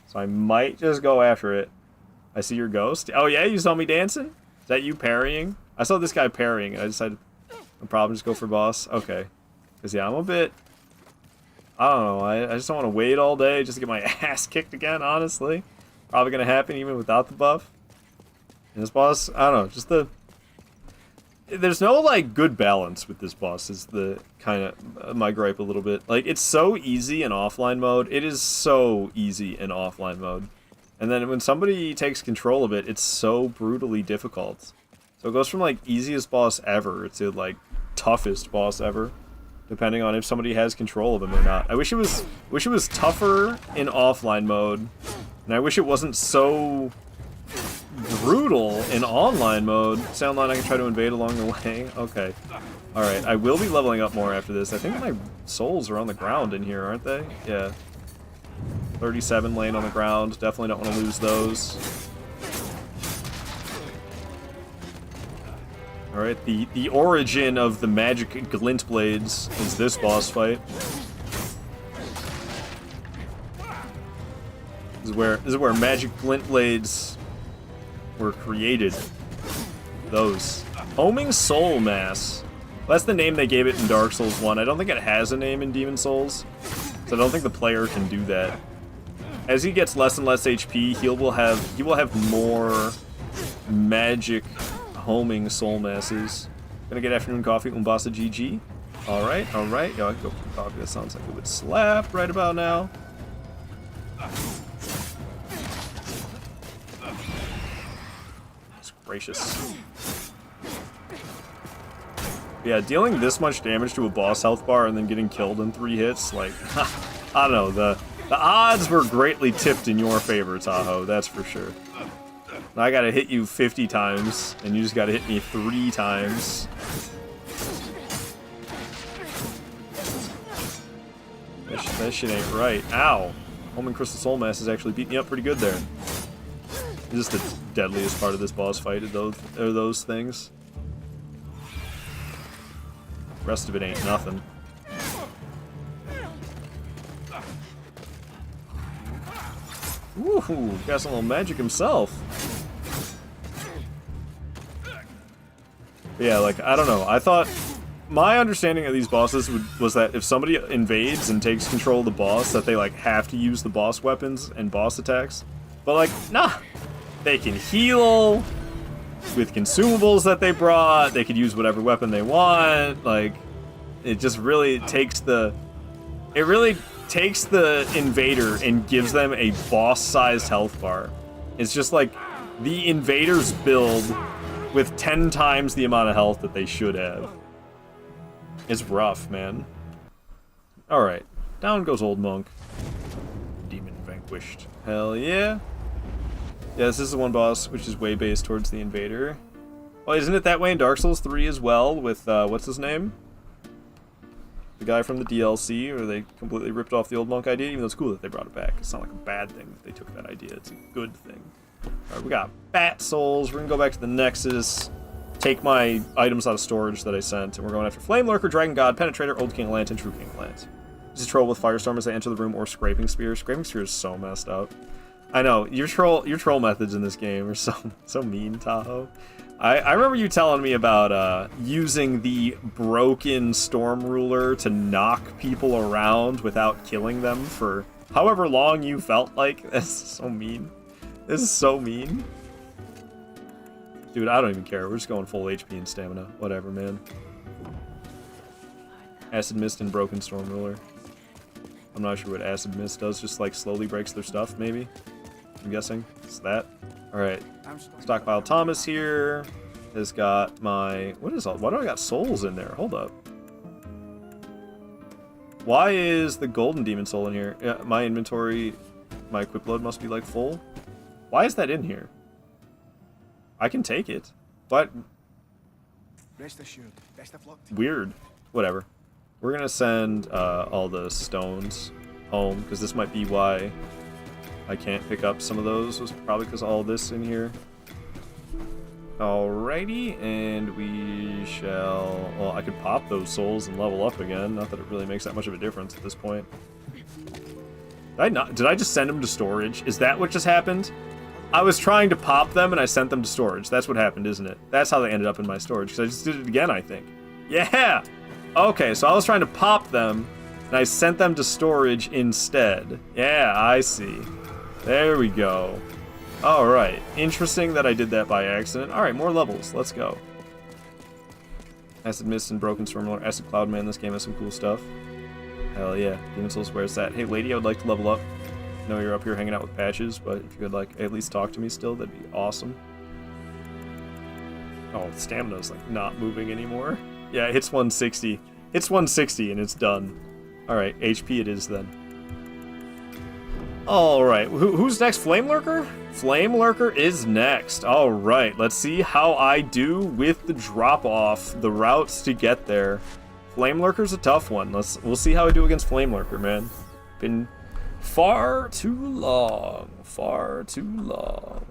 So I might just go after it. I see your ghost. Oh yeah, you saw me dancing? Is that you parrying? I saw this guy parrying, and I decided no problem, just go for boss. Okay. Because yeah, I'm a bit... I don't know, I just don't want to wait all day just to get my ass kicked again, honestly. Probably going to happen even without the buff. And this boss, I don't know, just the... There's no, like, good balance with this boss is the kind of my gripe a little bit. Like, it's so easy in offline mode. It is so easy in offline mode. And then when somebody takes control of it, it's so brutally difficult. So it goes from, like, easiest boss ever to, like, toughest boss ever. Depending on if somebody has control of him or not. I wish it was tougher in offline mode. And I wish it wasn't so brutal in online mode. Sound line I can try to invade along the way. Okay. Alright, I will be leveling up more after this. I think my souls are on the ground in here, aren't they? Yeah. 37 laying on the ground. Definitely don't want to lose those. Alright, the origin of the magic glint blades is this boss fight. This is where magic glint blades were created. Those. Homing Soul Mass. Well, that's the name they gave it in Dark Souls 1. I don't think it has a name in Demon Souls. So I don't think the player can do that. As he gets less and less HP, he will have more magic homing soul masses. Gonna get afternoon coffee, UMBASA GG. Alright, alright. Yo, I can go for coffee. That sounds like it would slap right about now. That's gracious. Yeah, dealing this much damage to a boss health bar and then getting killed in 3 hits, like, I don't know, the odds were greatly tipped in your favor, Tahoe, that's for sure. I gotta hit you 50 times, and you just gotta hit me 3 times. That shit ain't right. Ow! Homing Crystal Soul Mass is actually beating me up pretty good there. This is the deadliest part of this boss fight, are those things. The rest of it ain't nothing. Ooh, got some little magic himself. Yeah, like, I don't know. I thought... My understanding of these bosses was that if somebody invades and takes control of the boss, that they, like, have to use the boss weapons and boss attacks. But, like, nah. They can heal with consumables that they brought. They could use whatever weapon they want. Like, it just really takes the... It really takes the invader and gives them a boss-sized health bar. It's just like the invaders build with 10 times the amount of health that they should have. It's rough, man. Alright. Down goes Old Monk. Demon vanquished. Hell yeah. Yeah, this is the one boss which is way based towards the invader. Oh, isn't it that way in Dark Souls 3 as well with, what's his name? The guy from the DLC, where they completely ripped off the Old Monk idea, even though it's cool that they brought it back. It's not like a bad thing that they took that idea. It's a good thing. Alright, we got Bat Souls. We're gonna go back to the Nexus. Take my items out of storage that I sent, and we're going after Flame Lurker, Dragon God, Penetrator, Old King of Lands, and True King of Lands. This is troll with Firestorm as they enter the room, or Scraping Spear. Scraping Spear is so messed up. I know, your troll methods in this game are so mean, Tahoe. I remember you telling me about using the broken Storm Ruler to knock people around without killing them for however long you felt like. That's so mean. This is so mean. Dude, I don't even care. We're just going full HP and stamina. Whatever, man. Acid Mist and Broken Storm Ruler. I'm not sure what Acid Mist does. Just, like, slowly breaks their stuff, maybe? I'm guessing. It's that. Alright. Stockpile Thomas here has got my... What is all... Why do I got souls in there? Hold up. Why is the Golden Demon Soul in here? Yeah, my inventory... My equip load must be, like, full. Why is that in here? I can take it, but Rest assured, best of luck. Weird. Whatever. We're gonna send all the stones home, because this might be why I can't pick up some of those. Was probably because all this in here. Alrighty, and we shall... Well, I could pop those souls and level up again. Not that it really makes that much of a difference at this point. Did I just send them to storage? Is that what just happened? I was trying to pop them and I sent them to storage. That's what happened, isn't it? That's how they ended up in my storage, because I just did it again, I think. Yeah! Okay, so I was trying to pop them and I sent them to storage instead. Yeah, I see. There we go. Alright, interesting that I did that by accident. Alright, more levels. Let's go. Acid Mist and Broken Storm Ruler. Acid Cloud Man, this game has some cool stuff. Hell yeah. Demon Souls, where's that? Hey, lady, I would like to level up. I know you're up here hanging out with Patches, but if you could, like, at least talk to me still, that'd be awesome. Oh, stamina's, like, not moving anymore. Yeah, it hits 160. Hits 160 and it's done. Alright, HP it is then. Alright, who's next? Flame Lurker? Flame Lurker is next. Alright, let's see how I do with the drop-off, the routes to get there. Flame Lurker's a tough one. We'll see how I do against Flame Lurker, man. Been far too long. Far too long.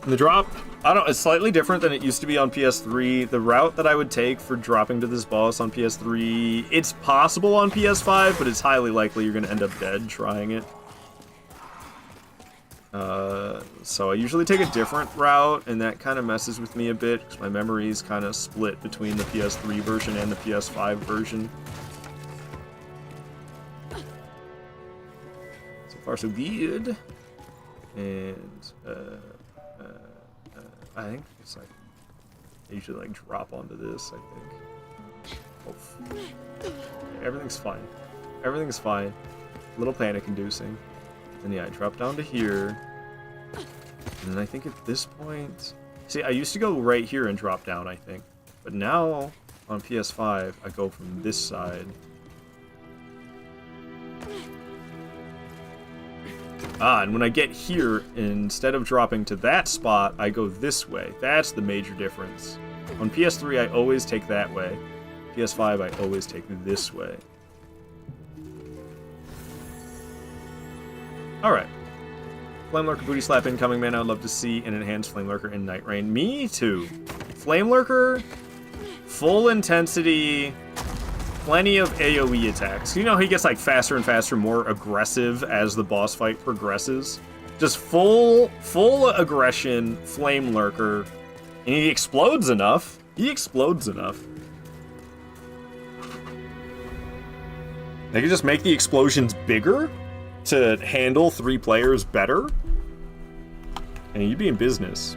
The drop, I don't, it's slightly different than it used to be on PS3. The route that I would take for dropping to this boss on PS3, it's possible on PS5, but it's highly likely you're going to end up dead trying it. So I usually take a different route, and that kind of messes with me a bit, because my memory's kind of split between the PS3 version and the PS5 version. So far, so good. And, I think it's like, I usually like drop onto this, I think. Oh, yeah, everything's fine. Everything's fine. A little panic inducing. And yeah, I drop down to here. And then I think at this point... See, I used to go right here and drop down, I think. But now, on PS5, I go from this side. Ah, and when I get here, instead of dropping to that spot, I go this way. That's the major difference. On PS3, I always take that way. PS5, I always take this way. Alright. Flame Lurker booty slap incoming, man. I would love to see an enhanced Flame Lurker in Night Rain. Me too. Flame Lurker, full intensity, plenty of AoE attacks. You know, he gets like faster and faster, more aggressive as the boss fight progresses. Just full aggression, flame lurker, and he explodes enough. He explodes enough. They could just make the explosions bigger to handle 3 players better, and you'd be in business.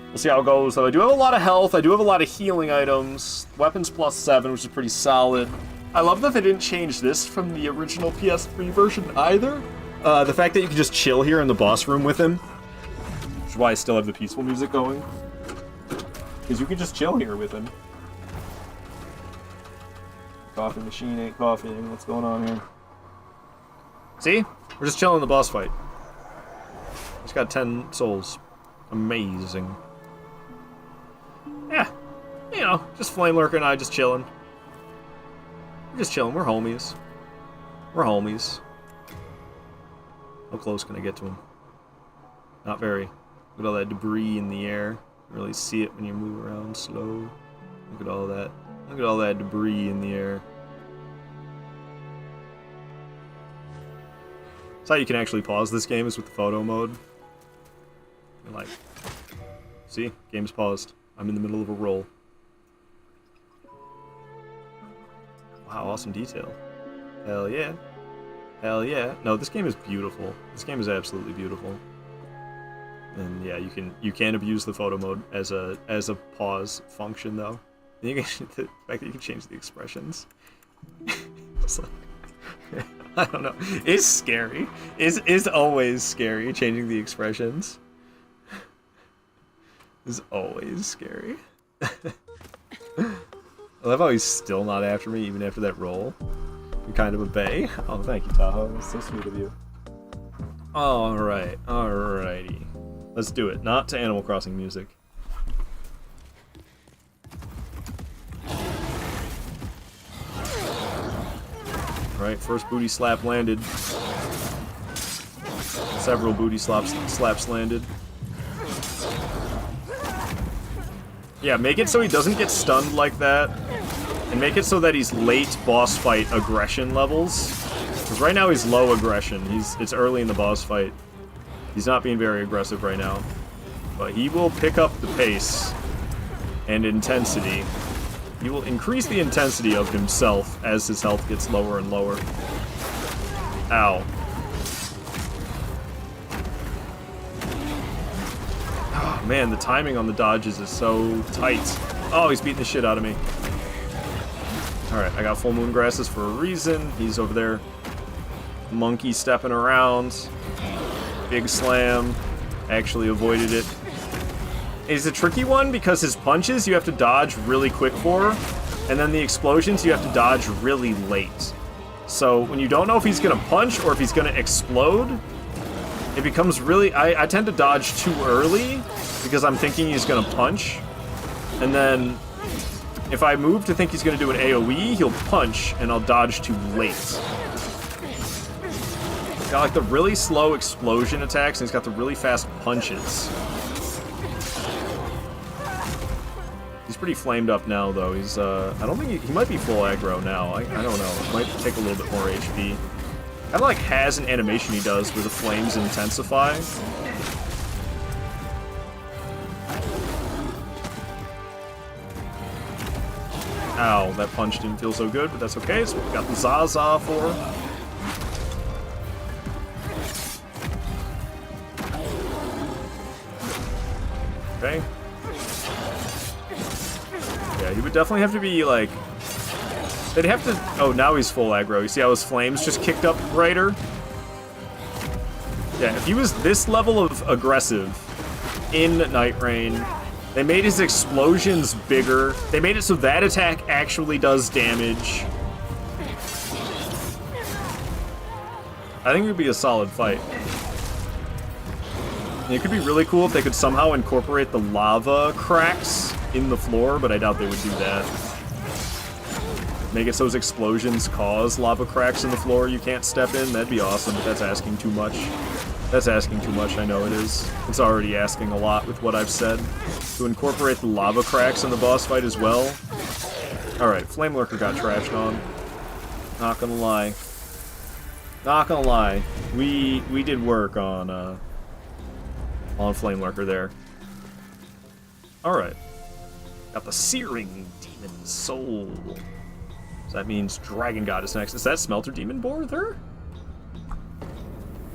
We'll see how it goes, though. I do have a lot of health. I do have a lot of healing items. Weapons +7, which is pretty solid. I love that they didn't change this from the original PS3 version either. The fact that you can just chill here in the boss room with him, which is why I still have the peaceful music going. Because you can just chill here with him. Coffee machine ain't coffeeing. What's going on here? See? We're just chilling in the boss fight. Just got 10 souls. Amazing. Yeah. You know, just Flame Lurker and I just chilling. We're just chilling. We're homies. We're homies. How close can I get to him? Not very. Look at all that debris in the air. You really see it when you move around slow. Look at all that. Look at all that debris in the air. That's how you can actually pause this game, is with the photo mode. You're like, see? Game's paused. I'm in the middle of a roll. Wow, awesome detail. Hell yeah. Hell yeah. No, this game is beautiful. This game is absolutely beautiful. And yeah, you can abuse the photo mode as a pause function though. And you can, the fact that you can change the expressions. It's like, I don't know. It's scary. It's always scary changing the expressions. It's always scary. I love how he's still not after me even after that roll. You're kind of a bae. Oh, thank you, Tahoe. That's so sweet of you. Alright, alrighty. Let's do it. Not to Animal Crossing music. Alright, first booty slap landed. Several booty slaps landed. Yeah, make it so he doesn't get stunned like that. And make it so that he's late boss fight aggression levels. Because right now he's low aggression. It's early in the boss fight. He's not being very aggressive right now. But he will pick up the pace and intensity. He will increase the intensity of himself as his health gets lower and lower. Ow. Oh, man, the timing on the dodges is so tight. Oh, he's beating the shit out of me. Alright, I got full moon grasses for a reason. He's over there monkey stepping around. Big slam. Actually avoided it. It's a tricky one because his punches you have to dodge really quick for, and then the explosions you have to dodge really late. So when you don't know if he's gonna punch or if he's gonna explode, it becomes really... I tend to dodge too early because I'm thinking he's gonna punch, and then if I move to think he's gonna do an AoE, he'll punch, and I'll dodge too late. He's got like the really slow explosion attacks, and he's got the really fast punches. He's pretty flamed up now, though. He's, I don't think he might be full aggro now. I don't know. He might take a little bit more HP. Kind of like has an animation he does where the flames intensify. Ow, that punch didn't feel so good, but that's okay. So we got the Zaza for. Okay. Yeah, he would definitely have to be, like... They'd have to... Oh, now he's full aggro. You see how his flames just kicked up brighter? Yeah, if he was this level of aggressive in Night Rain, they made his explosions bigger. They made it so that attack actually does damage. I think it would be a solid fight. And it could be really cool if they could somehow incorporate the lava cracks in the floor, but I doubt they would do that. Make it so his explosions cause lava cracks in the floor you can't step in. That'd be awesome, but that's asking too much. That's asking too much, I know it is. It's already asking a lot with what I've said. To incorporate the lava cracks in the boss fight as well. Alright, Flame Lurker got trashed on. Not gonna lie. Not gonna lie. We did work on Flame Lurker there. Alright. Got the Searing Demon Soul. So that means Dragon God is next. Is that Smelter Demon Borther?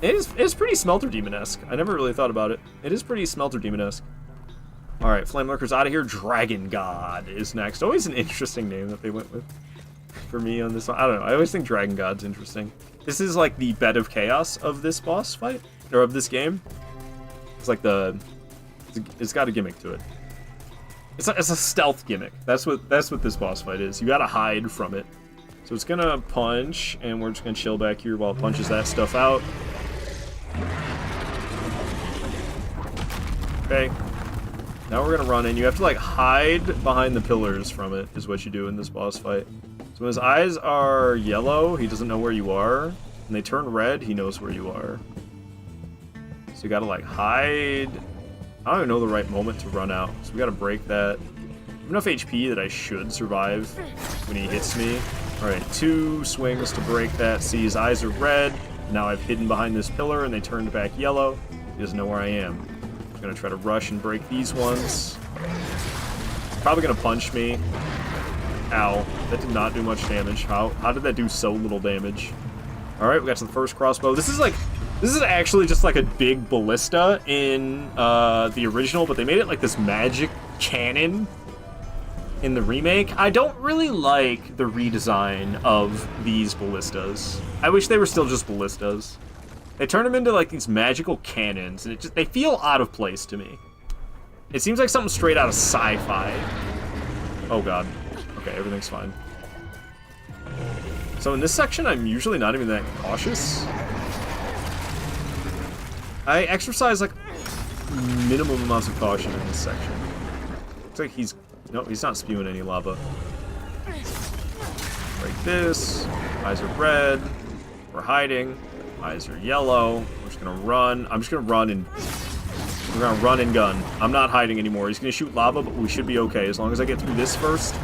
It's pretty Smelter Demon-esque. I never really thought about it. It is pretty Smelter Demon-esque. Alright, Flame Lurker's out of here. Dragon God is next. Always an interesting name that they went with for me on this one. I don't know. I always think Dragon God's interesting. This is like the bed of chaos of this boss fight, or of this game. It's like it's got a gimmick to it. It's a stealth gimmick. That's what this boss fight is. You gotta hide from it. So it's gonna punch, and we're just gonna chill back here while it punches that stuff out. Okay. Now we're gonna run in. You have to like hide behind the pillars from it, is what you do in this boss fight. So when his eyes are yellow, he doesn't know where you are. When they turn red, he knows where you are. So you gotta like hide. I don't even know the right moment to run out. So we gotta break that. I have enough HP that I should survive when he hits me. Alright, 2 swings to break that. See, his eyes are red. Now I've hidden behind this pillar and they turned back yellow. He doesn't know where I am. I'm gonna try to rush and break these ones. Probably gonna punch me. Ow. That did not do much damage. How did that do so little damage? Alright, we got to the first crossbow. This is actually just like a big ballista in the original, but they made it like this magic cannon in the remake. I don't really like the redesign of these ballistas. I wish they were still just ballistas. They turn them into like these magical cannons, and they feel out of place to me. It seems like something straight out of sci-fi. Oh god. Okay, everything's fine. So in this section, I'm usually not even that cautious. I exercise like minimum amounts of caution in this section. Looks like he's not spewing any lava. Break this. Eyes are red. We're hiding. Eyes are yellow. We're just gonna run. I'm just gonna run and we're gonna run and gun. I'm not hiding anymore. He's gonna shoot lava, but we should be okay as long as I get through this first.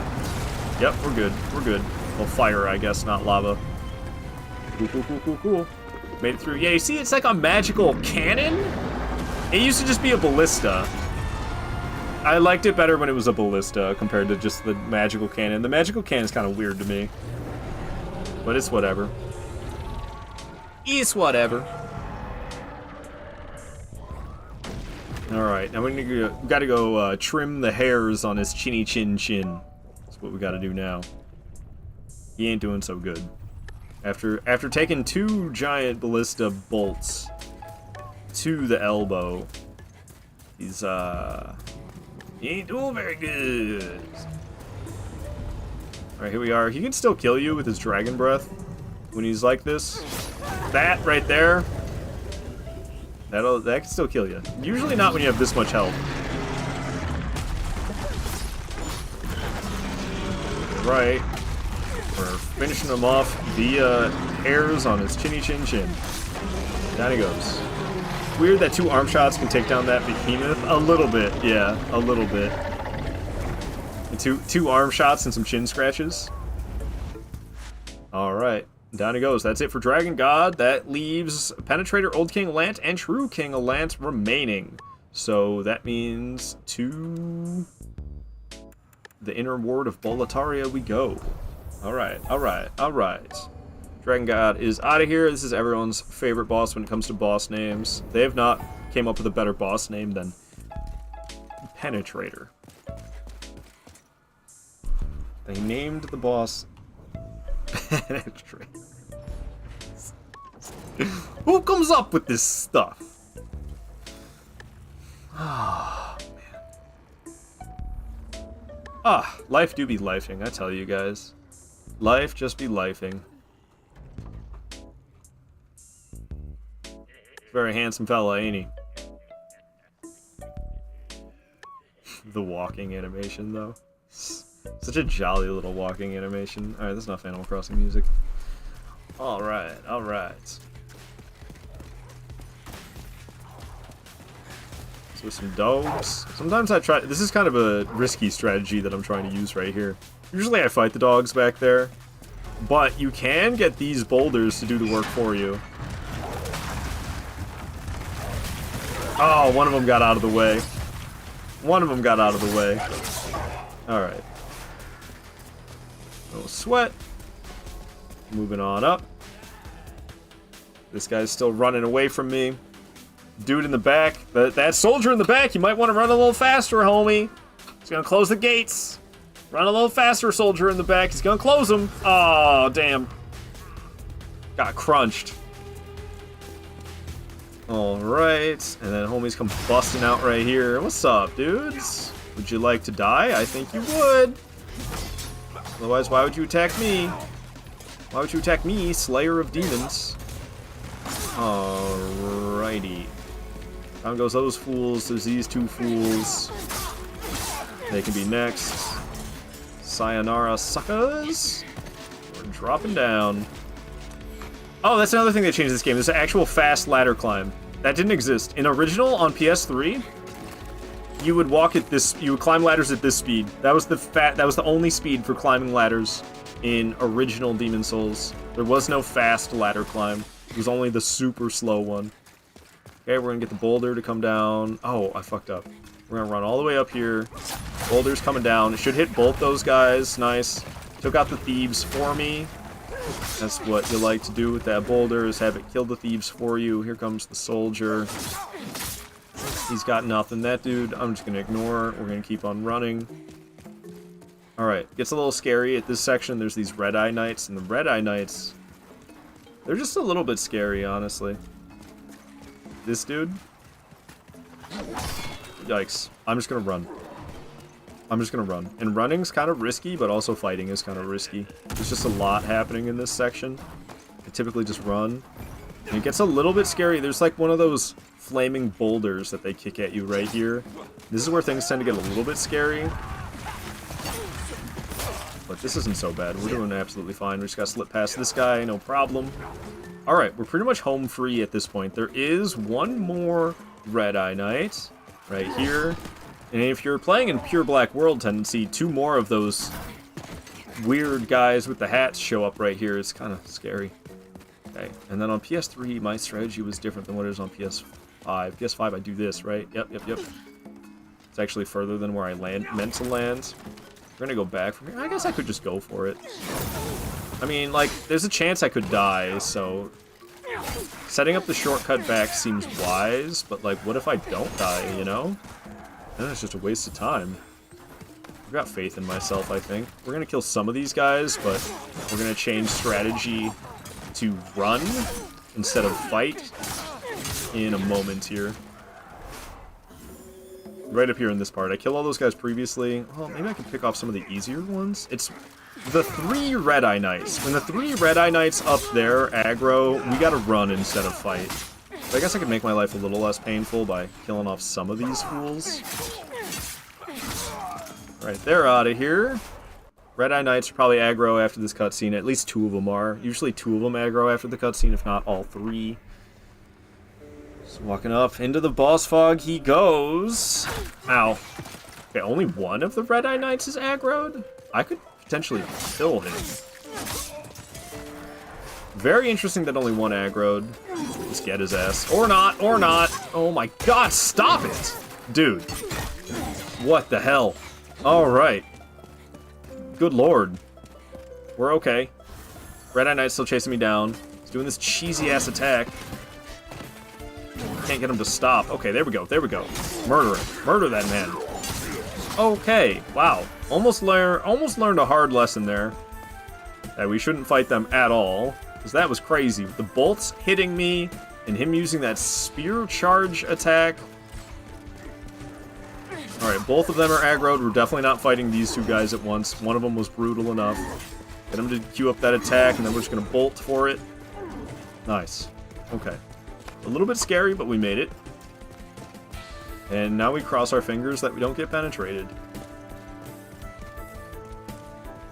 Yep, we're good. We're good. Well, fire, I guess, not lava. Cool, cool, cool, cool, cool. Made it through. Yeah, you see, it's like a magical cannon. It used to just be a ballista. I liked it better when it was a ballista compared to just the magical cannon. The magical cannon is kind of weird to me, but it's whatever. It's whatever. Alright, now we gotta go trim the hairs on his chinny chin chin. That's what we gotta do now. He ain't doing so good. After taking 2 giant ballista bolts to the elbow, he ain't doing very good. Alright, here we are. He can still kill you with his dragon breath when he's like this. That right there, that can still kill you. Usually not when you have this much health. Right. We're finishing him off via hairs on his chinny chin chin. Down he goes. Weird that 2 arm shots can take down that behemoth. A little bit, yeah, a little bit. And two arm shots and some chin scratches. Alright. Down he goes. That's it for Dragon God. That leaves Penetrator, Old King Lant, and True King Lant remaining. So that means to the inner ward of Boletaria we go. Alright, alright, alright. Dragon God is out of here. This is everyone's favorite boss when it comes to boss names. They have not came up with a better boss name than Penetrator. They named the boss Penetrator. Who comes up with this stuff? Ah, man. Ah, life do be lifing, I tell you guys. Life just be lifing. Very handsome fella, ain't he? The walking animation, though. Such a jolly little walking animation. Alright, that's enough Animal Crossing music. Alright, alright. So some dogs. Sometimes I try... This is kind of a risky strategy that I'm trying to use right here. Usually I fight the dogs back there, but you can get these boulders to do the work for you. Oh, one of them got out of the way. One of them got out of the way. Alright. No sweat. Moving on up. This guy's still running away from me. Dude in the back. That soldier in the back, you might want to run a little faster, homie. He's gonna close the gates. Run a little faster, soldier in the back. He's gonna close them. Oh, damn. Got crunched. Alright. And then homies come busting out right here. What's up, dudes? Would you like to die? I think you would. Otherwise, why would you attack me? Why would you attack me, Slayer of Demons? Alrighty. Down goes those fools. There's these two fools. They can be next. Sayonara, suckers. We're dropping down. Oh, that's another thing they changed this game. There's an actual fast ladder climb. That didn't exist. In original, on PS3, you would walk at this, you would climb ladders at this speed. That was the only speed for climbing ladders in original Demon Souls. There was no fast ladder climb. It was only the super slow one. Okay, we're gonna get the boulder to come down. Oh, I fucked up. We're gonna run all the way up here. Boulder's coming down. It should hit both those guys. Nice. Took out the thieves for me. That's what you like to do with that boulder, is have it kill the thieves for you. Here comes the soldier. He's got nothing. That dude, I'm just gonna ignore. We're gonna keep on running. Alright, gets a little scary at this section. There's these red-eye knights, and the red-eye knights, they're just a little bit scary, honestly. This dude? Yikes. I'm just gonna run. I'm just gonna run. And running's kind of risky, but also fighting is kind of risky. There's just a lot happening in this section. I typically just run. And it gets a little bit scary. There's like one of those flaming boulders that they kick at you right here. This is where things tend to get a little bit scary. But this isn't so bad. We're doing absolutely fine. We just gotta slip past this guy, no problem. Alright, we're pretty much home free at this point. There is one more Red-Eye Knight right here. And if you're playing in Pure Black World Tendency, two more of those weird guys with the hats show up right here. It's kind of scary. Okay, and then on PS3, my strategy was different than what it is on PS5. PS5, I do this, right? Yep. It's actually further than where I meant to land. We're gonna go back from here. I guess I could just go for it. I mean, like, there's a chance I could die, so setting up the shortcut back seems wise, but, like, what if I don't die, you know? Then it's just a waste of time. I've got faith in myself, I think. We're gonna kill some of these guys, but we're gonna change strategy to run instead of fight in a moment here. Right up here in this part. I killed all those guys previously. Well, maybe I can pick off some of the easier ones. It's the 3 Red-Eye Knights. When the 3 Red-Eye Knights up there aggro, we gotta run instead of fight. But I guess I could make my life a little less painful by killing off some of these fools. Alright, they're out of here. Red-Eye Knights are probably aggro after this cutscene. At least 2 of them are. Usually 2 of them aggro after the cutscene, if not all 3. So walking up into the boss fog he goes. Ow. Okay, only one of the Red-Eye Knights is aggroed? I could potentially kill him. Very interesting that only one aggroed. Just get his ass. Or not, or not. Oh my god, stop it! Dude. What the hell? Alright. Good lord. We're okay. Red-Eye Knight's still chasing me down. He's doing this cheesy-ass attack. Can't get him to stop. Okay, there we go, there we go. Murder him. Murder that man. Okay, wow. Almost learned a hard lesson there. That we shouldn't fight them at all. Because that was crazy. The bolts hitting me, and him using that spear charge attack. Alright, both of them are aggroed. We're definitely not fighting these 2 guys at once. One of them was brutal enough. Get him to queue up that attack, and then we're just going to bolt for it. Nice. Okay. A little bit scary, but we made it. And now we cross our fingers that we don't get penetrated.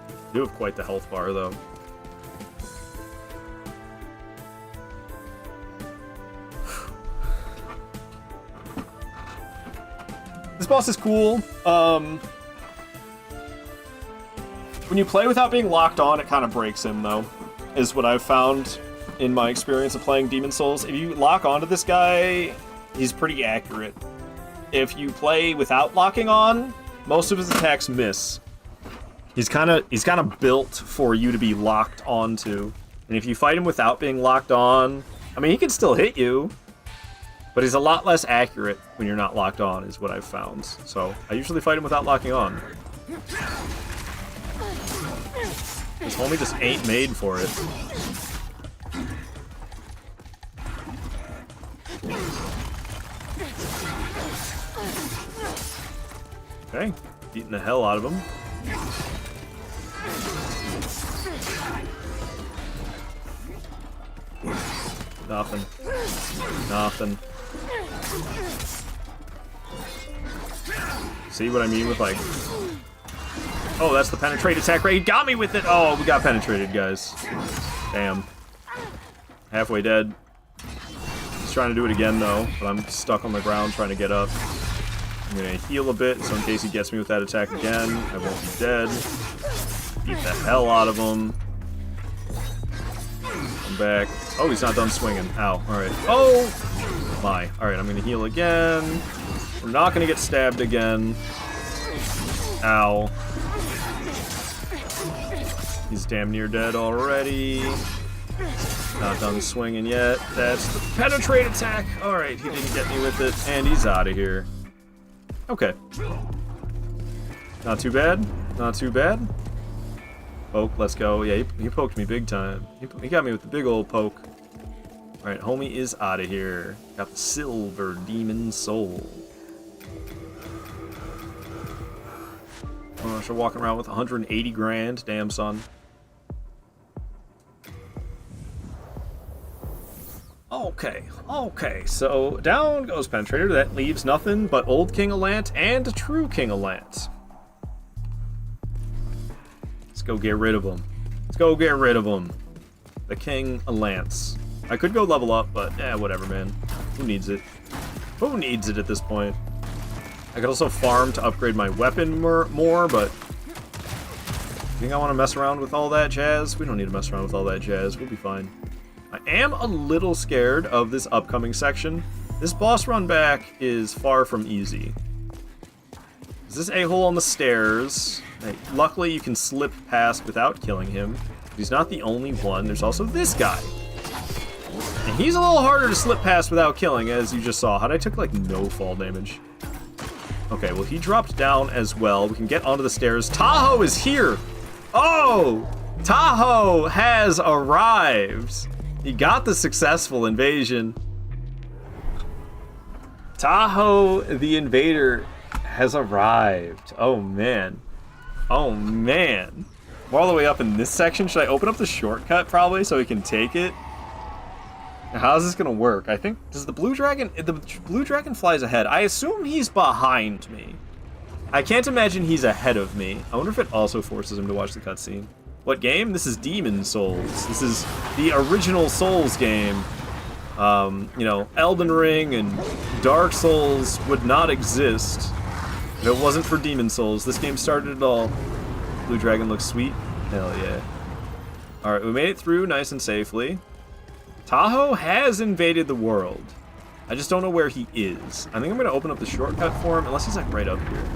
We do have quite the health bar, though. This boss is cool. When you play without being locked on, it kind of breaks him, though, is what I've found in my experience of playing Demon Souls. If you lock onto this guy, he's pretty accurate. If you play without locking on, most of his attacks miss. He's kind of built for you to be locked onto. And if you fight him without being locked on, I mean, he can still hit you, but he's a lot less accurate when you're not locked on, is what I've found. So I usually fight him without locking on. This homie just ain't made for it. Okay, beating the hell out of him. Nothing. Nothing. See what I mean with, like... Oh, that's the penetrate attack rate. He got me with it! Oh, we got penetrated, guys. Damn. Halfway dead. He's trying to do it again, though, but I'm stuck on the ground trying to get up. I'm gonna heal a bit, so in case he gets me with that attack again, I won't be dead. Beat the hell out of him. I'm back. Oh, he's not done swinging. Ow. Alright. Oh! My. Alright, I'm gonna heal again. We're not gonna get stabbed again. Ow. He's damn near dead already. Not done swinging yet. That's the penetrate attack. Alright, he didn't get me with it, and he's out of here. Okay. Not too bad. Not too bad. Poke, let's go. Yeah, he poked me big time. He got me with the big old poke. Alright, homie is out of here. Got the silver demon soul. Oh, so walking around with 180 grand. Damn, son. Okay, so down goes Penetrator. That leaves nothing but Old King Alant and True King Alant. Let's go get rid of him. Let's go get rid of him. The King Alants. I could go level up, but whatever, man. Who needs it? Who needs it at this point? I could also farm to upgrade my weapon more, but... Think I want to mess around with all that jazz? We don't need to mess around with all that jazz. We'll be fine. I am a little scared of this upcoming section. This boss run back is far from easy. There's this a-hole on the stairs. Luckily, you can slip past without killing him. He's not the only one. There's also this guy. And he's a little harder to slip past without killing, as you just saw. I took, like, no fall damage. Okay, well, he dropped down as well. We can get onto the stairs. Tahoe is here! Oh! Tahoe has arrived! He got the successful invasion. Tahoe, the invader, has arrived. Oh, man. Oh, man. We're all the way up in this section. Should I open up the shortcut, probably, so we can take it? How's this gonna work? I think, does the blue dragon flies ahead. I assume he's behind me. I can't imagine he's ahead of me. I wonder if it also forces him to watch the cutscene. What game? This is Demon Souls. This is the original Souls game. You know, Elden Ring and Dark Souls would not exist if it wasn't for Demon Souls. This game started it all. Blue dragon looks sweet. Hell yeah. Alright, we made it through nice and safely. Tahoe has invaded the world. I just don't know where he is. I think I'm going to open up the shortcut for him, unless he's like right up here.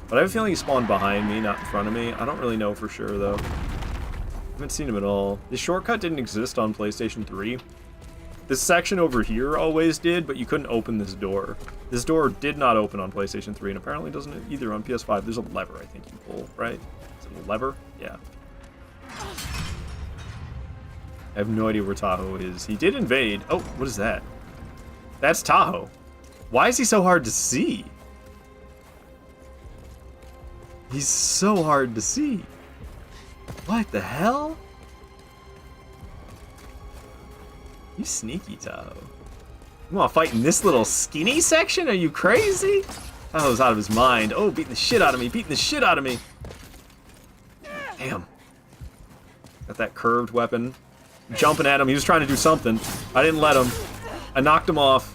But I have a feeling he spawned behind me, not in front of me. I don't really know for sure, though. I haven't seen him at all. The shortcut didn't exist on PlayStation 3. This section over here always did, but you couldn't open this door. This door did not open on PlayStation 3, and apparently doesn't either on PS5. There's a lever, I think you pull, right? Is it a lever? Yeah. I have no idea where Tahoe is. He did invade. Oh, what is that? That's Tahoe. Why is he so hard to see? He's so hard to see. What the hell? You sneaky, Tahoe. You want to fight in this little skinny section? Are you crazy? Tahoe's out of his mind. Oh, beating the shit out of me. Beating the shit out of me. Damn. Got that curved weapon. Jumping at him. He was trying to do something. I didn't let him. I knocked him off.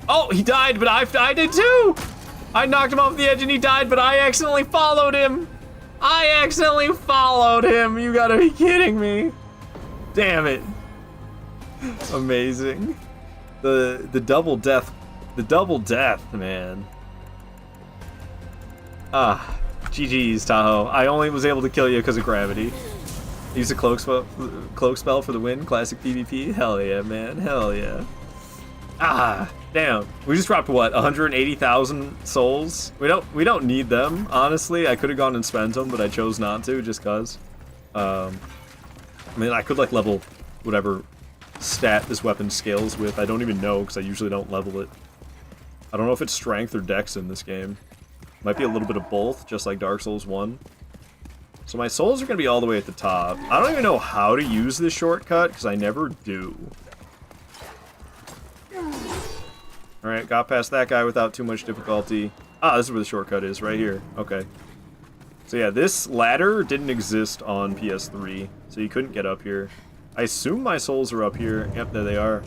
Oh, he died, but I did too! I knocked him off the edge and he died, but I accidentally followed him! I accidentally followed him. You gotta be kidding me. Damn it. Amazing. The double death. The double death, man. Ah, GG's, Tahoe. I only was able to kill you because of gravity. Use a cloak spell for the win. Classic PvP. Hell yeah, man. Hell yeah. Ah, damn. We just dropped what? 180,000 souls. We don't need them, honestly. I could have gone and spent them, but I chose not to just cause. I mean, I could like level whatever stat this weapon scales with. I don't even know because I usually don't level it. I don't know if it's strength or dex in this game. Might be a little bit of both, just like Dark Souls 1. So my souls are going to be all the way at the top. I don't even know how to use this shortcut because I never do. Alright, got past that guy without too much difficulty. Ah, this is where the shortcut is, right here. Okay. So yeah, this ladder didn't exist on PS3, so you couldn't get up here. I assume my souls are up here. Yep, there they are.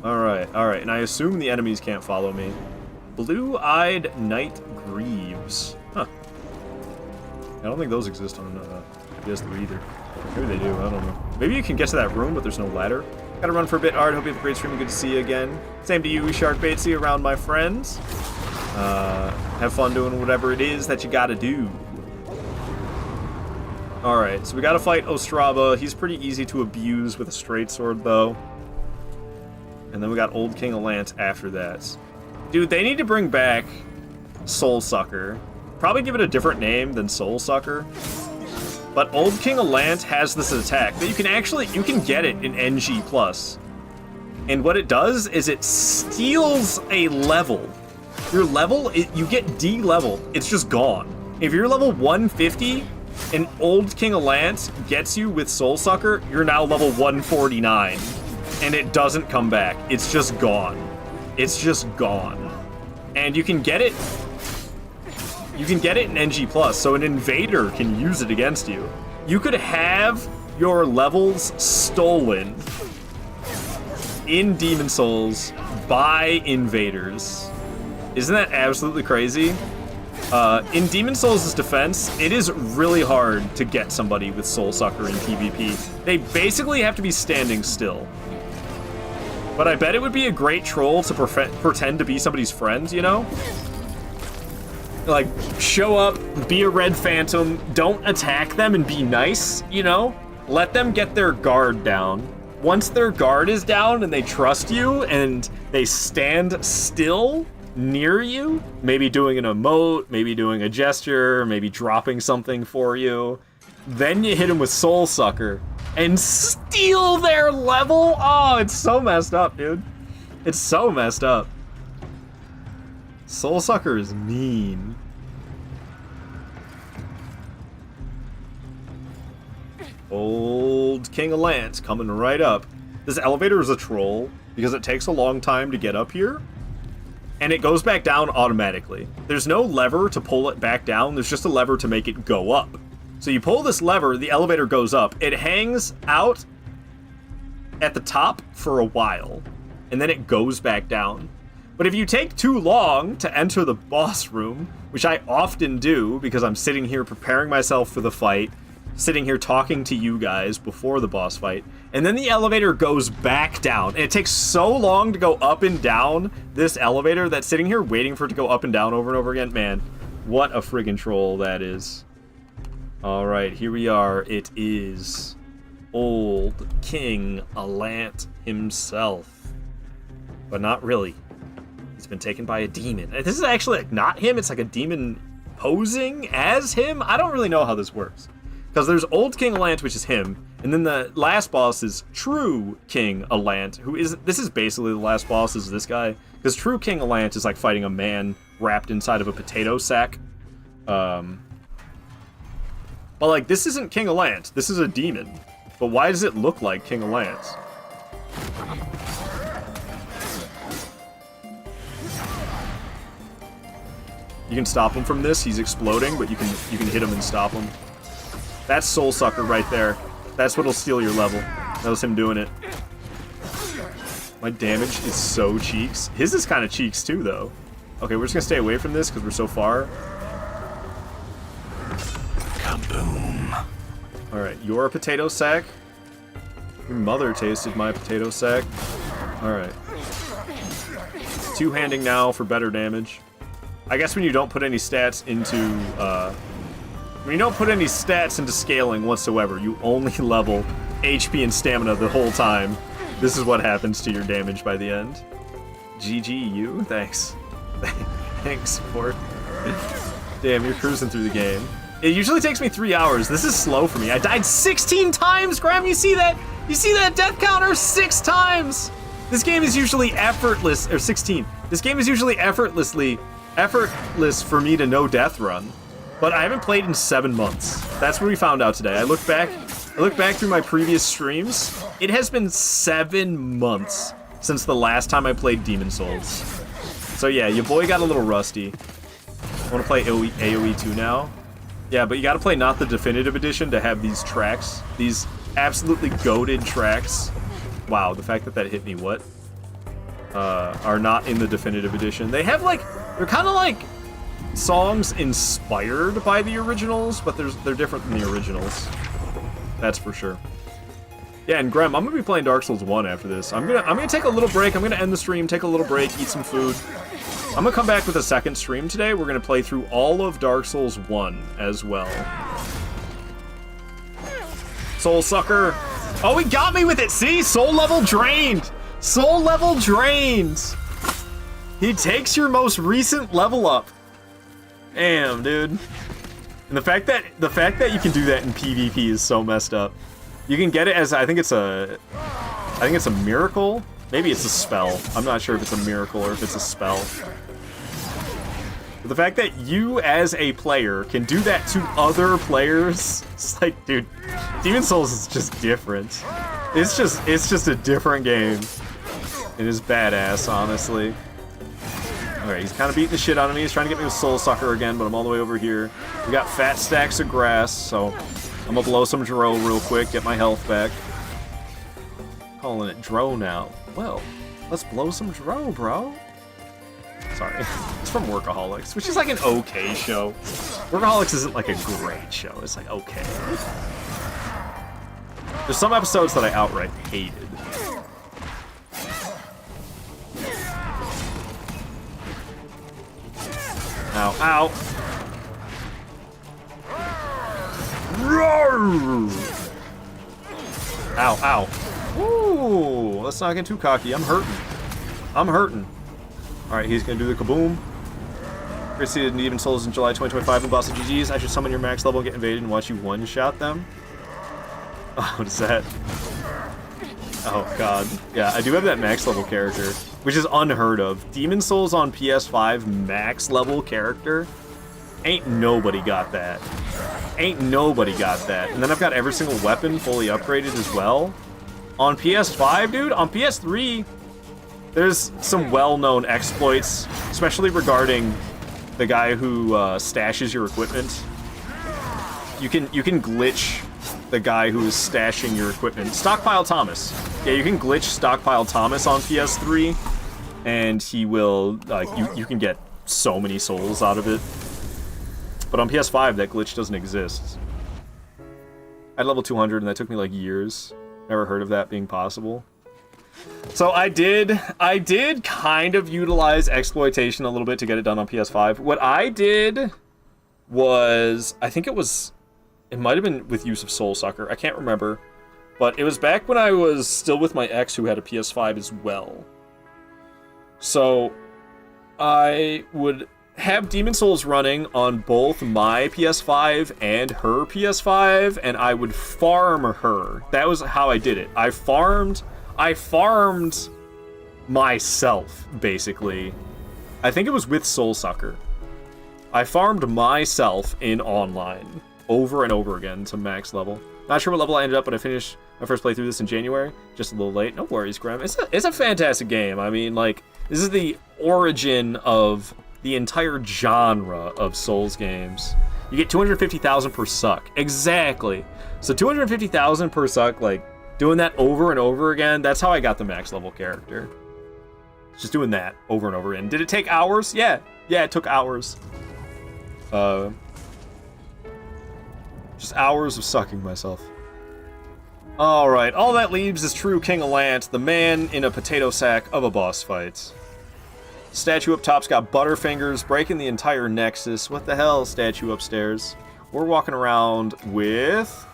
Alright, alright, and I assume the enemies can't follow me. Blue-eyed Knight Greaves. Huh. I don't think those exist on PS3 either. Maybe they do, I don't know. Maybe you can get to that room, but there's no ladder. Gotta run for a bit, Art. Hope you have a great stream and good to see you again. Same to you, Sharkbait. See you around, my friends. Have fun doing whatever it is that you gotta do. Alright, so we gotta fight Ostrava. He's pretty easy to abuse with a straight sword, though. And then we got Old King Alant after that. Dude, they need to bring back Soul Sucker. Probably give it a different name than Soul Sucker. But Old King Alant has this attack that you can get it in NG+. And what it does is it steals a level. Your level, you get D-level. It's just gone. If you're level 150 and Old King Alant gets you with Soul Sucker, you're now level 149. And it doesn't come back. It's just gone. It's just gone. And you can get it... You can get it in NG+, so an invader can use it against you. You could have your levels stolen in Demon Souls by invaders. Isn't that absolutely crazy? In Demon Souls' defense, it is really hard to get somebody with Soul Sucker in PvP. They basically have to be standing still. But I bet it would be a great troll to pretend to be somebody's friend, you know? Like, show up, be a red phantom, don't attack them and be nice, you know? Let them get their guard down. Once their guard is down and they trust you and they stand still near you, maybe doing an emote, maybe doing a gesture, maybe dropping something for you, then you hit them with Soul Sucker and steal their level? Oh, it's so messed up, dude. It's so messed up. Soul Sucker is mean. Old King Alant coming right up. This elevator is a troll because it takes a long time to get up here. And it goes back down automatically. There's no lever to pull it back down. There's just a lever to make it go up. So you pull this lever, the elevator goes up. It hangs out at the top for a while. And then it goes back down. But if you take too long to enter the boss room, which I often do because I'm sitting here preparing myself for the fight, sitting here talking to you guys before the boss fight, and then the elevator goes back down. And it takes so long to go up and down this elevator that sitting here waiting for it to go up and down over and over again, man, what a friggin' troll that is. Alright, here we are. It is Old King Alant himself. But not really. He's been taken by a demon. This is actually like not him, it's like a demon posing as him. I don't really know how this works. Because there's Old King Alant, which is him, and then the last boss is True King Alant, who is, this is basically the last boss is this guy. Because True King Alant is like fighting a man wrapped inside of a potato sack. But like, this isn't King Alant, this is a demon. But why does it look like King Alant? You can stop him from this, he's exploding, but you can hit him and stop him. That's Soul Sucker right there. That's what'll steal your level. That was him doing it. My damage is so cheeks. His is kind of cheeks too, though. Okay, we're just gonna stay away from this because we're so far. Alright, you're a potato sack. Your mother tasted my potato sack. Alright. Two-handing now for better damage. I guess when you don't put any stats into, when you don't put any stats into scaling whatsoever, you only level HP and stamina the whole time. This is what happens to your damage by the end. GG, you? Thanks. Thanks, sport. Damn, you're cruising through the game. It usually takes me 3 hours. This is slow for me. I died 16 times, Graham! You see that? You see that death counter? 6 times! This game is usually effortless, or 16. This game is usually effortless for me to no death run. But I haven't played in 7 months. That's what we found out today. I looked back through my previous streams. It has been 7 months since the last time I played Demon Souls. So yeah, your boy got a little rusty. I want to play AoE 2 now. Yeah, but you gotta play not the definitive edition to have these tracks. These absolutely goated tracks. Wow, the fact that that hit me, what? Are not in the definitive edition. They have like, they're kind of like songs inspired by the originals, but they're different than the originals. That's for sure. Yeah, and Graham, I'm gonna be playing Dark Souls 1 after this. I'm gonna take a little break. I'm gonna end the stream, take a little break, eat some food. I'm gonna come back with a second stream today. We're gonna play through all of Dark Souls 1 as well. Soul Sucker. Oh, he got me with it. See? Soul level drained. Soul level drained. He takes your most recent level up. Damn, dude. And the fact that you can do that in PvP is so messed up. You can get it as, I think it's a miracle. Maybe it's a spell. I'm not sure if it's a miracle or if it's a spell. But the fact that you as a player can do that to other players, it's like, dude, Demon Souls is just different. It's just a different game. It is badass, honestly. Alright, he's kind of beating the shit out of me. He's trying to get me with Soul Sucker again, but I'm all the way over here. We got fat stacks of grass, so I'm gonna blow some Dro real quick, get my health back. Calling it Dro now. Well, let's blow some Dro, bro. Sorry. It's from Workaholics, which is like an okay show. Workaholics isn't like a great show. It's like okay. There's some episodes that I outright hated. Ow, ow. Roar! Ow, ow. Ooh, let's not get too cocky. I'm hurting. I'm hurting. Alright, he's gonna do the kaboom. Received in Demon Souls in July 2025 UMBASA GG's. I should summon your max level, get invaded, and watch you one-shot them. Oh, what is that? Oh, God. Yeah, I do have that max level character, which is unheard of. Demon Souls on PS5 max level character? Ain't nobody got that. Ain't nobody got that. And then I've got every single weapon fully upgraded as well. On PS5, dude, on PS3, there's some well-known exploits, especially regarding the guy who stashes your equipment. You can glitch the guy who is stashing your equipment. Stockpile Thomas. Yeah, you can glitch Stockpile Thomas on PS3, and he will, you can get so many souls out of it. But on PS5, that glitch doesn't exist. I had level 200, and that took me like years. Never heard of that being possible. So I did kind of utilize exploitation a little bit to get it done on PS5. What I did was, I think it might have been with use of Soul Sucker. I can't remember. But it was back when I was still with my ex who had a PS5 as well. So I would have Demon Souls running on both my PS5 and her PS5, and I would farm her. That was how I did it. I farmed myself, basically. I think it was with Soul Sucker. I farmed myself in online over and over again to max level. Not sure what level I ended up, but I finished my first playthrough this in January. Just a little late. No worries, Graham. It's a fantastic game. I mean, like, this is the origin of the entire genre of Souls games. You get 250,000 per suck. Exactly. So 250,000 per suck, like, doing that over and over again, that's how I got the max level character. Just doing that over and over again. Did it take hours? Yeah. Yeah, it took hours. Just hours of sucking myself. Alright, all that leaves is true King Alant, the man in a potato sack of a boss fight. Statue up top's got butterfingers, breaking the entire nexus. What the hell, statue upstairs? We're walking around with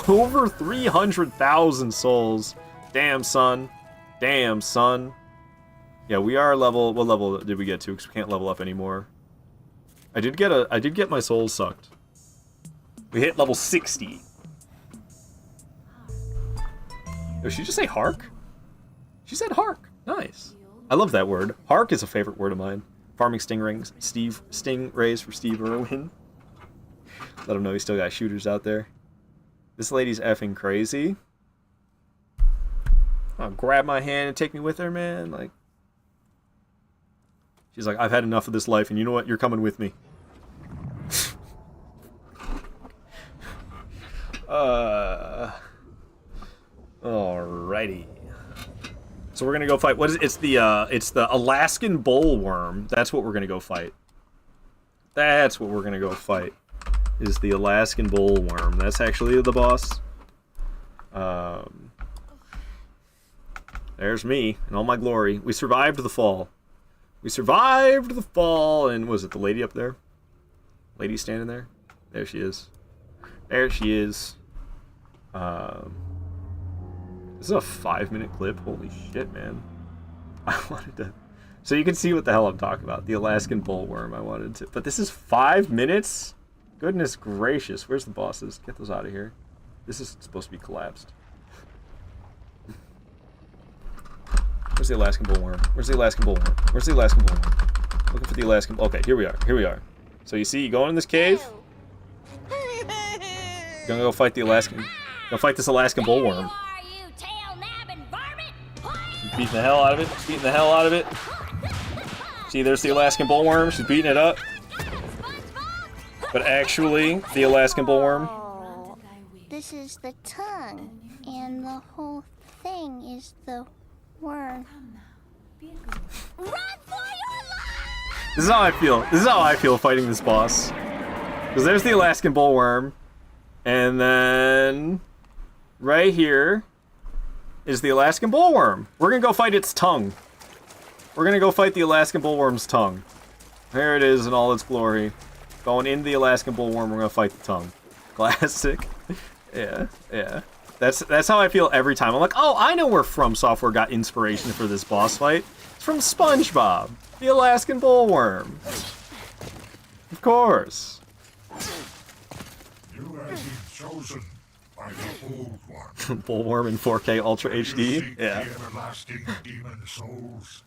over 300,000 souls. Damn, son. Damn, son. Yeah, we are level... What level did we get to? Because we can't level up anymore. I did get my souls sucked. We hit level 60. Did she just say hark? She said hark. Nice. I love that word. Hark is a favorite word of mine. Farming stingrays. Stingrays for Steve Irwin. Let him know he's still got shooters out there. This lady's effing crazy. Oh, grab my hand and take me with her, man. Like, she's like, I've had enough of this life, and you know what? You're coming with me. Alrighty. So we're gonna go fight. What is it? It's the Alaskan bullworm. That's what we're gonna go fight. That's what we're gonna go fight. Is the Alaskan bullworm. That's actually the boss. There's me in all my glory. We survived the fall. We survived the fall, and was it the lady up there? Lady standing there? There she is. There she is. This is a 5-minute clip. Holy shit, man. I wanted to... So you can see what the hell I'm talking about. The Alaskan bullworm I wanted to... But this is 5 minutes? Goodness gracious. Where's the bosses? Get those out of here. This is supposed to be collapsed. Where's the Alaskan bullworm? Where's the Alaskan bullworm? Where's the Alaskan bullworm? Looking for the Alaskan... Okay, here we are. Here we are. So you see, you go in this cave. You're gonna go fight the Alaskan... Go fight this Alaskan bullworm. Beating the hell out of it. Beating the hell out of it. See, there's the Alaskan bullworm. She's beating it up. But actually, the Alaskan bullworm... Oh, this is the tongue, and the whole thing is the worm. Run for your life! This is how I feel. This is how I feel fighting this boss. Because there's the Alaskan bullworm. And then... right here... is the Alaskan bullworm. We're gonna go fight its tongue. We're gonna go fight the Alaskan bullworm's tongue. There it is in all its glory. Going into the Alaskan bullworm, we're gonna fight the tongue. Classic. Yeah, yeah. That's how I feel every time. I'm like, oh, I know where From Software got inspiration for this boss fight. It's from SpongeBob, the Alaskan bullworm. Of course. You have been chosen by the old one. Bullworm in 4K Ultra HD. Yeah. The everlasting demon souls,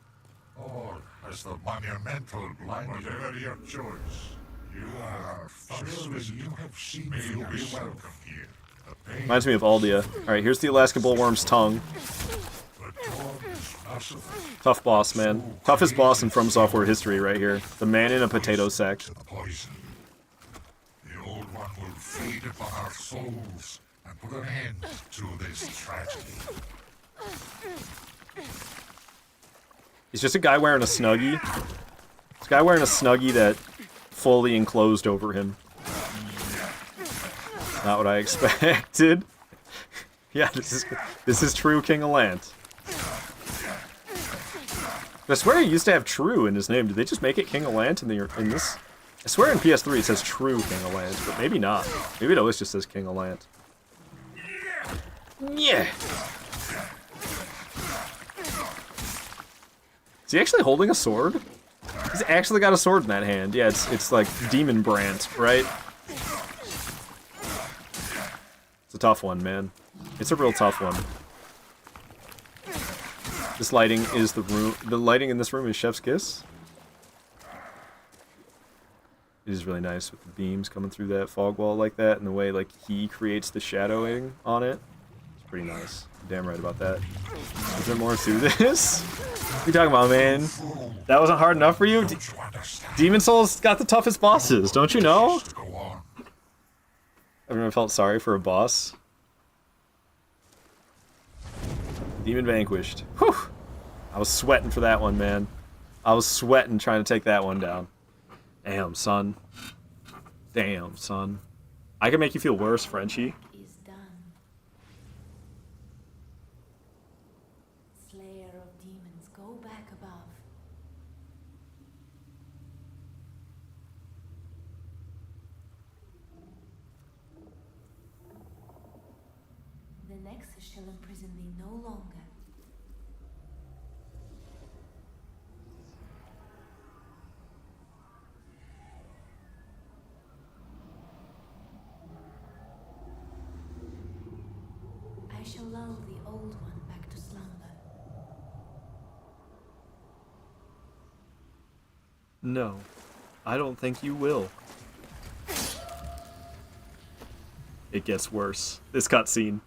or as the monumental blind, whatever your choice. You are first you have seen me. You'll be welcome here. Reminds me of Aldia. Alright, here's the Alaskan bullworm's tongue. Tough boss, man. Toughest boss in From Software history right here. The man in a potato sack. Poison. The old one will feed upon our souls and put an end to this tragedy. He's just a guy wearing a Snuggie. This guy wearing a Snuggie that fully enclosed over him. Not what I expected. Yeah, this is true King Alant. I swear he used to have True in his name. Did they just make it King Alant in this? I swear in PS3 it says True King Alant, but maybe not. Maybe it always just says King Alant. Yeah. Is he actually holding a sword? He's actually got a sword in that hand. Yeah, it's like Demon Brant, right? It's a tough one, man. It's a real tough one. This lighting is the room. The lighting in this room is Chef's Kiss. It is really nice with the beams coming through that fog wall like that, and the way like he creates the shadowing on it. It's pretty nice. Damn right about that. Is there more to this? What are you talking about, man? That wasn't hard enough for you? Demon Souls got the toughest bosses, don't you know? I've never felt sorry for a boss. Demon vanquished. Whew! I was sweating for that one, man. I was sweating trying to take that one down. Damn, son. Damn, son. I can make you feel worse, Frenchie. Is done. Slayer of demons, go back above. The Nexus shall imprison thee no longer. I shall lull the old one back to slumber. No, I don't think you will. It gets worse. This cutscene.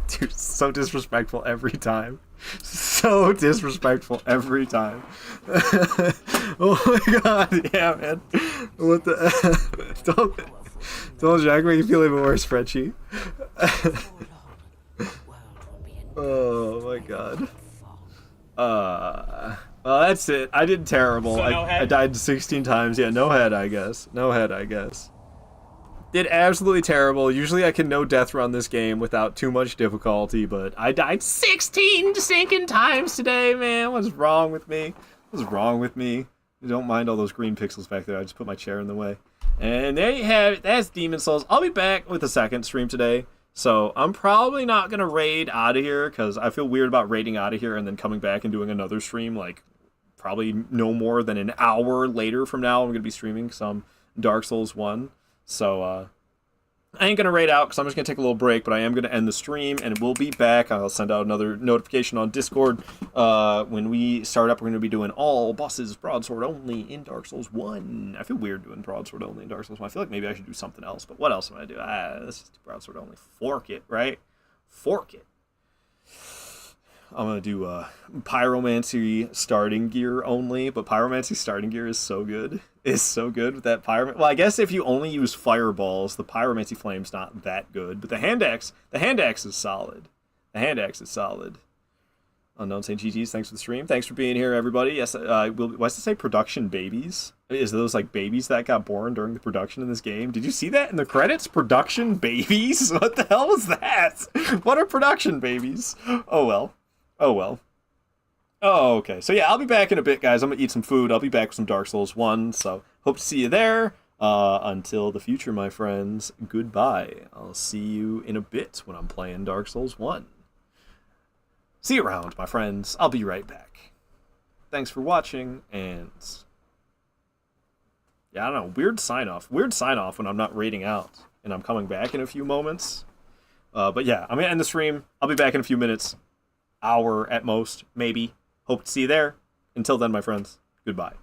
Dude, so disrespectful every time. So disrespectful every time. Oh my god, yeah, man. What the don't Jack make you feel even worse, Frenchie. Oh my god. Well, that's it. I did terrible. So no I head? died 16 times. Yeah, no head, I guess. No head, I guess. Did absolutely terrible. Usually I can no death run this game without too much difficulty, but I died 16 stinking times today, man. What's wrong with me? What's wrong with me? Don't mind all those green pixels back there. I just put my chair in the way. And there you have it. That's Demon Souls. I'll be back with a second stream today. So I'm probably not going to raid out of here because I feel weird about raiding out of here and then coming back and doing another stream like probably no more than an hour later from now. I'm going to be streaming some Dark Souls 1. So I ain't going to raid out because I'm just going to take a little break, but I am going to end the stream and we'll be back. I'll send out another notification on Discord. When we start up, we're going to be doing all bosses broadsword only in Dark Souls 1. I feel weird doing broadsword only in Dark Souls 1. I feel like maybe I should do something else, but what else am I going to do? Let's just do broadsword only. Fork it, right? Fork it. I'm going to do Pyromancy starting gear only, but Pyromancy starting gear is so good. It's so good with that Pyromancy. Well, I guess if you only use fireballs, the Pyromancy Flame's not that good, but the hand axe is solid. The hand axe is solid. Unknown Saint GG's, thanks for the stream. Thanks for being here, everybody. Yes, what's to say production babies? Is those like babies that got born during the production in this game? Did you see that in the credits? Production babies? What the hell was that? What are production babies? Oh well. Oh well. Oh, okay. So yeah, I'll be back in a bit, guys. I'm gonna eat some food. I'll be back with some Dark Souls 1, so hope to see you there. Until the future, my friends, goodbye. I'll see you in a bit when I'm playing Dark Souls 1. See you around, my friends. I'll be right back. Thanks for watching, and yeah, I don't know, weird sign-off. Weird sign-off when I'm not raiding out, and I'm coming back in a few moments. But yeah, I'm gonna end the stream. I'll be back in a few minutes. Hour at most, maybe. Hope to see you there. Until then, my friends, goodbye.